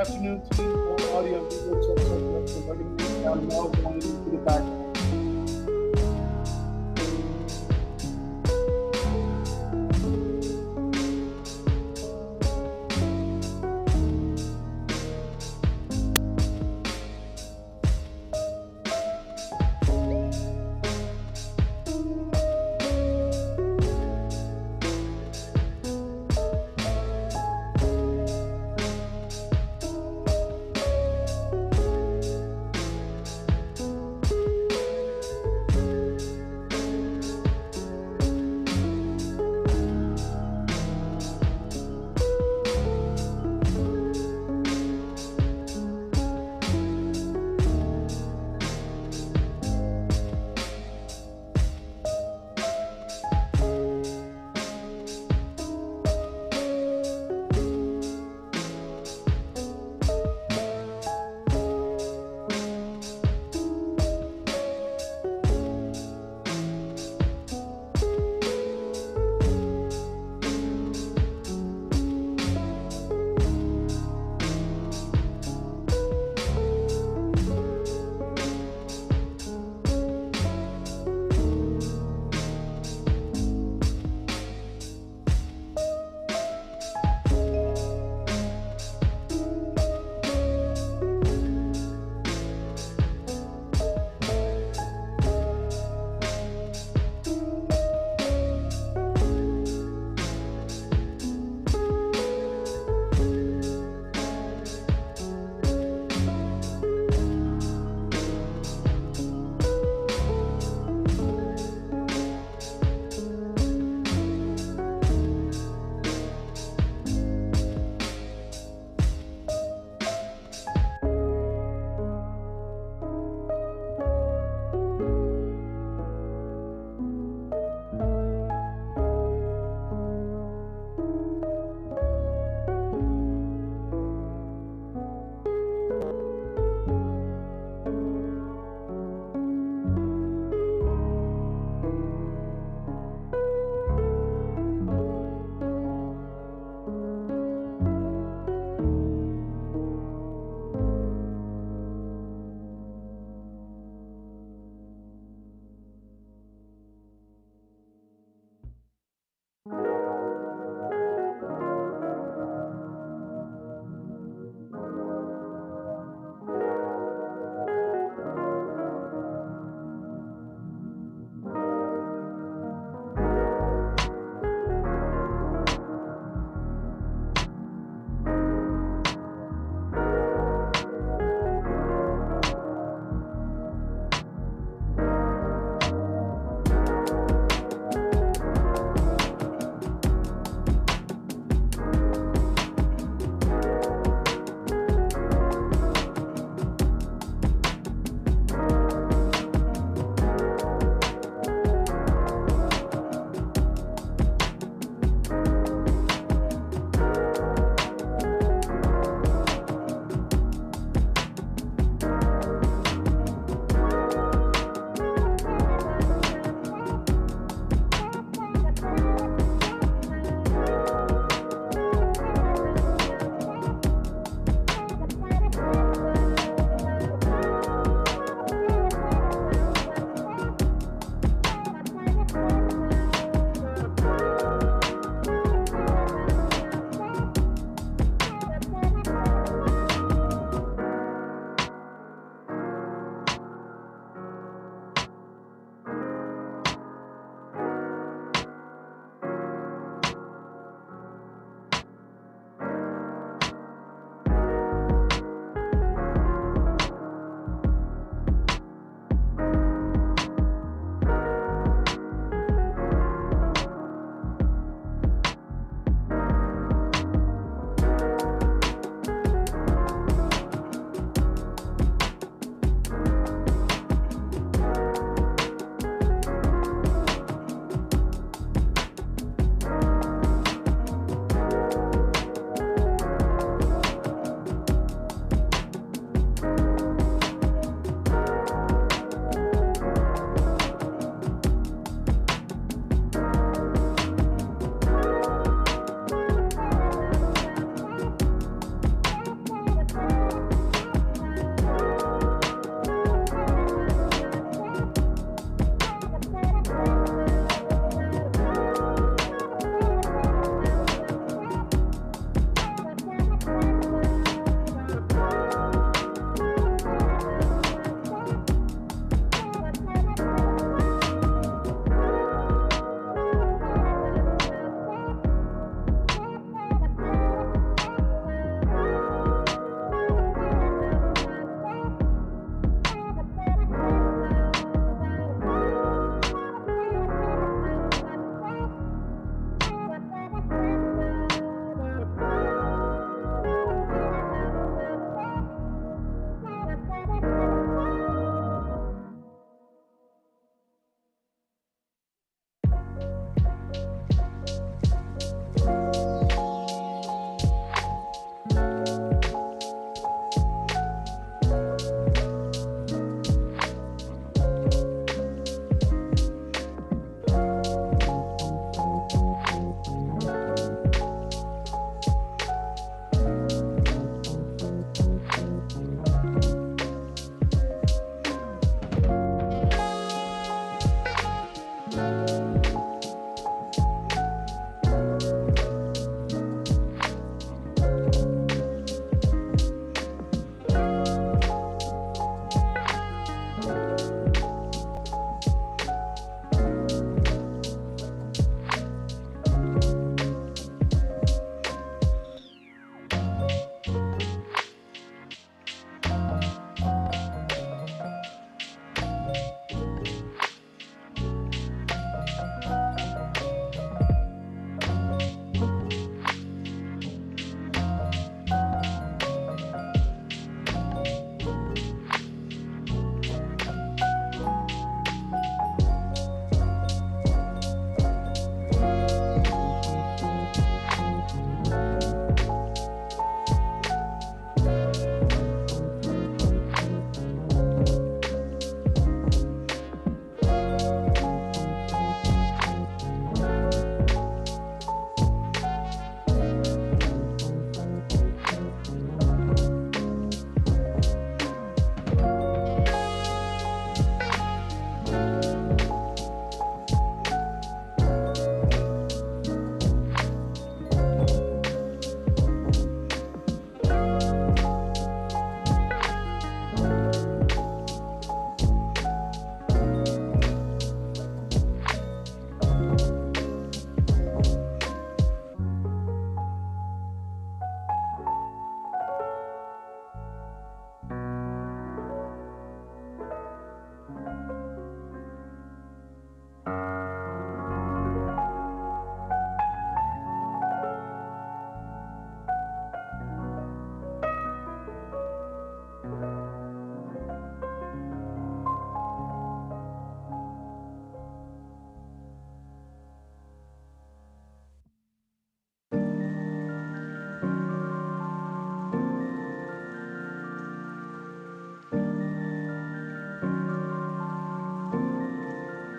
afternoon to you, audio and video check. We're going to be down now going into the background.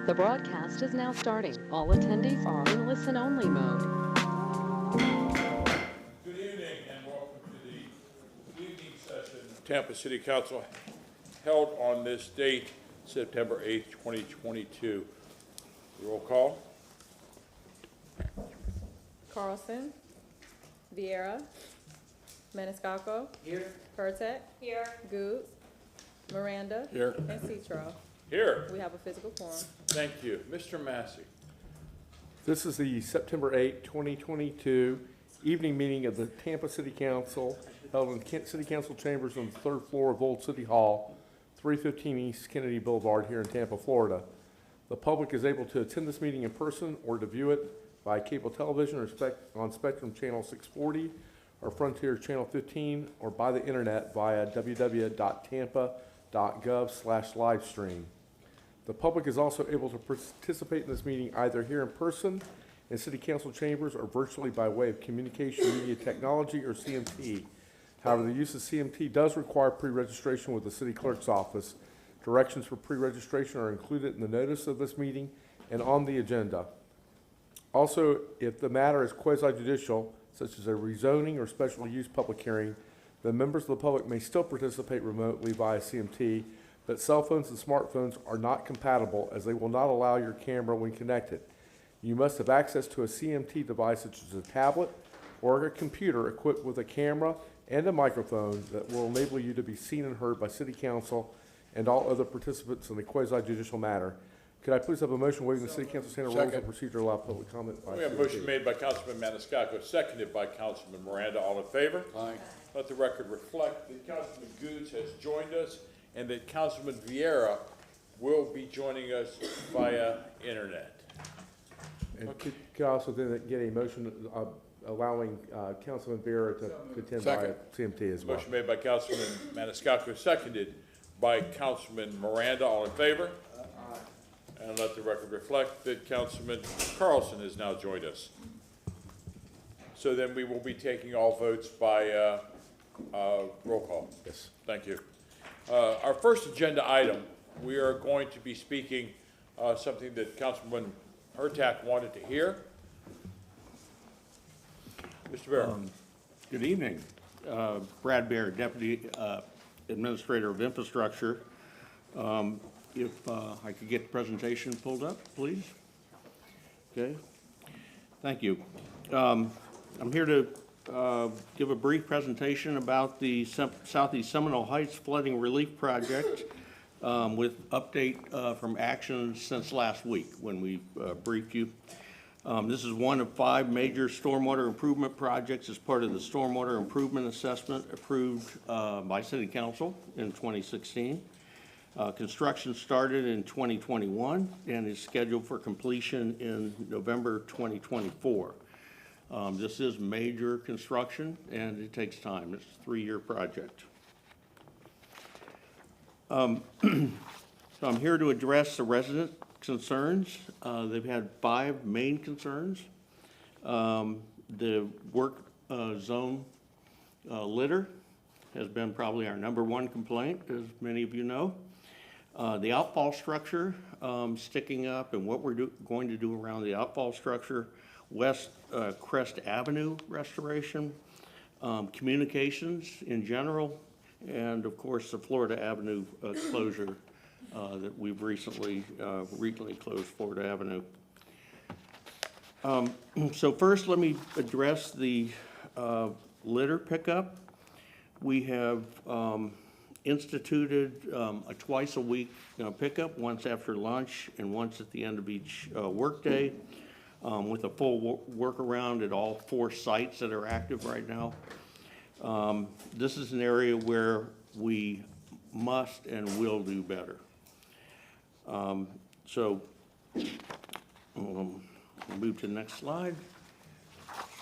The broadcast is now starting. All attendees are in listen-only mode. Good evening and welcome to the evening session of Tampa City Council held on this date, September 8th, 2022. Roll call. Carlson, Vieira, Maniscalco. Here. Pertek. Here. Good. Miranda. Here. And Citro. Here. We have a physical quorum. Thank you. Mr. Massey. This is the September 8, 2022 evening meeting of the Tampa City Council held in the City Council chambers on the third floor of Old City Hall, 315 East Kennedy Boulevard here in Tampa, Florida. The public is able to attend this meeting in person or to view it by cable television or on Spectrum Channel 640 or Frontier Channel 15 or by the internet via www.tampa.gov/livestream. The public is also able to participate in this meeting either here in person in City Council chambers or virtually by way of Communication Media Technology or CMT. However, the use of CMT does require pre-registration with the City Clerk's office. Directions for pre-registration are included in the notice of this meeting and on the agenda. Also, if the matter is quasi-judicial, such as a rezoning or special use public hearing, then members of the public may still participate remotely via CMT, but cell phones and smartphones are not compatible as they will not allow your camera when connected. You must have access to a CMT device such as a tablet or a computer equipped with a camera and a microphone that will enable you to be seen and heard by City Council and all other participants in the quasi-judicial matter. Could I please have a motion waiving the City Council standard rules of procedure to allow public comment? We have a motion made by Councilman Maniscalco, seconded by Councilman Miranda. All in favor? Aye. Let the record reflect that Councilman Goods has joined us and that Councilman Vieira will be joining us via internet. And could I also then get a motion allowing Councilman Vieira to attend via CMT as well? Motion made by Councilman Maniscalco, seconded by Councilman Miranda. All in favor? Aye. And let the record reflect that Councilman Carlson has now joined us. So then we will be taking all votes by roll call. Yes. Thank you. Our first agenda item, we are going to be speaking something that Councilman Hurtak wanted to hear. Mr. Bear. Good evening. Brad Bear, Deputy Administrator of Infrastructure. If I could get the presentation pulled up, please. Okay. Thank you. I'm here to give a brief presentation about the Southeast Seminole Heights Flooding Relief Project with update from actions since last week when we briefed you. This is one of 5 major stormwater improvement projects as part of the Stormwater Improvement Assessment approved by City Council in 2016. Construction started in 2021 and is scheduled for completion in November 2024. This is major construction and it takes time. It's a 3-year project. So I'm here to address the resident concerns. They've had 5 main concerns. The work zone litter has been probably our #1 complaint, as many of you know. The outfall structure sticking up and what we're going to do around the outfall structure, West Crest Avenue restoration, communications in general, and of course the Florida Avenue closure that we've recently closed Florida Avenue. So first let me address the litter pickup. We have instituted a twice-a-week pickup, once after lunch and once at the end of each workday, with a full workaround at all 4 sites that are active right now. This is an area where we must and will do better. So move to the next slide.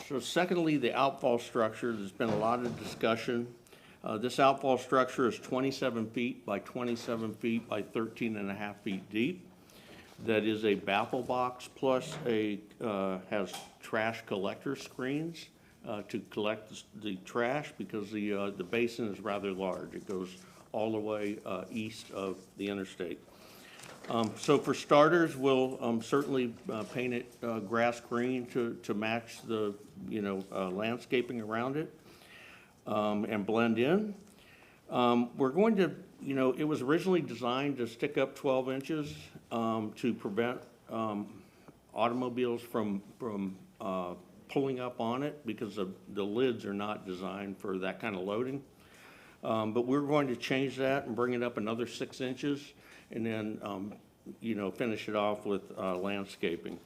So secondly, the outfall structure. There's been a lot of discussion. This outfall structure is 27 feet by 27 feet by 13.5 feet deep. That is a baffle box plus has trash collector screens to collect the trash because the basin is rather large. It goes all the way east of the interstate. So for starters, we'll certainly paint it grass green to match the, landscaping around it and blend in. We're going to, it was originally designed to stick up 12 inches to prevent automobiles from pulling up on it because the lids are not designed for that kind of loading. But we're going to change that and bring it up another 6 inches and then, finish it off with landscaping.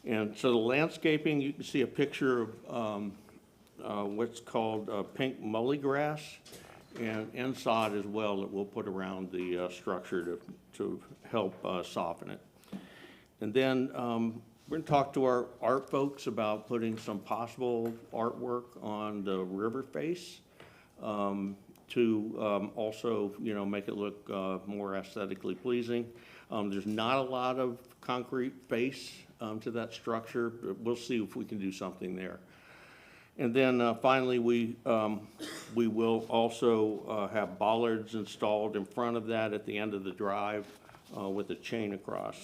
And so the landscaping, you can see a picture of what's called pink mullygrass and sod as well that we'll put around the structure to help soften it. And then we're going to talk to our art folks about putting some possible artwork on the river face to also, make it look more aesthetically pleasing. There's not a lot of concrete face to that structure, but we'll see if we can do something there. And then finally, we will also have bollards installed in front of that at the end of the drive with a chain across.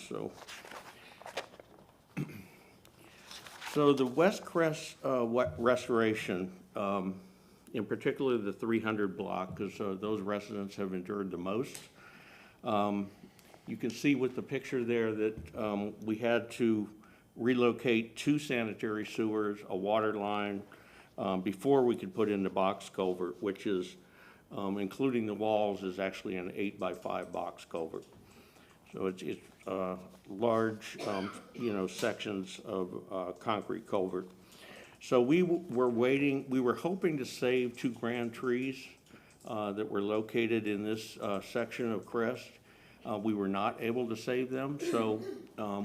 So the West Crest restoration, in particular the 300 block, because those residents have endured the most. You can see with the picture there that we had to relocate 2 sanitary sewers, a water line, before we could put in the box culvert, which is, including the walls, is actually an 8x5 box culvert. So it's large, sections of concrete culvert. So we were hoping to save 2 grand trees that were located in this section of Crest. We were not able to save them, so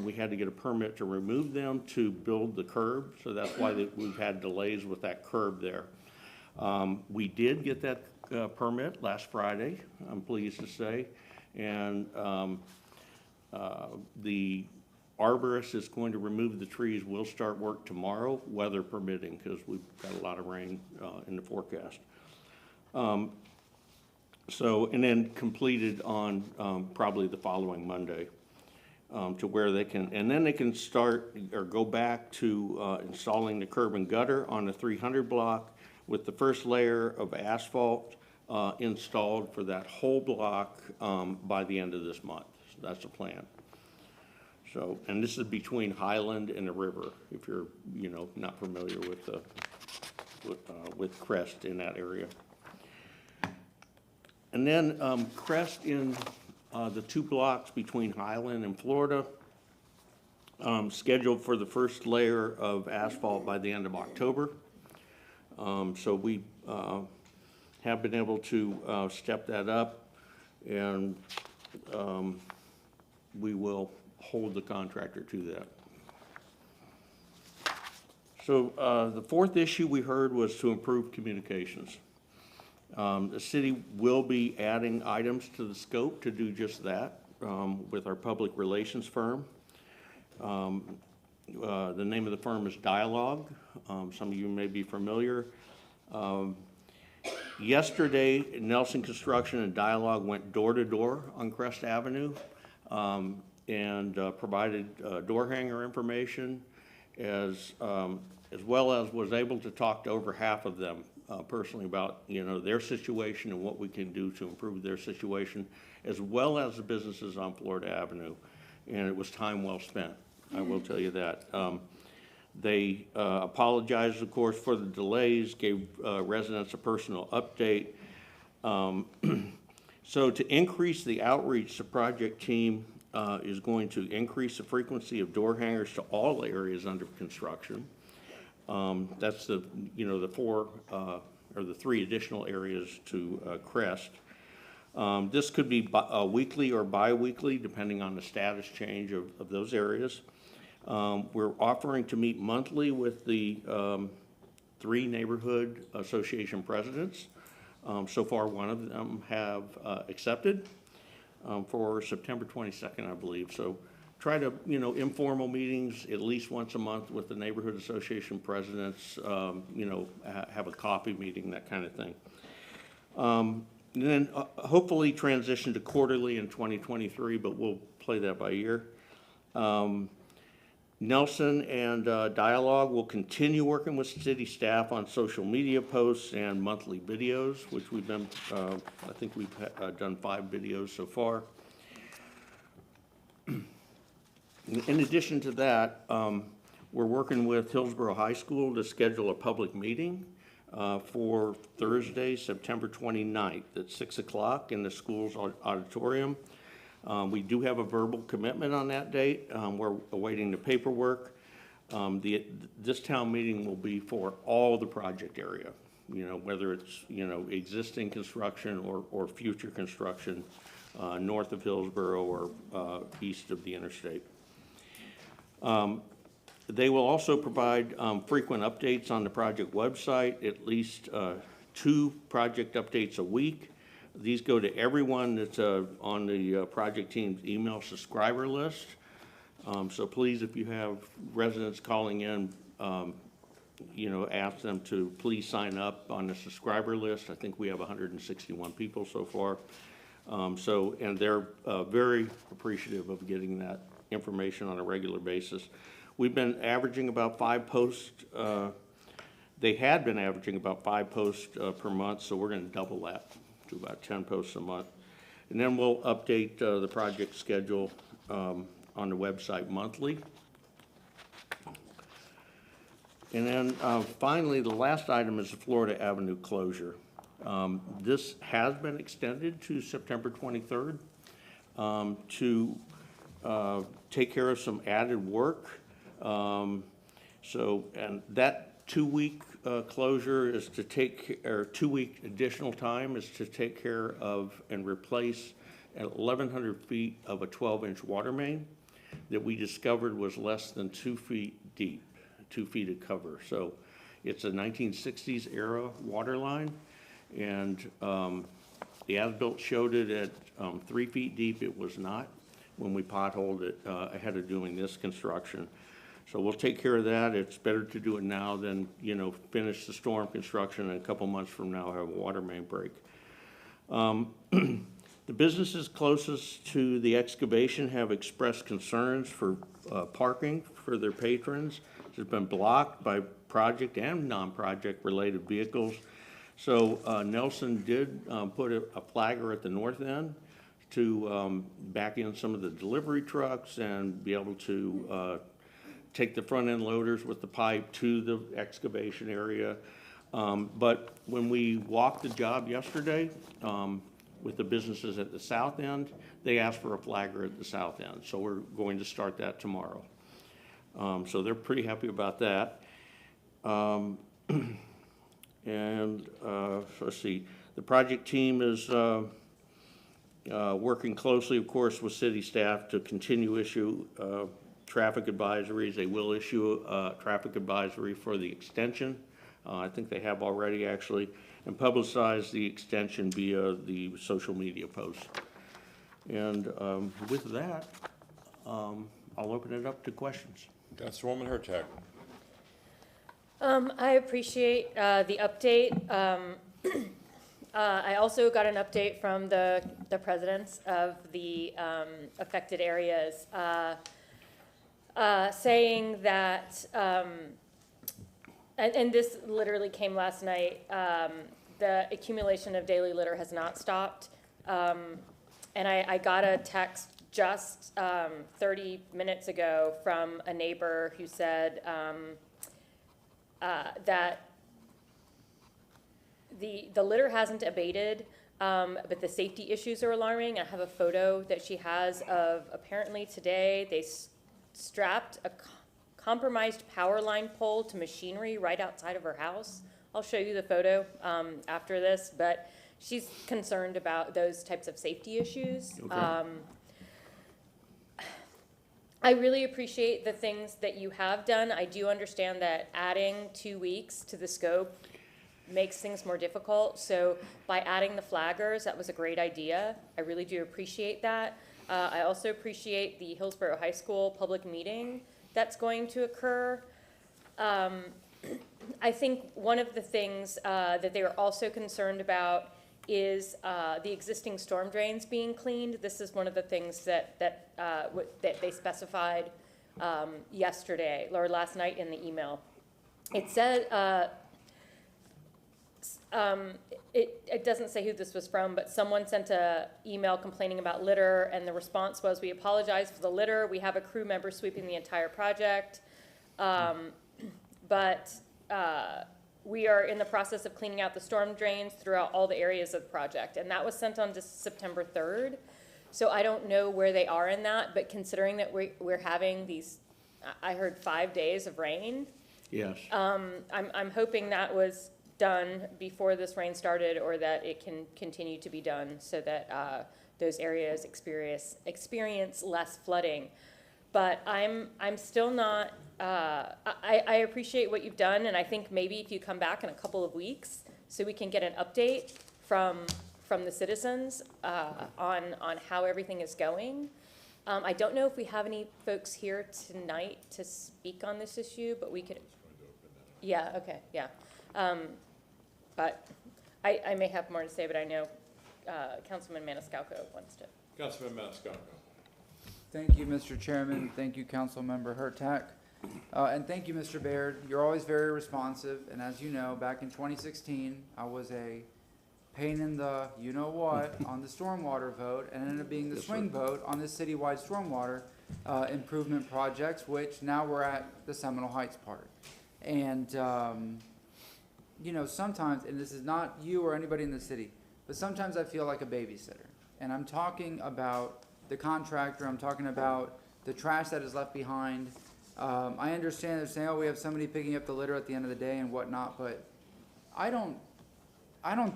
we had to get a permit to remove them to build the curb. So that's why we've had delays with that curb there. We did get that permit last Friday, I'm pleased to say, and the arborist is going to remove the trees. We'll start work tomorrow, weather permitting, because we've got a lot of rain in the forecast. And then completed on probably the following Monday to where they can, and then they can start or go back to installing the curb and gutter on the 300 block with the first layer of asphalt installed for that whole block by the end of this month. So that's the plan. So, and this is between Highland and the river, if you're, not familiar with Crest in that area. And then Crest in the 2 blocks between Highland and Florida, scheduled for the first layer of asphalt by the end of October. So we have been able to step that up, and we will hold the contractor to that. So the 4th issue we heard was to improve communications. The city will be adding items to the scope to do just that with our public relations firm. The name of the firm is Dialogue. Some of you may be familiar. Yesterday, Nelson Construction and Dialogue went door to door on Crest Avenue and provided door hanger information as well as was able to talk to over half of them personally about, their situation and what we can do to improve their situation, as well as the businesses on Florida Avenue. And it was time well spent, I will tell you that. They apologized, of course, for the delays, gave residents a personal update. So to increase the outreach, the project team is going to increase the frequency of door hangers to all areas under construction. That's the, the 4 or the 3 additional areas to Crest. This could be weekly or bi-weekly, depending on the status change of those areas. We're offering to meet monthly with the 3 neighborhood association presidents. So far, one of them have accepted for September 22nd, I believe. So try to, informal meetings at least once a month with the neighborhood association presidents, have a coffee meeting, that kind of thing. And then hopefully transition to quarterly in 2023, but we'll play that by ear. Nelson and Dialogue will continue working with city staff on social media posts and monthly videos, which we've been, I think we've done 5 videos so far. In addition to that, we're working with Hillsborough High School to schedule a public meeting for Thursday, September 29th at 6 o'clock in the school's auditorium. We do have a verbal commitment on that date. We're awaiting the paperwork. This town meeting will be for all the project area, whether it's, existing construction or future construction north of Hillsborough or east of the interstate. They will also provide frequent updates on the project website, at least 2 project updates a week. These go to everyone that's on the project team's email subscriber list. So please, if you have residents calling in, ask them to please sign up on the subscriber list. I think we have 161 people so far. And they're very appreciative of getting that information on a regular basis. We've been averaging about 5 posts. They had been averaging about 5 posts per month, so we're going to double that to about 10 posts a month. And then we'll update the project schedule on the website monthly. And then finally, the last item is the Florida Avenue closure. This has been extended to September 23rd to take care of some added work. And that 2-week closure is to take, or 2-week additional time is to take care of and replace 1,100 feet of a 12-inch water main that we discovered was less than 2 feet deep, 2 feet of cover. So it's a 1960s era water line, and the as-built showed it at 3 feet deep. It was not when we potholed it ahead of doing this construction. So we'll take care of that. It's better to do it now than, finish the storm construction and a couple months from now have a water main break. The businesses closest to the excavation have expressed concerns for parking for their patrons. It's been blocked by project and non-project related vehicles. So Nelson did put a flagger at the north end to back in some of the delivery trucks and be able to take the front end loaders with the pipe to the excavation area. But when we walked the job yesterday with the businesses at the south end, they asked for a flagger at the south end. So we're going to start that tomorrow. So they're pretty happy about that. Let's see, the project team is working closely, of course, with city staff to continue issue traffic advisories. They will issue a traffic advisory for the extension. I think they have already actually, and publicize the extension via the social media posts. And with that, I'll open it up to questions. Councilwoman Hurtak. I appreciate the update. I also got an update from the presidents of the affected areas saying that, and this literally came last night, the accumulation of daily litter has not stopped. And I got a text just 30 minutes ago from a neighbor who said that the litter hasn't abated, but the safety issues are alarming. I have a photo that she has of apparently today they strapped a compromised power line pole to machinery right outside of her house. I'll show you the photo after this, but she's concerned about those types of safety issues. Okay. I really appreciate the things that you have done. I do understand that adding 2 weeks to the scope makes things more difficult. So by adding the flaggers, that was a great idea. I really do appreciate that. I also appreciate the Hillsborough High School public meeting that's going to occur. I think one of the things that they were also concerned about is the existing storm drains being cleaned. This is one of the things that they specified yesterday or last night in the email. It said, it doesn't say who this was from, but someone sent a email complaining about litter, and the response was, "We apologize for the litter. We have a crew member sweeping the entire project, but we are in the process of cleaning out the storm drains throughout all the areas of the project." And that was sent on September 3rd. So I don't know where they are in that, but considering that we're having these, I heard 5 days of rain. Yes. I'm hoping that was done before this rain started, or that it can continue to be done so that those areas experience less flooding. But I'm still not, I appreciate what you've done, and I think maybe if you come back in a couple of weeks so we can get an update from the citizens on how everything is going. I don't know if we have any folks here tonight to speak on this issue, but we could. Yeah, okay, yeah. But I may have more to say, but I know Councilman Maniscalco wants to. Councilman Maniscalco. Thank you, Mr. Chairman. Thank you, Councilmember Hurtak. And thank you, Mr. Baird. You're always very responsive. And as you know, back in 2016, I was a pain in the you-know-what on the stormwater vote, and ended up being the swing vote on the citywide stormwater improvement projects, which now we're at the Seminole Heights part. And, you know, sometimes, and this is not you or anybody in the city, but sometimes I feel like a babysitter. And I'm talking about the contractor, I'm talking about the trash that is left behind. I understand they're saying, oh, we have somebody picking up the litter at the end of the day and whatnot, but I don't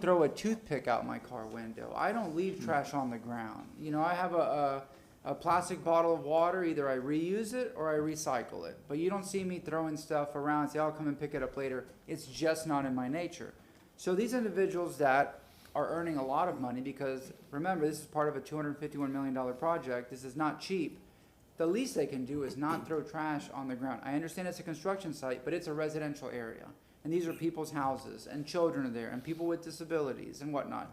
throw a toothpick out my car window. I don't leave trash on the ground. You know, I have a plastic bottle of water, either I reuse it or I recycle it. But you don't see me throwing stuff around and say, I'll come and pick it up later. It's just not in my nature. So these individuals that are earning a lot of money, because remember, this is part of a $251 million project. This is not cheap. The least they can do is not throw trash on the ground. I understand it's a construction site, but it's a residential area. And these are people's houses, and children are there, and people with disabilities and whatnot.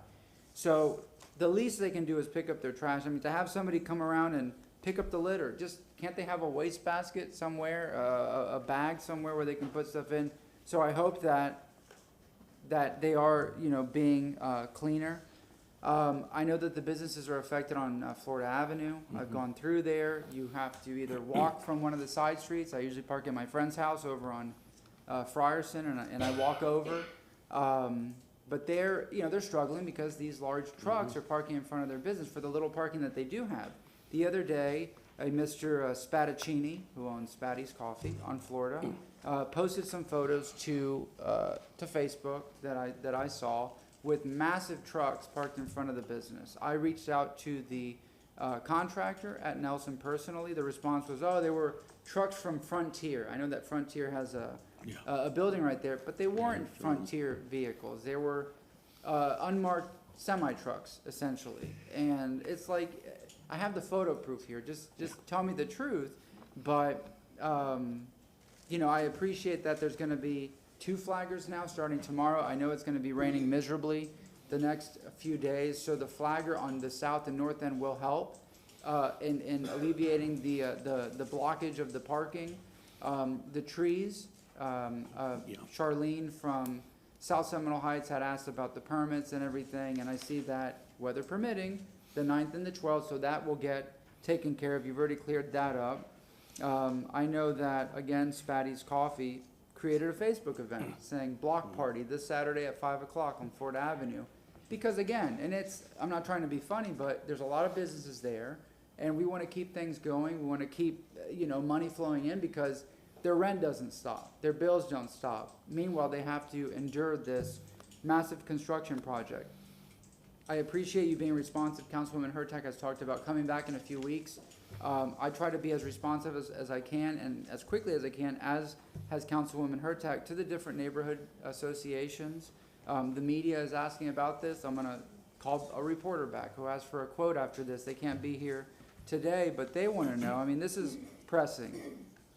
So the least they can do is pick up their trash. I mean, to have somebody come around and pick up the litter, just can't they have a wastebasket somewhere, a bag somewhere where they can put stuff in? So I hope that they are, you know, being cleaner. I know that the businesses are affected on Florida Avenue. I've gone through there. You have to either walk from one of the side streets. I usually park at my friend's house over on Frierson, and I walk over. But they're struggling because these large trucks are parking in front of their business for the little parking that they do have. The other day, Mr. Spadaccini, who owns Spatty's Coffee on Florida, posted some photos to Facebook that I saw with massive trucks parked in front of the business. I reached out to the contractor at Nelson personally. The response was, oh, they were trucks from Frontier. I know that Frontier has a building right there, but they weren't Frontier vehicles. They were unmarked semi-trucks, essentially. And it's like, I have the photo proof here. Just tell me the truth. But, you know, I appreciate that there's going to be 2 flaggers now starting tomorrow. I know it's going to be raining miserably the next few days, so the flagger on the south and north end will help in alleviating the blockage of the parking. The trees, Charlene from South Seminole Heights had asked about the permits and everything, and I see that, weather permitting, the 9th and the 12th, so that will get taken care of. You've already cleared that up. I know that, again, Spatty's Coffee created a Facebook event saying block party this Saturday at 5 o'clock on Ford Avenue. Because again, and I'm not trying to be funny, but there's a lot of businesses there, and we want to keep things going. We want to keep, money flowing in because their rent doesn't stop. Their bills don't stop. Meanwhile, they have to endure this massive construction project. I appreciate you being responsive. Councilwoman Hurtak has talked about coming back in a few weeks. I try to be as responsive as I can and as quickly as I can, as has Councilwoman Hurtak, to the different neighborhood associations. The media is asking about this. I'm going to call a reporter back who asked for a quote after this. They can't be here today, but they want to know. I mean, this is pressing.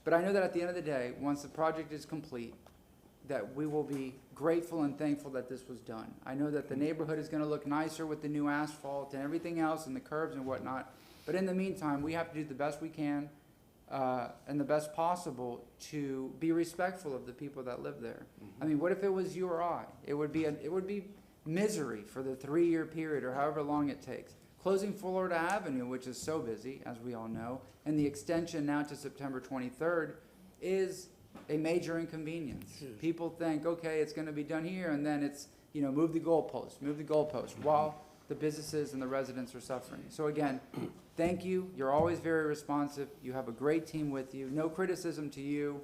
But I know that at the end of the day, once the project is complete, that we will be grateful and thankful that this was done. I know that the neighborhood is gonna look nicer with the new asphalt and everything else and the curbs and whatnot, but in the meantime, we have to do the best we can, and the best possible to be respectful of the people that live there. I mean, what if it was you or I? It would be misery for the 3-year period or however long it takes. Closing Florida Avenue, which is so busy, as we all know, and the extension now to September 23rd is a major inconvenience. People think, okay, it's gonna be done here, and then it's, move the goalpost, while the businesses and the residents are suffering. So again, thank you. You're always very responsive. You have a great team with you. No criticism to you.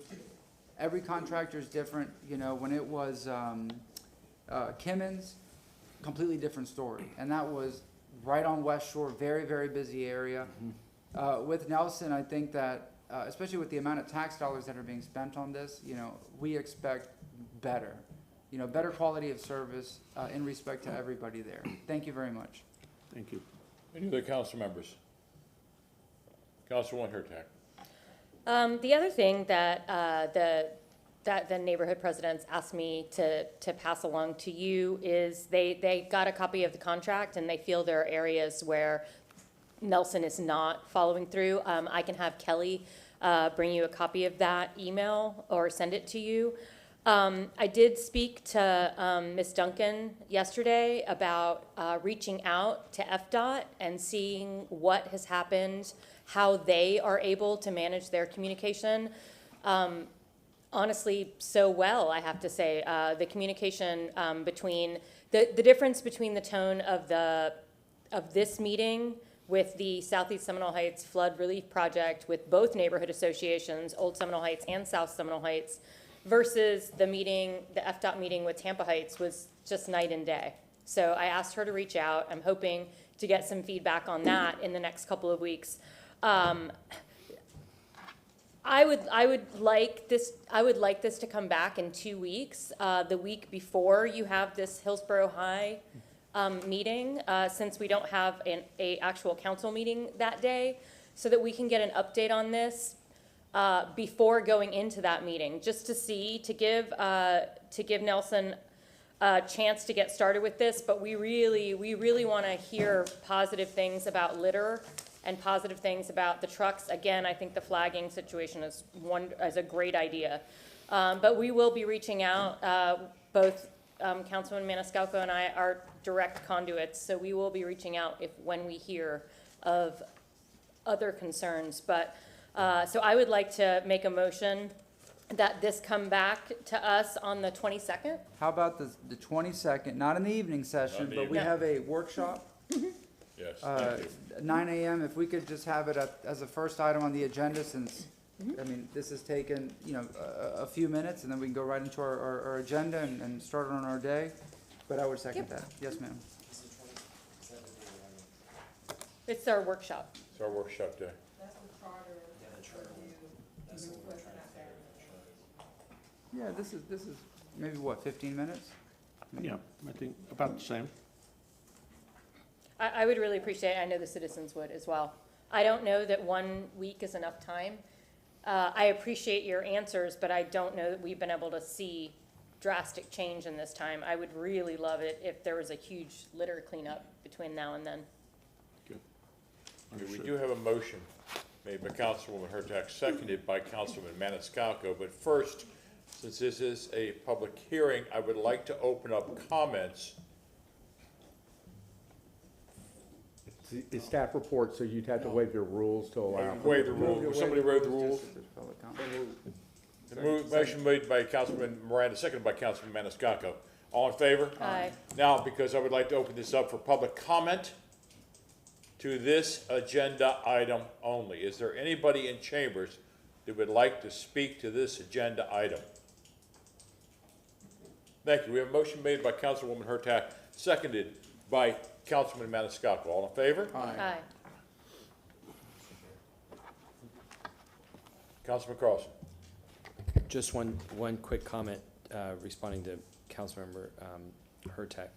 Every contractor is different. When it was Kimmons, completely different story. And that was right on West Shore, very, very busy area. With Nelson, I think that, especially with the amount of tax dollars that are being spent on this, we expect better. Better quality of service in respect to everybody there. Thank you very much. Thank you. Any other council members? Councilwoman Hurtak. The other thing that the neighborhood presidents asked me to pass along to you is they got a copy of the contract and they feel there are areas where Nelson is not following through. I can have Kelly bring you a copy of that email or send it to you. I did speak to Ms. Duncan yesterday about reaching out to FDOT and seeing what has happened, how they are able to manage their communication. Honestly, so well, I have to say. The communication between, the difference between the tone of this meeting with the Southeast Seminole Heights Flood Relief Project with both neighborhood associations, Old Seminole Heights and South Seminole Heights, versus the FDOT meeting with Tampa Heights was just night and day. So I asked her to reach out. I'm hoping to get some feedback on that in the next couple of weeks. I would like this to come back in 2 weeks, the week before you have this Hillsborough High meeting, since we don't have an actual council meeting that day, so that we can get an update on this before going into that meeting, just to give Nelson a chance to get started with this. But we really want to hear positive things about litter and positive things about the trucks. Again, I think the flagging situation is a great idea. But we will be reaching out, both Councilman Maniscalco and I are direct conduits, so we will be reaching out when we hear of other concerns. But so I would like to make a motion that this come back to us on the 22nd. How about the 22nd, not in the evening session, but we evening. have a workshop, Yes, thank you. 9 a.m. If we could just have it as a first item on the agenda, since, I mean, this has taken, a few minutes, and then we can go right into our agenda and start on our day. But I would second that. Yes, ma'am. It's our workshop. It's our workshop day. Yeah, this is maybe what, 15 minutes? Yeah, I think about the same. I would really appreciate it. I know the citizens would as well. I don't know that 1 week is enough time. I appreciate your answers, but I don't know that we've been able to see drastic change in this time. I would really love it if there was a huge litter cleanup between now and then. Good. Okay, we do have a motion made by Councilwoman Hurtak, seconded by Councilman Maniscalco. But first, since this is a public hearing, I would like to open up comments. It's staff report, so you'd have to waive your rules to allow. Waive the rules. Will somebody waive the rules? Just if there's public comment. Motion made by Councilman Miranda, seconded by Councilman Maniscalco. All in favor? Aye. Now, because I would like to open this up for public comment to this agenda item only. Is there anybody in chambers that would like to speak to this agenda item? Thank you. We have a motion made by Councilwoman Hurtak, seconded by Councilman Maniscalco. All in favor? Aye. Councilman Carlson. Just one quick comment, responding to Councilmember Hurtak.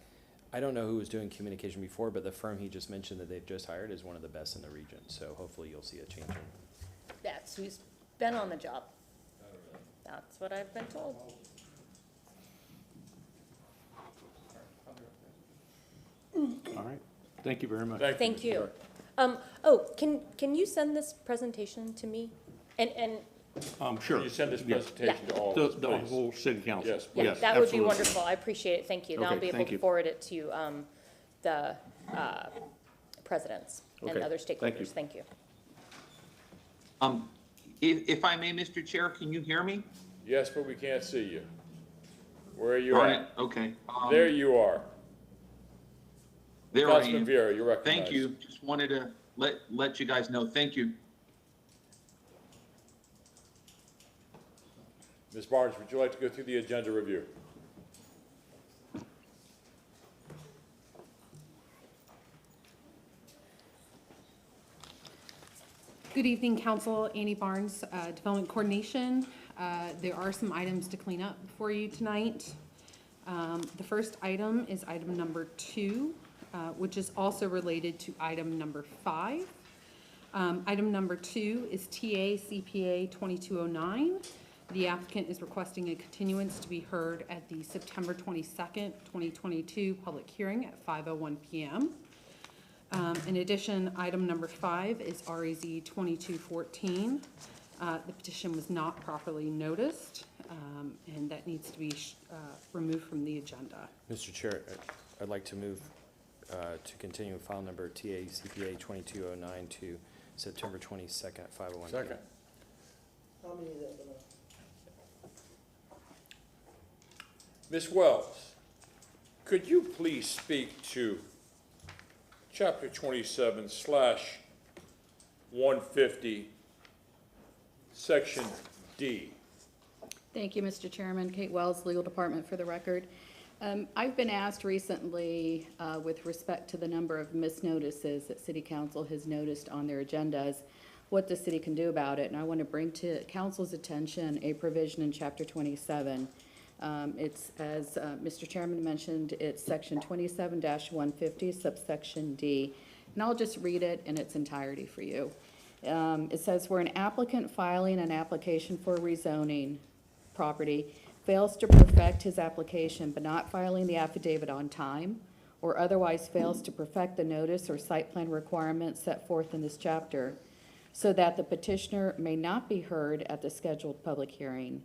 I don't know who was doing communication before, but the firm he just mentioned that they've just hired is one of the best in the region. So hopefully you'll see a change in. That's who's been on the job. That's what I've been told. All right, thank you very much. Thank Mr. you. Chair. Can you send this presentation to me? And, Sure. Can you send this Yes. presentation to all The, of us, the please? whole city council. Yes, yeah, Yes, that would be absolutely. wonderful. I appreciate it. Thank you. Then I'll Okay, be able thank to you. forward it to, the, presidents and Okay, other thank you. stakeholders. Thank you. If I may, Mr. Chair, can you hear me? Yes, but we can't see you. Where are you Darn at? it, okay. There you are. There I Councilman am. Vieira, you're recognized. Thank you. Just wanted to let you guys know. Thank you. Ms. Barnes, would you like to go through the agenda review? Good evening, Council. Annie Barnes, Development Coordination. There are some items to clean up for you tonight. The first item is item number 2, which is also related to item number 5. Item number 2 is TACPA 2209. The applicant is requesting a continuance to be heard at the September 22nd, 2022 public hearing at 5:01 p.m. In addition, item number 5 is REZ 2214. The petition was not properly noticed, and that needs to be removed from the agenda. Mr. Chair, I'd like to move to continue file number TACPA 2209 to September 22nd at 5:01 p.m. Second. Ms. Wells, could you please speak to Chapter 27/150, Section D? Thank you, Mr. Chairman. Kate Wells, Legal Department, for the record. I've been asked recently with respect to the number of misnotices that City Council has noticed on their agendas, what the city can do about it. And I want to bring to Council's attention a provision in Chapter 27. It's, as Mr. Chairman mentioned, it's Section 27-150, subsection D. And I'll just read it in its entirety for you. It says, where an applicant filing an application for rezoning property fails to perfect his application but not filing the affidavit on time, or otherwise fails to perfect the notice or site plan requirements set forth in this chapter, so that the petitioner may not be heard at the scheduled public hearing,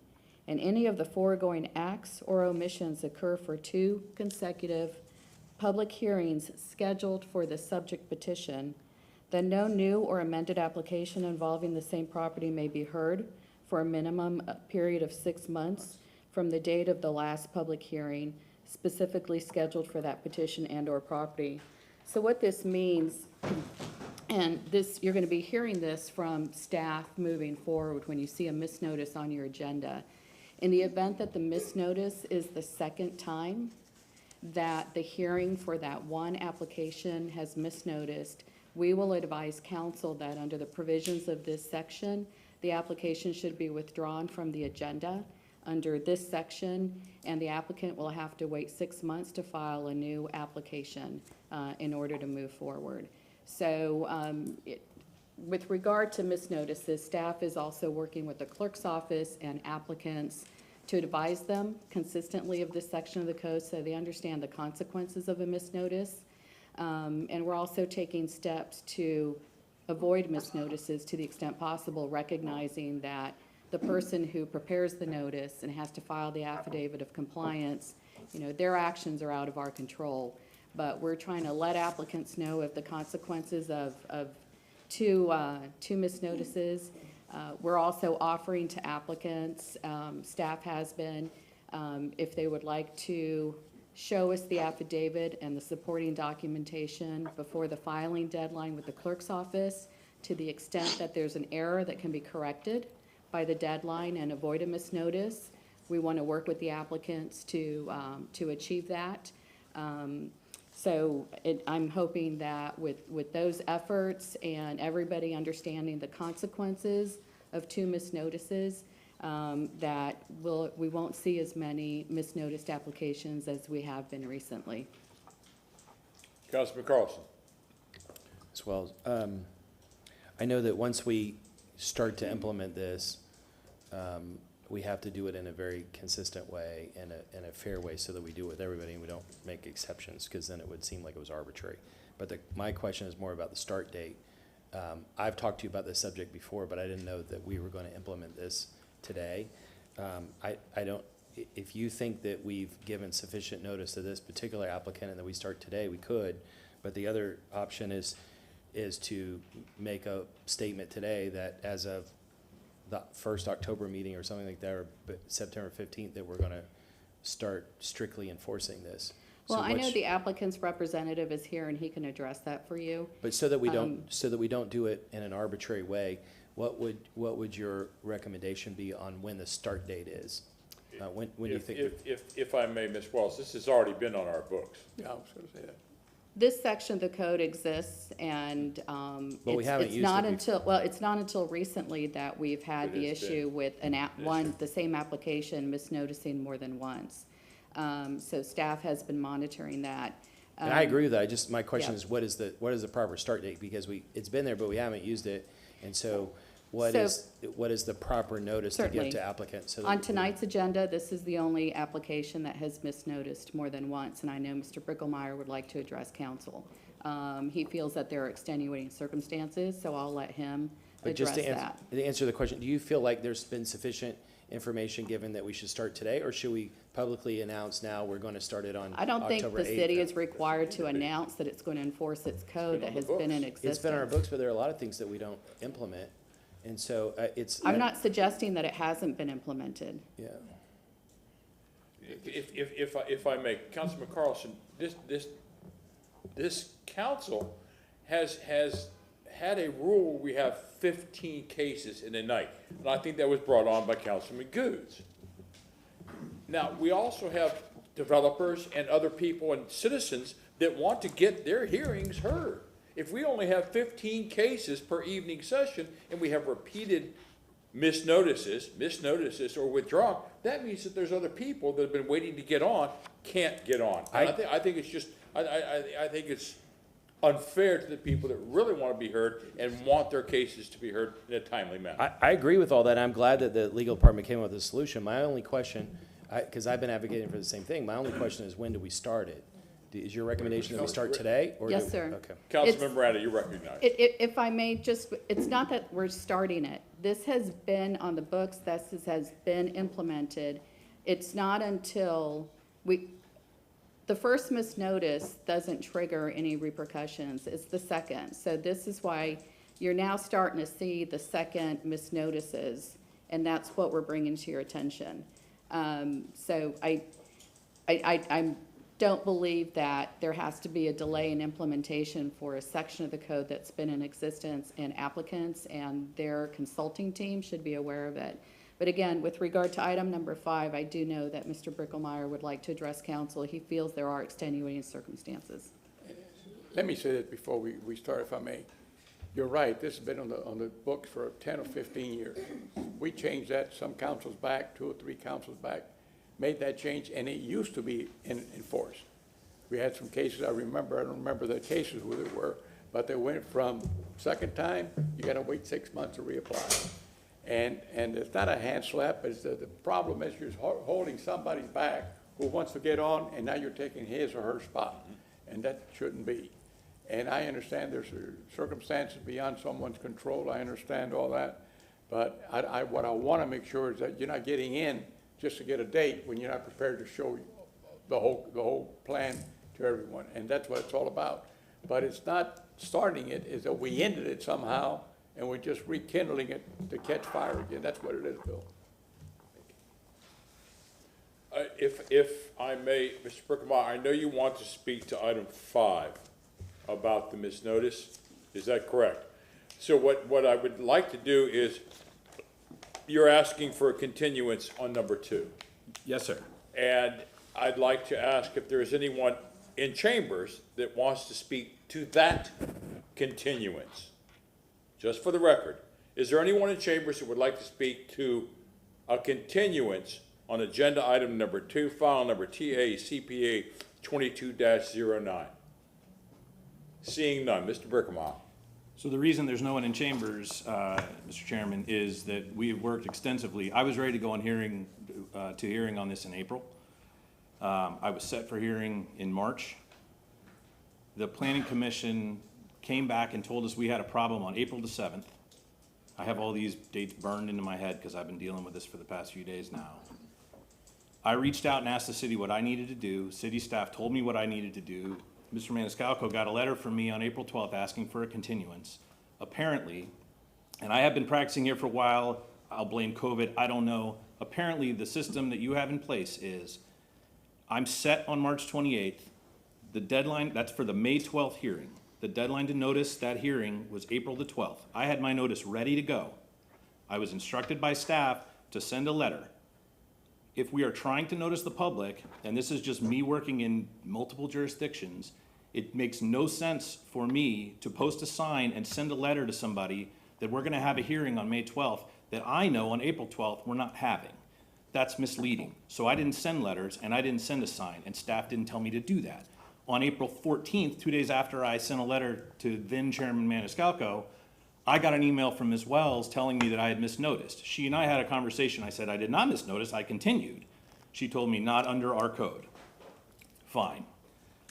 and any of the foregoing acts or omissions occur for 2 consecutive public hearings scheduled for the subject petition, then no new or amended application involving the same property may be heard for a minimum period of 6 months from the date of the last public hearing specifically scheduled for that petition and/or property. So what this means, and this, you're going to be hearing this from staff moving forward when you see a misnotice on your agenda. In the event that the misnotice is the second time that the hearing for that one application has misnoticed, we will advise council that under the provisions of this section, the application should be withdrawn from the agenda under this section, and the applicant will have to wait 6 months to file a new application in order to move forward. So with regard to misnotices, staff is also working with the clerk's office and applicants to advise them consistently of this section of the code so they understand the consequences of a misnotice. And we're also taking steps to avoid misnotices to the extent possible, recognizing that the person who prepares the notice and has to file the affidavit of compliance, you know, their actions are out of our control. But we're trying to let applicants know of the consequences of two misnotices. We're also offering to applicants, staff has been, if they would like to show us the affidavit and the supporting documentation before the filing deadline with the clerk's office, to the extent that there's an error that can be corrected by the deadline and avoid a misnotice. We want to work with the applicants to achieve that. I'm hoping that with those efforts and everybody understanding the consequences of 2 misnotices, that we won't see as many misnoticed applications as we have been recently. Councilman Carlson. As well, I know that once we start to implement this, we have to do it in a very consistent way and in a fair way so that we do it with everybody and we don't make exceptions, because then it would seem like it was arbitrary. But my question is more about the start date. I've talked to you about this subject before, but I didn't know that we were going to implement this today. I don't, if you think that we've given sufficient notice to this particular applicant and that we start today, we could. But the other option is to make a statement today that as of the first October meeting or something like that, or September 15th, that we're going to start strictly enforcing this. Well, I know the applicant's representative is here and he can address that for you. But so that we don't do it in an arbitrary way, what would your recommendation be on when the start date is? When you think? If I may, Ms. Wells, this has already been on our books. Yeah, I was gonna say that. This section of the code exists, and But we haven't it's used not it until, well, it's not until recently that we've had the issue with the same application misnoticing more than once. So staff has been monitoring that. And I agree with that. My question yeah. is, what is the proper start date? Because it's been there, but we haven't used it. And so what is the proper notice to give to applicants? On tonight's agenda, this is the only application that has misnoticed more than once, and I know Mr. Bricklemeyer would like to address council. He feels that there are extenuating circumstances, so I'll let him address that. To answer the question, do you feel like there's been sufficient information given that we should start today, or should we publicly announce now we're going to start it on October 8th? I don't think the city is required to announce that it's going to enforce its code that has been in existence. It's been on our books, but there are a lot of things that we don't implement. And so I'm not suggesting that it hasn't been implemented. Yeah. If I may, Councilman Carlson, this council has had a rule where we have 15 cases in a night. And I think that was brought on by Councilman Goods. Now, we also have developers and other people and citizens that want to get their hearings heard. If we only have 15 cases per evening session and we have repeated misnotices or withdrawn, that means that there's other people that have been waiting to get on, can't get on. I think it's just, I think it's unfair to the people that really want to be heard and want their cases to be heard in a timely manner. I agree with all that. I'm glad that the legal department came up with a solution. My only question, because I've been advocating for the same thing, my only question is, when do we start it? Is your recommendation that we start today? Or yes, sir. Okay. Councilman Miranda, you recognize. If I may it's not that we're starting it. This has been on the books, this has been implemented. It's not until the first misnotice doesn't trigger any repercussions. It's the second. So this is why you're now starting to see the second misnotices, and that's what we're bringing to your attention. So I don't believe that there has to be a delay in implementation for a section of the code that's been in existence, and applicants and their consulting team should be aware of it. But again, with regard to item number 5, I do know that Mr. Bricklemeyer would like to address council. He feels there are extenuating circumstances. Let me say this before we start, if I may. You're right, this has been on the books for 10 or 15 years. We changed that some councils back, 2 or 3 councils back, made that change, and it used to be enforced. We had some cases, I don't remember the cases who they were, but they went from second time, you gotta wait 6 months to reapply. And it's not a hand slap, but the problem is you're holding somebody back who wants to get on, and now you're taking his or her spot, and that shouldn't be. And I understand there's circumstances beyond someone's control, I understand all that, but what I wanna make sure is that you're not getting in just to get a date when you're not prepared to show the whole plan to everyone, and that's what it's all about. But it's not starting it, is that we ended it somehow, and we're just rekindling it to catch fire again. That's what it is, Bill. If I may, Mr. Bricklemeyer, I know you want to speak to item 5 about the misnotice. Is that correct? So what I would like to do is, you're asking for a continuance on number 2. Yes, sir. And I'd like to ask if there is anyone in chambers that wants to speak to that continuance. Just for the record, is there anyone in chambers that would like to speak to a continuance on agenda item number 2, file number TACPA 22-09? Seeing none, Mr. Bricklemeyer. So the reason there's no one in chambers, Mr. Chairman, is that we have worked extensively. I was ready to go on hearing, to hearing on this in April. I was set for hearing in March. The Planning Commission came back and told us we had a problem on April the 7th. I have all these dates burned into my head because I've been dealing with this for the past few days now. I reached out and asked the city what I needed to do. City staff told me what I needed to do. Mr. Maniscalco got a letter from me on April 12th asking for a continuance. Apparently, and I have been practicing here for a while, I'll blame COVID, I don't know. Apparently, the system that you have in place is, I'm set on March 28th. The deadline, that's for the May 12th hearing. The deadline to notice that hearing was April the 12th. I had my notice ready to go. I was instructed by staff to send a letter. If we are trying to notice the public, and this is just me working in multiple jurisdictions, it makes no sense for me to post a sign and send a letter to somebody that we're gonna have a hearing on May 12th that I know on April 12th we're not having. That's misleading. So I didn't send letters and I didn't send a sign, and staff didn't tell me to do that. On April 14th, 2 days after I sent a letter to then Chairman Maniscalco, I got an email from Ms. Wells telling me that I had misnoticed. She and I had a conversation. I said, I did not misnotice, I continued. She told me, not under our code. Fine.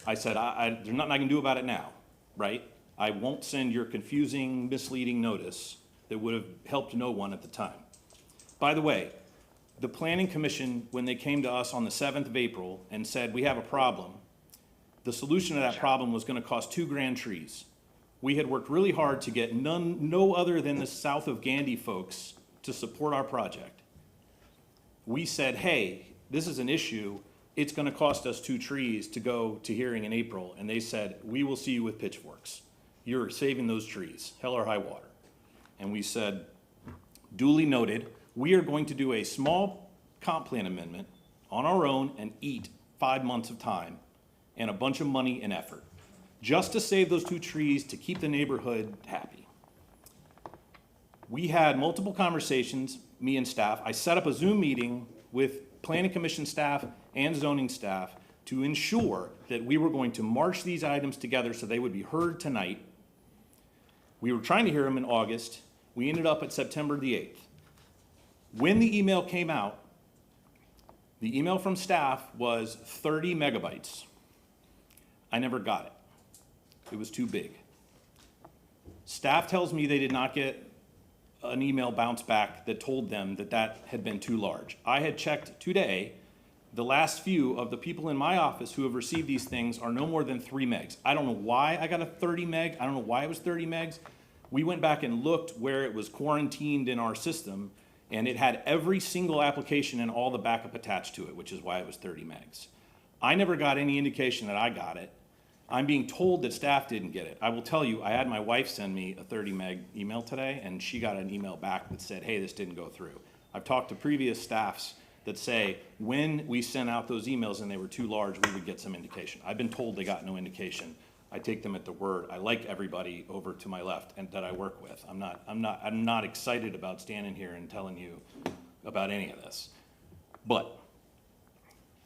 I said, there's nothing I can do about it now, right? I won't send your confusing, misleading notice that would have helped no one at the time. By the way, the Planning Commission, when they came to us on the 7th of April and said, we have a problem, the solution to that problem was gonna cost 2 grand trees. We had worked really hard to get no other than the south of Gandy folks to support our project. We said, hey, this is an issue. It's gonna cost us 2 trees to go to hearing in April. And they said, we will see you with pitchforks. You're saving those trees, hell or high water. And we said, duly noted, we are going to do a small comp plan amendment on our own and eat 5 months of time and a bunch of money and effort, just to save those 2 trees to keep the neighborhood happy. We had multiple conversations, me and staff. I set up a Zoom meeting with Planning Commission staff and zoning staff to ensure that we were going to march these items together so they would be heard tonight. We were trying to hear them in August. We ended up at September the 8th. When the email came out, the email from staff was 30 megabytes. I never got it. It was too big. Staff tells me they did not get an email bounce back that told them that that had been too large. I had checked today, the last few of the people in my office who have received these things are no more than 3 megs. I don't know why I got a 30 meg. I don't know why it was 30 megs. We went back and looked where it was quarantined in our system, and it had every single application and all the backup attached to it, which is why it was 30 megs. I never got any indication that I got it. I'm being told that staff didn't get it. I will tell you, I had my wife send me a 30 meg email today, and she got an email back that said, hey, this didn't go through. I've talked to previous staffs that say, when we sent out those emails and they were too large, we would get some indication. I've been told they got no indication. I take them at the word. I like everybody over to my left and that I work with. I'm not excited about standing here and telling you about any of this. But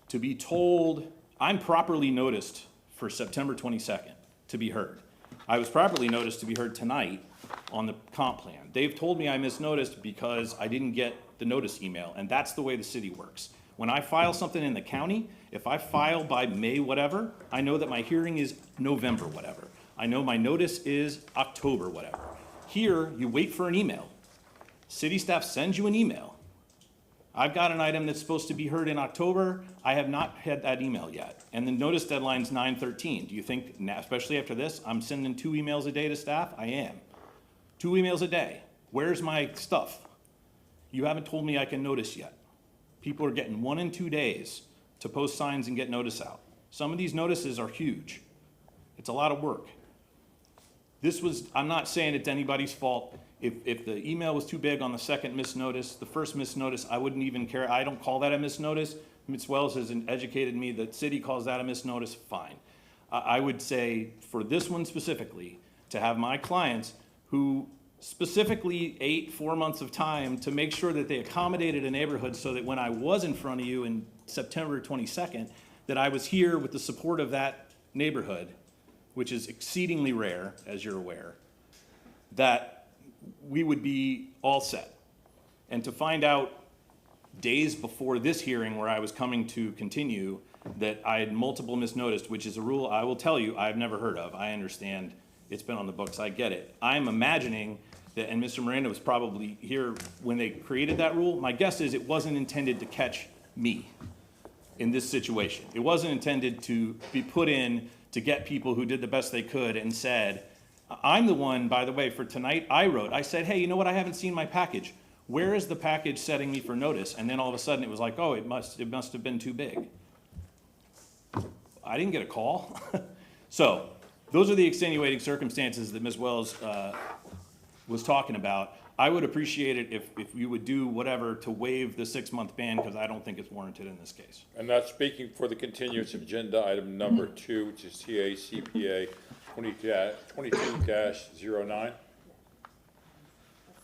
to be told, I'm properly noticed for September 22nd to be heard. I was properly noticed to be heard tonight on the comp plan. They've told me I misnoticed because I didn't get the notice email, and that's the way the city works. When I file something in the county, if I file by May whatever, I know that my hearing is November whatever. I know my notice is October whatever. Here, you wait for an email. City staff sends you an email. I've got an item that's supposed to be heard in October. I have not had that email yet. And the notice deadline's 9/13. Do you think, especially after this, I'm sending 2 emails a day to staff? I am. 2 emails a day. Where's my stuff? You haven't told me I can notice yet. People are getting 1 and 2 days to post signs and get notice out. Some of these notices are huge. It's a lot of work. I'm not saying it's anybody's fault. If the email was too big on the second misnotice, the first misnotice, I wouldn't even care. I don't call that a misnotice. Ms. Wells has educated me that city calls that a misnotice, fine. I would say for this one specifically, to have my clients who specifically ate 4 months of time to make sure that they accommodated a neighborhood so that when I was in front of you in September 22nd, that I was here with the support of that neighborhood, which is exceedingly rare, as you're aware. that we would be all set. And to find out days before this hearing where I was coming to continue that I had multiple misnoticed, which is a rule I will tell you I've never heard of. I understand it's been on the books, I get it. I'm imagining that, and Mr. Miranda was probably here when they created that rule, my guess is it wasn't intended to catch me in this situation. It wasn't intended to be put in to get people who did the best they could and said, I'm the one, by the way, for tonight, I said, hey, you know what, I haven't seen my package. Where is the package setting me for notice? And then all of a sudden it was like, oh, it must have been too big. I didn't get a call. So those are the extenuating circumstances that Ms. Wells was talking about. I would appreciate it if you would do whatever to waive the 6-month ban, because I don't think it's warranted in this case. And that's speaking for the continuance of agenda item number 2, which is TACPA 22-09.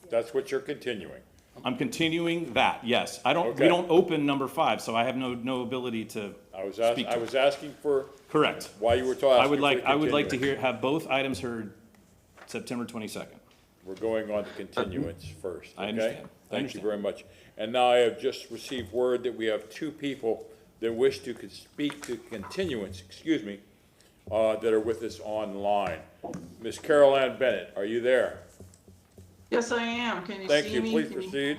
That's what you're continuing. I'm continuing that, yes. We Okay. don't open number 5, so I have no ability to I was speak to it. asking for Correct. why you were talking. I would like to have both items heard September 22nd. We're going on to continuance first, okay? I understand. I Thank you understand. very much. And now I have just received word that we have 2 people that wish to speak to continuance, that are with us online. Ms. Carol Ann Bennett, are you there? Yes, I am. Can you Thank see you. me? Please Can you- proceed.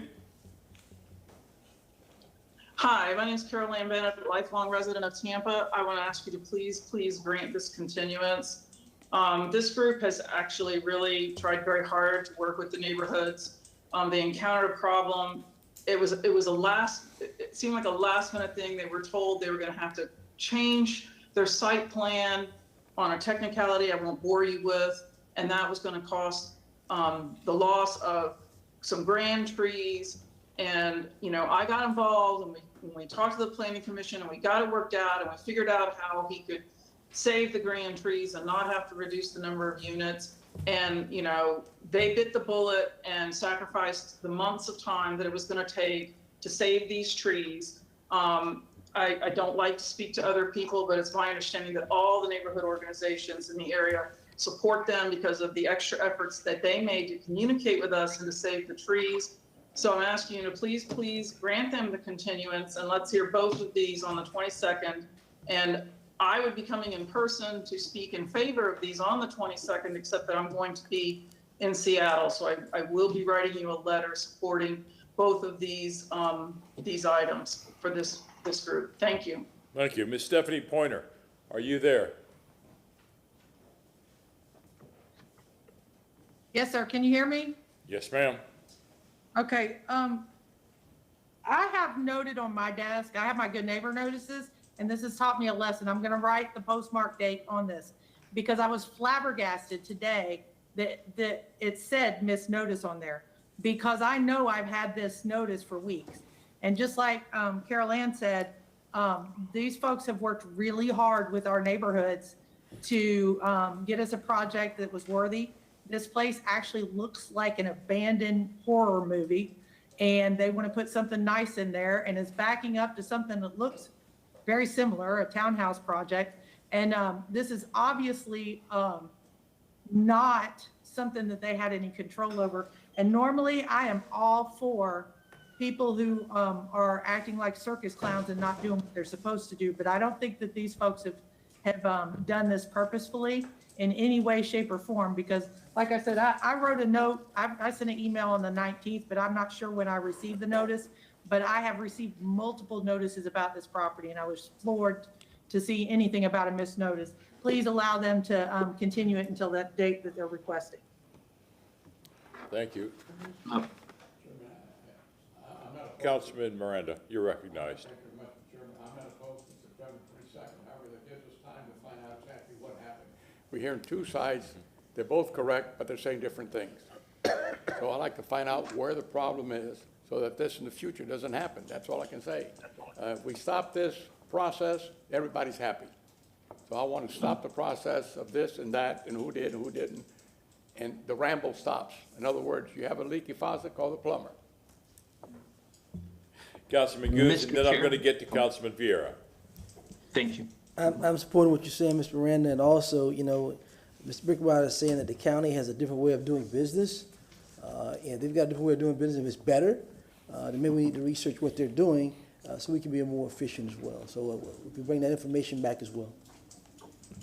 Hi, my name is Carol Ann Bennett, a lifelong resident of Tampa. I want to ask you to please grant this continuance. This group has actually really tried very hard to work with the neighborhoods. They encountered a problem. It seemed like a last minute thing. They were told they were going to have to change their site plan on a technicality I won't bore you with, and that was going to cost the loss of some grand trees. And, I got involved and we talked to the planning commission and we got it worked out and we figured out how he could save the grand trees and not have to reduce the number of units. And, they bit the bullet and sacrificed the months of time that it was going to take to save these trees. I don't like to speak to other people, but it's my understanding that all the neighborhood organizations in the area support them because of the extra efforts that they made to communicate with us and to save the trees. So I'm asking you to please grant them the continuance, and let's hear both of these on the 22nd. And I would be coming in person to speak in favor of these on the 22nd, except that I'm going to be in Seattle. So I will be writing you a letter supporting both of these items for this group. Thank you. Thank you. Ms. Stephanie Pointer, are you there? Yes, sir. Can you hear me? Yes, ma'am. Okay. I have noted on my desk, I have my good neighbor notices, and this has taught me a lesson. I'm going to write the postmark date on this because I was flabbergasted today that it said misnotice on there, because I know I've had this notice for weeks. And just like Carol Ann said, these folks have worked really hard with our neighborhoods to get us a project that was worthy. This place actually looks like an abandoned horror movie, and they want to put something nice in there, and is backing up to something that looks very similar, a townhouse project. And this is obviously not something that they had any control over. And normally I am all for people who are acting like circus clowns and not doing what they're supposed to do. But I don't think that these folks have done this purposefully in any way, shape, or form, because like I said, I wrote a note. I sent an email on the 19th, but I'm not sure when I received the notice. But I have received multiple notices about this property, and I was floored to see anything about a misnotice. Please allow them to continue it until that date that they're requesting. Thank you. Councilman Miranda, you're recognized. Thank you very much, Mr. Chairman. I'm not opposed to September 22nd. However, that gives us time to find out exactly what happened. We're hearing 2 sides. They're both correct, but they're saying different things. So I'd like to find out where the problem is so that this in the future doesn't happen. That's all I can say. If we stop this process, everybody's happy. So I want to stop the process of this and that and who did and who didn't. And the ramble stops. In other words, you have a leaky faucet, call the plumber. Councilman Goose, and Mr. then I'm Chair. going to get to Councilman Vieira. Thank you. I'm supporting what you're saying, Mr. Miranda, and also, Mr. Brickmeyer is saying that the county has a different way of doing business, and they've got a different way of doing business. If it's better, then maybe we need to research what they're doing, so we can be more efficient as well. So we can bring that information back as well.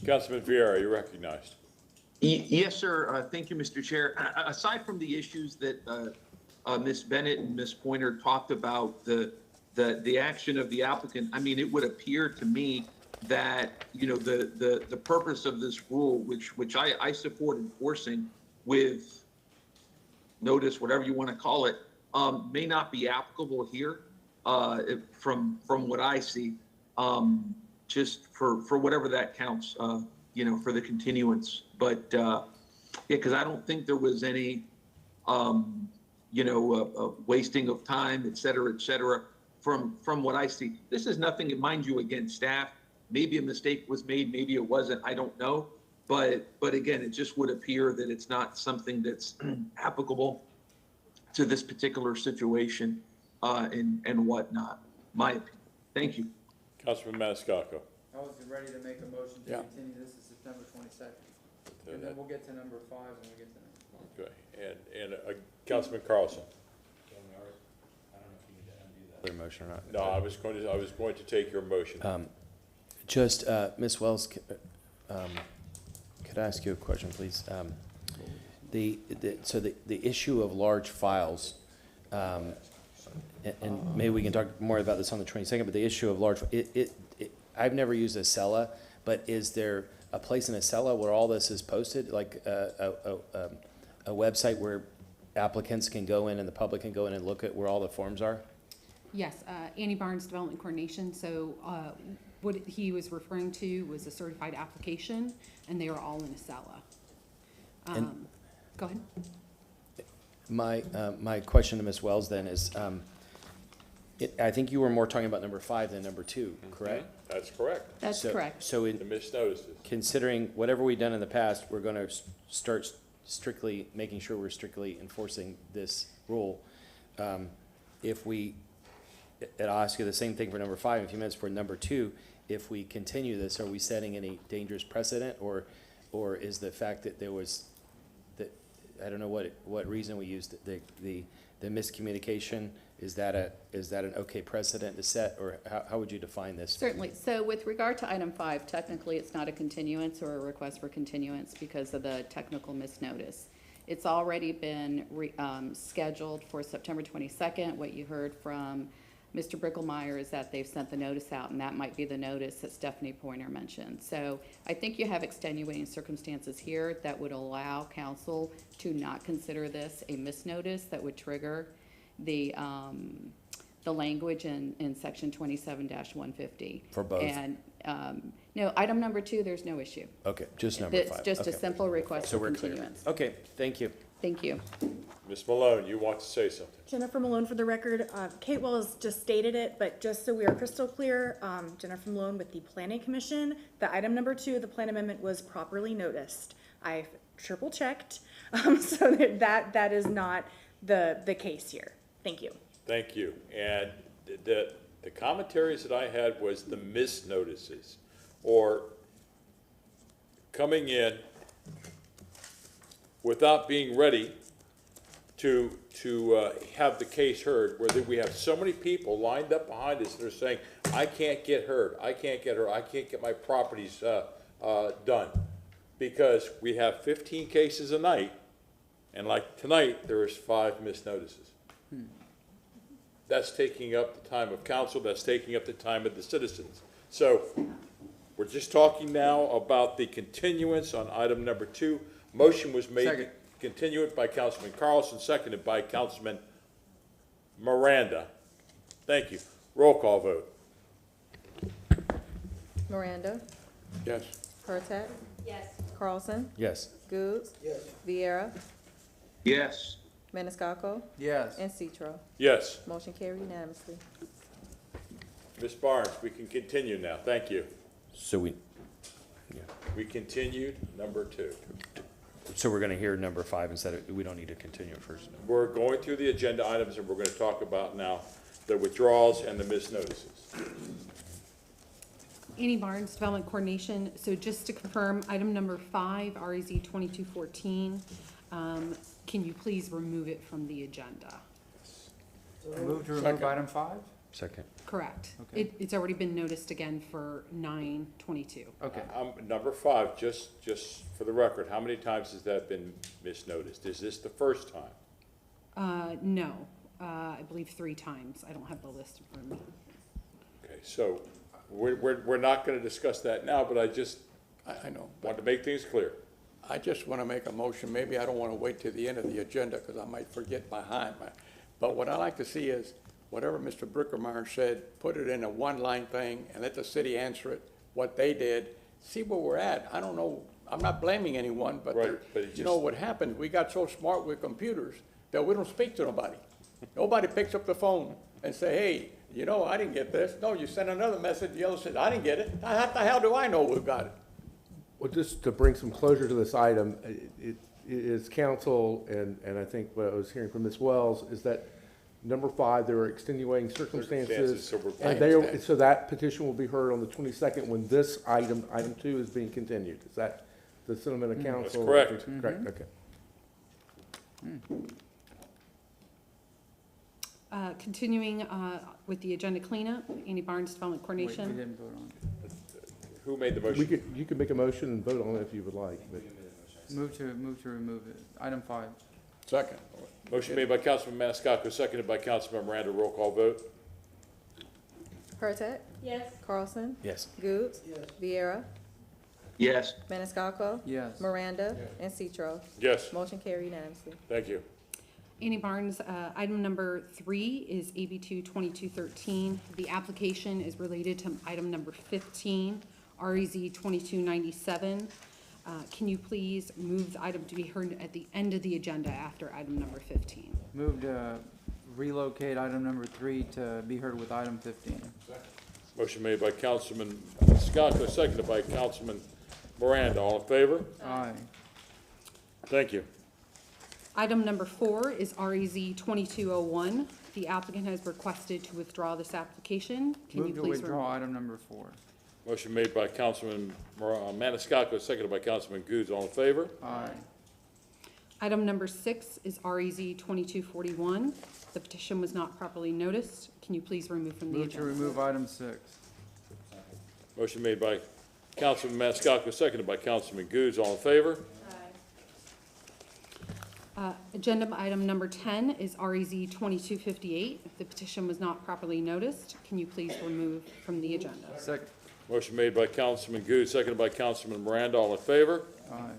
Councilman Vieira, you're recognized. Yes, sir. Thank you, Mr. Chair. Aside from the issues that Ms. Bennett and Ms. Pointer talked about, the action of the applicant, I mean, it would appear to me that, you know, the purpose of this rule, which I support enforcing with notice, whatever you want to call it, may not be applicable here, from what I see, just for whatever that counts, you know, for the continuance. But yeah, because I don't think there was any, you know, wasting of time, et cetera, from what I see. This is nothing, mind you, against staff. Maybe a mistake was made, maybe it wasn't, I don't know. But again, it just would appear that it's not something that's applicable to this particular situation, and whatnot, my opinion. Thank you. Councilman Maniscalco. I was ready to make a motion to Yeah. continue this to September 22nd. And then we'll get to number 5 when we get to number 4. Okay, and Councilman Carlson. Other motion or not? No, I was going to take your motion. Just, Ms. Wells, could I ask you a question, please? So the issue of large files, and maybe we can talk more about this on the 22nd, but the issue of large, I've never used Acela, but is there a place in Acela where all this is posted, like a website where applicants can go in and the public can go in and look at where all the forms are? Yes, Annie Barnes, Development Coordination. So what he was referring to was a certified application, and they are all in Acela. Go ahead. My question to Ms. Wells then is, I think you were more talking about number 5 than number 2, correct? That's correct. That's correct. So The missed notices. considering whatever we've done in the past, we're going to start strictly, making sure we're strictly enforcing this rule. If we, and I'll ask you the same thing for number 5 in a few minutes. For number 2, if we continue this, are we setting any dangerous precedent, or is the fact that there was, that, I don't know what reason we used, the miscommunication, is that an okay precedent to set, or how would you define this? Certainly. So with regard to item 5, technically it's not a continuance or a request for continuance because of the technical misnotice. It's already been scheduled for September 22nd. What you heard from Mr. Brickmeyer is that they've sent the notice out, and that might be the notice that Stephanie Pointer mentioned. So I think you have extenuating circumstances here that would allow council to not consider this a misnotice that would trigger the language in section 27-150. For both? And, no, item number 2, there's no issue. Okay, just number 5. It's just a Okay. simple request So for we're clear. continuance. Okay, thank you. Thank you. Ms. Malone, you want to say something? Jennifer Malone for the record. Kate Wells just stated it, but just so we are crystal clear, Jennifer Malone with the Planning Commission. The item number 2, the plan amendment, was properly noticed. I've triple checked, so that is not the case here. Thank you. Thank you. And the commentaries that I had was the misnotices, or coming in without being ready to have the case heard, where we have so many people lined up behind us that are saying, I can't get heard, I can't get heard, I can't get my properties done, because we have 15 cases a night, and like tonight, there's 5 misnotices. That's taking up the time of council, that's taking up the time of the citizens. So we're just talking now about the continuance on item number 2. Motion was made to continue it by Councilman Carlson, seconded by Councilman Miranda. Thank you. Roll call vote. Miranda, Yes. Pertek, Yes. Carlson, Yes. Goods, Vieira, Yes. Maniscalco, Yes. and Citro. Yes. Motion carried unanimously. Ms. Barnes, we can continue now. Thank you. So we continued number 2. So we're going to hear number 5 instead of, we don't need to continue it first. We're going through the agenda items, and we're going to talk about now the withdrawals and the misnotices. Annie Barnes, Development Coordination. So just to confirm, item number 5, REZ 2214, can you please remove it from the agenda? Move to remove Second. item 5? Second. Correct. Okay. It's already been noticed again for 9/22. Okay. Number 5, just for the record, how many times has that been misnoticed? Is this the first time? No, I believe 3 times. I don't have the list in front of me. Okay, so we're not going to discuss that now, but I know. want to make things clear. I just want to make a motion. Maybe I don't want to wait till the end of the agenda because I might forget behind. But what I like to see is whatever Mr. Brickermeyer said, put it in a one-line thing and let the city answer it, what they did, see where we're at. I don't know. I'm not blaming anyone, but, Right, but it you know what happened? We got so smart with computers that we don't speak to nobody. Nobody picks up the phone and say, hey, you know, I didn't get this. No, you send another message, the other says, I didn't get it. How the hell do I know we've got it? Well, just to bring some closure to this item, it is council, and I think what I was hearing from Ms. Wells, is that number 5, there are extenuating circumstances. So we're- And they are, so that petition will be heard on the 22nd when this item 2, is being continued. Is that the sentiment of council? correct. Correct, okay. Continuing with the agenda cleanup, Annie Barnes, Development Wait, Coordination. we didn't vote on it. Who made the motion? You could make a motion and vote on it if you would like, but. Move to remove it. Item 5. Second. Motion made by Councilman Maniscalco, seconded by Councilman Miranda. Roll call vote. Hurtak, Yes. Carlson, Yes. Goode, Viera, Yes. Maniscalco, Yes. Miranda, and Citro. Yes, Motion carried unanimously. thank you. Annie Barnes, item number 3 is AB 2213. The application is related to item number 15, REZ 2297. Can you please move the item to be heard at the end of the agenda after item number 15? Move to relocate item number 3 to be heard with item 15. Motion made by Councilman Maniscalco, seconded by Councilman Miranda. All in favor? Aye. Thank you. Item number 4 is REZ 2201. The applicant has requested to withdraw this application. Can you Move to please withdraw item number 4. Motion made by Councilman Maniscalco, seconded by Councilman Goods. All in favor? Aye. Item number 6 is REZ 2241. The petition was not properly noticed. Can you please remove from the Move to agenda? remove item 6. Motion made by Councilman Maniscalco, seconded by Councilman Goods. All in favor? Agenda item number 10 is REZ 2258. The petition was not properly noticed. Can you please remove from the agenda? Second. Motion made by Councilman Goods, seconded by Councilman Miranda. All in favor? Aye.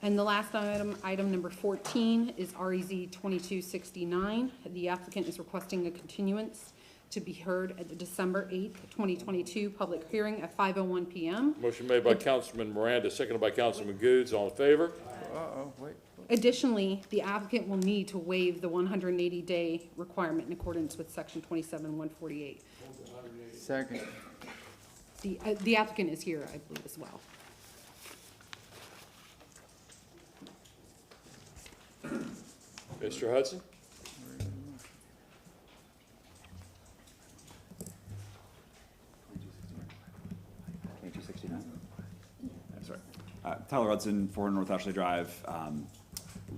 And the last item, item number 14, is REZ 2269. The applicant is requesting a continuance to be heard at the December 8th, 2022 public hearing at 5:01 PM. Motion made by Councilman Miranda, seconded by Councilman Goods. All in favor? Uh-oh, wait. Additionally, the applicant will need to waive the 180-day requirement in accordance with section 27-148. Second. The applicant is here, I believe, as well. Mr. Hudson? Tyler Hudson, 400 North Ashley Drive.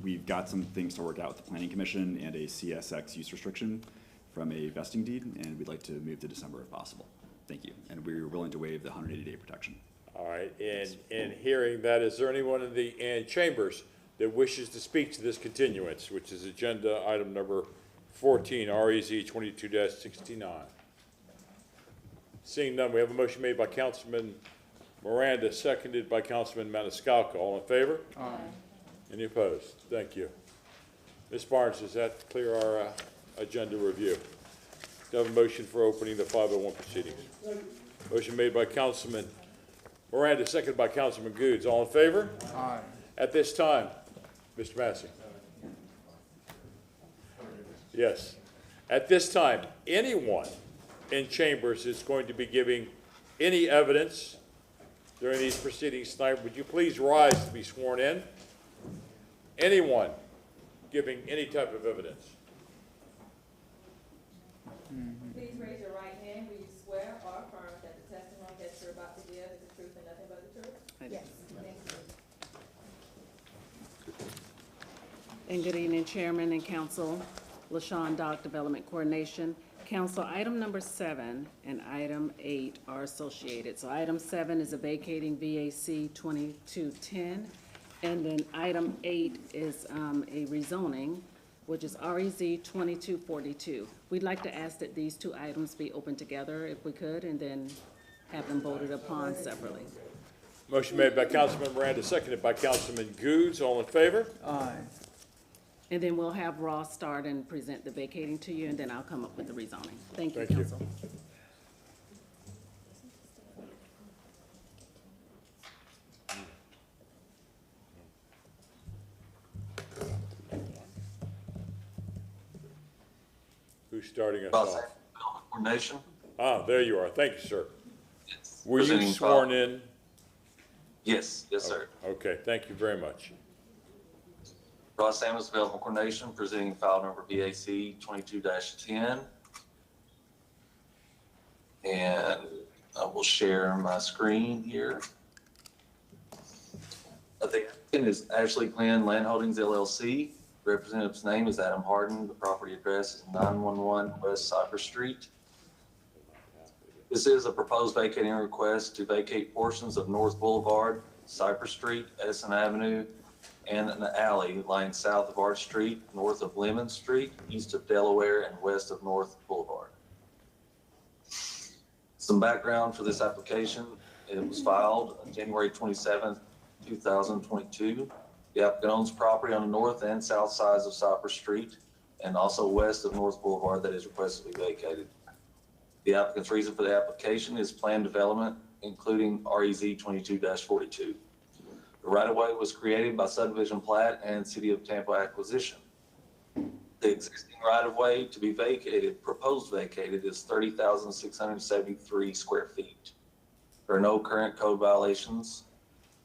We've got some things to work out with the Planning Commission and a CSX use restriction from a vesting deed, and we'd like to move to December if possible. Thank you. And we're willing to waive the 180-day protection. All right, and hearing that, is there anyone in the chambers that wishes to speak to this continuance, which is agenda item number 14, REZ 22-69? Seeing none, we have a motion made by Councilman Miranda, seconded by Councilman Maniscalco. All in favor? Aye. Any opposed? Thank you. Ms. Barnes, does that clear our agenda review? Do I have a motion for opening the 501 proceedings? Motion made by Councilman Miranda, seconded by Councilman Goods. All in favor? Aye. At this time, Mr. Massey. Yes. At this time, anyone in chambers is going to be giving any evidence during these proceedings tonight. Would you please rise to be sworn in? Anyone giving any type of evidence? Please raise your right hand. Will you swear or affirm that the testimony And good evening, Chairman and Council. LaShawn Dock, Development Coordination. Council, item number 7 and item 8 are associated. So item 7 is a vacating VAC 2210, and then item 8 is a rezoning, which is REZ 2242. We'd like to ask that these two items be opened together if we could, and then have them voted upon separately. Motion made by Councilman Miranda, seconded by Councilman Goods. All in favor? Aye. And then we'll have Ross start and present the vacating to you, and then I'll come up with the rezoning. Thank you, Thank you. Council. Who's starting us Boss, off? Coordination. Ah, there you are. Thank you, sir. Were you Presenting sworn file. in? Yes, yes, sir. Okay, thank you very much. Ross Samuels, Development Coordination, presenting file number VAC 22-10. And I will share my screen here. The applicant is Ashley Glenn Land Holdings LLC. Representative's name is Adam Harden. The property address is 911 West Cypress Street. This is a proposed vacating request to vacate portions of North Boulevard, Cypress Street, Edison Avenue, and an alley lying south of Arch Street, north of Lemon Street, east of Delaware, and west of North Boulevard. Some background for this application. It was filed on January 27th, 2022. The applicant owns property on the north and south sides of Cypress Street and also west of North Boulevard that is requested to be vacated. The applicant's reason for the application is planned development, including REZ 22-42. The right-of-way was created by subdivision plat and City of Tampa acquisition. The existing right-of-way to be vacated, proposed vacated, is 30,673 square feet. There are no current code violations.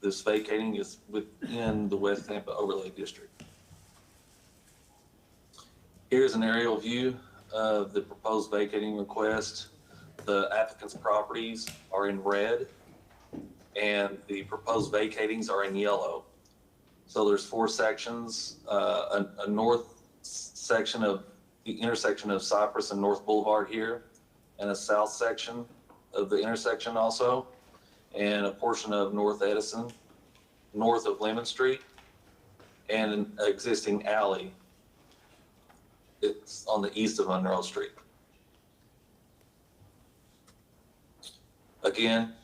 This vacating is within the West Tampa Overlay District. Here's an aerial view of the proposed vacating request. The applicant's properties are in red and the proposed vacatings are in yellow. So there's 4 sections, a north section of the intersection of Cypress and North Boulevard here, and a south section of the intersection also, and a portion of North Edison, north of Lemon Street, and an existing alley. It's on the east of Monroe Street. Again,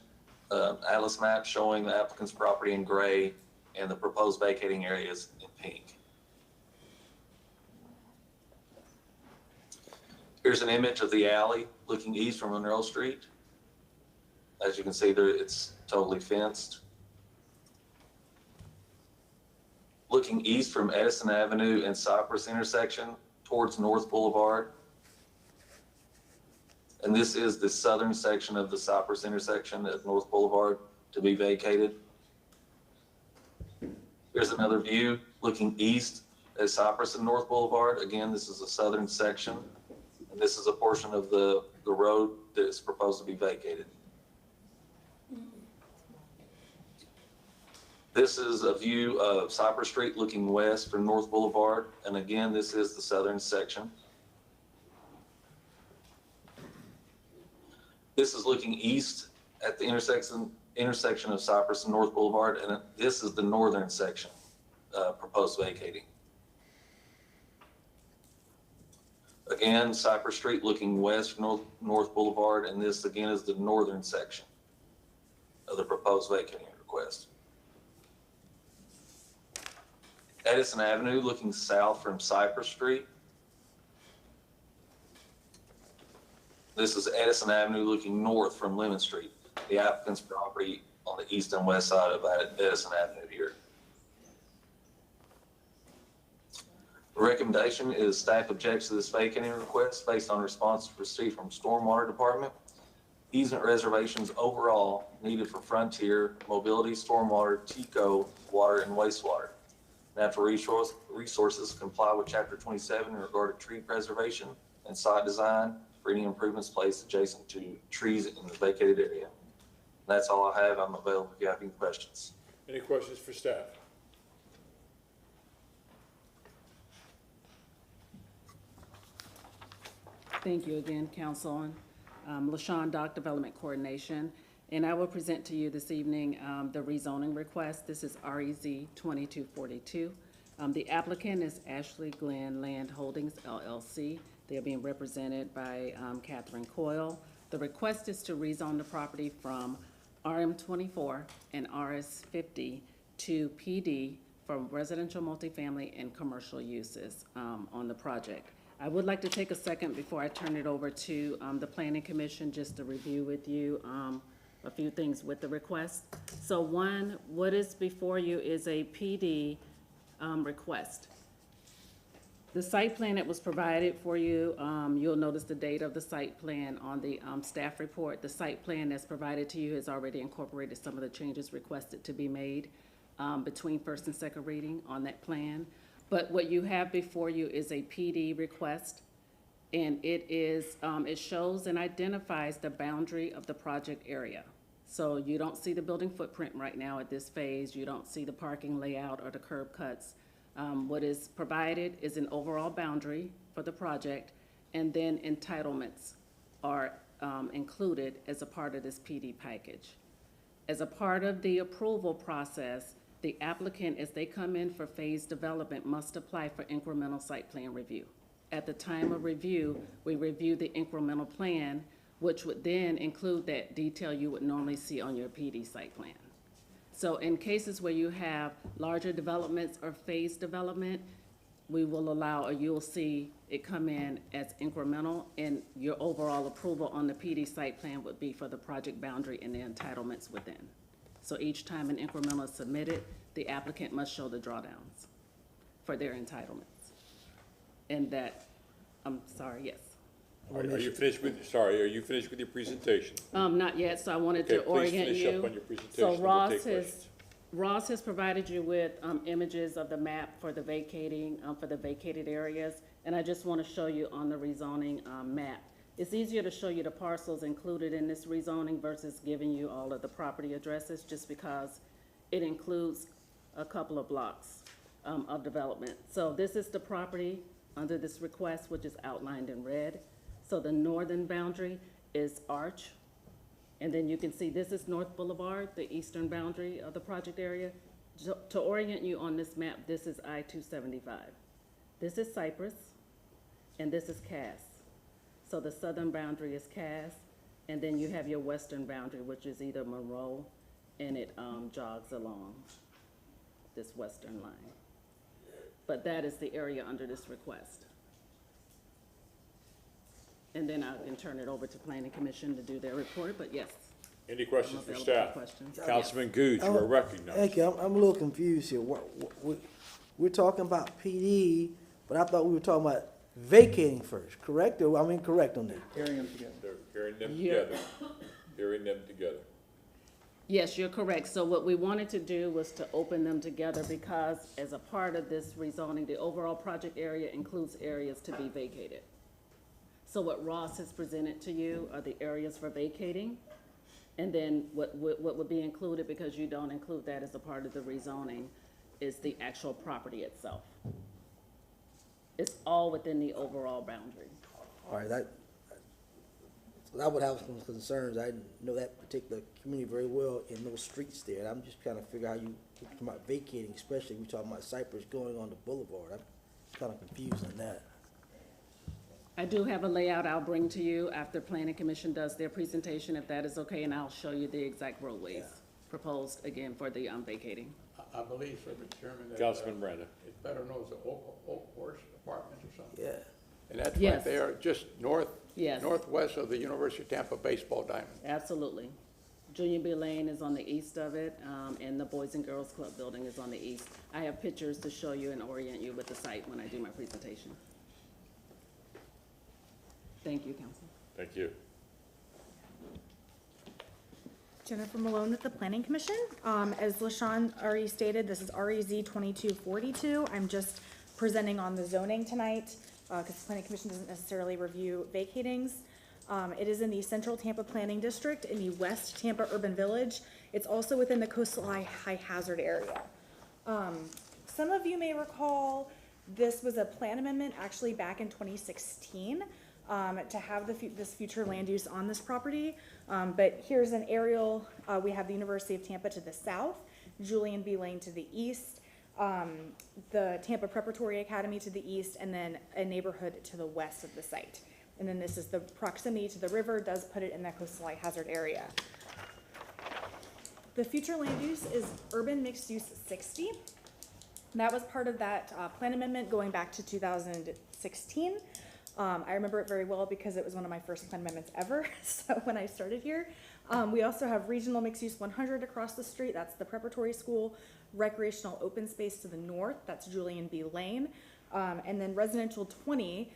atlas map showing the applicant's property in gray and the proposed vacating areas in pink. Here's an image of the alley looking east from Monroe Street. As you can see there, it's totally fenced. Looking east from Edison Avenue and Cypress intersection towards North Boulevard. And this is the southern section of the Cypress intersection at North Boulevard to be vacated. Here's another view looking east at Cypress and North Boulevard. Again, this is the southern section. And this is a portion of the road that is proposed to be vacated. This is a view of Cypress Street looking west from North Boulevard. And again, this is the southern section. This is looking east at the intersection of Cypress and North Boulevard. And this is the northern section proposed vacating. Again, Cypress Street looking west from North Boulevard. And this again is the northern section of the proposed vacating request. Edison Avenue looking south from Cypress Street. This is Edison Avenue looking north from Lemon Street, the applicant's property on the east and west side of Edison Avenue here. The recommendation is staff objects to this vacating request based on responses received from Stormwater Department. Easement reservations overall needed for Frontier, Mobility, Stormwater, TCO, Water, and Wastewater. Natural resources comply with Chapter 27 in regard to tree preservation and site design for any improvements placed adjacent to trees in the vacated area. That's all I have. I'm available if you have any questions. Any questions for staff? Thank you again, Councilman. LaShawn, Dock Development Coordination, and I will present to you this evening the rezoning request. This is REZ 2242. The applicant is Ashley Glenn Land Holdings LLC. They are being represented by Catherine Coyle. The request is to rezone the property from RM24 and RS50 to PD for residential, multifamily, and commercial uses on the project. I would like to take a second before I turn it over to the Planning Commission just to review with you a few things with the request. So one, what is before you is a PD request. The site plan that was provided for you, you'll notice the date of the site plan on the staff report. The site plan that's provided to you has already incorporated some of the changes requested to be made between first and second reading on that plan. But what you have before you is a PD request, and it shows and identifies the boundary of the project area. So you don't see the building footprint right now at this phase. You don't see the parking layout or the curb cuts. What is provided is an overall boundary for the project, and then entitlements are included as a part of this PD package. As a part of the approval process, the applicant, as they come in for phase development, must apply for incremental site plan review. At the time of review, we review the incremental plan, which would then include that detail you would normally see on your PD site plan. So in cases where you have larger developments or phase development, we will allow, or you'll see it come in as incremental, and your overall approval on the PD site plan would be for the project boundary and the entitlements within. So each time an incremental is submitted, the applicant must show the drawdowns for their entitlements. And that, I'm sorry, yes. Are you finished with your presentation? Not yet, so I wanted to orient you. Please finish up on your presentation. So We'll take questions. Ross has provided you with images of the map for the vacating, for the vacated areas, and I just want to show you on the rezoning map. It's easier to show you the parcels included in this rezoning versus giving you all of the property addresses, just because it includes a couple of blocks of development. So this is the property under this request, which is outlined in red. So the northern boundary is Arch, and then you can see this is North Boulevard, the eastern boundary of the project area. To orient you on this map, this is I-275. This is Cypress, and this is Cass. So the southern boundary is Cass, and then you have your western boundary, which is either Monroe, and it jogs along this western line. But that is the area under this request. And then I can turn it over to Planning Commission to do their report, but yes. Any questions for available staff? questions. Councilman Gooch, you are recognized. Thank you. I'm a little confused here. We're talking about PD, but I thought we were talking about vacating first, correct? Or I'm incorrect on that? Hearing them together. They're hearing them together. Hearing them together. Yes, you're correct. So what we wanted to do was to open them together because as a part of this rezoning, the overall project area includes areas to be vacated. So what Ross has presented to you are the areas for vacating. And then what would be included, because you don't include that as a part of the rezoning, is the actual property itself. It's all within the overall boundary. All right, so that would have some concerns. I didn't know that particular community very well in those streets there. And I'm just trying to figure out how you talking about vacating, especially if you're talking about Cypress going on the boulevard. I'm kind of confused on that. I do have a layout I'll bring to you after Planning Commission does their presentation, if that is okay, and I'll show you the exact roadways proposed again for the vacating. I believe, Mr. Chairman, that Councilman Miranda. it's better known as the Oak Horse Apartments or something. Yeah. And that's Yes. right there, just Yes. northwest of the University of Tampa baseball diamond. Absolutely. Junior B Lane is on the east of it, and the Boys and Girls Club building is on the east. I have pictures to show you and orient you with the site when I do my presentation. Thank you, Council. Thank you. Jennifer Malone with the Planning Commission. As LaShawn already stated, this is REZ 2242. I'm just presenting on the zoning tonight because the Planning Commission doesn't necessarily review vacatings. It is in the Central Tampa Planning District in the West Tampa Urban Village. It's also within the coastal high hazard area. Some of you may recall this was a plan amendment actually back in 2016 to have this future land use on this property. But here's an aerial. We have the University of Tampa to the south, Julian B. Lane to the east, the Tampa Preparatory Academy to the east, and then a neighborhood to the west of the site. And then this is the proximity to the river does put it in that coastal high hazard area. The future land use is urban mixed use 60. That was part of that plan amendment going back to 2016. I remember it very well because it was one of my first plan amendments ever, so when I started here. We also have regional mixed use 100 across the street, that's the preparatory school, recreational open space to the north, that's Julian B. Lane, and then residential 20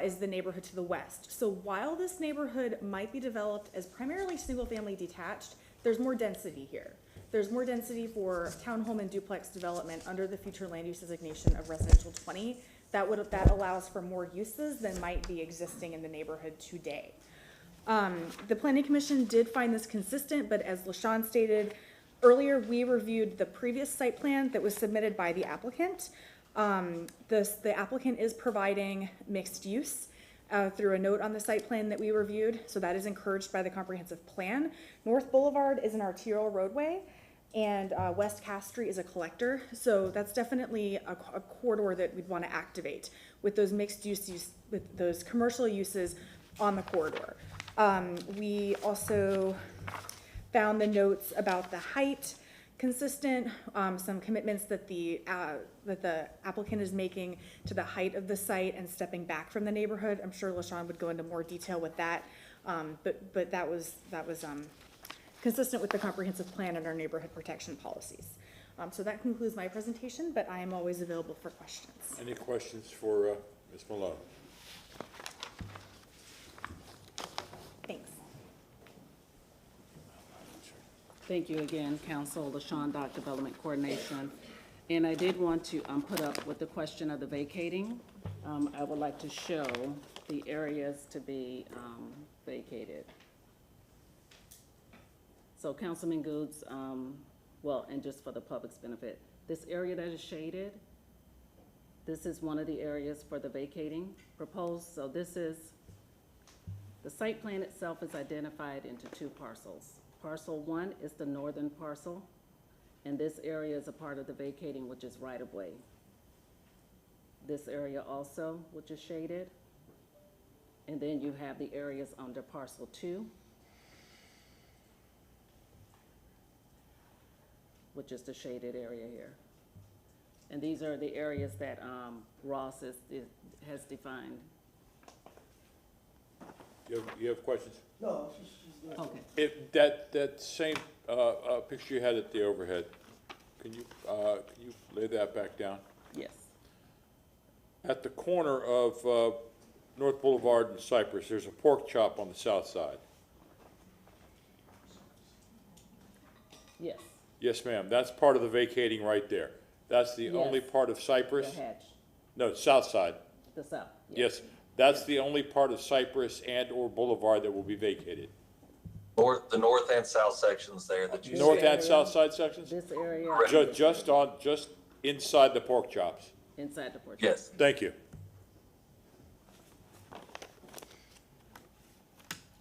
is the neighborhood to the west. So while this neighborhood might be developed as primarily single family detached, there's more density here. There's more density for townhome and duplex development under the future land use designation of residential 20. That allows for more uses than might be existing in the neighborhood today. The Planning Commission did find this consistent, but as LaShawn stated earlier, we reviewed the previous site plan that was submitted by the applicant. The applicant is providing mixed use through a note on the site plan that we reviewed, so that is encouraged by the comprehensive plan. North Boulevard is an arterial roadway, and West Cass Street is a collector, so that's definitely a corridor that we'd want to activate with those mixed use, with those commercial uses on the corridor. We also found the notes about the height consistent, some commitments that the applicant is making to the height of the site and stepping back from the neighborhood. I'm sure LaShawn would go into more detail with that, but that was consistent with the comprehensive plan and our neighborhood protection policies. So that concludes my presentation, but I am always available for questions. Any questions for Ms. Malone? Thanks. Thank you again, Council. LaShawn, Dock Development Coordination. And I did want to put up with the question of the vacating. I would like to show the areas to be vacated. So Councilman Goods, well, and just for the public's benefit, this area that is shaded, this is one of the areas for the vacating proposed. So this is, the site plan itself is identified into two parcels. Parcel 1 is the northern parcel, and this area is a part of the vacating, which is right-of-way. This area also, which is shaded, and then you have the areas under Parcel 2, which is the shaded area here. And these are the areas that Ross has defined. You have questions? No. Okay. That same picture you had at the overhead, can you lay that back down? Yes. At the corner of North Boulevard and Cypress, there's a pork chop on the south side. Yes. Yes, ma'am. That's part of the vacating right there. That's the only part of Cypress. The hedge, No, south side. the south. Yes, that's the only part of Cypress and/or Boulevard that will be vacated. The north and south sections there that you North see. and south side sections? This area. Just inside the pork chops. Inside the porch. Yes. Thank you.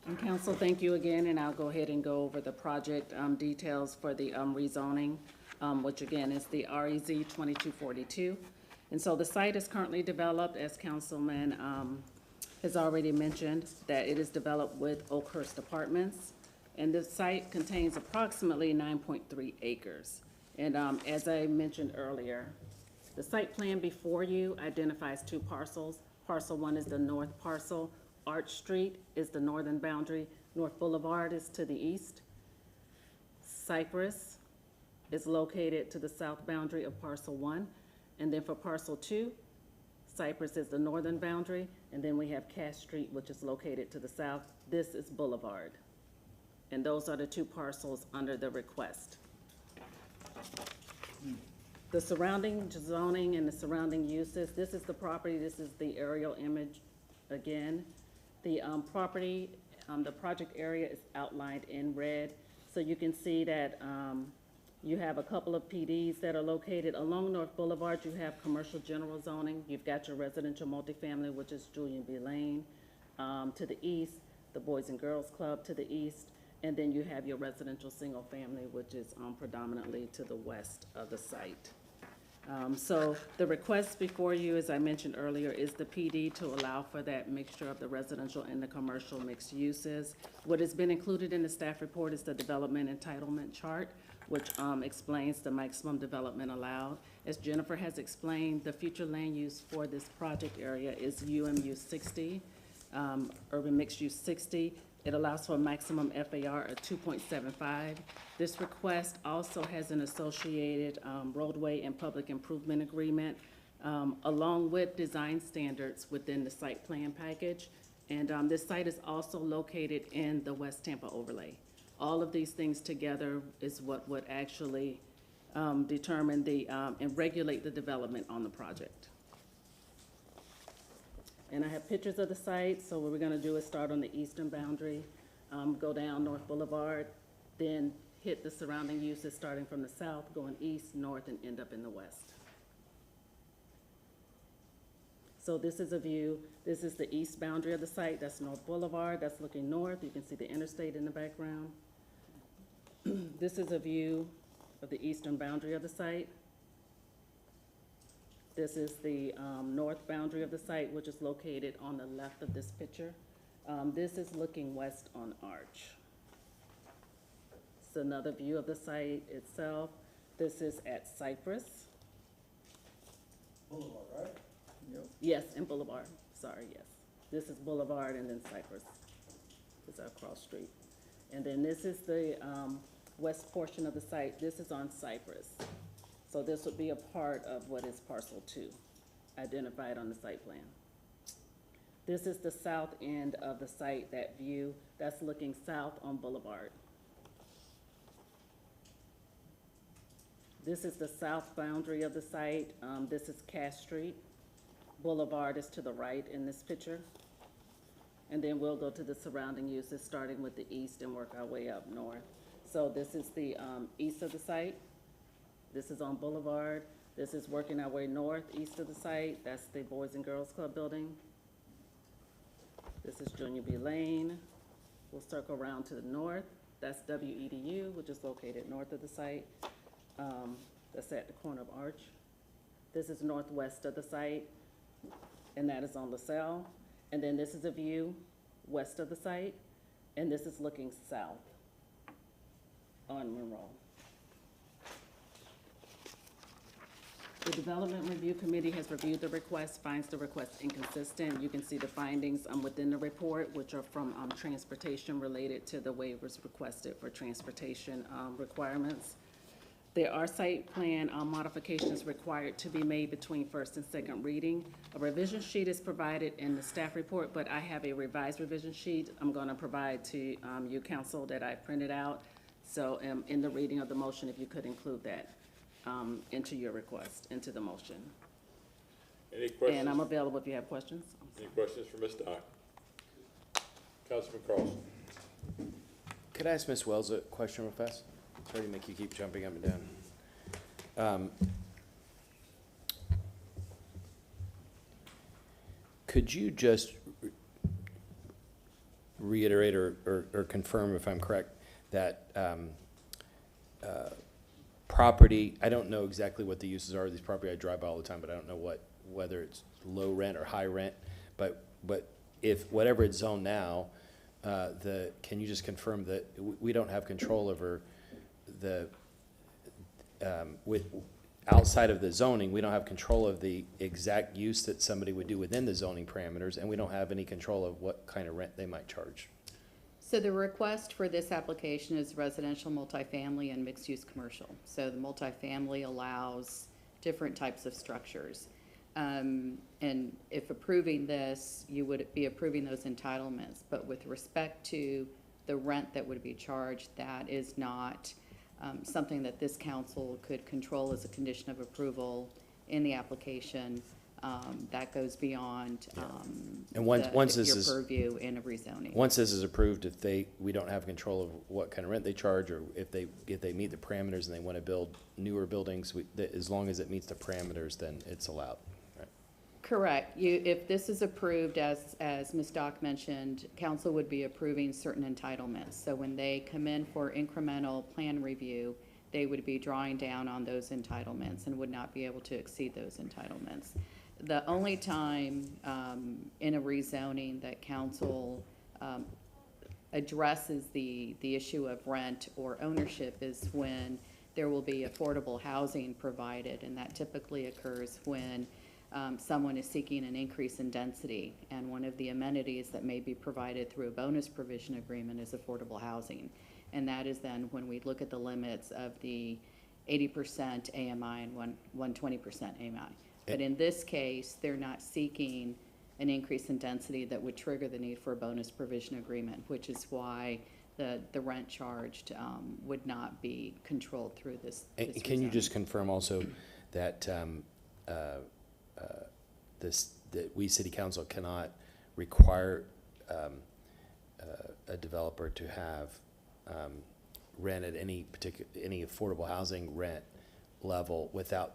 And council, thank you again, and I'll go ahead and go over the project details for the rezoning, which again is the REZ 2242. And so the site is currently developed, as Councilman has already mentioned, that it is developed with Oakhurst Apartments. And the site contains approximately 9.3 acres. And as I mentioned earlier, the site plan before you identifies two parcels. Parcel 1 is the north parcel. Arch Street is the northern boundary. North Boulevard is to the east. Cypress is located to the south boundary of Parcel 1. And then for Parcel 2, Cypress is the northern boundary. And then we have Cass Street, which is located to the south. This is Boulevard. And those are the two parcels under the request. The surrounding zoning and the surrounding uses, this is the property, this is the aerial image again. The property The project area is outlined in red. So you can see that you have a couple of PDs that are located along North Boulevard. You have commercial general zoning. You've got your residential multifamily, which is Julian B. Lane. To the east, the Boys and Girls Club to the east. And then you have your residential single family, which is predominantly to the west of the site. So the request before you, as I mentioned earlier, is the PD to allow for that mixture of the residential and the commercial mixed uses. What has been included in the staff report is the development entitlement chart, which explains the maximum development allowed. As Jennifer has explained, the future land use for this project area is UMU 60, urban mixed use 60. It allows for a maximum FAR of 2.75. This request also has an associated roadway and public improvement agreement, along with design standards within the site plan package. And this site is also located in the West Tampa overlay. All of these things together is what would actually determine and regulate the development on the project. And I have pictures of the site, so what we're gonna do is start on the eastern boundary, go down North Boulevard, then hit the surrounding uses starting from the south, going east, north, and end up in the west. So this is a view, this is the east boundary of the site, that's North Boulevard, that's looking north, you can see the interstate in the background. This is a view of the eastern boundary of the site. This is the north boundary of the site, which is located on the left of this picture. This is looking west on Arch. It's another view of the site itself. This is at Cypress. Boulevard, right? Yep. Yes, and Boulevard, sorry, yes. This is Boulevard and then Cypress is our cross street. And then this is the west portion of the site. This is on Cypress. So this would be a part of what is parcel 2, identified on the site plan. This is the south end of the site, that view. That's looking south on Boulevard. This is the south boundary of the site. This is Cass Street. Boulevard is to the right in this picture. And then we'll go to the surrounding uses, starting with the east and work our way up north. So this is the east of the site. This is on Boulevard. This is working our way north, east of the site. That's the Boys and Girls Club building. This is Junior B. Lane. We'll circle around to the north. That's WEDU, which is located north of the site. That's at the corner of Arch. This is northwest of the site, and that is on LaSalle. And then this is a view west of the site, and this is looking south on Monroe. The Development Review Committee has reviewed the request, finds the request inconsistent. You can see the findings within the report, which are from transportation related to the waivers requested for transportation requirements. There are site plan modifications required to be made between first and second reading. A revision sheet is provided in the staff report, but I have a revised revision sheet I'm going to provide to you, council, that I printed out. So in the reading of the motion, if you could include that into your request, into the motion. Any questions? And I'm available if you have questions. Any questions for Ms. Dock? Councilman Carlson. Could I ask Ms. Wells a question real fast? Sorry to make you keep jumping up and down. Could you just reiterate or confirm if I'm correct that property, I don't know exactly what the uses are of these property, I drive by all the time, but I don't know whether it's low rent or high rent, but if whatever it's zoned now, can you just confirm that we don't have control over outside of the zoning, we don't have control of the exact use that somebody would do within the zoning parameters, and we don't have any control of what kind of rent they might charge? So the request for this application is residential, multifamily, and mixed-use commercial. So the multifamily allows different types of structures. And if approving this, you would be approving those entitlements. But with respect to the rent that would be charged, that is not something that this council could control as a condition of approval in the application. That goes beyond, And once this your is- purview in a rezoning. Once this is approved, we don't have control of what kind of rent they charge, or if they meet the parameters and they want to build newer buildings, as long as it meets the parameters, then it's allowed. Right? Correct. If this is approved, as Ms. Dock mentioned, council would be approving certain entitlements. So when they come in for incremental plan review, they would be drawing down on those entitlements and would not be able to exceed those entitlements. The only time in a rezoning that council addresses the issue of rent or ownership is when there will be affordable housing provided, and that typically occurs when someone is seeking an increase in density, and one of the amenities that may be provided through a bonus provision agreement is affordable housing. And that is then when we look at the limits of the 80% AMI and 120% AMI. But in this case, they're not seeking an increase in density that would trigger the need for a bonus provision agreement, which is why the rent charged would not be controlled through this. Can you just confirm also that that we city council cannot require a developer to have rent at any affordable housing rent level without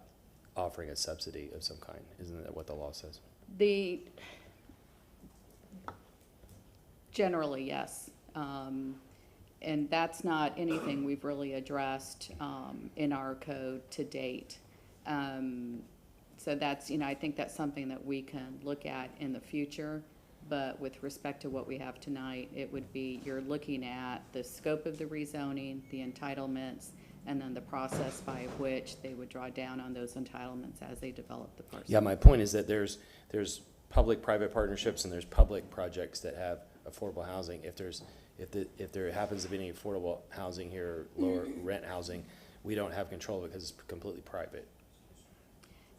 offering a subsidy of some kind? Isn't that what the law says? Generally, yes. And that's not anything we've really addressed in our code to date. So that's, I think that's something that we can look at in the future. But with respect to what we have tonight, it would be, you're looking at the scope of the rezoning, the entitlements, and then the process by which they would draw down on those entitlements as they develop the parcel. Yeah, my point is that there's public-private partnerships and there's public projects that have affordable housing. If there happens to be any affordable housing here, lower rent housing, we don't have control because it's completely private.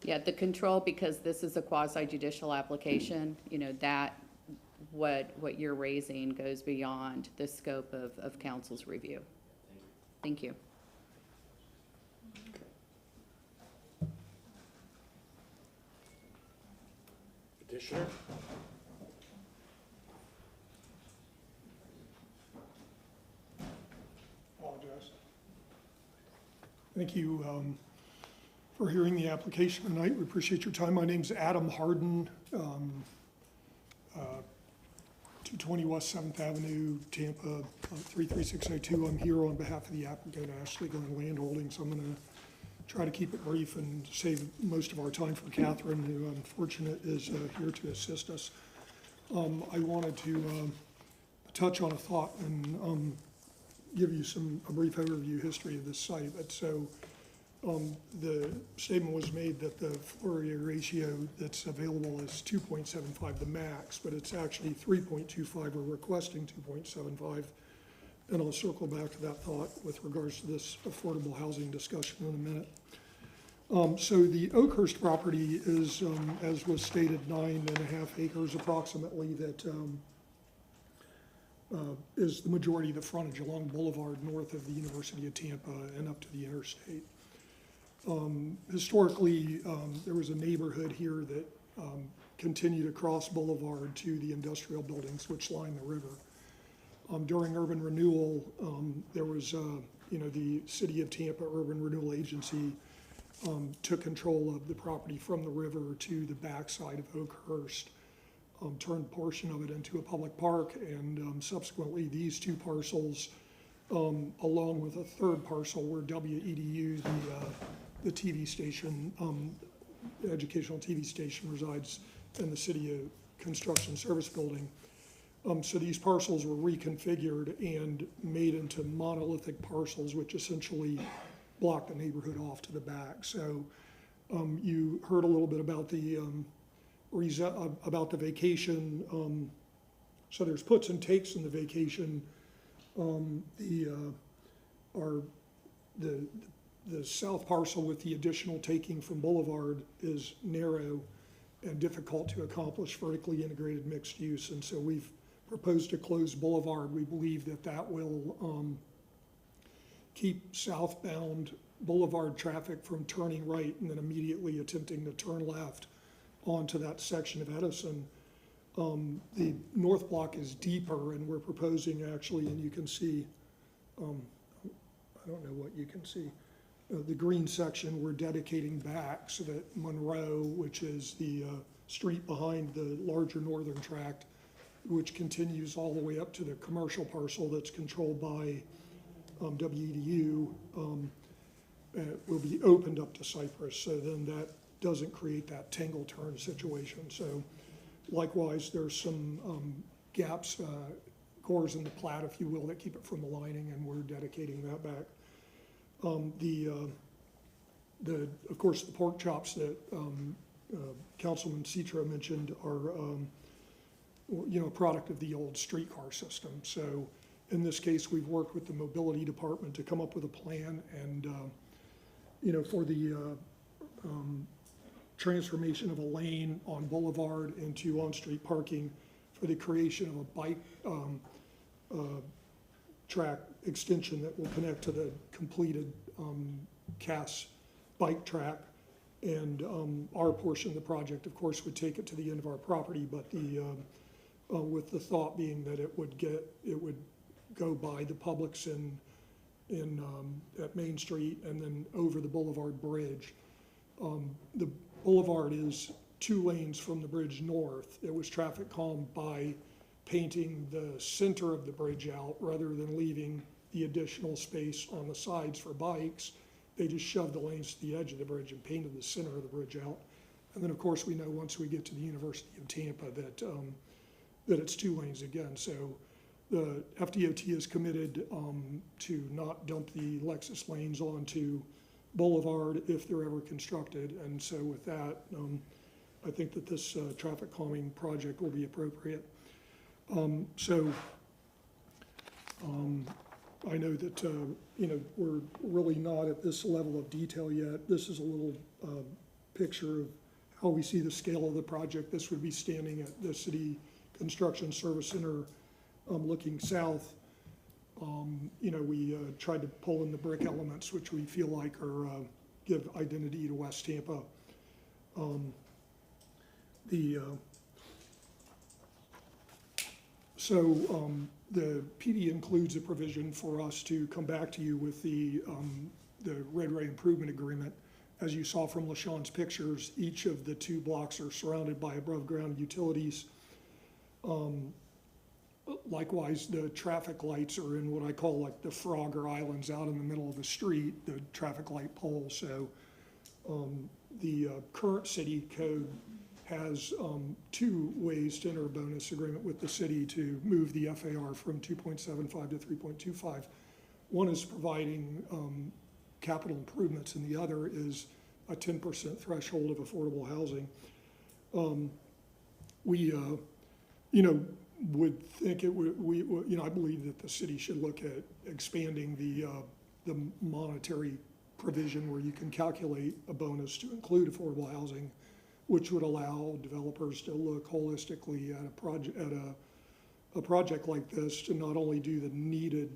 Yeah, the control, because this is a quasi-judicial application, that what you're raising goes beyond the scope of council's review. Thank you. Petitioner? Apologize. Thank you for hearing the application tonight. We appreciate your time. My name's Adam Harden, 220 West 7th Avenue, Tampa, 33602. I'm here on behalf of the applicant, Ashley Glenn Land Holdings. I'm going to try to keep it brief and save most of our time for Catherine, who unfortunate is here to assist us. I wanted to touch on a thought and give you a brief overview history of this site. But so the statement was made that the floor area ratio that's available is 2.75, the max, but it's actually 3.25. We're requesting 2.75. And I'll circle back to that thought with regards to this affordable housing discussion in a minute. So the Oakhurst property is, as was stated, 9.5 acres approximately that is the majority of the frontage along Boulevard north of the University of Tampa and up to the interstate. Historically, there was a neighborhood here that continued across Boulevard to the industrial buildings which line the river. During urban renewal, there was, the City of Tampa Urban Renewal Agency took control of the property from the river to the backside of Oakhurst, turned a portion of it into a public park, and subsequently these two parcels, along with a third parcel where WEDU, the TV station, educational TV station resides in the City of Construction Service Building. So these parcels were reconfigured and made into monolithic parcels, which essentially block the neighborhood off to the back. So you heard a little bit about the vacation. So there's puts and takes in the vacation. The south parcel with the additional taking from Boulevard is narrow and difficult to accomplish vertically integrated mixed use, and so we've proposed to close Boulevard. We believe that will keep southbound Boulevard traffic from turning right and then immediately attempting to turn left onto that section of Edison. The north block is deeper, and we're proposing actually, and you can see, I don't know what you can see, the green section we're dedicating back so that Monroe, which is the street behind the larger northern tract, which continues all the way up to the commercial parcel that's controlled by WEDU, will be opened up to Cypress. So then that doesn't create that tangle turn situation. So likewise, there's some gaps, cores in the plat, if you will, that keep it from aligning, and we're dedicating that back. Of course, the pork chops that Councilman Citro mentioned are, a product of the old streetcar system. So in this case, we've worked with the mobility department to come up with a plan, and for the transformation of a lane on Boulevard into on-street parking, for the creation of a bike track extension that will connect to the completed Cass bike track. And our portion of the project, of course, would take it to the end of our property, but with the thought being that it would go by the Publix at Main Street and then over the Boulevard Bridge. The Boulevard is 2 lanes from the bridge north. It was traffic calmed by painting the center of the bridge out rather than leaving the additional space on the sides for bikes. They just shoved the lanes to the edge of the bridge and painted the center of the bridge out. And then, of course, we know once we get to the University of Tampa that it's 2 lanes again. So the FDOT is committed to not dump the Lexus lanes onto Boulevard if they're ever constructed. And so with that, I think that this traffic calming project will be appropriate. I know that, we're really not at this level of detail yet. This is a little picture of how we see the scale of the project. This would be standing at the City Construction Service Center looking south. We tried to pull in the brick elements, which we feel like give identity to West Tampa. The PD includes a provision for us to come back to you with the Red Ray Improvement Agreement. As you saw from LaShawn's pictures, each of the 2 blocks are surrounded by above ground utilities. Likewise, the traffic lights are in what I call like the Frogger Islands out in the middle of the street, the traffic light poles. So the current city code has 2 ways to enter a bonus agreement with the city to move the FAR from 2.75 to 3.25. One is providing capital improvements, and the other is a 10% threshold of affordable housing. We would think it would, I believe that the city should look at expanding the monetary provision where you can calculate a bonus to include affordable housing, which would allow developers to look holistically at a project like this to not only do the needed,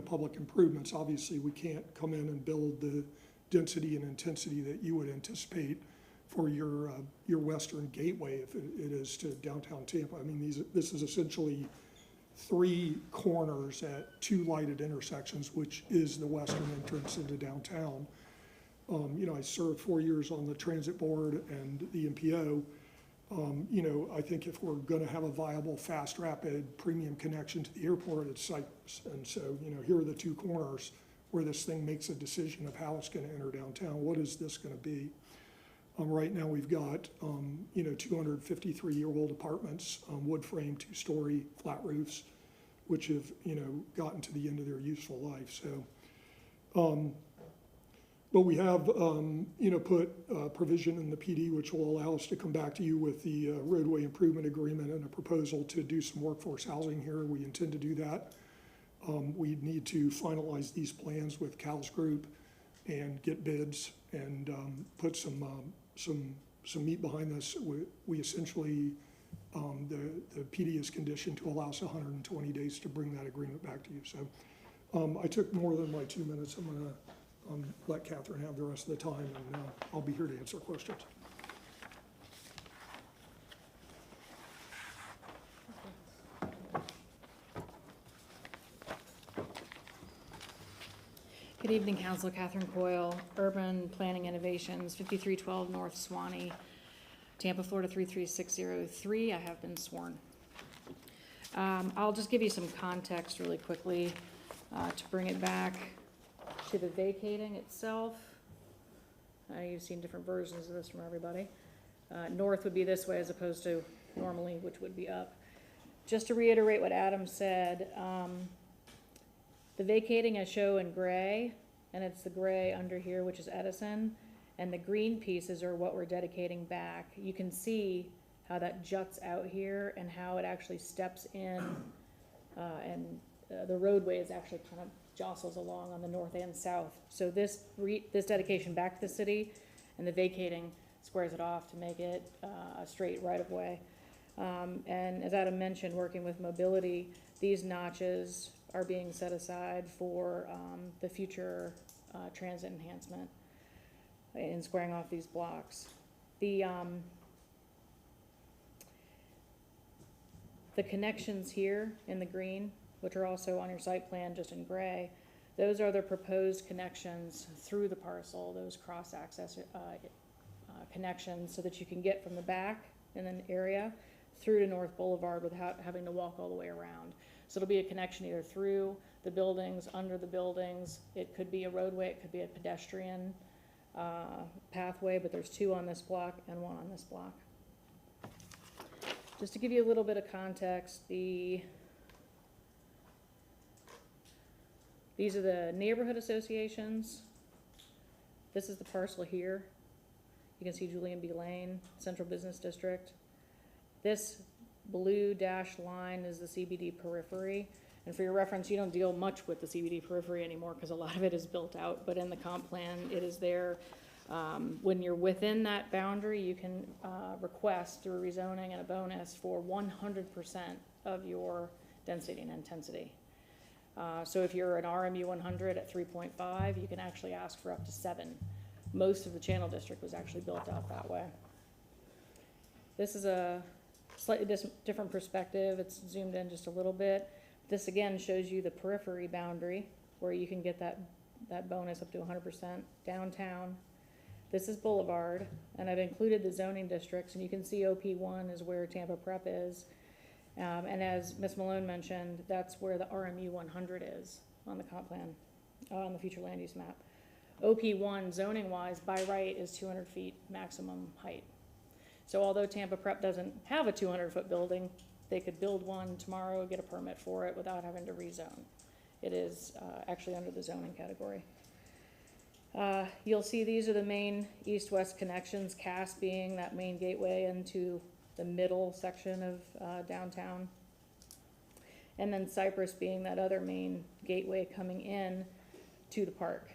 public improvements. Obviously, we can't come in and build the density and intensity that you would anticipate for your western gateway if it is to downtown Tampa. I mean, this is essentially 3 corners at 2 lighted intersections, which is the western entrance into downtown. I served 4 years on the transit board and the MPO. I think if we're going to have a viable, fast, rapid, premium connection to the airport, it's Cypress. And so, here are the 2 corners where this thing makes a decision of how it's going to enter downtown. What is this going to be? Right now, we've got 253-year-old apartments, wood frame, 2-story flat roofs, which have gotten to the end of their useful life. So. But we have, put provision in the PD which will allow us to come back to you with the roadway improvement agreement and a proposal to do some workforce housing here. We intend to do that. We need to finalize these plans with Cal's group and get bids and put some meat behind this. We essentially, the PD is conditioned to allow us 120 days to bring that agreement back to you. So I took more than my 2 minutes. I'm going to let Catherine have the rest of the time, and I'll be here to answer questions. Good evening, Council. Catherine Coyle, Urban Planning Innovations, 5312 North Swanee, Tampa, Florida 33603. I have been sworn. I'll just give you some context really quickly to bring it back to the vacating itself. You've seen different versions of this from everybody. North would be this way as opposed to normally, which would be up. Just to reiterate what Adam said, the vacating I show in gray, and it's the gray under here, which is Edison, and the green pieces are what we're dedicating back. You can see how that juts out here and how it actually steps in, and the roadway is actually kind of jostles along on the north and south. So this dedication back to the city and the vacating squares it off to make it a straight right-of-way. And as Adam mentioned, working with mobility, these notches are being set aside for the future transit enhancement in squaring off these blocks. The connections here in the green, which are also on your site plan just in gray, those are the proposed connections through the parcel, those cross-access connections, so that you can get from the back in an area through to North Boulevard without having to walk all the way around. So it'll be a connection either through the buildings, under the buildings. It could be a roadway, it could be a pedestrian pathway, but there's two on this block and one on this block. Just to give you a little bit of context, these are the neighborhood associations. This is the parcel here. You can see Julian B. Lane, Central Business District. This blue dashed line is the CBD periphery. And for your reference, you don't deal much with the CBD periphery anymore because a lot of it is built out, but in the comp plan, it is there. When you're within that boundary, you can request through rezoning and a bonus for 100% of your density and intensity. So if you're an RMU 100 at 3.5, you can actually ask for up to 7. Most of the Channel District was actually built out that way. This is a slightly different perspective. It's zoomed in just a little bit. This again shows you the periphery boundary where you can get that bonus up to 100% downtown. This is Boulevard, and I've included the zoning districts, and you can see OP1 is where Tampa Prep is. And as Ms. Malone mentioned, that's where the RMU 100 is on the comp plan, on the future land use map. OP1 zoning wise by right is 200 feet maximum height. So although Tampa Prep doesn't have a 200-foot building, they could build one tomorrow, get a permit for it without having to rezone. It is actually under the zoning category. You'll see these are the main east-west connections, Cass being that main gateway into the middle section of downtown. And then Cypress being that other main gateway coming in to the park.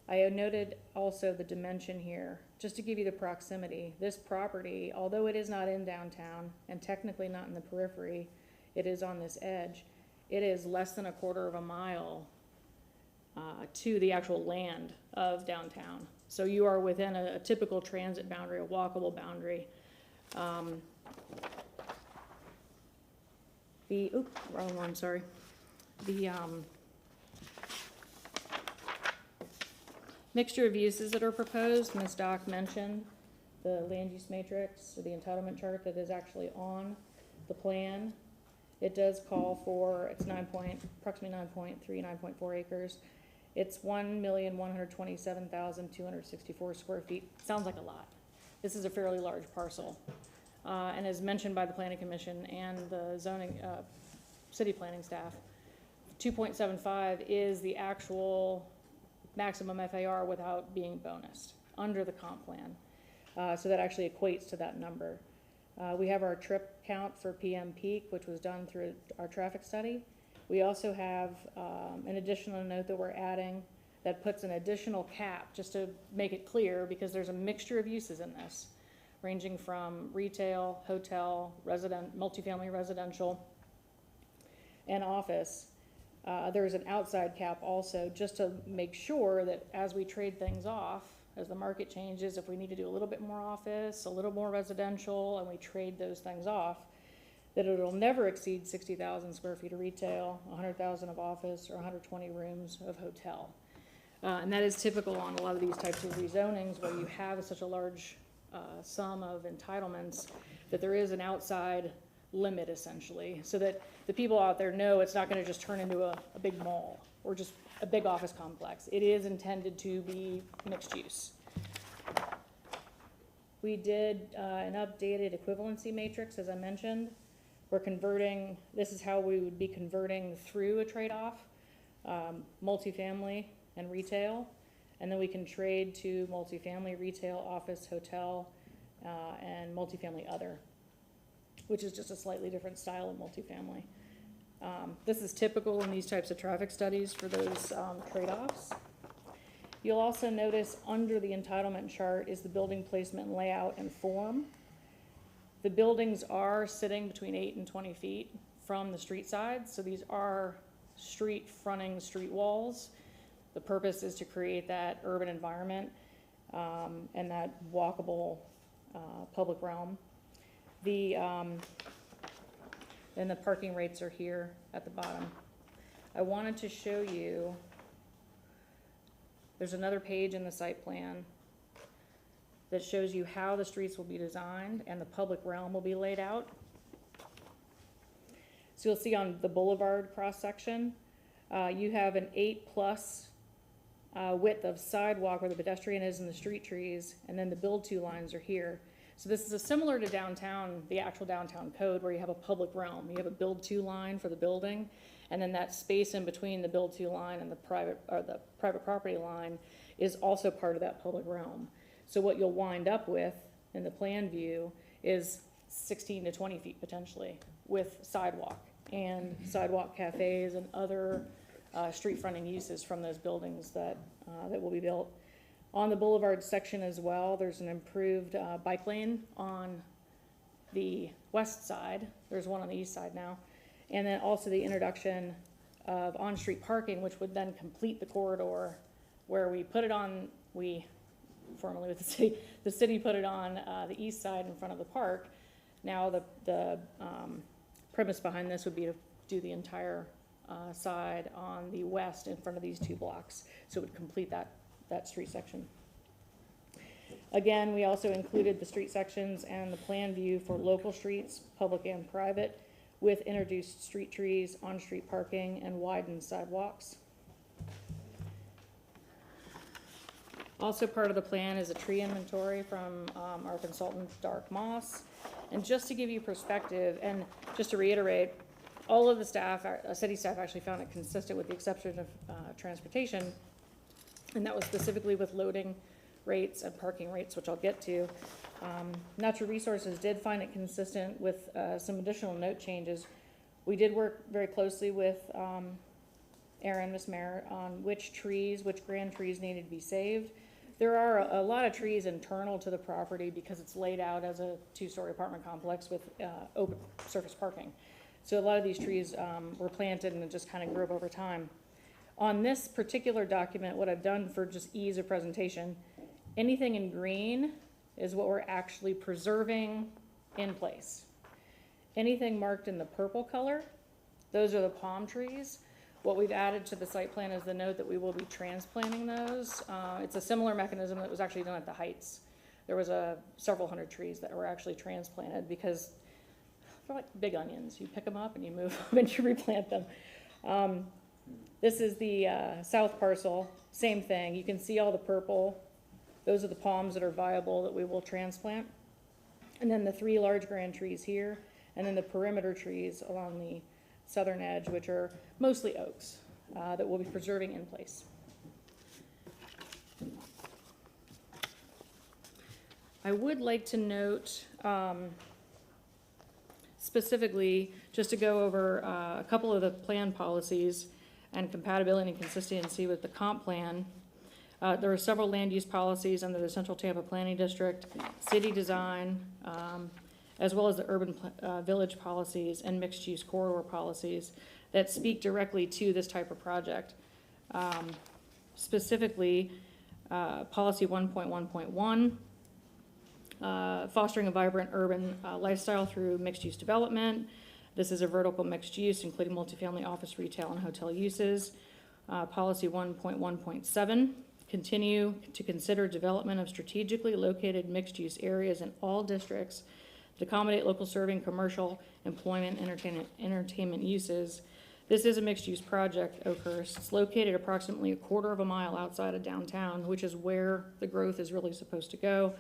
I have noted also the dimension here, just to give you the proximity. This property, although it is not in downtown and technically not in the periphery, it is on this edge. It is less than 1/4 mile to the actual land of downtown. So you are within a typical transit boundary, a walkable boundary. Wrong one, sorry. The mixture of uses that are proposed, Ms. Dock mentioned the land use matrix, or the entitlement chart that is actually on the plan. It does call for, it's approximately 9.3, 9.4 acres. It's 1,127,264 square feet. Sounds like a lot. This is a fairly large parcel. And as mentioned by the Planning Commission and the zoning, city planning staff, 2.75 is the actual maximum FAR without being bonused under the comp plan. So that actually equates to that number. We have our trip count for PM peak, which was done through our traffic study. We also have an additional note that we're adding that puts an additional cap, just to make it clear, because there's a mixture of uses in this, ranging from retail, hotel, multifamily residential, and office. There's an outside cap also, just to make sure that as we trade things off, as the market changes, if we need to do a little bit more office, a little more residential, and we trade those things off, that it'll never exceed 60,000 square feet of retail, 100,000 of office, or 120 rooms of hotel. And that is typical on a lot of these types of rezonings where you have such a large sum of entitlements that there is an outside limit essentially, so that the people out there know it's not gonna just turn into a big mall or just a big office complex. It is intended to be mixed use. We did an updated equivalency matrix, as I mentioned. We're converting, this is how we would be converting through a trade-off, multifamily and retail, and then we can trade to multifamily, retail, office, hotel, and multifamily other, which is just a slightly different style of multifamily. This is typical in these types of traffic studies for those trade-offs. You'll also notice under the entitlement chart is the building placement, layout, and form. The buildings are sitting between 8 and 20 feet from the street side, so these are street fronting street walls. The purpose is to create that urban environment and that walkable public realm. And the parking rates are here at the bottom. I wanted to show you, there's another page in the site plan that shows you how the streets will be designed and the public realm will be laid out. So you'll see on the boulevard cross-section, you have an 8+ width of sidewalk where the pedestrian is and the street trees, and then the build-to lines are here. So this is similar to downtown, the actual downtown code, where you have a public realm. You have a build-to line for the building, and then that space in between the build-to line and the private property line is also part of that public realm. So what you'll wind up with in the plan view is 16 to 20 feet potentially with sidewalk and sidewalk cafes and other street fronting uses from those buildings that will be built. On the boulevard section as well, there's an improved bike lane on the west side. There's one on the east side now. And then also the introduction of on-street parking, which would then complete the corridor where we put it on, formerly with the city put it on the east side in front of the park. Now the premise behind this would be to do the entire side on the west in front of these 2 blocks. So it would complete that street section. Again, we also included the street sections and the plan view for local streets, public and private, with introduced street trees, on-street parking, and widened sidewalks. Also part of the plan is a tree inventory from our consultant, Dark Moss. And just to give you perspective, and just to reiterate, all of the staff, city staff actually found it consistent with the exception of transportation, and that was specifically with loading rates and parking rates, which I'll get to. Natural Resources did find it consistent with some additional note changes. We did work very closely with Aaron, Ms. Mayor, on which grand trees needed to be saved. There are a lot of trees internal to the property because it's laid out as a 2-story apartment complex with open surface parking. So a lot of these trees were planted and just kind of grew up over time. On this particular document, what I've done for just ease of presentation, anything in green is what we're actually preserving in place. Anything marked in the purple color, those are the palm trees. What we've added to the site plan is the note that we will be transplanting those. It's a similar mechanism that was actually done at the Heights. There was several hundred trees that were actually transplanted because they're like big onions. You pick them up and you move them and you replant them. This is the south parcel, same thing. You can see all the purple. Those are the palms that are viable that we will transplant. And then the 3 large grand trees here, and then the perimeter trees along the southern edge, which are mostly oaks that we'll be preserving in place. I would like to note specifically, just to go over a couple of the plan policies and compatibility and consistency with the comp plan. There are several land use policies under the Central Tampa Planning District, city design, as well as the urban village policies and mixed use corridor policies that speak directly to this type of project. Specifically, policy 1.1.1 fostering a vibrant urban lifestyle through mixed-use development. This is a vertical mixed use, including multifamily, office, retail, and hotel uses. Policy 1.1.7, continue to consider development of strategically located mixed-use areas in all districts to accommodate local serving, commercial, employment, entertainment uses. This is a mixed-use project, Oakhurst. It's located approximately a quarter of a mile outside of downtown, which is where the growth is really supposed to go.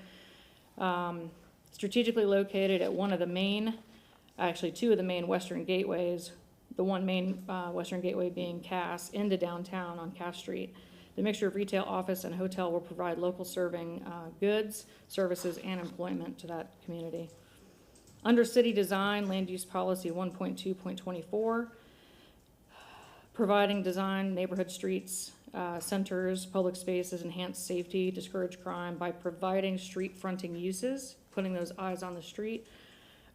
Strategically located at one of the main, actually two of the main western gateways, the one main western gateway being Cass, into downtown on Cass Street. The mixture of retail, office, and hotel will provide local serving goods, services, and employment to that community. Under city design, land use policy 1.2.24, providing design, neighborhood streets, centers, public spaces, enhanced safety, discourage crime by providing street fronting uses, putting those eyes on the street,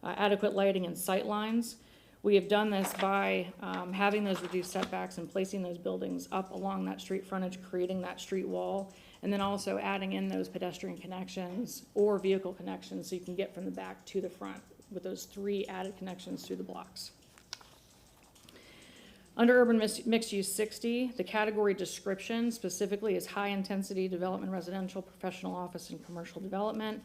adequate lighting and sight lines. We have done this by having those reduced setbacks and placing those buildings up along that street frontage, creating that street wall, and then also adding in those pedestrian connections or vehicle connections so you can get from the back to the front with those 3 added connections through the blocks. Under urban mixed use 60, the category description specifically is high intensity development, residential, professional office, and commercial development,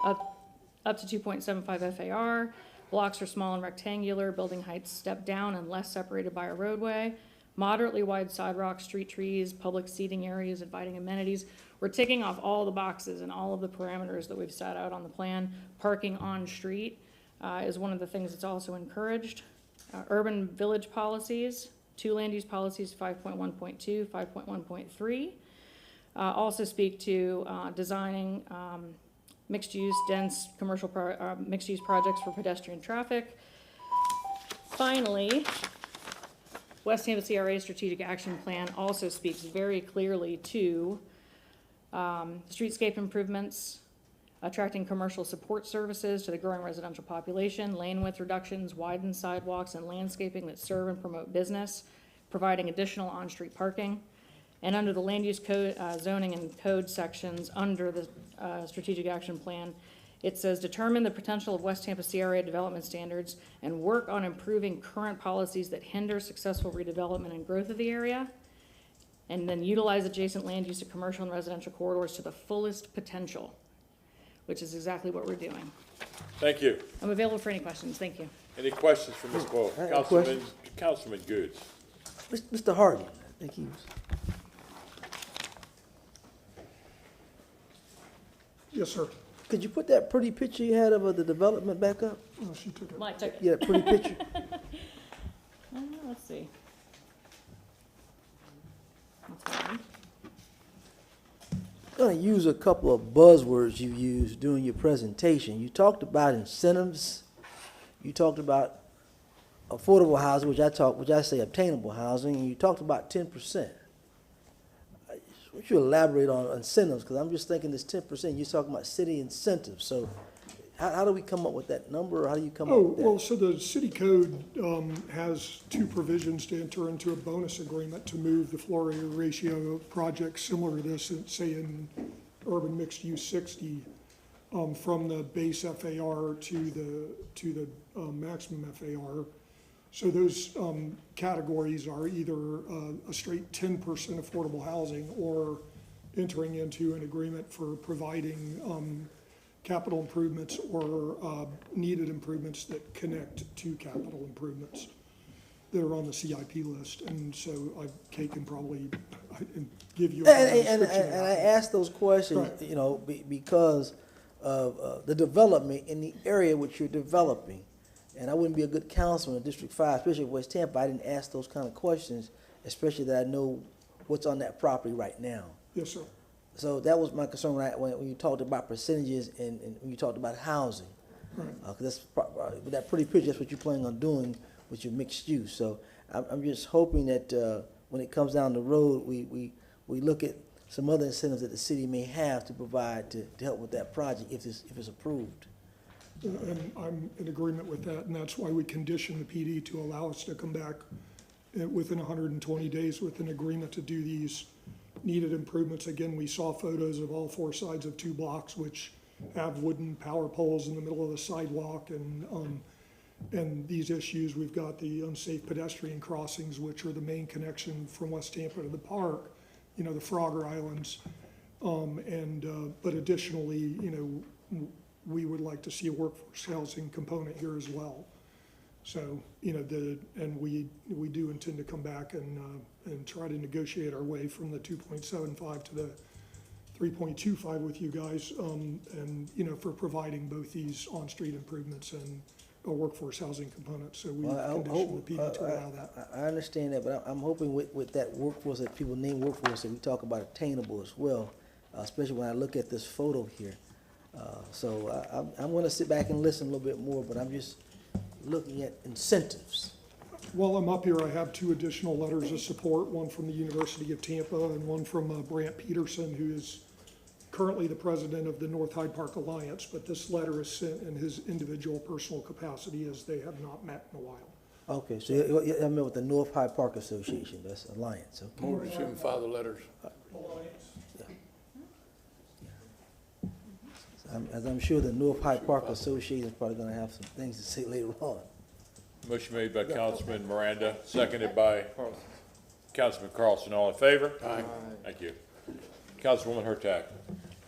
up to 2.75 FAR. Blocks are small and rectangular, building heights step down and less separated by a roadway, moderately wide sidewalks, street trees, public seating areas, inviting amenities. We're ticking off all the boxes and all of the parameters that we've set out on the plan. Parking on street is one of the things that's also encouraged. Urban village policies, 2 land use policies, 5.1.2, 5.1.3, also speak to designing mixed-use, dense commercial mixed-use projects for pedestrian traffic. Finally, West Tampa CRA Strategic Action Plan also speaks very clearly to streetscape improvements, attracting commercial support services to the growing residential population, lane width reductions, widened sidewalks, and landscaping that serve and promote business, providing additional on-street parking. And under the land use code, zoning and code sections under the strategic action plan, it says determine the potential of West Tampa CRA development standards and work on improving current policies that hinder successful redevelopment and growth of the area, and then utilize adjacent land use of commercial and residential corridors to the fullest potential, which is exactly what we're doing. Thank you. I'm available for any questions. Thank you. Any questions for Ms. Wolf? I have a Councilman Goods. Mr. Hardy, I think he was. Yes, sir. Could you put that pretty picture you had of the development back up? Oh, she took it. Mike took it. Yeah, pretty picture. Let's see. That's fine. I'm going to use a couple of buzzwords you used during your presentation. You talked about incentives. You talked about affordable housing, which I say obtainable housing, and you talked about 10%. I want you to elaborate on incentives, because I'm just thinking this 10%, you're talking about city incentives. So how do we come up with that number, or how do you come up with that? Well, so the city code has 2 provisions to enter into a bonus agreement to move the floor area ratio of projects similar to this, say in urban mixed use 60, from the base FAR to the maximum FAR. So those categories are either a straight 10% affordable housing or entering into an agreement for providing capital improvements or needed improvements that connect to capital improvements that are on the CIP list. And so Kate can probably give you a And I ask those questions, Right. you know, because of the development in the area which you're developing. And I wouldn't be a good councilman in District 5, especially West Tampa. I didn't ask those kind of questions, especially that I know what's on that property right now. Yes, sir. So that was my concern when you talked about percentages and when you talked about housing. Right. Because with that pretty picture, that's what you're planning on doing with your mixed use. So I'm just hoping that when it comes down the road, we look at some other incentives that the city may have to provide to help with that project if it's approved. And I'm in agreement with that, and that's why we condition the PD to allow us to come back within 120 days with an agreement to do these needed improvements. Again, we saw photos of all 4 sides of 2 blocks, which have wooden power poles in the middle of the sidewalk and these issues. We've got the unsafe pedestrian crossings, which are the main connection from West Tampa to the park, you know, the Frogger Islands. But additionally, you know, we would like to see a workforce housing component here as well. So, you know, and we do intend to come back and try to negotiate our way from the 2.75 to the 3.25 with you guys, and, you know, for providing both these on-street improvements and a workforce housing component. So we condition the people to allow that. I understand that, but I'm hoping with that workforce, that people name workforce, that we talk about attainable as well, especially when I look at this photo here. So I'm gonna sit back and listen a little bit more, but I'm just looking at incentives. While I'm up here, I have two additional letters of support, one from the University of Tampa and one from Brant Peterson, who is currently the president of the North Hyde Park Alliance, but this letter is sent in his individual personal capacity as they have not met in a while. Okay, so I met with the North Hyde Park Association, that's Alliance, okay? Move to and file the letters. As I'm sure the North Hyde Park Association is probably gonna have some things to say later on. Motion made by Councilman Miranda, seconded by Councilman Carlson. All in favor? Aye. Thank you. Councilwoman Hurtak.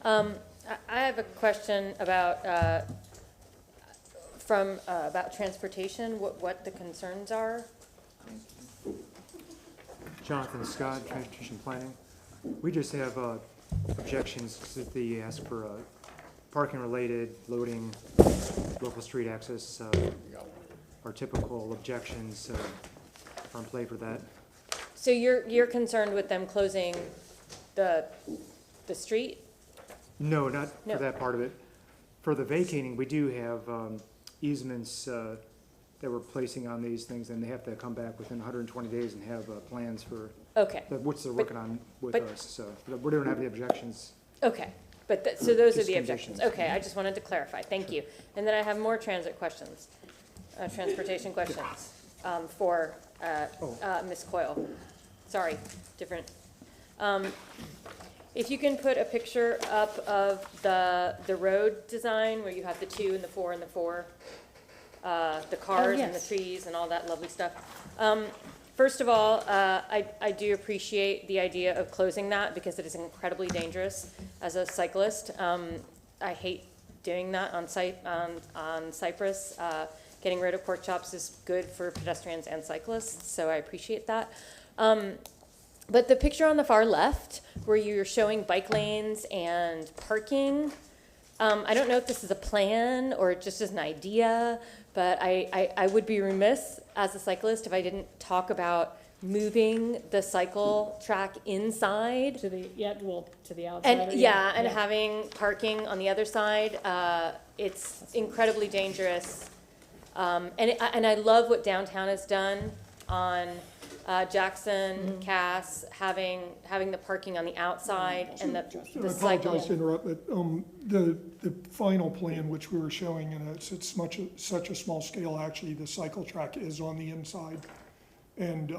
I have a question about, about transportation, what the concerns are. Jonathan Scott, Transportation Planning. We just have objections that they ask for parking-related, loading, local street access, our typical objections are in play for that. So you're concerned with them closing the street? No, not No. for that part of it. For the vacating, we do have easements that we're placing on these things, and they have to come back within 120 days and have plans for Okay. which they're working on with but- us. So we don't have any objections. Okay, but, so those are Just the objections. conditions. Okay, I just wanted to clarify, thank you. And then I have more transit questions, transportation questions, for, Ms. Coyle. Sorry, different. If you can put a picture up of the road design where you have the 2 and the 4 and the 4, the cars and the yes. trees and all that lovely stuff. First of all, I do appreciate the idea of closing that because it is incredibly dangerous as a cyclist. I hate doing that on Cypress. Getting rid of pork chops is good for pedestrians and cyclists, so I appreciate that. But the picture on the far left, where you're showing bike lanes and parking, I don't know if this is a plan or just as an idea, but I would be remiss as a cyclist if I didn't talk about moving the cycle track inside. To the, to the outside. And, and having parking on the other side. It's incredibly dangerous. And I love what downtown has done on Jackson, Cass, having the parking on the outside and the I apologize cycling. to interrupt, but the final plan which we were showing, and it's such a small scale, actually, the cycle track is on the inside. And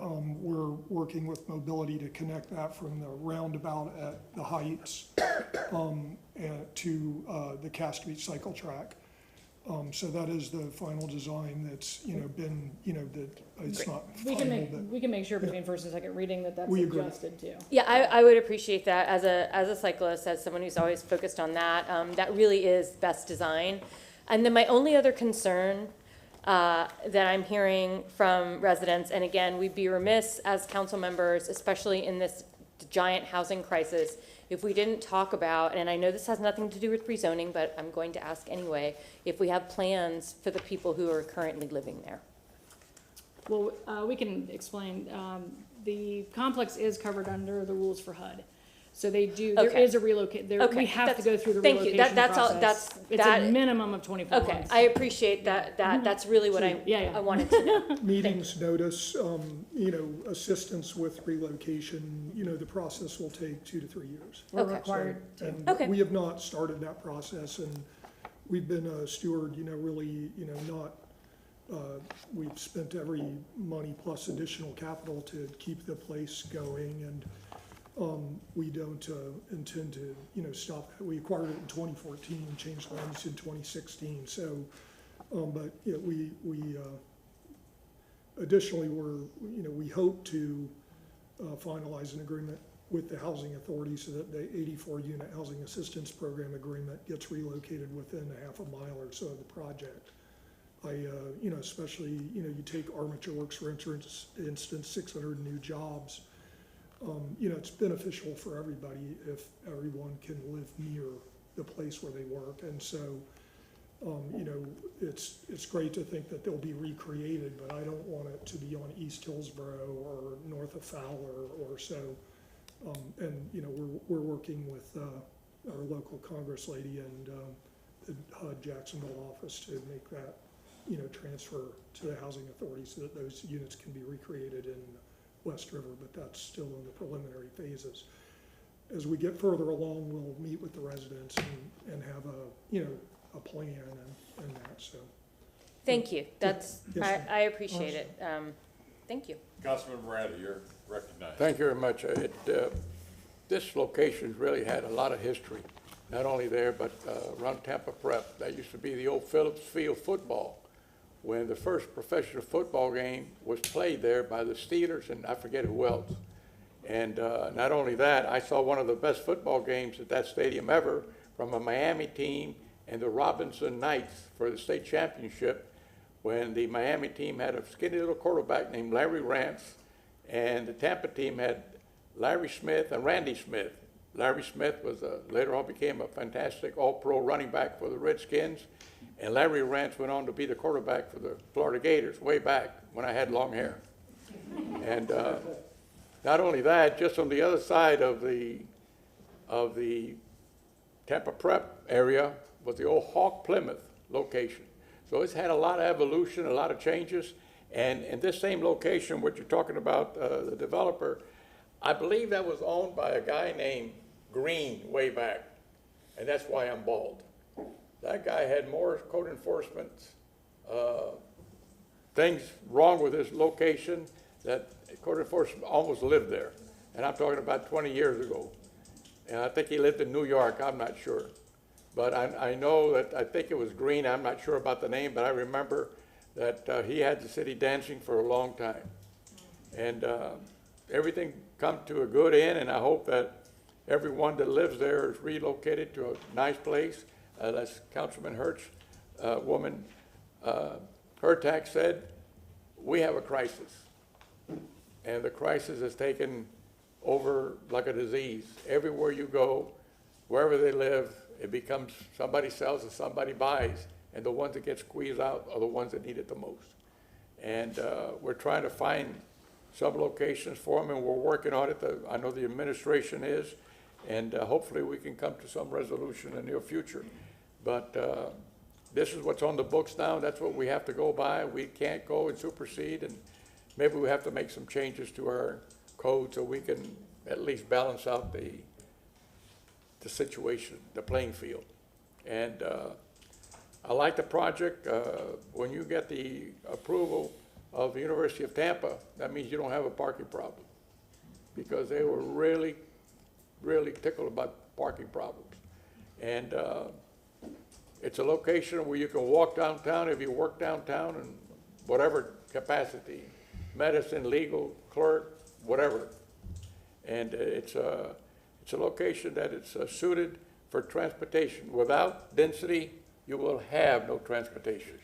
we're working with mobility to connect that from the roundabout at the Heights and to the Cass Street cycle track. So that is the final design that's, been, that it's not We final, but. can make sure between first and second reading that that's We agree. adjusted too. Yeah, I would appreciate that as a cyclist, as someone who's always focused on that. That really is best design. And then my only other concern that I'm hearing from residents, and again, we'd be remiss as council members, especially in this giant housing crisis, if we didn't talk about, and I know this has nothing to do with rezoning, but I'm going to ask anyway, if we have plans for the people who are currently living there. Well, we can explain. The complex is covered under the rules for HUD. So they do, there Okay. is a relocate, we have to go through the Thank you. relocation That's all, process. It's that- a minimum of 24 months. Okay, I appreciate that, that's really what I wanted to know. Meetings, notice, assistance with relocation, the process will take 2 to 3 years. We're required to. And Okay. we have not started that process, and we've been a steward, really, not, we've spent every money plus additional capital to keep the place going, and We don't intend to, stop that. We acquired it in 2014, changed land use in 2016. So, but yeah, we additionally, we hope to finalize an agreement with the housing authority so that the 84-unit housing assistance program agreement gets relocated within a half a mile or so of the project. Especially, you take Armature Works, for instance, 600 new jobs. It's beneficial for everybody if everyone can live near the place where they work. And so, it's great to think that they'll be recreated, but I don't want it to be on East Hillsborough or north of Fowler or so. We're working with our local Congress lady and the HUD Jacksonville office to make that, transfer to the housing authority so that those units can be recreated in West River, but that's still in the preliminary phases. As we get further along, we'll meet with the residents and have a plan and that, so. Thank you. Yes, I appreciate it. Thank you. Councilman Miranda, you're recognized. Thank you very much. This location's really had a lot of history, not only there, but around Tampa Prep. That used to be the old Phillips Field football, when the first professional football game was played there by the Steelers and I forget who else. And not only that, I saw one of the best football games at that stadium ever from a Miami team and the Robinson Knights for the state championship, when the Miami team had a skinny little quarterback named Larry Rance, and the Tampa team had Larry Smith and Randy Smith. Larry Smith was later on became a fantastic all-pro running back for the Redskins, and Larry Rance went on to be the quarterback for the Florida Gators way back when I had long hair. And not only that, just on the other side of the Tampa Prep area was the old Hawk Plymouth location. So it's had a lot of evolution, a lot of changes. And in this same location, what you're talking about, the developer, I believe that was owned by a guy named Green way back. And that's why I'm bald. That guy had more code enforcement things wrong with his location that code enforcement almost lived there. And I'm talking about 20 years ago. And I think he lived in New York, I'm not sure. But I know that, I think it was Green, I'm not sure about the name, but I remember that he had the city dancing for a long time. And everything come to a good end, and I hope that everyone that lives there is relocated to a nice place. As Councilman woman Hurtak said, we have a crisis. And the crisis has taken over like a disease. Everywhere you go, wherever they live, it becomes somebody sells and somebody buys, and the ones that get squeezed out are the ones that need it the most. And we're trying to find some locations for them, and we're working on it. I know the administration is, and hopefully we can come to some resolution in the near future. But this is what's on the books now. That's what we have to go by. We can't go and supersede, and maybe we have to make some changes to our code so we can at least balance out the situation, the playing field. And I like the project. When you get the approval of the University of Tampa, that means you don't have a parking problem, because they were really, really tickled about parking problems. And it's a location where you can walk downtown if you work downtown in whatever capacity, medicine, legal, clerk, whatever. And it's a location that it's suited for transportation. Without density, you will have no transportation.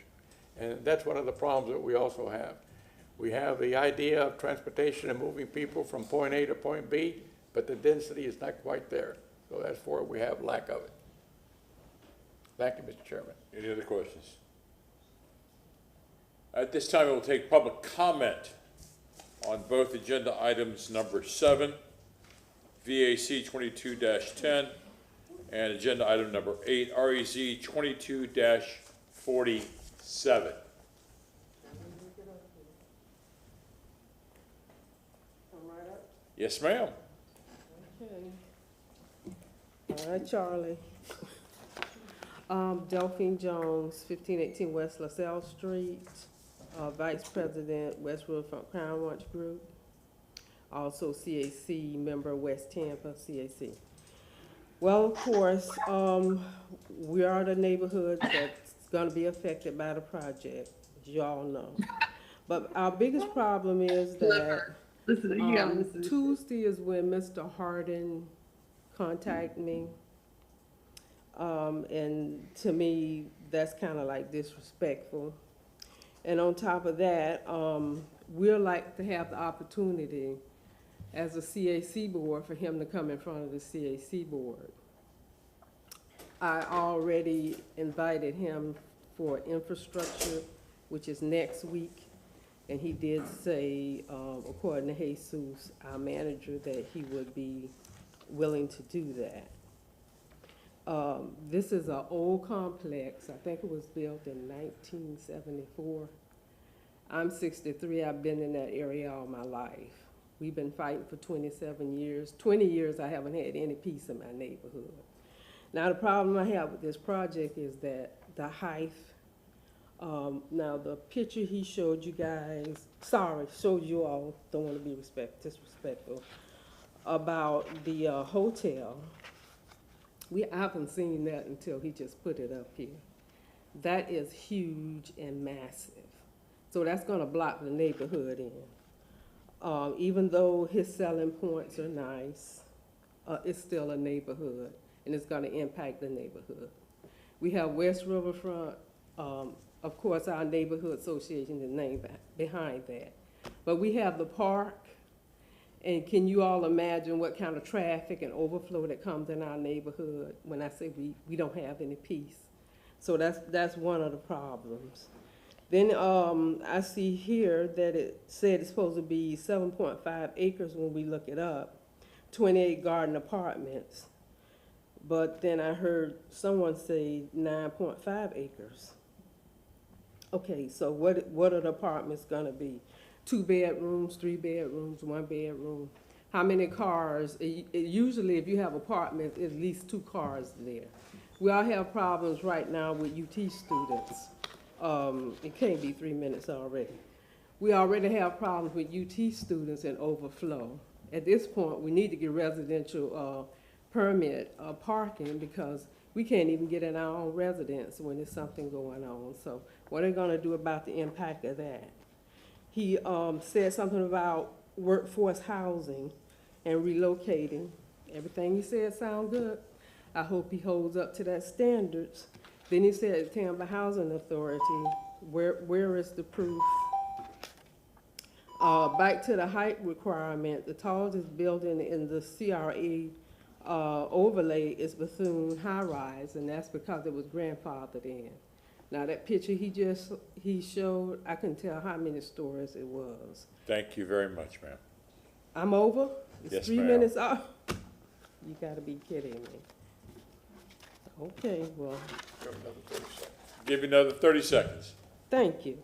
And that's one of the problems that we also have. We have the idea of transportation and moving people from point A to point B, but the density is not quite there. So that's where we have lack of it. Thank you, Mr. Chairman. Any other questions? At this time, we'll take public comment on both agenda items number 7, VAC 22-10, and agenda item number 8, REZ 22-47. Yes, ma'am. Okay. All right, Charlie. Delphine Jones, 1518 West LaSalle Street, Vice President, Westwood Crown Watch Group. also CAC member, West Tampa, CAC. Well, of course, we are the neighborhood that's gonna be affected by the project, as y'all know. But our biggest problem is that, Tuesday is when Mr. Harden contacted me. And to me, that's kinda like disrespectful. And on top of that, we'd like to have the opportunity as a CAC board for him to come in front of the CAC board. I already invited him for infrastructure, which is next week. And he did say, according to Jesus, our manager, that he would be willing to do that. This is an old complex. I think it was built in 1974. I'm 63. I've been in that area all my life. We've been fighting for 27 years. 20 years I haven't had any peace in my neighborhood. Now the problem I have with this project is that the height. Now the picture he showed you guys, showed you all, don't want to be disrespectful, about the hotel. I haven't seen that until he just put it up here. That is huge and massive. So that's gonna block the neighborhood in. Even though his selling points are nice, it's still a neighborhood, and it's gonna impact the neighborhood. We have West Riverfront, of course, our neighborhood association is named behind that. But we have the park, and can you all imagine what kind of traffic and overflow that comes in our neighborhood when I say we don't have any peace? So that's one of the problems. Then I see here that it said it's supposed to be 7.5 acres when we look it up, 28 garden apartments. But then I heard someone say 9.5 acres. Okay, so what are the apartments gonna be? 2 bedrooms, 3 bedrooms, 1 bedroom? How many cars? Usually if you have apartments, at least 2 cars there. We all have problems right now with UT students. It can't be 3 minutes already. We already have problems with UT students and overflow. At this point, we need to get residential permit parking because we can't even get in our own residence when there's something going on. So what are they gonna do about the impact of that? He said something about workforce housing and relocating. Everything he said sound good. I hope he holds up to that standards. Then he said Tampa Housing Authority, where is the proof? Back to the height requirement, the tallest building in the CRE overlay is Bethune High Rise, and that's because it was grandfathered in. Now that picture he showed, I couldn't tell how many stories it was. Thank you very much, ma'am. I'm over? It's Yes, 3 ma'am. minutes off? You gotta be kidding me. Okay, well, Give you another 30 seconds. thank you.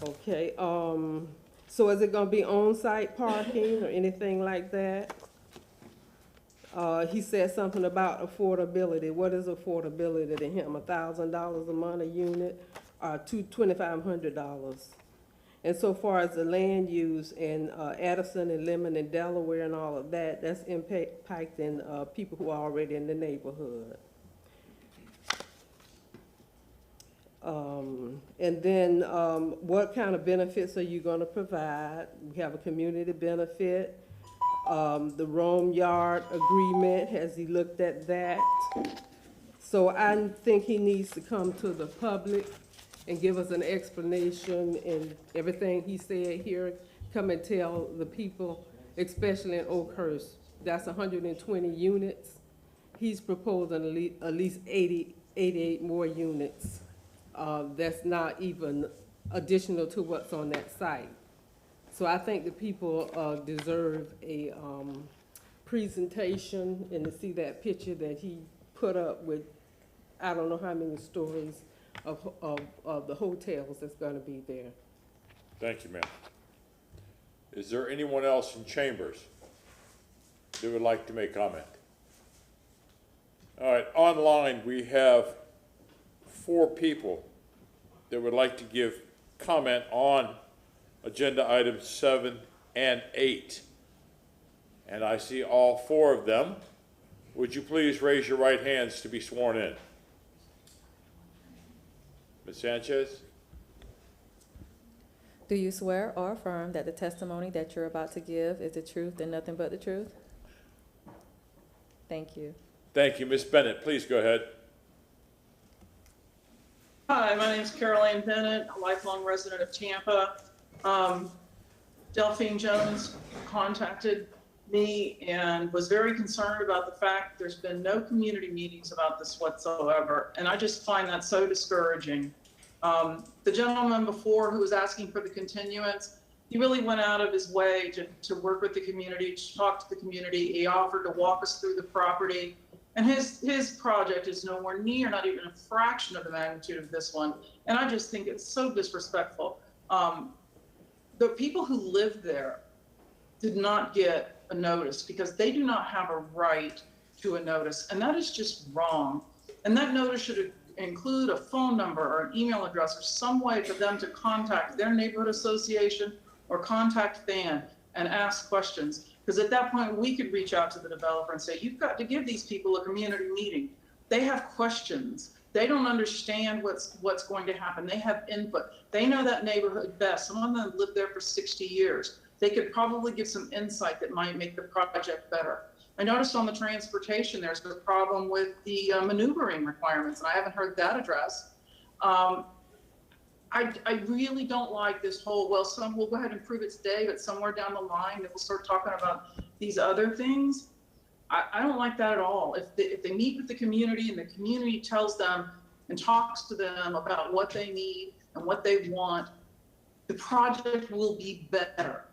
Okay, so is it gonna be on-site parking or anything like that? He said something about affordability. What is affordability to him? $1,000 a month a unit, or $2,500? And so far as the land use in Addison and Lemon and Delaware and all of that, that's impacting people who are already in the neighborhood. And then what kind of benefits are you gonna provide? We have a community benefit. The Rome Yard agreement, has he looked at that? So I think he needs to come to the public and give us an explanation and everything he said here, come and tell the people, especially in Oakhurst. That's 120 units. He's proposing at least 88 more units. That's not even additional to what's on that site. So I think the people deserve a presentation and to see that picture that he put up with, I don't know how many stories of the hotels that's gonna be there. Thank you, ma'am. Is there anyone else in chambers that would like to make comment? All right, online we have 4 people that would like to give comment on agenda items 7 and 8. And I see all 4 of them. Would you please raise your right hands to be sworn in? Ms. Sanchez? Do you swear or affirm that the testimony that you're about to give is the truth and nothing but the truth? Thank you. Thank you. Ms. Bennett, please go ahead. Hi, my name is Caroline Bennett, a lifelong resident of Tampa. Delphine Jones contacted me and was very concerned about the fact there's been no community meetings about this whatsoever. And I just find that so discouraging. The gentleman before who was asking for the continuance, he really went out of his way to work with the community, to talk to the community. He offered to walk us through the property. And his project is nowhere near, not even a fraction of the magnitude of this one. And I just think it's so disrespectful. The people who live there did not get a notice because they do not have a right to a notice. And that is just wrong. And that notice should include a phone number or an email address or some way for them to contact their neighborhood association or contact FAN and ask questions. Because at that point, we could reach out to the developer and say, you've got to give these people a community meeting. They have questions. They don't understand what's going to happen. They have input. They know that neighborhood best. Some of them lived there for 60 years. They could probably give some insight that might make the project better. I noticed on the transportation, there's a problem with the maneuvering requirements, and I haven't heard that addressed. I really don't like this whole, well, we'll go ahead and prove it today, but somewhere down the line, we'll start talking about these other things. I don't like that at all. If they meet with the community and the community tells them and talks to them about what they need and what they want, the project will be better.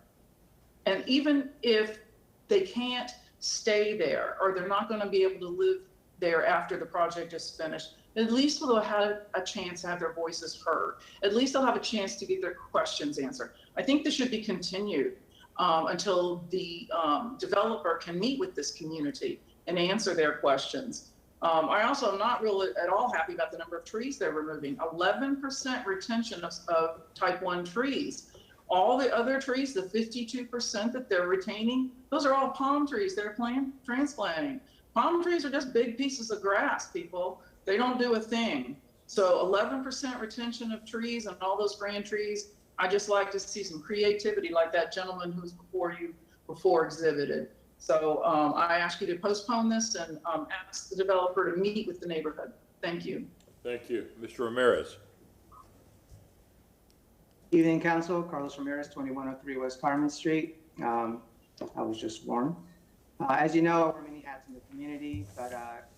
And even if they can't stay there or they're not going to be able to live there after the project is finished, at least they'll have a chance to have their voices heard. At least they'll have a chance to get their questions answered. I think this should be continued until the developer can meet with this community and answer their questions. I also am not really at all happy about the number of trees they're removing. 11% retention of type 1 trees. All the other trees, the 52% that they're retaining, those are all palm trees they're transplanting. Palm trees are just big pieces of grass, people. They don't do a thing. So 11% retention of trees and all those grand trees. I just like to see some creativity like that gentleman who was before exhibited. So I ask you to postpone this and ask the developer to meet with the neighborhood. Thank you. Thank you. Mr. Ramirez. Evening, Council. Carlos Ramirez, 2103 West Carmen Street. I was just warned. As you know, I wear many hats in the community, but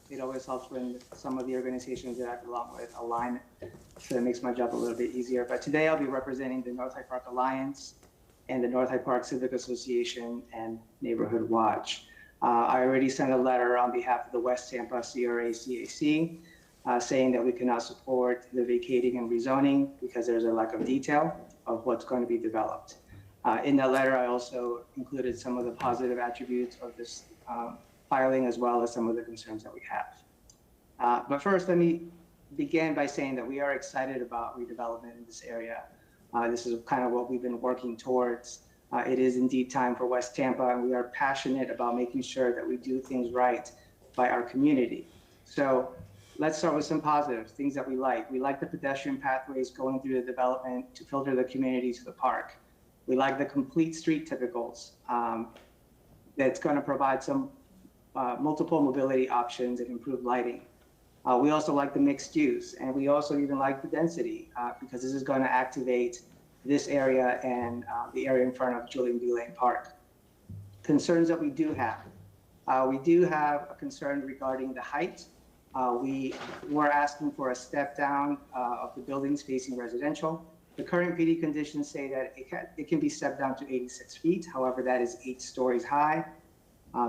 it always helps when some of the organizations that I belong with align, so it makes my job a little bit easier. But today I'll be representing the North Hyde Park Alliance and the North Hyde Park Civic Association and Neighborhood Watch. I already sent a letter on behalf of the West Tampa CRA CAC saying that we cannot support the vacating and rezoning because there's a lack of detail of what's going to be developed. In that letter, I also included some of the positive attributes of this filing as well as some of the concerns that we have. But first, let me begin by saying that we are excited about redevelopment in this area. This is kind of what we've been working towards. It is indeed time for West Tampa, and we are passionate about making sure that we do things right by our community. So let's start with some positives, things that we like. We like the pedestrian pathways going through the development to filter the community to the park. We like the complete street typicals that's going to provide some multiple mobility options and improved lighting. We also like the mixed use, and we also even like the density because this is going to activate this area and the area in front of Julian B. Lane Park. Concerns that we do have a concern regarding the height. We were asking for a step down of the buildings facing residential. The current PD conditions say that it can be stepped down to 86 feet. However, that is 8 stories high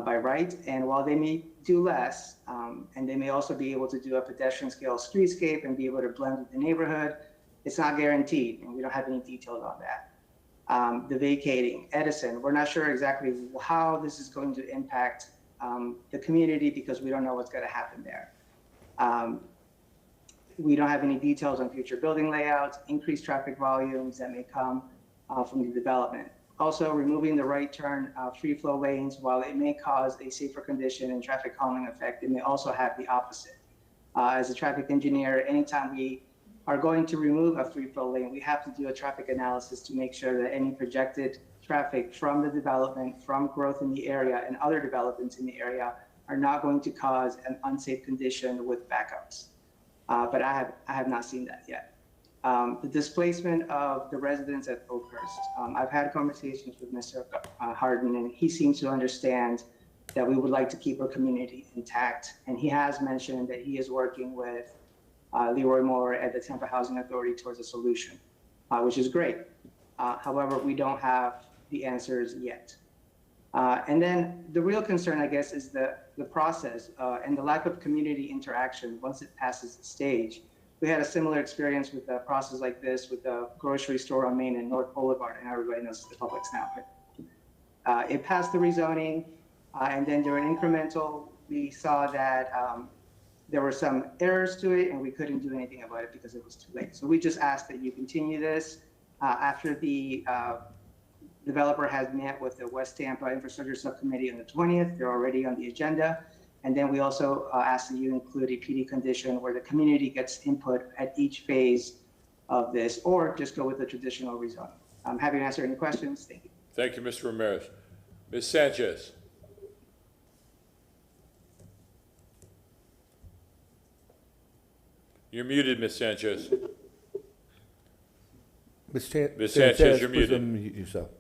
by right. And while they may do less, and they may also be able to do a pedestrian scale streetscape and be able to blend with the neighborhood, it's not guaranteed, and we don't have any details on that. The vacating, Edison, we're not sure exactly how this is going to impact the community because we don't know what's going to happen there. We don't have any details on future building layouts, increased traffic volumes that may come from the development. Also, removing the right turn free flow lanes, while it may cause a safer condition and traffic calming effect, it may also have the opposite. As a traffic engineer, anytime we are going to remove a free flow lane, we have to do a traffic analysis to make sure that any projected traffic from the development, from growth in the area and other developments in the area are not going to cause an unsafe condition with backups. But I have not seen that yet. The displacement of the residents at Oakhurst. I've had conversations with Mr. Harden, and he seems to understand that we would like to keep our community intact. And he has mentioned that he is working with Leroy Moore at the Tampa Housing Authority towards a solution, which is great. However, we don't have the answers yet. And then the real concern, I guess, is the process and the lack of community interaction once it passes the stage. We had a similar experience with a process like this with the grocery store on Main and North Boulevard, and everybody knows the Publix now. But it passed the rezoning, and then during Incremental, we saw that there were some errors to it, and we couldn't do anything about it because it was too late. So we just asked that you continue this after the developer has met with the West Tampa Infrastructure Subcommittee on the 20th. They're already on the agenda. And then we also ask that you include a PD condition where the community gets input at each phase of this, or just go with the traditional rezoning. I'm happy to answer any questions. Thank you. Thank you, Mr. Ramirez. Ms. Sanchez. You're muted, Ms. Sanchez. Ms. Sanchez, you're please muted. unmute yourself.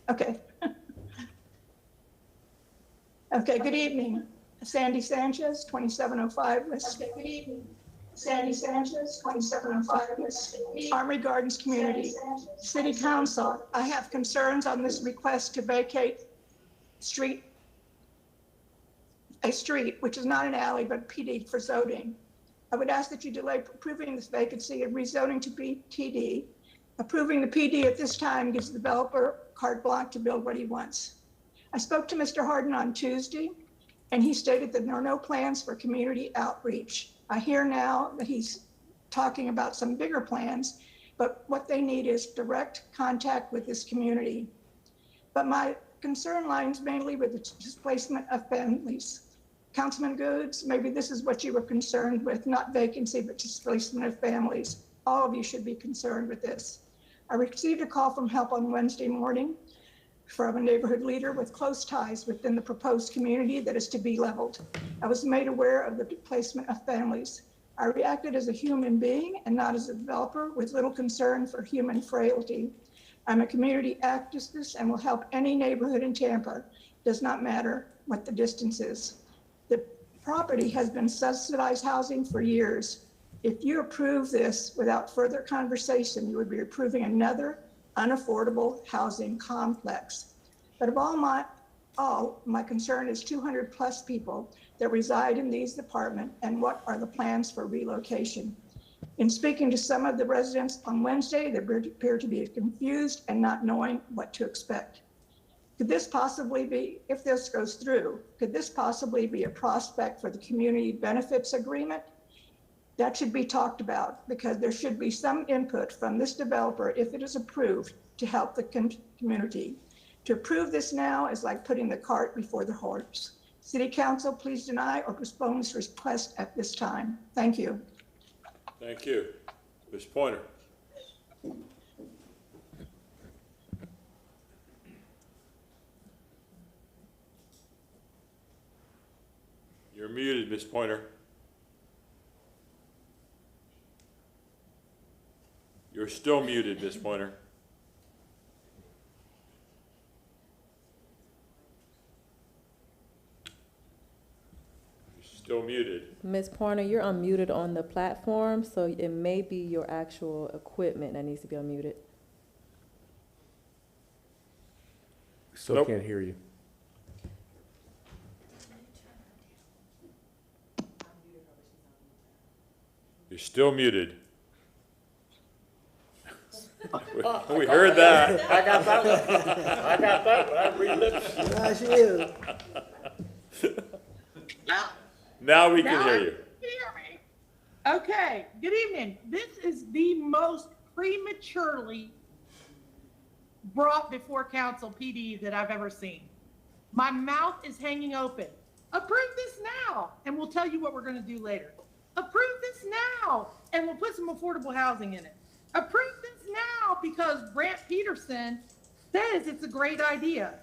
Okay. Okay, good evening. Sandy Sanchez, 2705 West. Okay, good evening. Sandy Sanchez, 2705 West. Armory Gardens Community. City Council, I have concerns on this request to vacate a street, which is not an alley, but PD for zoning. I would ask that you delay approving this vacancy and rezoning to TD. Approving the PD at this time gives the developer carte blanche to build what he wants. I spoke to Mr. Harden on Tuesday, and he stated that there are no plans for community outreach. I hear now that he's talking about some bigger plans, but what they need is direct contact with this community. But my concern lies mainly with the displacement of families. Councilman Goods, maybe this is what you were concerned with, not vacancy, but displacement of families. All of you should be concerned with this. I received a call from help on Wednesday morning from a neighborhood leader with close ties within the proposed community that is to be leveled. I was made aware of the displacement of families. I reacted as a human being and not as a developer with little concern for human frailty. I'm a community activist and will help any neighborhood in Tampa. Does not matter what the distance is. The property has been subsidized housing for years. If you approve this without further conversation, you would be approving another unaffordable housing complex. But of all my concern is 200 plus people that reside in these departments, and what are the plans for relocation? In speaking to some of the residents on Wednesday, they appear to be confused and not knowing what to expect. Could this possibly be, if this goes through, could this possibly be a prospect for the community benefits agreement? That should be talked about, because there should be some input from this developer if it is approved to help the community. To approve this now is like putting the cart before the horse. City Council, please deny or postpone this request at this time. Thank you. Thank you. Ms. Pointer. You're muted, Ms. Pointer. You're still muted, Ms. Pointer. You're still muted. Ms. Pointer, you're unmuted on the platform, so it may be your actual equipment that needs to be unmuted. Still Nope. can't hear you. You're still muted. We heard that. I got that one. I got that one. I relived. Nah, she is. Now we can hear you. Okay, good evening. This is the most prematurely brought before council PD that I've ever seen. My mouth is hanging open. Approve this now, and we'll tell you what we're going to do later. Approve this now, and we'll put some affordable housing in it. Approve this now because Brant Peterson says it's a great idea.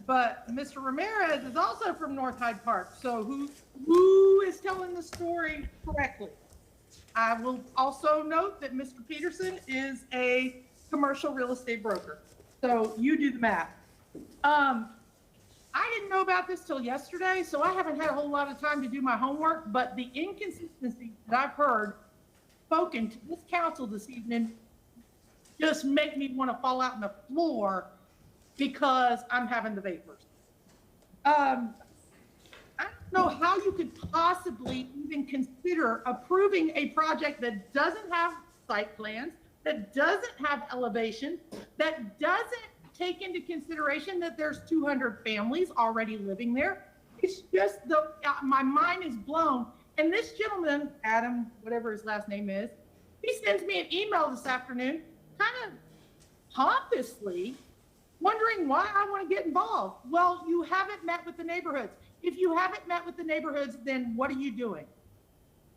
But Mr. Ramirez is also from North Hyde Park, so who is telling the story correctly? I will also note that Mr. Peterson is a commercial real estate broker, so you do the math. I didn't know about this till yesterday, so I haven't had a whole lot of time to do my homework, but the inconsistencies that I've heard spoken to this council this evening just make me want to fall out on the floor because I'm having the vapors. I don't know how you could possibly even consider approving a project that doesn't have site plans, that doesn't have elevation, that doesn't take into consideration that there's 200 families already living there. It's just my mind is blown. And this gentleman, Adam, whatever his last name is, he sends me an email this afternoon, kind of pompously, wondering why I want to get involved. Well, you haven't met with the neighborhoods. If you haven't met with the neighborhoods, then what are you doing?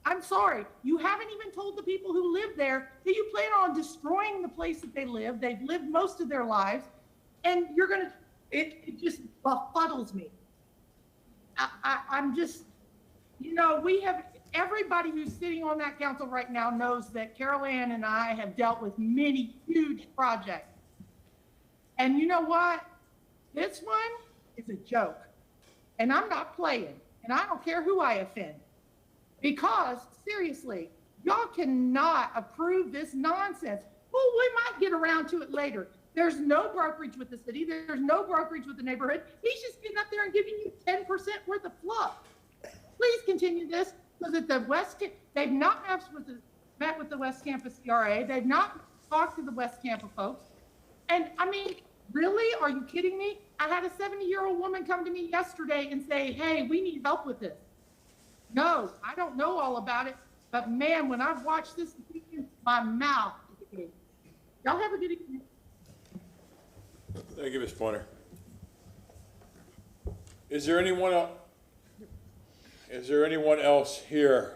I'm sorry, you haven't even told the people who live there that you plan on destroying the place that they live. They've lived most of their lives, and you're gonna, it just befuddles me. I'm just, you know, we have, everybody who's sitting on that council right now knows that Carol Ann and I have dealt with many huge projects. And you know what? This one is a joke. And I'm not playing. And I don't care who I offend. Because, seriously, y'all cannot approve this nonsense. Well, we might get around to it later. There's no brokerage with the city. There's no brokerage with the neighborhood. He's just getting up there and giving you 10% worth of fluff. Please continue this, because at the West, they've not met with the West Campus CRA. They've not talked to the West Campus folks. And I mean, really? Are you kidding me? I had a 70-year-old woman come to me yesterday and say, hey, we need help with this. No, I don't know all about it. But man, when I've watched this, my mouth is agape. Y'all have a good evening. Thank you, Ms. Pointer. Is there anyone else here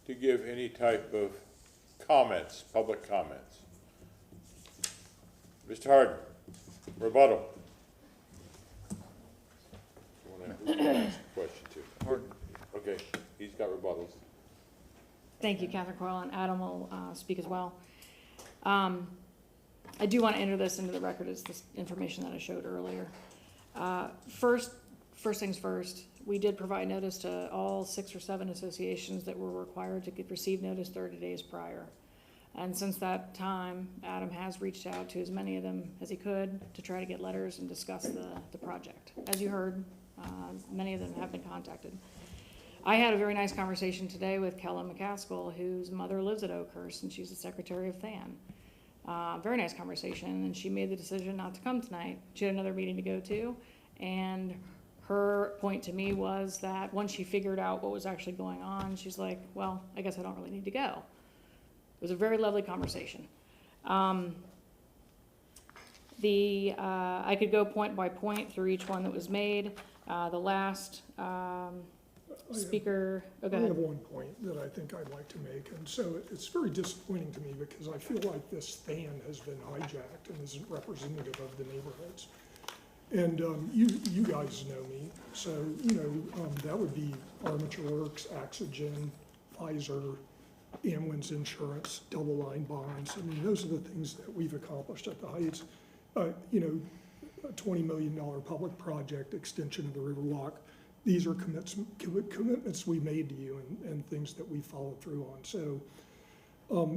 to give any type of comments, public comments? Mr. Harden, rebuttal. You want to ask a question too? Harden. Okay, he's got rebuttals. Thank you, Catherine Coyle, and Adam will speak as well. I do want to enter this into the record as this information that I showed earlier. First things first, we did provide notice to all 6 or 7 associations that were required to receive notice 30 days prior. And since that time, Adam has reached out to as many of them as he could to try to get letters and discuss the project. As you heard, many of them have been contacted. I had a very nice conversation today with Kella McCaskill, whose mother lives at Oakhurst, and she's the secretary of THAN. Very nice conversation, and she made the decision not to come tonight. She had another meeting to go to, and her point to me was that once she figured out what was actually going on, she's like, well, I guess I don't really need to go. It was a very lovely conversation. I could go point by point through each one that was made. The last speaker, go ahead. I have one point that I think I'd like to make, and so it's very disappointing to me because I feel like this THAN has been hijacked and isn't representative of the neighborhoods. And you guys know me, so you know that would be Armature Works, Axogen, Pfizer, Amwins Insurance, double line bonds. I mean, those are the things that we've accomplished at the Heights. You know, a $20 million public project extension of the Riverwalk. These are commitments we made to you and things that we followed through on. So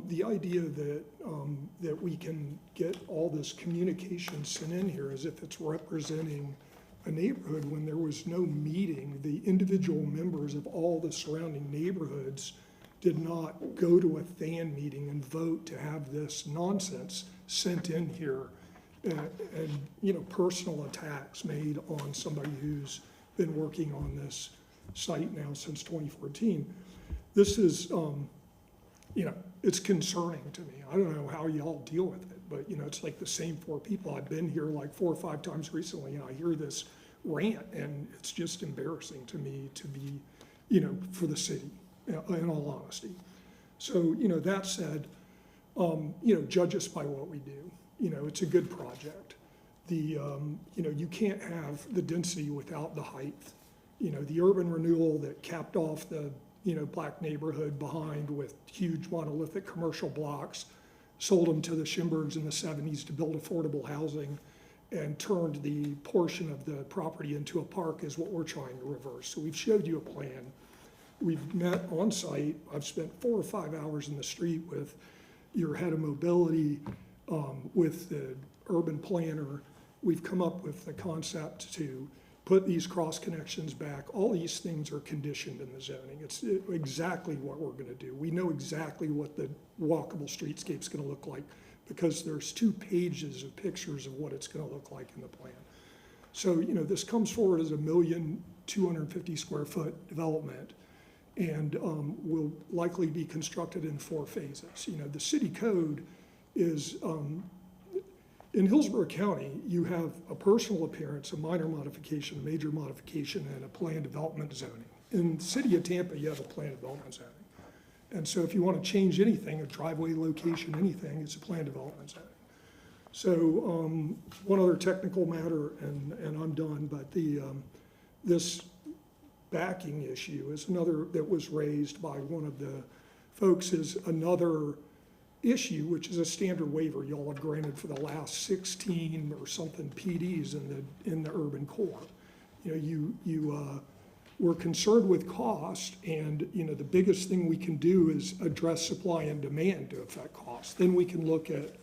the idea that we can get all this communication sent in here as if it's representing a neighborhood when there was no meeting, the individual members of all the surrounding neighborhoods did not go to a THAN meeting and vote to have this nonsense sent in here, and you know, personal attacks made on somebody who's been working on this site now since 2014. This is, it's concerning to me. I don't know how y'all deal with it, but, it's like the same four people. I've been here like 4 or 5 times recently, and I hear this rant, and it's just embarrassing to me to be, for the city, in all honesty. So, that said, judge us by what we do. It's a good project. You can't have the density without the height. The urban renewal that capped off the, black neighborhood behind with huge monolithic commercial blocks, sold them to the Schimbergs in the 70s to build affordable housing, and turned the portion of the property into a park is what we're trying to reverse. So we've showed you a plan. We've met on site. I've spent 4 or 5 hours in the street with your head of mobility, with the urban planner. We've come up with the concept to put these cross connections back. All these things are conditioned in the zoning. It's exactly what we're gonna do. We know exactly what the walkable streetscape's gonna look like because there's 2 pages of pictures of what it's gonna look like in the plan. So, this comes forward as a 1,250,000 square foot development and will likely be constructed in 4 phases. The city code is, in Hillsborough County, you have a personal appearance, a minor modification, a major modification, and a planned development zoning. In the city of Tampa, you have a planned development zoning. And so if you want to change anything, a driveway location, anything, it's a planned development zoning. So one other technical matter, and I'm done, but this backing issue is another that was raised by one of the folks, is another issue, which is a standard waiver y'all have granted for the last 16 or something PDs in the urban core. We're concerned with cost, and the biggest thing we can do is address supply and demand to affect cost. Then we can look at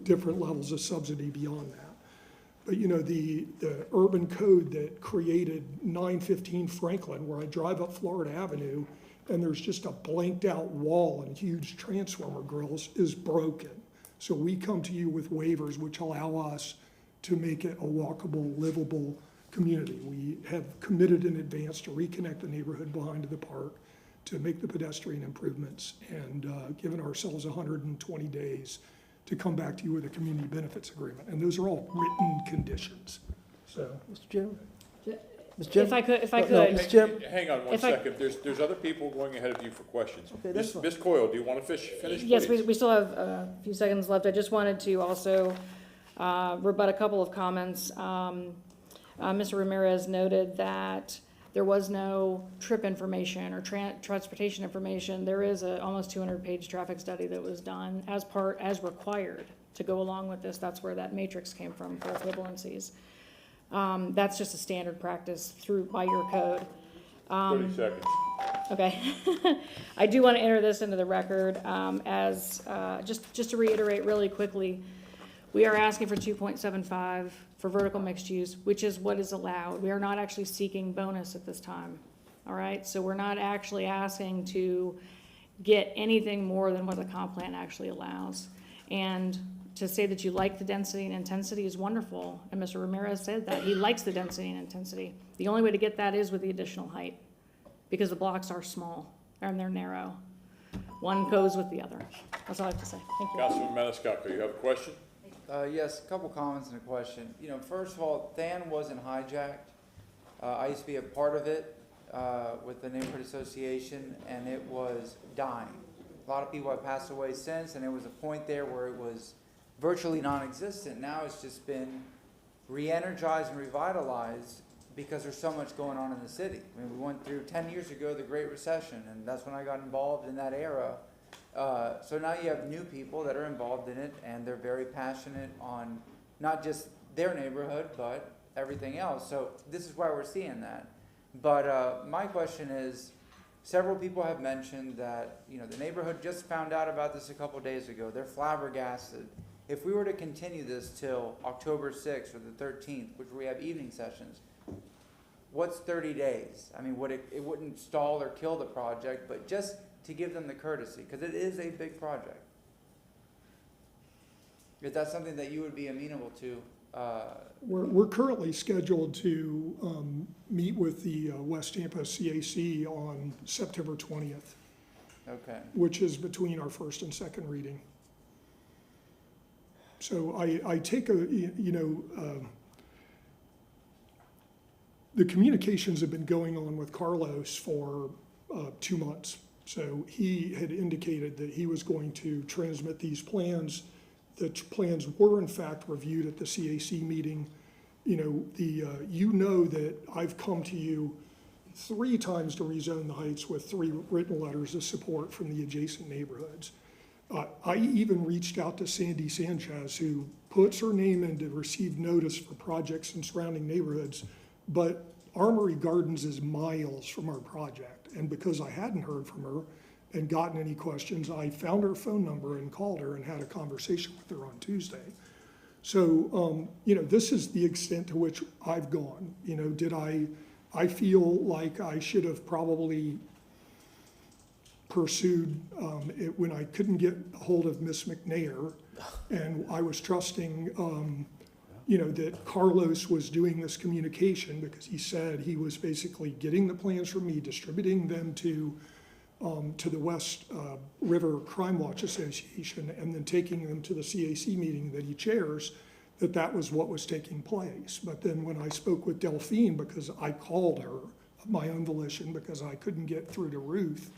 different levels of subsidy beyond that. But the urban code that created 915 Franklin, where I drive up Florida Avenue and there's just a blanked out wall and huge transformer grills, is broken. So we come to you with waivers which allow us to make it a walkable, livable community. We have committed in advance to reconnect the neighborhood behind the park, to make the pedestrian improvements, and given ourselves 120 days to come back to you with a community benefits agreement. And those are all written conditions. So, Mr. Chairman? If I could. Mr. Chairman? Hang on one second. There's other people going ahead of you for questions. Okay, that's fine. Ms. Coyle, do you want to finish? Yes, please? we still have a few seconds left. I just wanted to also rebut a couple of comments. Mr. Ramirez noted that there was no trip information or transportation information. There is a almost 200-page traffic study that was done as required to go along with this. That's where that matrix came from for equivalencies. That's just a standard practice by your code. 30 seconds. Okay. I do want to enter this into the record as, just to reiterate really quickly, we are asking for 2.75 for vertical mixed use, which is what is allowed. We are not actually seeking bonus at this time. All right, so we're not actually asking to get anything more than what the comp plan actually allows. And to say that you like the density and intensity is wonderful, and Mr. Ramirez said that he likes the density and intensity. The only way to get that is with the additional height, because the blocks are small and they're narrow. One goes with the other. That's all I have to say. Thank you. Councilman Maniscalco, you have a question? Yes, a couple comments and a question. First of all, Than wasn't hijacked. I used to be a part of it with the neighborhood association, and it was dying. A lot of people have passed away since, and there was a point there where it was virtually non-existent. Now it's just been re-energized and revitalized because there's so much going on in the city. I mean, we went through 10 years ago the Great Recession, and that's when I got involved in that era. So now you have new people that are involved in it, and they're very passionate on not just their neighborhood, but everything else. So this is why we're seeing that. But my question is, several people have mentioned that, the neighborhood just found out about this a couple days ago. They're flabbergasted. If we were to continue this till October 6th or the 13th, which we have evening sessions, what's 30 days? I mean, it wouldn't stall or kill the project, but just to give them the courtesy, because it is a big project. Is that something that you would be amenable to We're currently scheduled to meet with the West Tampa CAC on September 20th, Okay. which is between our first and second reading. So I take the communications have been going on with Carlos for 2 months. So he had indicated that he was going to transmit these plans. The plans were in fact reviewed at the CAC meeting. You know that I've come to you 3 times to rezone the Heights with 3 written letters of support from the adjacent neighborhoods. I even reached out to Sandy Sanchez, who puts her name in to receive notice for projects in surrounding neighborhoods, but Armory Gardens is miles from our project. And because I hadn't heard from her and gotten any questions, I found her phone number and called her and had a conversation with her on Tuesday. So, this is the extent to which I've gone. I feel like I should have probably pursued it when I couldn't get a hold of Miss McNair, and I was trusting, that Carlos was doing this communication because he said he was basically getting the plans from me, distributing them to the West River Crime Watch Association, and then taking them to the CAC meeting that he chairs, that was what was taking place. But then when I spoke with Delphine, because I called her of my own volition because I couldn't get through to Ruth,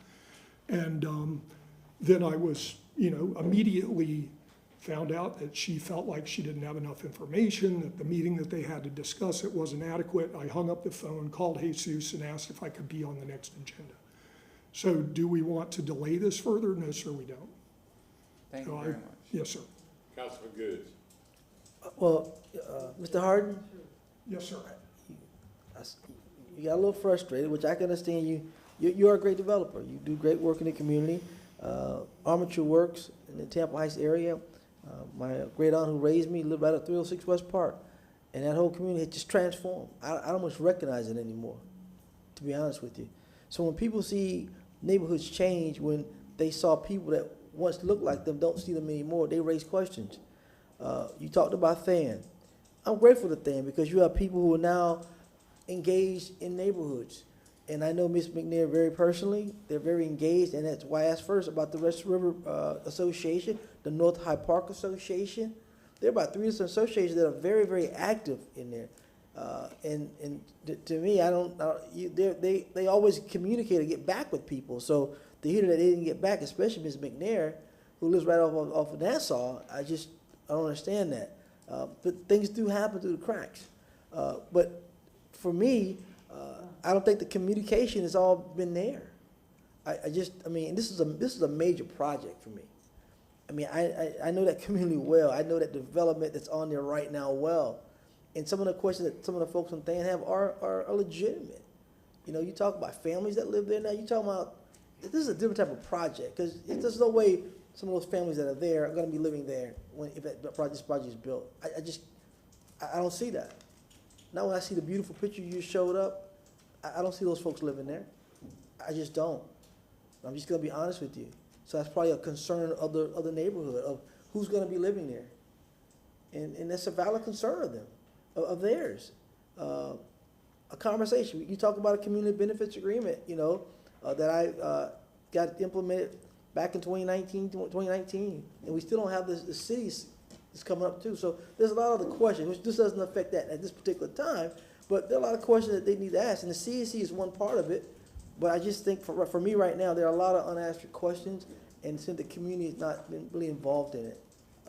and then I was, immediately found out that she felt like she didn't have enough information, that the meeting that they had to discuss it wasn't adequate. I hung up the phone, called Jesus, and asked if I could be on the next agenda. So do we want to delay this further? No, sir, we don't. Thank you very much. Yes, sir. Councilman Goods. Well, Mr. Harden, Yes, sir. you got a little frustrated, which I can understand. You're a great developer. You do great work in the community. Armature Works in the Tampa Heights area. My great aunt who raised me lived right at 306 West Park, and that whole community had just transformed. I don't much recognize it anymore, to be honest with you. So when people see neighborhoods change, when they saw people that once looked like them don't see them anymore, they raise questions. You talked about Than. I'm grateful to Than because you have people who are now engaged in neighborhoods. And I know Ms. McNair very personally. They're very engaged, and that's why I asked first about the West River Association, the North High Park Association. There are about 3 different associations that are very, very active in there. To me, they always communicate and get back with people. So to hear that they didn't get back, especially Ms. McNair, who lives right off of Nassau, I don't understand that. But things do happen through the cracks. But for me, I don't think the communication has all been there. This is a major project for me. I know that community well. I know that development that's on there right now well. And some of the questions that some of the folks on Than have are legitimate. You talk about families that live there now. You talk about, this is a different type of project because there's no way some of those families that are there are going to be living there if this project is built. I don't see that. Now when I see the beautiful picture you showed up, I don't see those folks living there. I just don't. I'm just going to be honest with you. So that's probably a concern of the neighborhood, of who's going to be living there. And that's a valid concern of them, of theirs. A conversation. You talk about a community benefits agreement, that I got implemented back in 2019, and we still don't have the cities is coming up too. So there's a lot of the questions, which this doesn't affect that at this particular time, but there are a lot of questions that they need to ask, and the CAC is one part of it. But I just think for me right now, there are a lot of unanswered questions, and since the community has not been really involved in it.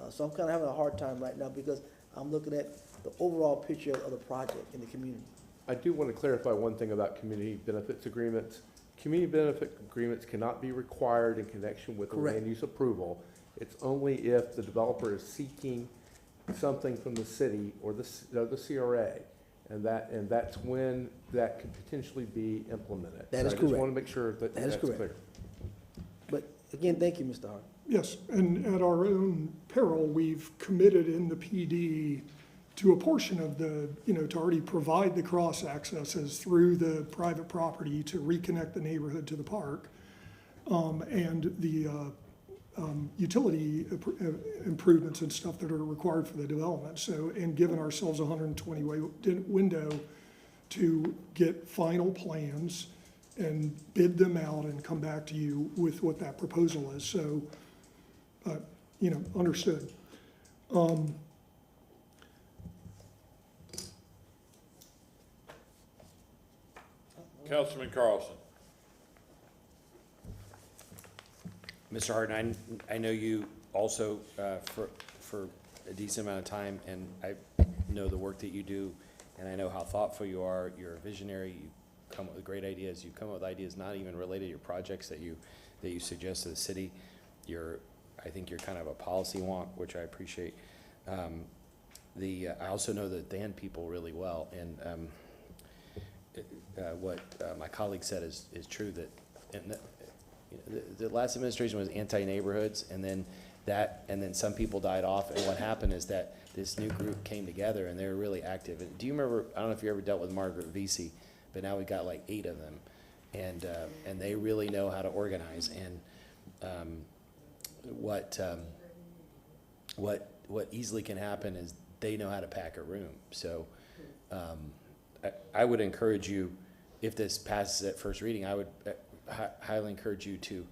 So I'm kind of having a hard time right now because I'm looking at the overall picture of the project in the community. I do want to clarify one thing about community benefits agreements. Community benefit agreements cannot be required in connection with a land use approval. It's only if the developer is seeking something from the city or the CRA, and that's when that could potentially be implemented. That is I correct. just want to make sure that that's correct. clear. But again, thank you, Mr. Hart. Yes, and at our own peril, we've committed in the PD to a portion of the, to already provide the cross accesses through the private property to reconnect the neighborhood to the park. And the utility improvements and stuff that are required for the development. So, and given ourselves a 120 window to get final plans and bid them out and come back to you with what that proposal is. So, you know, understood. Councilman Carlson. Mr. Harden, I know you also, for a decent amount of time, and I know the work that you do, and I know how thoughtful you are. You're a visionary. You come up with great ideas. You come up with ideas not even related to your projects that you suggest to the city. I think you're kind of a policy wonk, which I appreciate. I also know the Dan people really well, and what my colleague said is true, that the last administration was anti-neighborhoods, and then some people died off, and what happened is that this new group came together and they were really active. And do you remember, I don't know if you ever dealt with Margaret Vesey, but now we've got like 8 of them, and they really know how to organize. And what easily can happen is they know how to pack a room. So I would encourage you, if this passes at first reading, I would highly encourage you to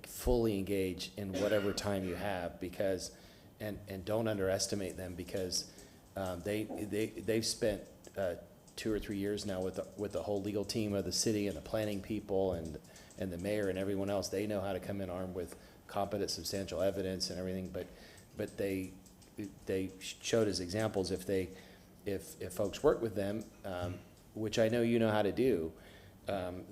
fully engage in whatever time you have, because, and don't underestimate them, because they've spent 2 or 3 years now with the whole legal team of the city and the planning people and the mayor and everyone else. They know how to come in armed with competent, substantial evidence and everything, but they showed as examples, if folks work with them, which I know you know how to do,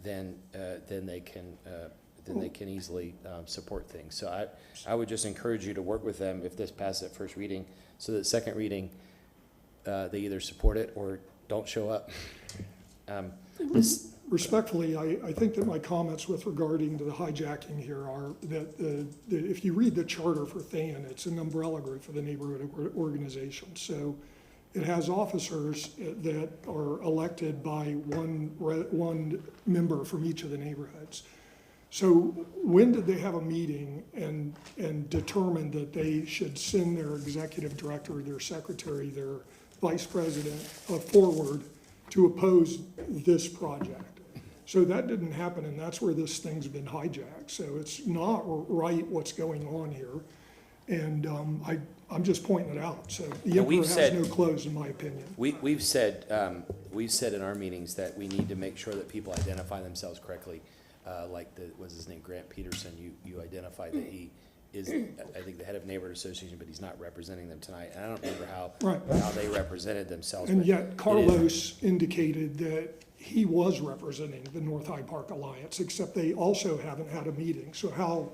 then they can easily support things. So I would just encourage you to work with them if this passes at first reading, so that second reading, they either support it or don't show up. Respectfully, I think that my comments with regarding to the hijacking here are that if you read the charter for THAN, it's an umbrella group for the neighborhood organization. So it has officers that are elected by one member from each of the neighborhoods. So when did they have a meeting and determine that they should send their executive director, their secretary, their vice president forward to oppose this project? So that didn't happen, and that's where this thing's been hijacked. So it's not right what's going on here. And I'm just pointing it out. So the emperor has no clothes, in my opinion. We've said in our meetings that we need to make sure that people identify themselves correctly. Like what's his name, Grant Peterson, you identify that he is, I think, the head of neighborhood association, but he's not representing them tonight. And I don't remember how they represented themselves. And yet Carlos indicated that he was representing the North Hyde Park Alliance, except they also haven't had a meeting. So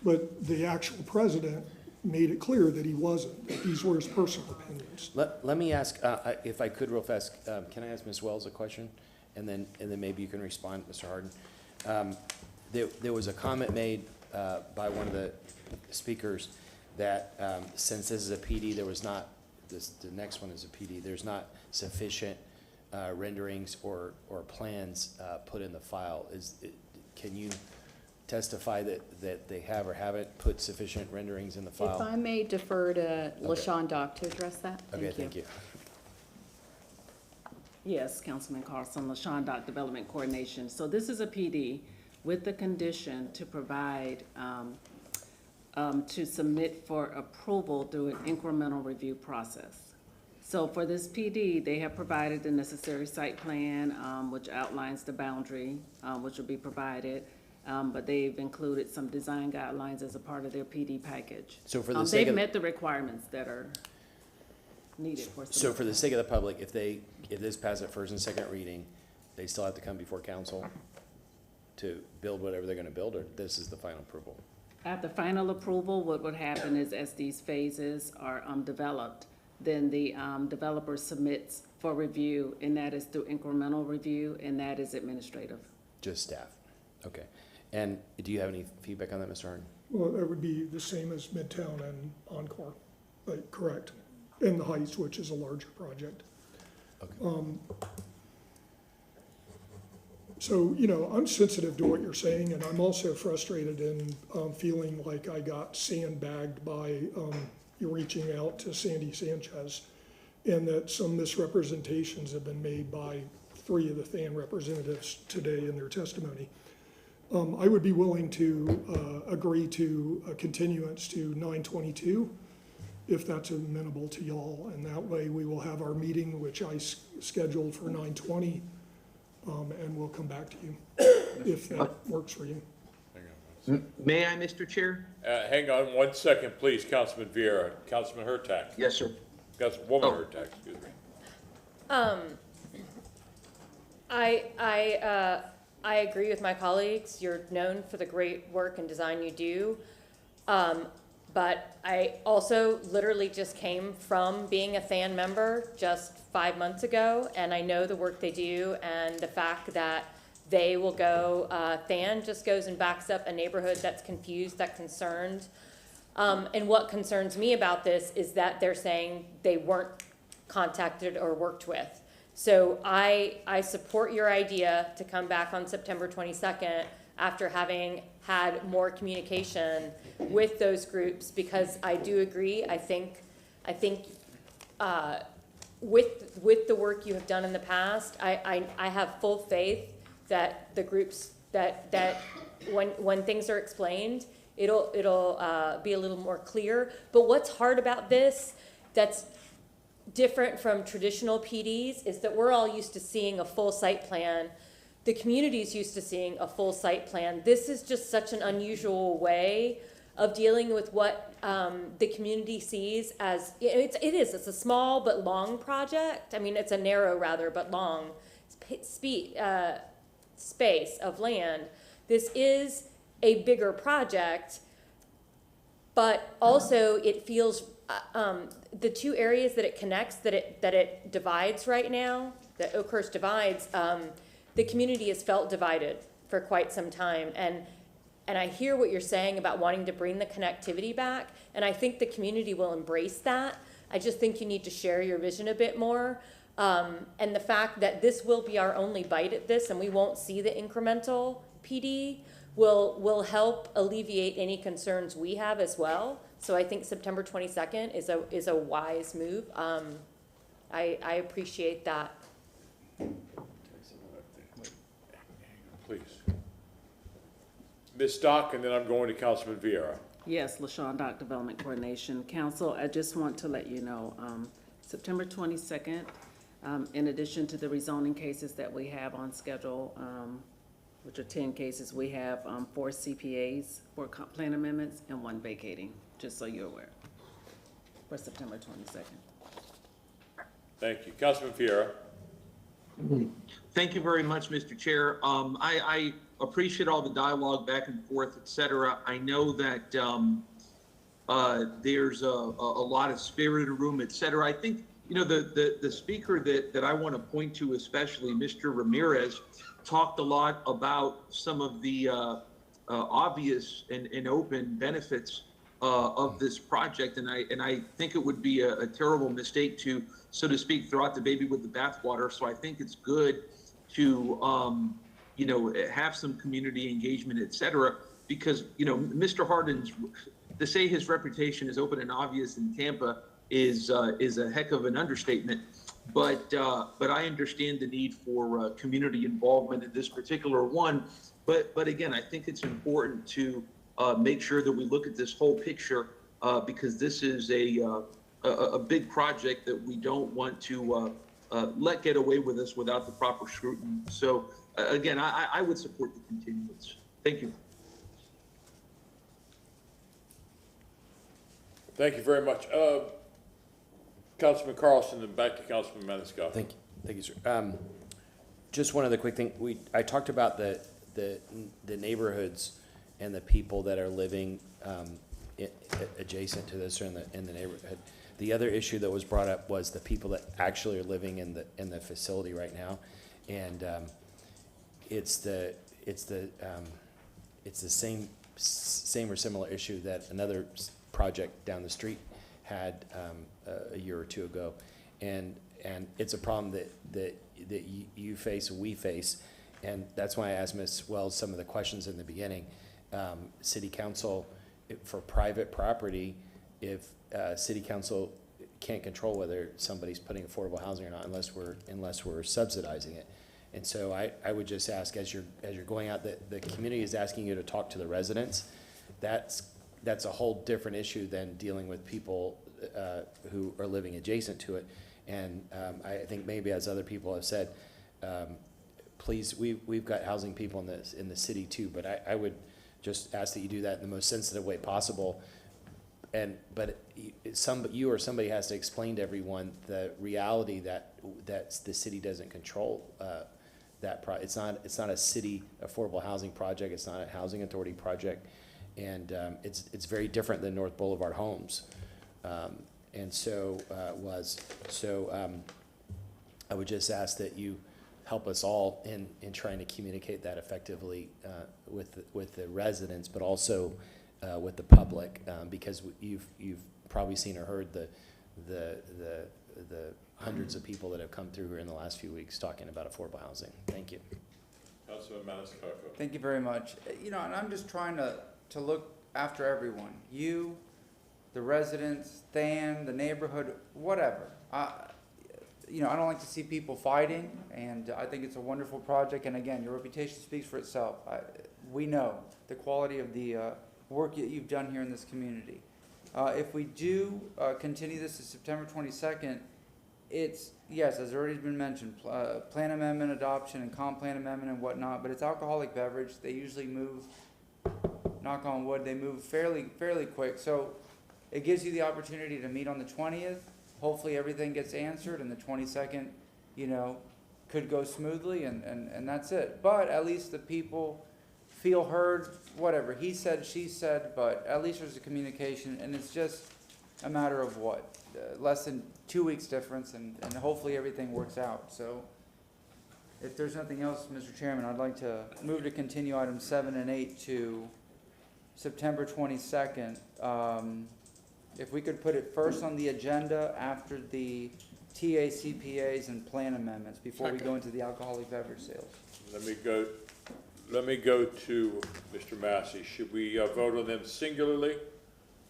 but the actual president made it clear that he wasn't, that these were his personal opinions. Let me ask, if I could real fast, can I ask Ms. Wells a question? And then maybe you can respond, Mr. Harden. There was a comment made by one of the speakers that since this is a PD, there was not, the next one is a PD, there's not sufficient renderings or plans put in the file. Can you testify that they have or haven't put sufficient renderings in the file? If I may defer to LaShawn Dock to address that. Okay, thank you. Yes, Councilman Carlson, LaShawn Dock, Development Coordination. So this is a PD with the condition to provide, to submit for approval through an incremental review process. So for this PD, they have provided the necessary site plan, which outlines the boundary, which will be provided. But they've included some design guidelines as a part of their PD package. So for the sake they've met the requirements that are needed for. So for the sake of the public, if this passes at first and second reading, they still have to come before council to build whatever they're gonna build, or this is the final approval? At the final approval, what would happen is as these phases are developed, then the developer submits for review, and that is through incremental review, and that is administrative. Just staff, okay. And do you have any feedback on that, Mr. Harden? Well, that would be the same as Midtown and Encore, but correct. And the Heights, which is a larger project. Okay. So, you know, I'm sensitive to what you're saying, and I'm also frustrated in feeling like I got sandbagged by you reaching out to Sandy Sanchez, and that some misrepresentations have been made by 3 of the FAN representatives today in their testimony. I would be willing to agree to a continuance to 9/22, if that's amenable to y'all, and that way we will have our meeting, which I scheduled for 9/20, and we'll come back to you if that works for you. May I, Mr. Chair? Hang on 1 second, please, Councilman Vieira. Councilman Hurtak. Yes, sir. Councilwoman Hurtak, excuse me. I agree with my colleagues. You're known for the great work and design you do. But I also literally just came from being a FAN member just 5 months ago, and I know the work they do, and the fact that they will go, FAN just goes and backs up a neighborhood that's confused, that's concerned. And what concerns me about this is that they're saying they weren't contacted or worked with. So I support your idea to come back on September 22nd after having had more communication with those groups, because I do agree. I think with the work you have done in the past, I have full faith that the groups that when things are explained, it'll be a little more clear. But what's hard about this, that's different from traditional PDs, is that we're all used to seeing a full site plan. The community's used to seeing a full site plan. This is just such an unusual way of dealing with what the community sees as, it's a small but long project. I mean, it's a narrow rather, but long space of land. This is a bigger project, but also it feels, the 2 areas that it connects, that it divides right now, that Oakhurst divides, the community has felt divided for quite some time. And I hear what you're saying about wanting to bring the connectivity back, and I think the community will embrace that. I just think you need to share your vision a bit more. And the fact that this will be our only bite at this, and we won't see the incremental PD, will help alleviate any concerns we have as well. So I think September 22nd is a wise move. I appreciate that. Please. Ms. Stock, and then I'm going to Councilman Vieira. Yes, LaShawn Dock, Development Coordination. Council, I just want to let you know, September 22nd, in addition to the rezoning cases that we have on schedule, which are 10 cases, we have 4 CPAs, 4 plan amendments, and 1 vacating, just so you're aware, for September 22nd. Thank you. Councilman Vieira. Thank you very much, Mr. Chair. I appreciate all the dialogue back and forth, et cetera. I know that there's a lot of spirit in the room, et cetera. I think, you know, the speaker that I want to point to, especially Mr. Ramirez, talked a lot about some of the obvious and open benefits of this project, and I think it would be a terrible mistake to, so to speak, throw out the baby with the bathwater. So I think it's good to you know, have some community engagement, et cetera, because, you know, Mr. Hardin's, to say his reputation is open and obvious in Tampa is a heck of an understatement. But I understand the need for community involvement in this particular one. But again, I think it's important to make sure that we look at this whole picture because this is a big project that we don't want to let get away with us without the proper scrutiny. So again, I would support the continuance. Thank you. Thank you very much. Councilman Carlson, and back to Councilman Maniscalco. Thank you, sir. Just one other quick thing. I talked about the neighborhoods and the people that are living adjacent to this or in the neighborhood. The other issue that was brought up was the people that actually are living in the facility right now, and it's the same or similar issue that another project down the street had a year or 2 ago, and it's a problem that you face, we face, And that's why I asked Ms. Wells some of the questions in the beginning. City council, for private property, if city council can't control whether somebody's putting affordable housing or not unless we're subsidizing it. And so I would just ask, as you're going out, the community is asking you to talk to the residents. That's a whole different issue than dealing with people who are living adjacent to it. And I think maybe, as other people have said, please, we've got housing people in the city too, but I would just ask that you do that in the most sensitive way possible. But you or somebody has to explain to everyone the reality that the city doesn't control it's not a city affordable housing project. It's not a housing authority project, and it's very different than North Boulevard Homes, and so I would just ask that you help us all in trying to communicate that effectively with the residents, but also with the public, because you've probably seen or heard the hundreds of people that have come through here in the last few weeks talking about affordable housing. Thank you. Councilman Maniscalco. Thank you very much. And I'm just trying to look after everyone. You, the residents, Than, the neighborhood, whatever. I don't like to see people fighting, and I think it's a wonderful project. And again, your reputation speaks for itself. We know the quality of the work that you've done here in this community. If we do continue this to September 22nd, it's, yes, as already been mentioned, plan amendment adoption and comp plan amendment and whatnot, but it's alcoholic beverage. They usually move, knock on wood, they move fairly quick. So it gives you the opportunity to meet on the 20th. Hopefully everything gets answered, and the 22nd, could go smoothly, and that's it. But at least the people feel heard, whatever. He said, she said, but at least there's a communication, and it's just a matter of what? Less than 2 weeks difference, and hopefully everything works out. So if there's nothing else, Mr. Chairman, I'd like to move to continue items 7 and 8 to September 22nd. If we could put it first on the agenda after the TACPAs and plan amendments before we go into the alcoholic beverage sales. Let me go to Mr. Massey. Should we vote on them singularly?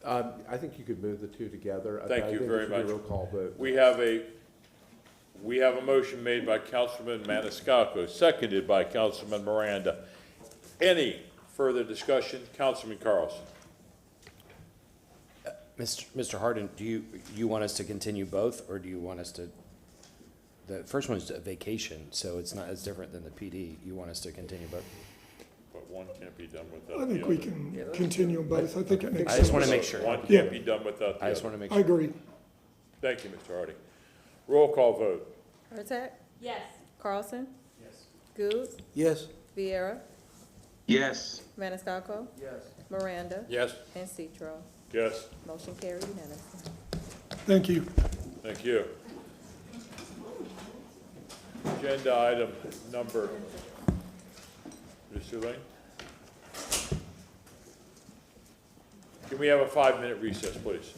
I think you could move the two together. Thank you very much. Roll call vote. We have a motion made by Councilman Maniscalco, seconded by Councilman Miranda. Any further discussion? Councilman Carlson. Mr. Harden, do you want us to continue both, or do you want us to? The first one is a vacation, so it's not as different than the PD. You want us to continue both? But one can't be done without the other. I think we can continue both. I think it makes sense. I just want to make sure. One can't be done without the other. I just want to make sure. I agree. Thank you, Mr. Hardy. Roll call vote. Hurtak, Yes. Carlson? Yes. Goode? Yes. Vieira? Yes. Maniscalco? Yes. Miranda? Yes. And Citro. Yes. Motion carried unanimously. Thank you. Thank you. Agenda item number, Mr. Lane? Can we have a 5-minute recess, please?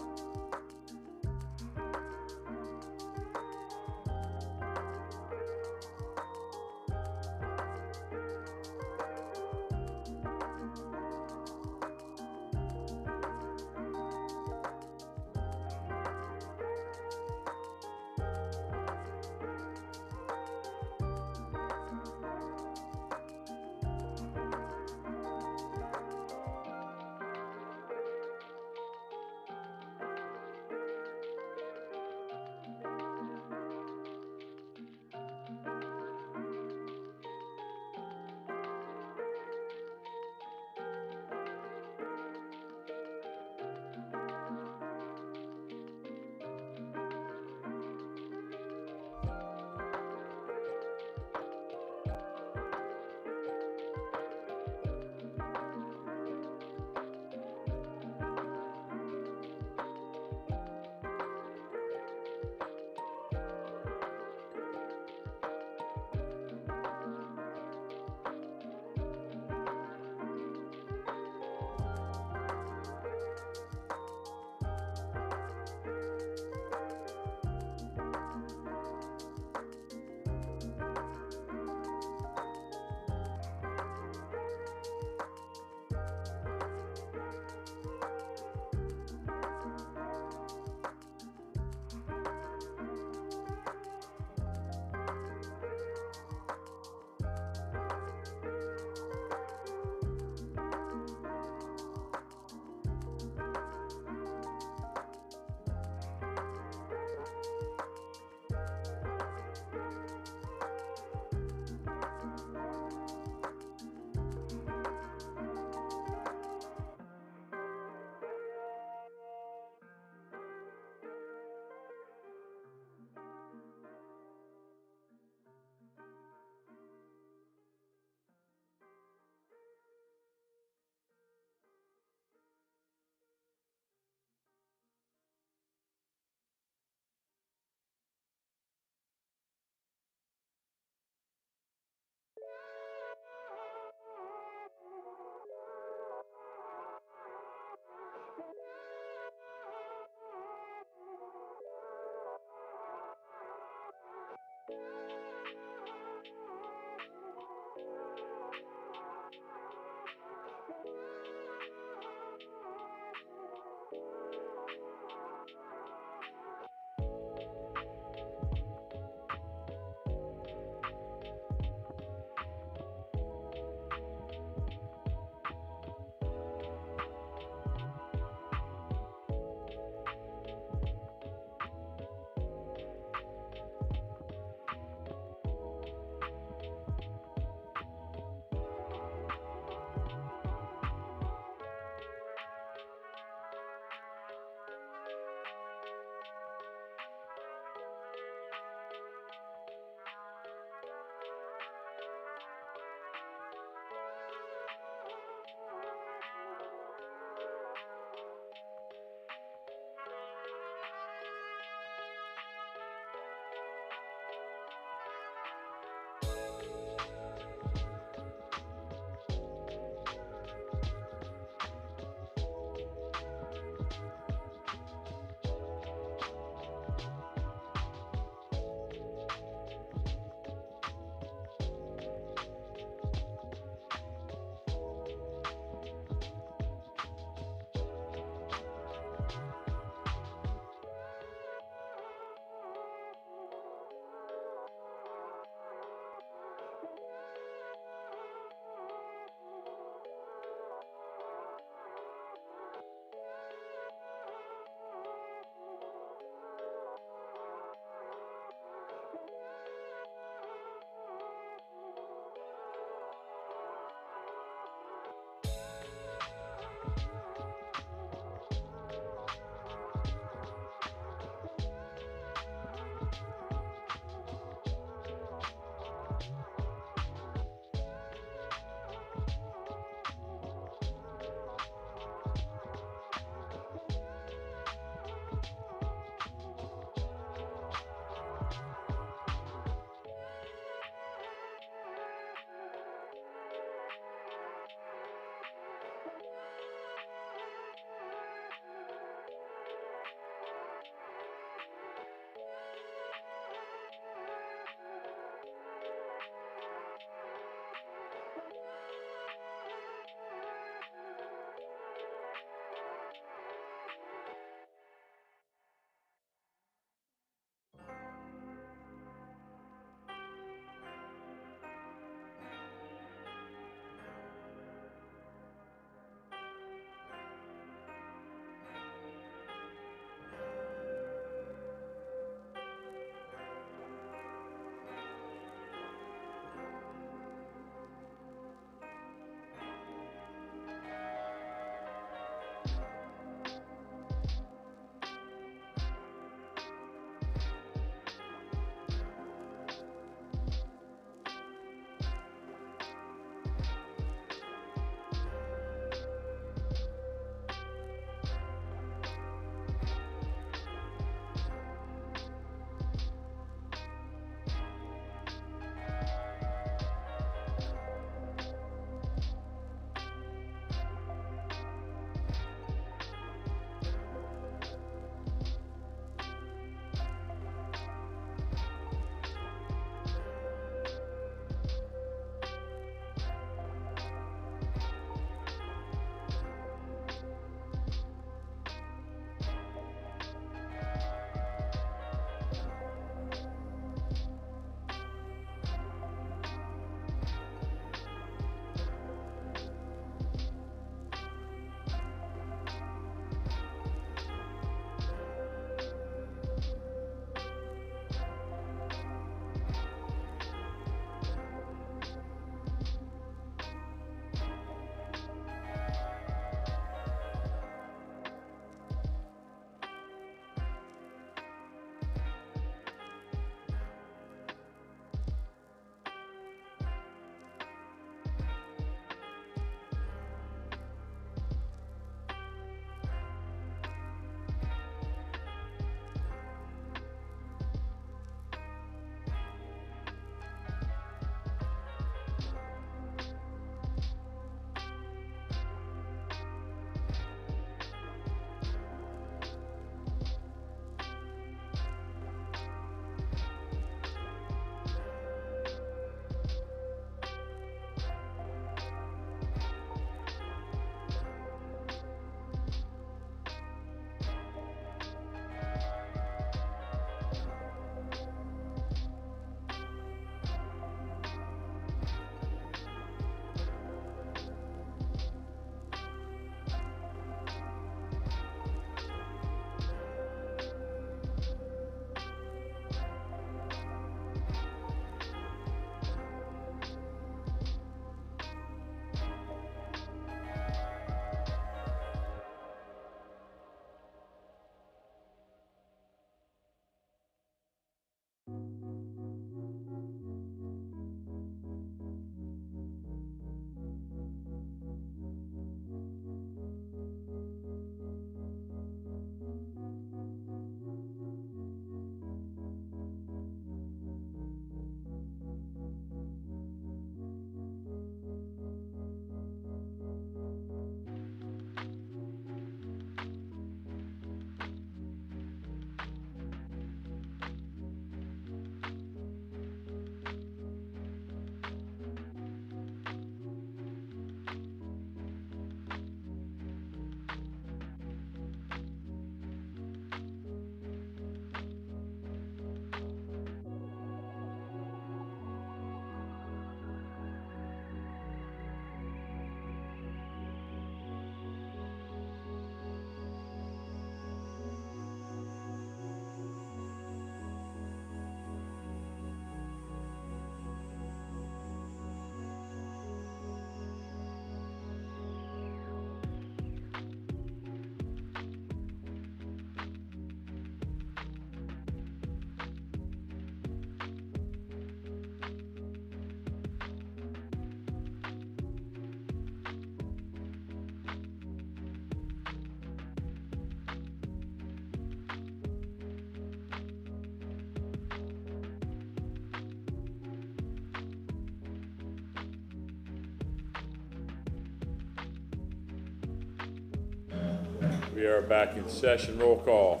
We are back in session. Roll call.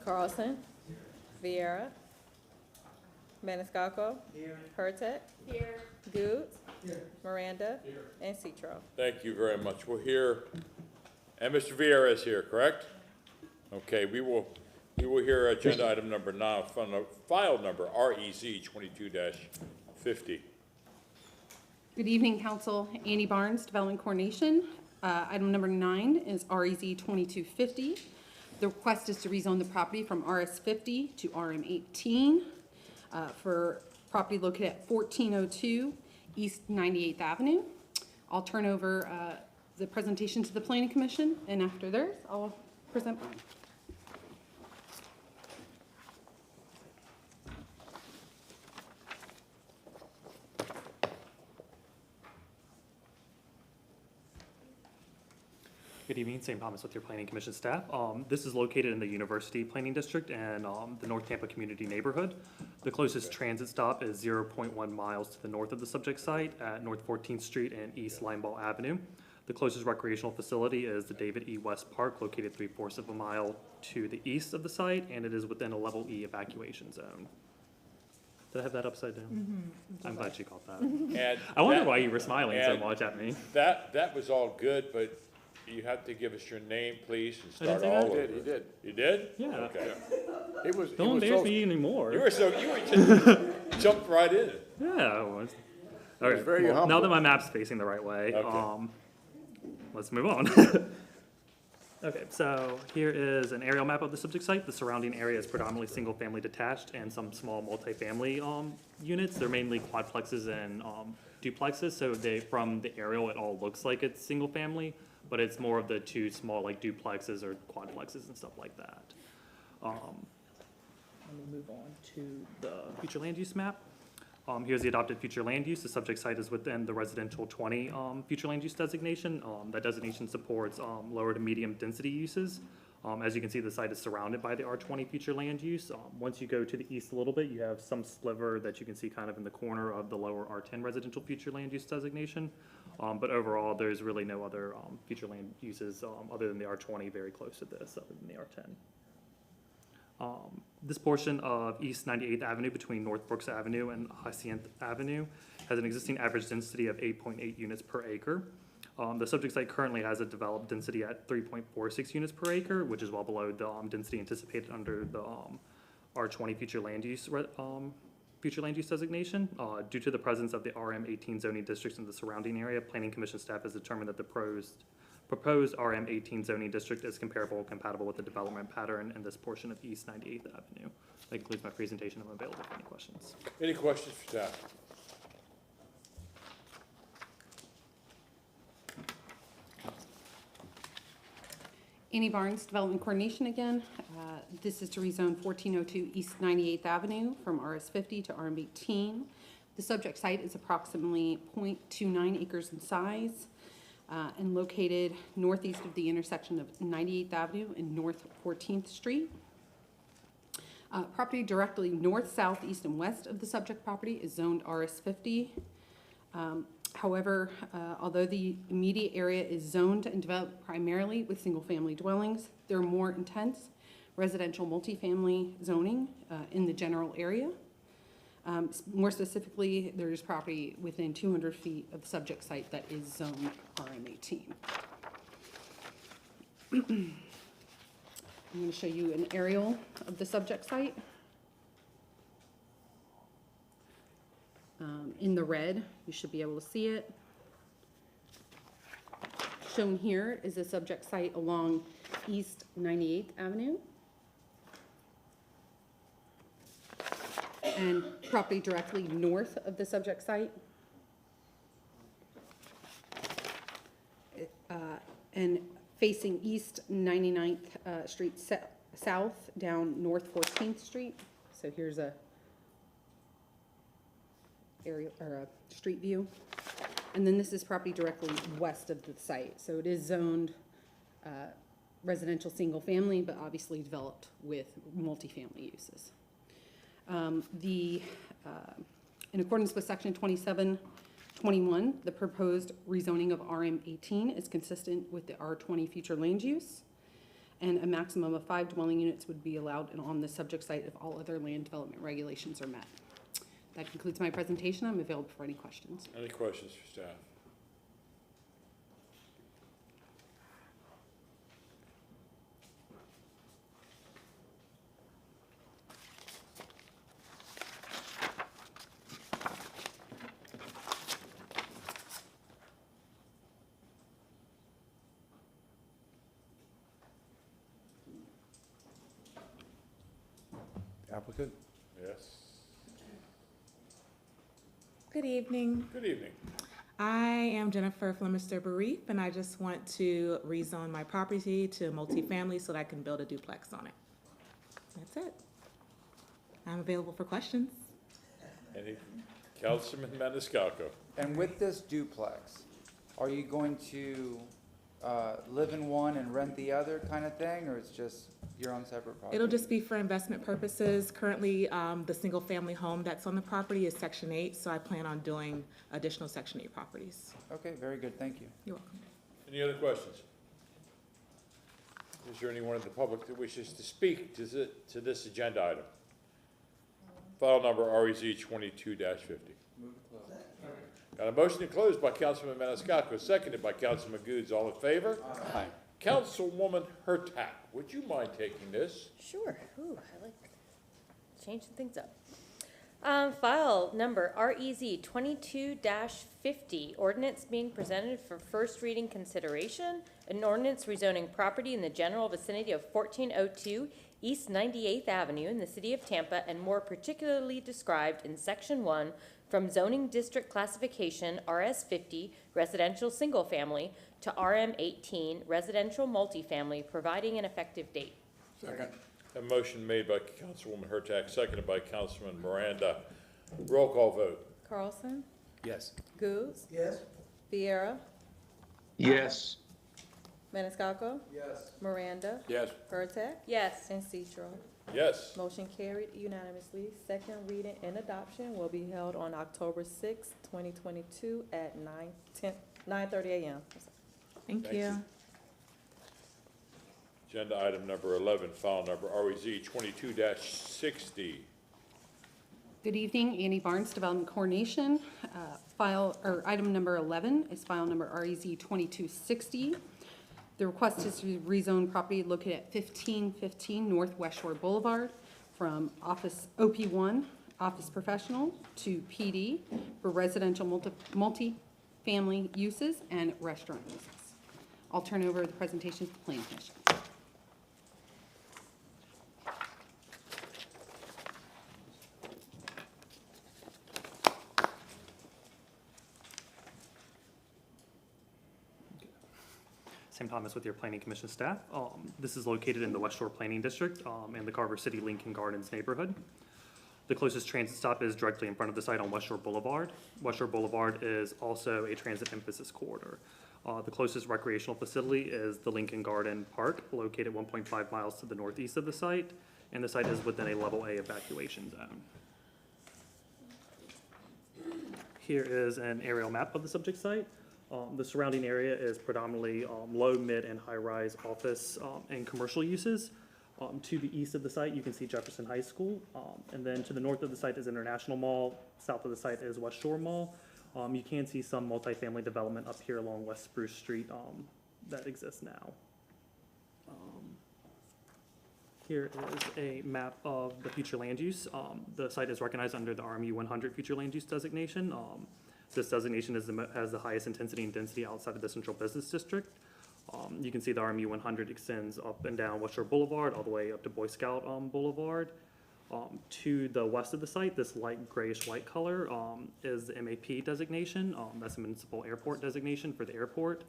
Carlson. Vieira. Maniscalco. Hurtak. Goode. Miranda. And Citro. Thank you very much. We'll hear, and Mr. Vieira is here, correct? Okay, we will hear agenda item number 9, file number REZ 22-50. Good evening, Council. Annie Barnes, Development Coordination. Item number 9 is REZ 2250. The request is to rezone the property from RS50 to RM18 for property located at 1402 East 98th Avenue. I'll turn over the presentation to the Planning Commission, and after theirs, I'll present mine. Good evening, St. Thomas with your Planning Commission staff. This is located in the University Planning District and the North Tampa Community Neighborhood. The closest transit stop is 0.1 miles to the north of the subject site at North 14th Street and East Limeball Avenue. The closest recreational facility is the David E. West Park, located 3/4 of a mile to the east of the site, and it is within a Level E evacuation zone. Did I have that upside down? I'm glad you caught that. And I wonder that- why you were smiling so much at me. That was all good, but you have to give us your name, please, and I didn't start say all that. over. He did. You did? Yeah. Okay. It was. Don't embarrass me anymore. You were just jumped right in. Yeah, I was. Okay, very well, now humble. that my map's facing the right way, Okay. let's move on. Okay, so here is an aerial map of the subject site. The surrounding area is predominantly single-family detached and some small multifamily units. They're mainly quadplexes and duplexes, so from the aerial, it all looks like it's single-family, but it's more of the two small, like duplexes or quadplexes and stuff like that. Let me move on to the future land use map. Here's the adopted future land use. The subject site is within the residential 20 future land use designation. That designation supports lower to medium density uses. As you can see, the site is surrounded by the R20 future land use. Once you go to the east a little bit, you have some sliver that you can see kind of in the corner of the lower R10 residential future land use designation. But overall, there's really no other future land uses other than the R20 very close to this, other than the R10. This portion of East 98th Avenue between North Brooks Avenue and Hyacinth Avenue has an existing average density of 8.8 units per acre. The subject site currently has a developed density at 3.46 units per acre, which is well below the density anticipated under the R20 future land use designation. Due to the presence of the RM18 zoning districts in the surrounding area, Planning Commission staff has determined that the proposed RM18 zoning district is compatible with the development pattern in this portion of East 98th Avenue. That concludes my presentation. I'm available for any questions. Any questions for staff? Annie Barnes, Development Coordination again. This is to rezone 1402 East 98th Avenue from RS50 to RM18. The subject site is approximately 0.29 acres in size and located northeast of the intersection of 98th Avenue and North 14th Street. Property directly north, south, east, and west of the subject property is zoned RS50. However, although the immediate area is zoned and developed primarily with single-family dwellings, there are more intense residential multifamily zoning in the general area. More specifically, there is property within 200 feet of the subject site that is zoned RM18. I'm going to show you an aerial of the subject site. In the red, you should be able to see it. Shown here is the subject site along East 98th Avenue. And property directly north of the subject site. And facing East 99th Street south down North 14th Street. So here's a area or a street view. And then this is property directly west of the site. So it is zoned residential single family, but obviously developed with multifamily uses. In accordance with section 2721, the proposed rezoning of RM18 is consistent with the R20 future land use. and a maximum of 5 dwelling units would be allowed on the subject site if all other land development regulations are met. That concludes my presentation. I'm available for any questions. Any questions for staff? Applicant? Yes. Good evening. Good evening. I am Jennifer Flemister-Barif, and I just want to rezone my property to multifamily so that I can build a duplex on it. That's it. I'm available for questions. Any, Councilman Maniscalco? And with this duplex, are you going to live in one and rent the other kind of thing, or it's just your own separate property? It'll just be for investment purposes. Currently, the single-family home that's on the property is Section 8, so I plan on doing additional Section 8 properties. Okay, very good, thank you. You're welcome. Any other questions? Is there anyone in the public that wishes to speak to this agenda item? File number REZ 22-50. Move to close. Got a motion to close by Councilman Maniscalco, seconded by Councilman Goods. All in favor? Aye. Councilwoman Hurtak, would you mind taking this? Sure. Ooh, I like changing things up. File number REZ 22-50, ordinance being presented for first reading consideration, an ordinance rezoning property in the general vicinity of 1402 East 98th Avenue in the city of Tampa, and more particularly described in Section 1 from zoning district classification RS50 residential single family to RM18 residential multifamily, providing an effective date. Second. A motion made by Councilwoman Hurtak, seconded by Councilman Miranda. Roll call vote. Carlson? Yes. Goods? Yes. Viera? Yes. Maniscalco? Yes. Miranda? Yes. Hurtak? Yes. And Citro. Yes. Motion carried unanimously. Second reading and adoption will be held on October 6, 2022 at 9:30 a.m. Thank Thank you. you. Agenda item number 11, file number REZ 22-60. Good evening, Annie Barnes, Development Coordination. Item number 11 is file number REZ 2260. The request is to rezone property located at 1515 North West Shore Boulevard from OP1, Office Professional, to PD for residential multi-family uses and restaurant uses. I'll turn over the presentation to the Planning Commission. Same Thomas with your Planning Commission staff. This is located in the West Shore Planning District in the Carver City Lincoln Gardens neighborhood. The closest transit stop is directly in front of the site on West Shore Boulevard. West Shore Boulevard is also a transit emphasis corridor. The closest recreational facility is the Lincoln Garden Park, located 1.5 miles to the northeast of the site, and the site is within a Level A evacuation zone. Here is an aerial map of the subject site. The surrounding area is predominantly low, mid, and high-rise office and commercial uses. To the east of the site, you can see Jefferson High School, and then to the north of the site is International Mall. South of the site is West Shore Mall. You can see some multifamily development up here along West Spruce Street that exists now. Here is a map of the future land use. The site is recognized under the RMU 100 future land use designation. This designation has the highest intensity and density outside of the central business district. You can see the RMU 100 extends up and down West Shore Boulevard all the way up to Boy Scout Boulevard. To the west of the site, this light grayish white color is the MAP designation. That's a municipal airport designation for the airport.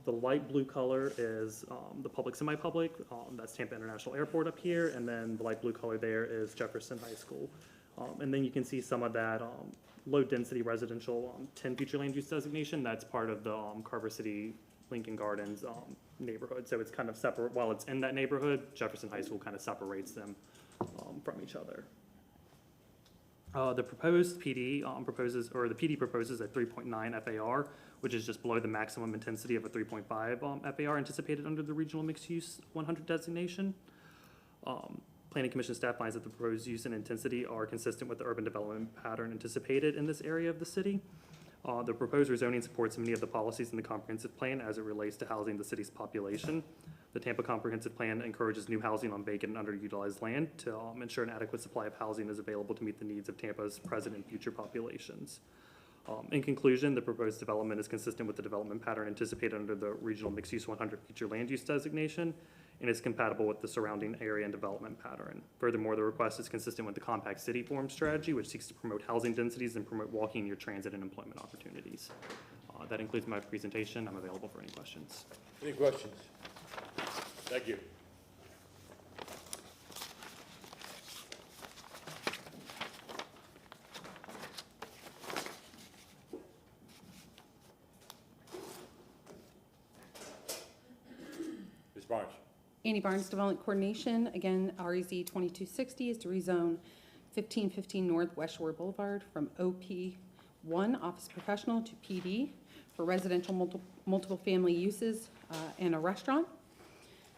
The light blue color is the public semi-public. That's Tampa International Airport up here, and then the light blue color there is Jefferson High School. And then you can see some of that low-density residential 10 future land use designation. That's part of the Carver City Lincoln Gardens neighborhood. So it's kind of separate. While it's in that neighborhood, Jefferson High School kind of separates them from each other. The proposed PD proposes, or the PD proposes a 3.9 FAR, which is just below the maximum intensity of a 3.5 FAR anticipated under the regional mixed-use 100 designation. Planning Commission staff finds that the proposed use and intensity are consistent with the urban development pattern anticipated in this area of the city. The proposed rezoning supports many of the policies in the comprehensive plan as it relates to housing the city's population. The Tampa Comprehensive Plan encourages new housing on vacant and underutilized land to ensure an adequate supply of housing is available to meet the needs of Tampa's present and future populations. In conclusion, the proposed development is consistent with the development pattern anticipated under the Regional Mixed-Use 100 Future Land Use Designation and is compatible with the surrounding area and development pattern. Furthermore, the request is consistent with the Compact City Form strategy, which seeks to promote housing densities and promote walking near transit and employment opportunities. That includes my presentation. I'm available for any questions. Any questions? Thank you. Ms. Barnes. Annie Barnes, Development Coordination. Again, REZ 2260 is to rezone 1515 North West Shore Boulevard from OP1 Office Professional to PD for residential multiple family uses and a restaurant.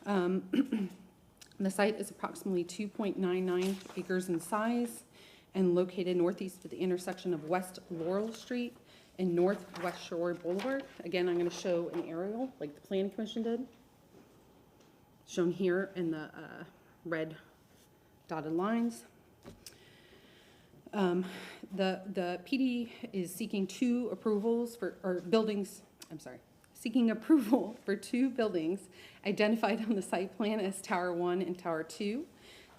The site is approximately 2.99 acres in size and located northeast of the intersection of West Laurel Street and North West Shore Boulevard. Again, I'm going to show an aerial like the Planning Commission did, shown here in the red dotted lines. The PD is seeking seeking approval for two buildings identified on the site plan as Tower 1 and Tower 2.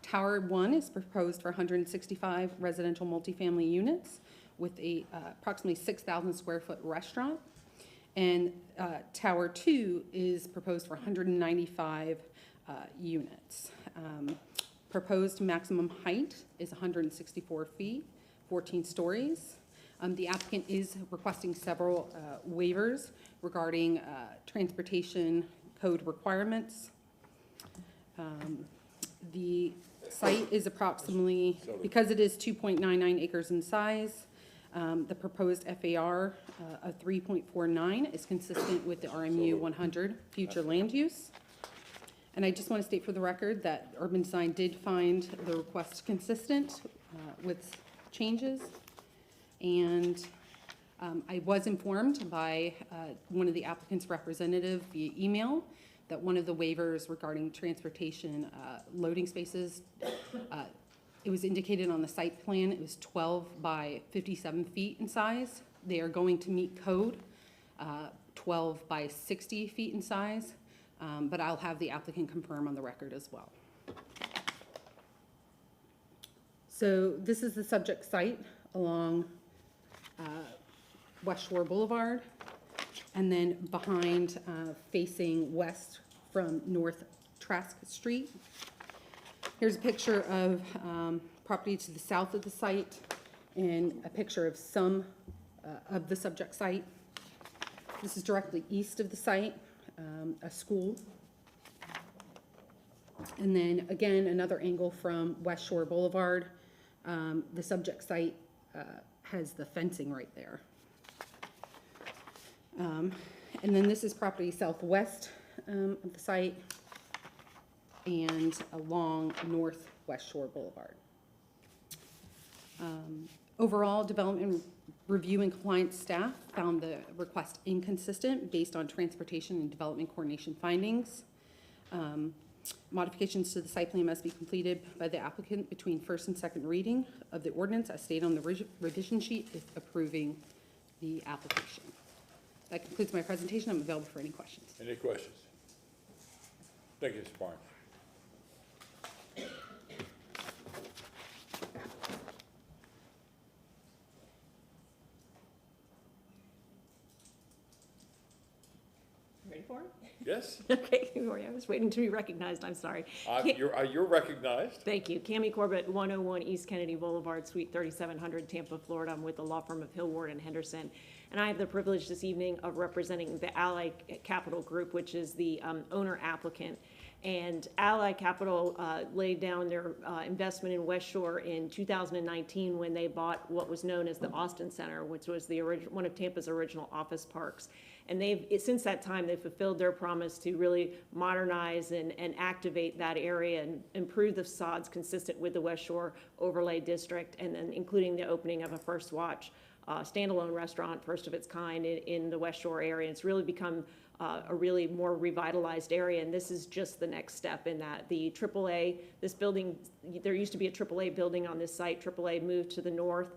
Tower 1 is proposed for 165 residential multifamily units with a approximately 6,000 square foot restaurant. And Tower 2 is proposed for 195 units. Proposed maximum height is 164 feet, 14 stories. The applicant is requesting several waivers regarding transportation code requirements. The site is approximately, because it is 2.99 acres in size, the proposed FAR of 3.49 is consistent with the RMU 100 future land use. And I just want to state for the record that Urban Design did find the request consistent with changes. And I was informed by one of the applicant's representative via email that one of the waivers regarding transportation loading spaces, it was indicated on the site plan, it was 12 by 57 feet in size. They are going to meet code, 12 by 60 feet in size, but I'll have the applicant confirm on the record as well. So this is the subject site along West Shore Boulevard, and then behind, facing west from North Trask Street. Here's a picture of property to the south of the site and a picture of some of the subject site. This is directly east of the site, a school. And then again, another angle from West Shore Boulevard. The subject site has the fencing right there. And then this is property southwest of the site and along Northwest Shore Boulevard. Overall, development review and compliance staff found the request inconsistent based on transportation and development coordination findings. Modifications to the site plan must be completed by the applicant between first and second reading of the ordinance as stated on the revision sheet if approving the application. That concludes my presentation. I'm available for any questions. Any questions? Thank you, Ms. Barnes. Ready for it? Yes. Okay, I was waiting to be recognized, I'm sorry. You're recognized. Thank you. Cami Corbett, 101 East Kennedy Boulevard, Suite 3700, Tampa, Florida. I'm with the law firm of Hill, Ward, and Henderson. And I have the privilege this evening of representing the Ally Capital Group, which is the owner applicant. And Ally Capital laid down their investment in West Shore in 2019 when they bought what was known as the Austin Center, which was the one of Tampa's original office parks. And since that time, they've fulfilled their promise to really modernize and activate that area and improve the facades consistent with the West Shore Overlay District, and then including the opening of a First Watch standalone restaurant, first of its kind in the West Shore area. It's really become a really more revitalized area, and this is just the next step in that. The AAA, this building, there used to be a AAA building on this site. AAA moved to the north.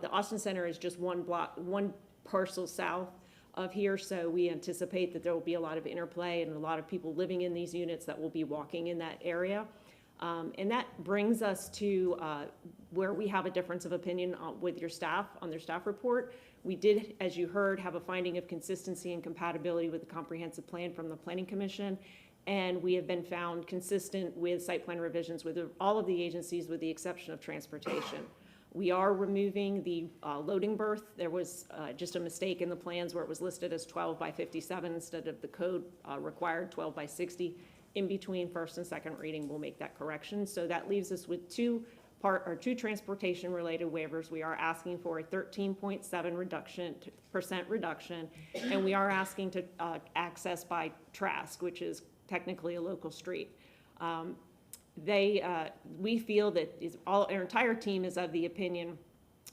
The Austin Center is just one parcel south of here, so we anticipate that there will be a lot of interplay and a lot of people living in these units that will be walking in that area. And that brings us to where we have a difference of opinion with your staff on their staff report. We did, as you heard, have a finding of consistency and compatibility with the comprehensive plan from the Planning Commission, and we have been found consistent with site plan revisions with all of the agencies with the exception of transportation. We are removing the loading berth. There was just a mistake in the plans where it was listed as 12 by 57 instead of the code required 12 by 60. In between first and second reading, we'll make that correction. So that leaves us with two transportation related waivers. We are asking for a 13.7% reduction, and we are asking to access by Trask, which is technically a local street. We feel that our entire team is of the opinion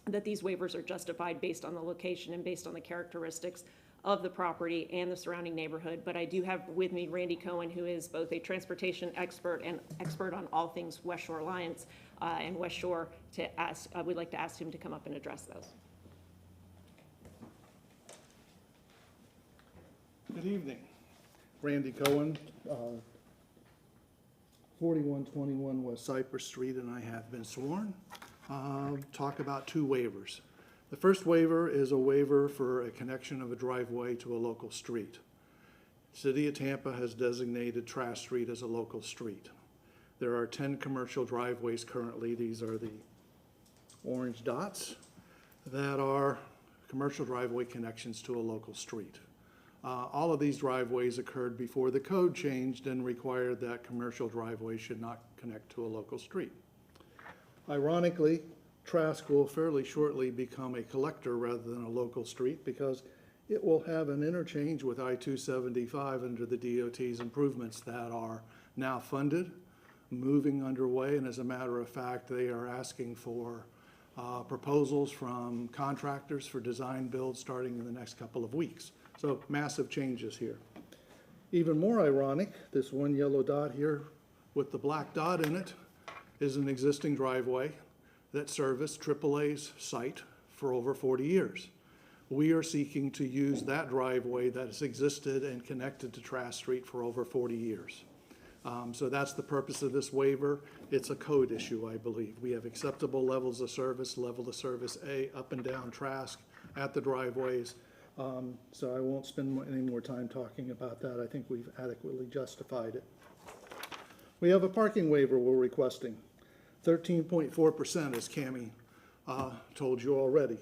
that these waivers are justified based on the location and based on the characteristics of the property and the surrounding neighborhood. But I do have with me Randy Cohen, who is both a transportation expert and expert on all things West Shore Alliance and West Shore, to ask. I would like to ask him to come up and address those. Good evening. Randy Cohen, 4121 West Cypress Street, and I have been sworn. Talk about two waivers. The first waiver is a waiver for a connection of a driveway to a local street. City of Tampa has designated Trask Street as a local street. There are 10 commercial driveways currently. These are the orange dots that are commercial driveway connections to a local street. All of these driveways occurred before the code changed and required that commercial driveways should not connect to a local street. Ironically, Trask will fairly shortly become a collector rather than a local street because it will have an interchange with I-275 under the DOT's improvements that are now funded, moving underway, and as a matter of fact, they are asking for proposals from contractors for design build starting in the next couple of weeks. So massive changes here. Even more ironic, this one yellow dot here with the black dot in it is an existing driveway that serviced AAA's site for over 40 years. We are seeking to use that driveway that has existed and connected to Trask Street for over 40 years. So that's the purpose of this waiver. It's a code issue, I believe. We have acceptable levels of service, level of service A, up and down Trask at the driveways. So I won't spend any more time talking about that. I think we've adequately justified it. We have a parking waiver we're requesting. 13.4%, as Cammie told you already.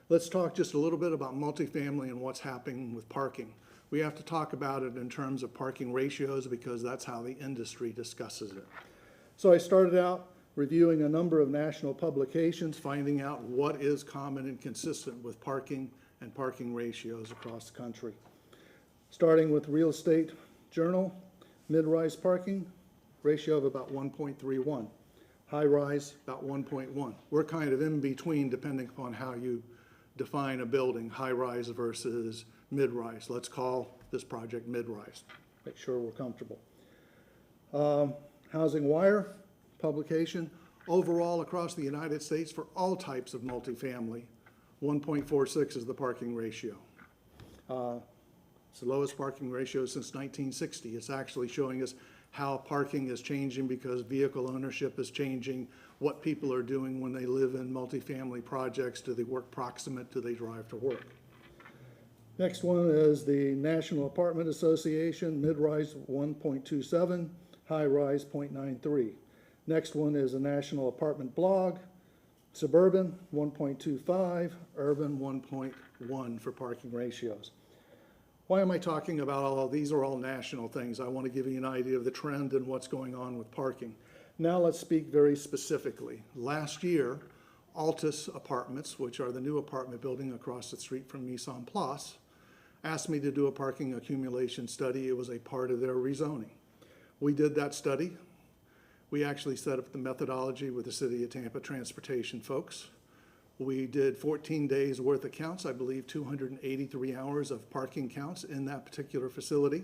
Let's talk just a little bit about multifamily and what's happening with parking. We have to talk about it in terms of parking ratios because that's how the industry discusses it. So I started out reviewing a number of national publications, finding out what is common and consistent with parking and parking ratios across the country. Starting with Real Estate Journal, mid-rise parking ratio of about 1.31. High-rise, about 1.1. We're kind of in between depending upon how you define a building, high-rise versus mid-rise. Let's call this project mid-rise. Make sure we're comfortable. Housing Wire publication, overall across the United States for all types of multifamily, 1.46 is the parking ratio. It's the lowest parking ratio since 1960. It's actually showing us how parking is changing because vehicle ownership is changing, what people are doing when they live in multifamily projects. Do they work proximate? Do they drive to work? Next one is the National Apartment Association, mid-rise 1.27, high-rise 0.93. Next one is the National Apartment Blog, suburban 1.25, urban 1.1 for parking ratios. Why am I talking about all of these? Are all national things. I want to give you an idea of the trend and what's going on with parking. Now let's speak very specifically. Last year, Altus Apartments, which are the new apartment building across the street from Mise en Place, asked me to do a parking accumulation study. It was a part of their rezoning. We did that study. We actually set up the methodology with the City of Tampa transportation folks. We did 14 days worth of counts, I believe 283 hours of parking counts in that particular facility.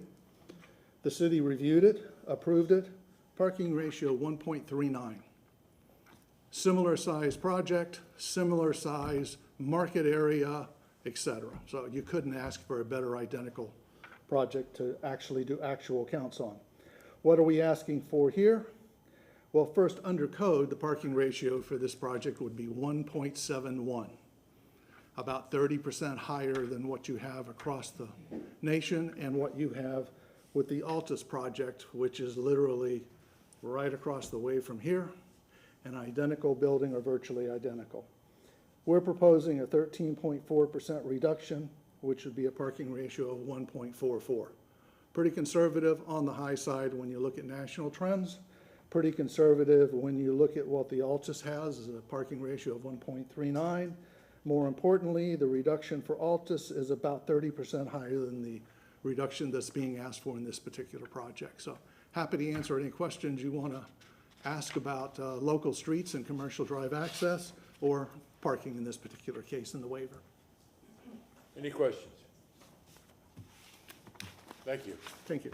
The city reviewed it, approved it, parking ratio 1.39. Similar size project, similar size market area, etc. So you couldn't ask for a better identical project to actually do actual counts on. What are we asking for here? Well, first, under code, the parking ratio for this project would be 1.71, about 30% higher than what you have across the nation and what you have with the Altus project, which is literally right across the way from here, an identical building or virtually identical. We're proposing a 13.4% reduction, which would be a parking ratio of 1.44. Pretty conservative on the high side when you look at national trends. Pretty conservative when you look at what the Altus has, is a parking ratio of 1.39. More importantly, the reduction for Altus is about 30% higher than the reduction that's being asked for in this particular project. So happy to answer any questions you want to ask about local streets and commercial drive access or parking in this particular case in the waiver. Any questions? Thank you. Thank you.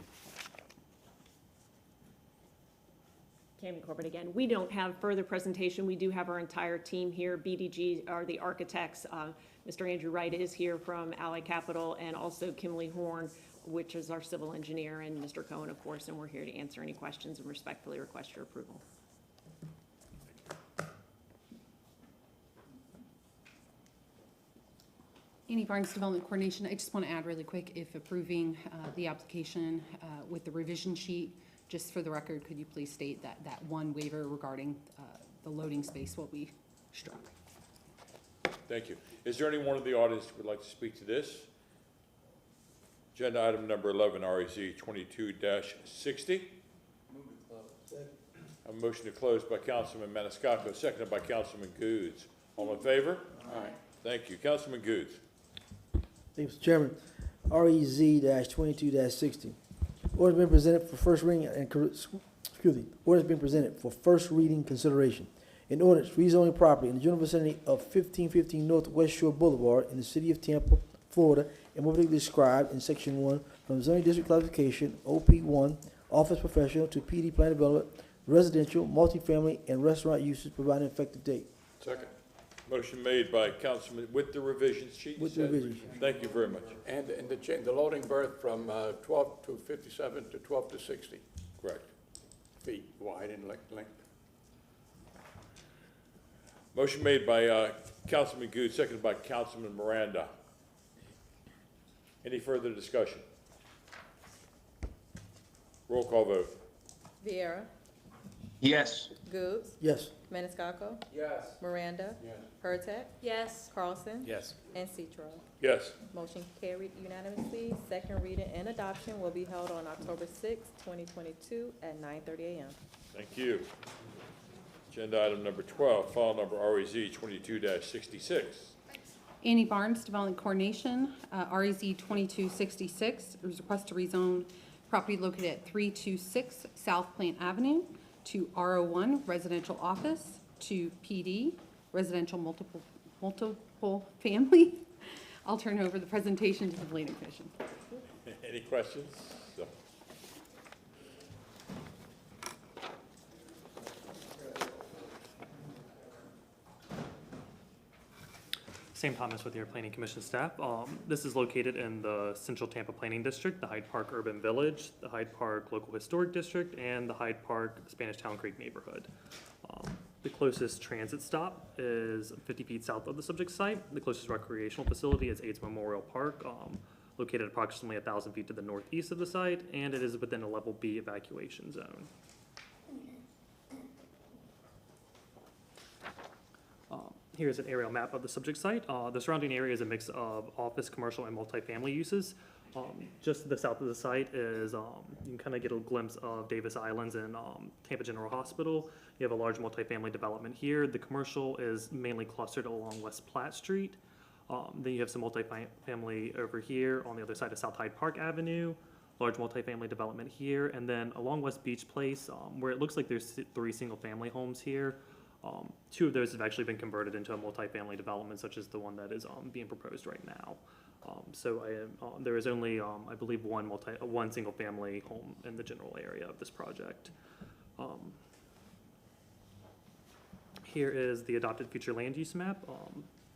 Tammy Corbett again. We don't have further presentation. We do have our entire team here. BDG are the architects. Mr. Andrew Wright is here from Ally Capital, and also Kimberly Horn, which is our civil engineer, and Mr. Cohen, of course, and we're here to answer any questions and respectfully request your approval. Annie Barnes, Development Coordination. I just want to add really quick, if approving the application with the revision sheet, just for the record, could you please state that one waiver regarding the loading space, what we struck? Thank you. Is there anyone in the audience who would like to speak to this? Agenda item number 11, REZ 22-60. A motion to close by Councilman Maniscalco, seconded by Councilman Goods. All in favor? Aye. Thank you. Councilman Goods. Thank you, Mr. Chairman. REZ-22-60. Order has been presented for first reading and order has been presented for first reading consideration. An ordinance rezoning property in the general vicinity of 1515 North West Shore Boulevard in the city of Tampa, Florida, and more particularly described in section 1 from zoning district classification OP1 office professional to PD plan development, residential, multifamily, and restaurant uses, providing effective date. Second. Motion made by Councilman with the revisions sheet. With the revisions. Thank you very much. And the loading berth from 12 to 57 to 12 to 60 Correct. feet wide in length. Motion made by Councilman Good, seconded by Councilman Miranda. Any further discussion? Roll call vote. Vieira. Yes. Goods. Yes. Maniscalco. Yes. Miranda. Yes. Hurtak. Yes. Carlson. Yes. And Citro. Yes. Motion carried unanimously. Second reading and adoption will be held on October 6, 2022 at 9:30 a.m. Thank you. Agenda item number 12, file number REZ 22-66. Annie Barnes, Development Coordination, REZ 2266. There was a request to rezone property located at 326 South Plant Avenue to R01 Residential Office, to PD Residential multiple family. I'll turn over the presentation to the Planning Commission. Any questions? So. Same comments with your Planning Commission staff. This is located in the Central Tampa Planning District, the Hyde Park Urban Village, the Hyde Park Local Historic District, and the Hyde Park Spanish Town Creek neighborhood. The closest transit stop is 50 feet south of the subject site. The closest recreational facility is AIDS Memorial Park, located approximately 1,000 feet to the northeast of the site, and it is within a Level B evacuation zone. Here's an aerial map of the subject site. The surrounding area is a mix of office, commercial, and multifamily uses. Just to the south of the site is, you can kind of get a glimpse of Davis Islands and Tampa General Hospital. You have a large multifamily development here. The commercial is mainly clustered along West Platte Street. Then you have some multifamily over here on the other side of South Hyde Park Avenue, large multifamily development here, and then along West Beach Place, where it looks like there's 3 single-family homes here. 2 of those have actually been converted into a multifamily development, such as the one that is being proposed right now. There is only, I believe, one single-family home in the general area of this project. Here is the adopted future land use map.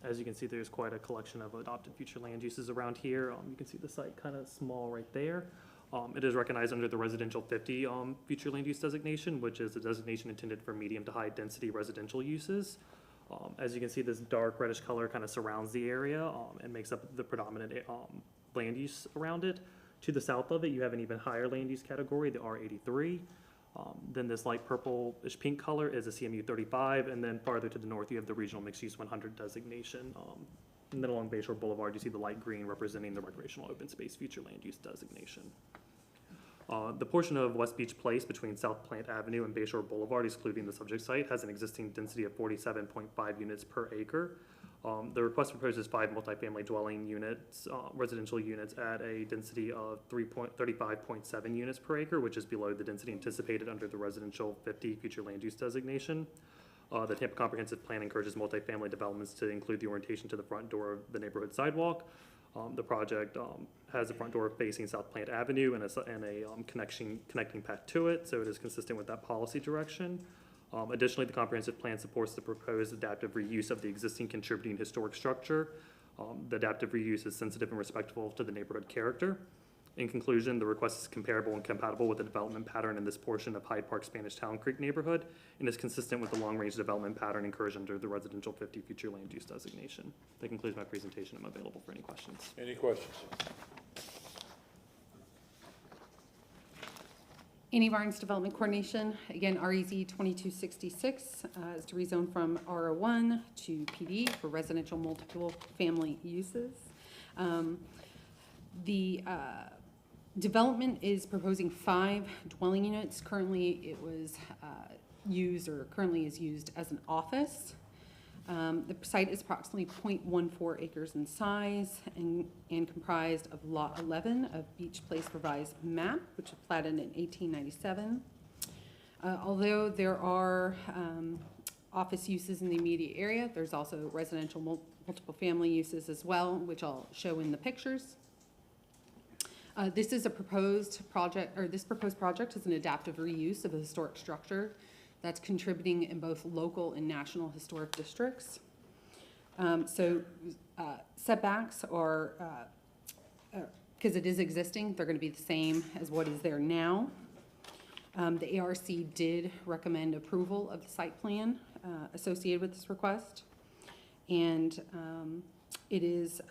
As you can see, there's quite a collection of adopted future land uses around here. You can see the site kind of small right there. It is recognized under the residential 50 future land use designation, which is a designation intended for medium to high density residential uses. As you can see, this dark reddish color kind of surrounds the area and makes up the predominant land use around it. To the south of it, you have an even higher land use category, the R83. Then this light purplish pink color is a CMU 35, and then farther to the north, you have the regional mixed use 100 designation. And then along Bayshore Boulevard, you see the light green representing the recreational open space future land use designation. The portion of West Beach Place between South Plant Avenue and Bayshore Boulevard, excluding the subject site, has an existing density of 47.5 units per acre. The request proposes 5 multifamily dwelling units, residential units at a density of 35.7 units per acre, which is below the density anticipated under the residential 50 future land use designation. The Tampa Comprehensive Plan encourages multifamily developments to include the orientation to the front door of the neighborhood sidewalk. The project has a front door facing South Plant Avenue and a connecting path to it, so it is consistent with that policy direction. Additionally, the comprehensive plan supports the proposed adaptive reuse of the existing contributing historic structure. The adaptive reuse is sensitive and respectful to the neighborhood character. In conclusion, the request is comparable and compatible with the development pattern in this portion of Hyde Park Spanish Town Creek neighborhood and is consistent with the long-range development pattern encouraged under the residential 50 future land use designation. That concludes my presentation. I'm available for any questions. Any questions? Annie Barnes, Development Coordination. Again, REZ 2266 is to rezone from R01 to PD for residential multiple family uses. The development is proposing 5 dwelling units. Currently, it was currently is used as an office. The site is approximately 0.14 acres in size and comprised of Lot 11 of Beach Place Revised Map, which was platted in 1897. Although there are office uses in the immediate area, there's also residential multiple family uses as well, which I'll show in the pictures. This is a proposed project, or this proposed project is an adaptive reuse of a historic structure that's contributing in both local and national historic districts. Setbacks are, because it is existing, they're going to be the same as what is there now. The ARC did recommend approval of the site plan associated with this request, and it is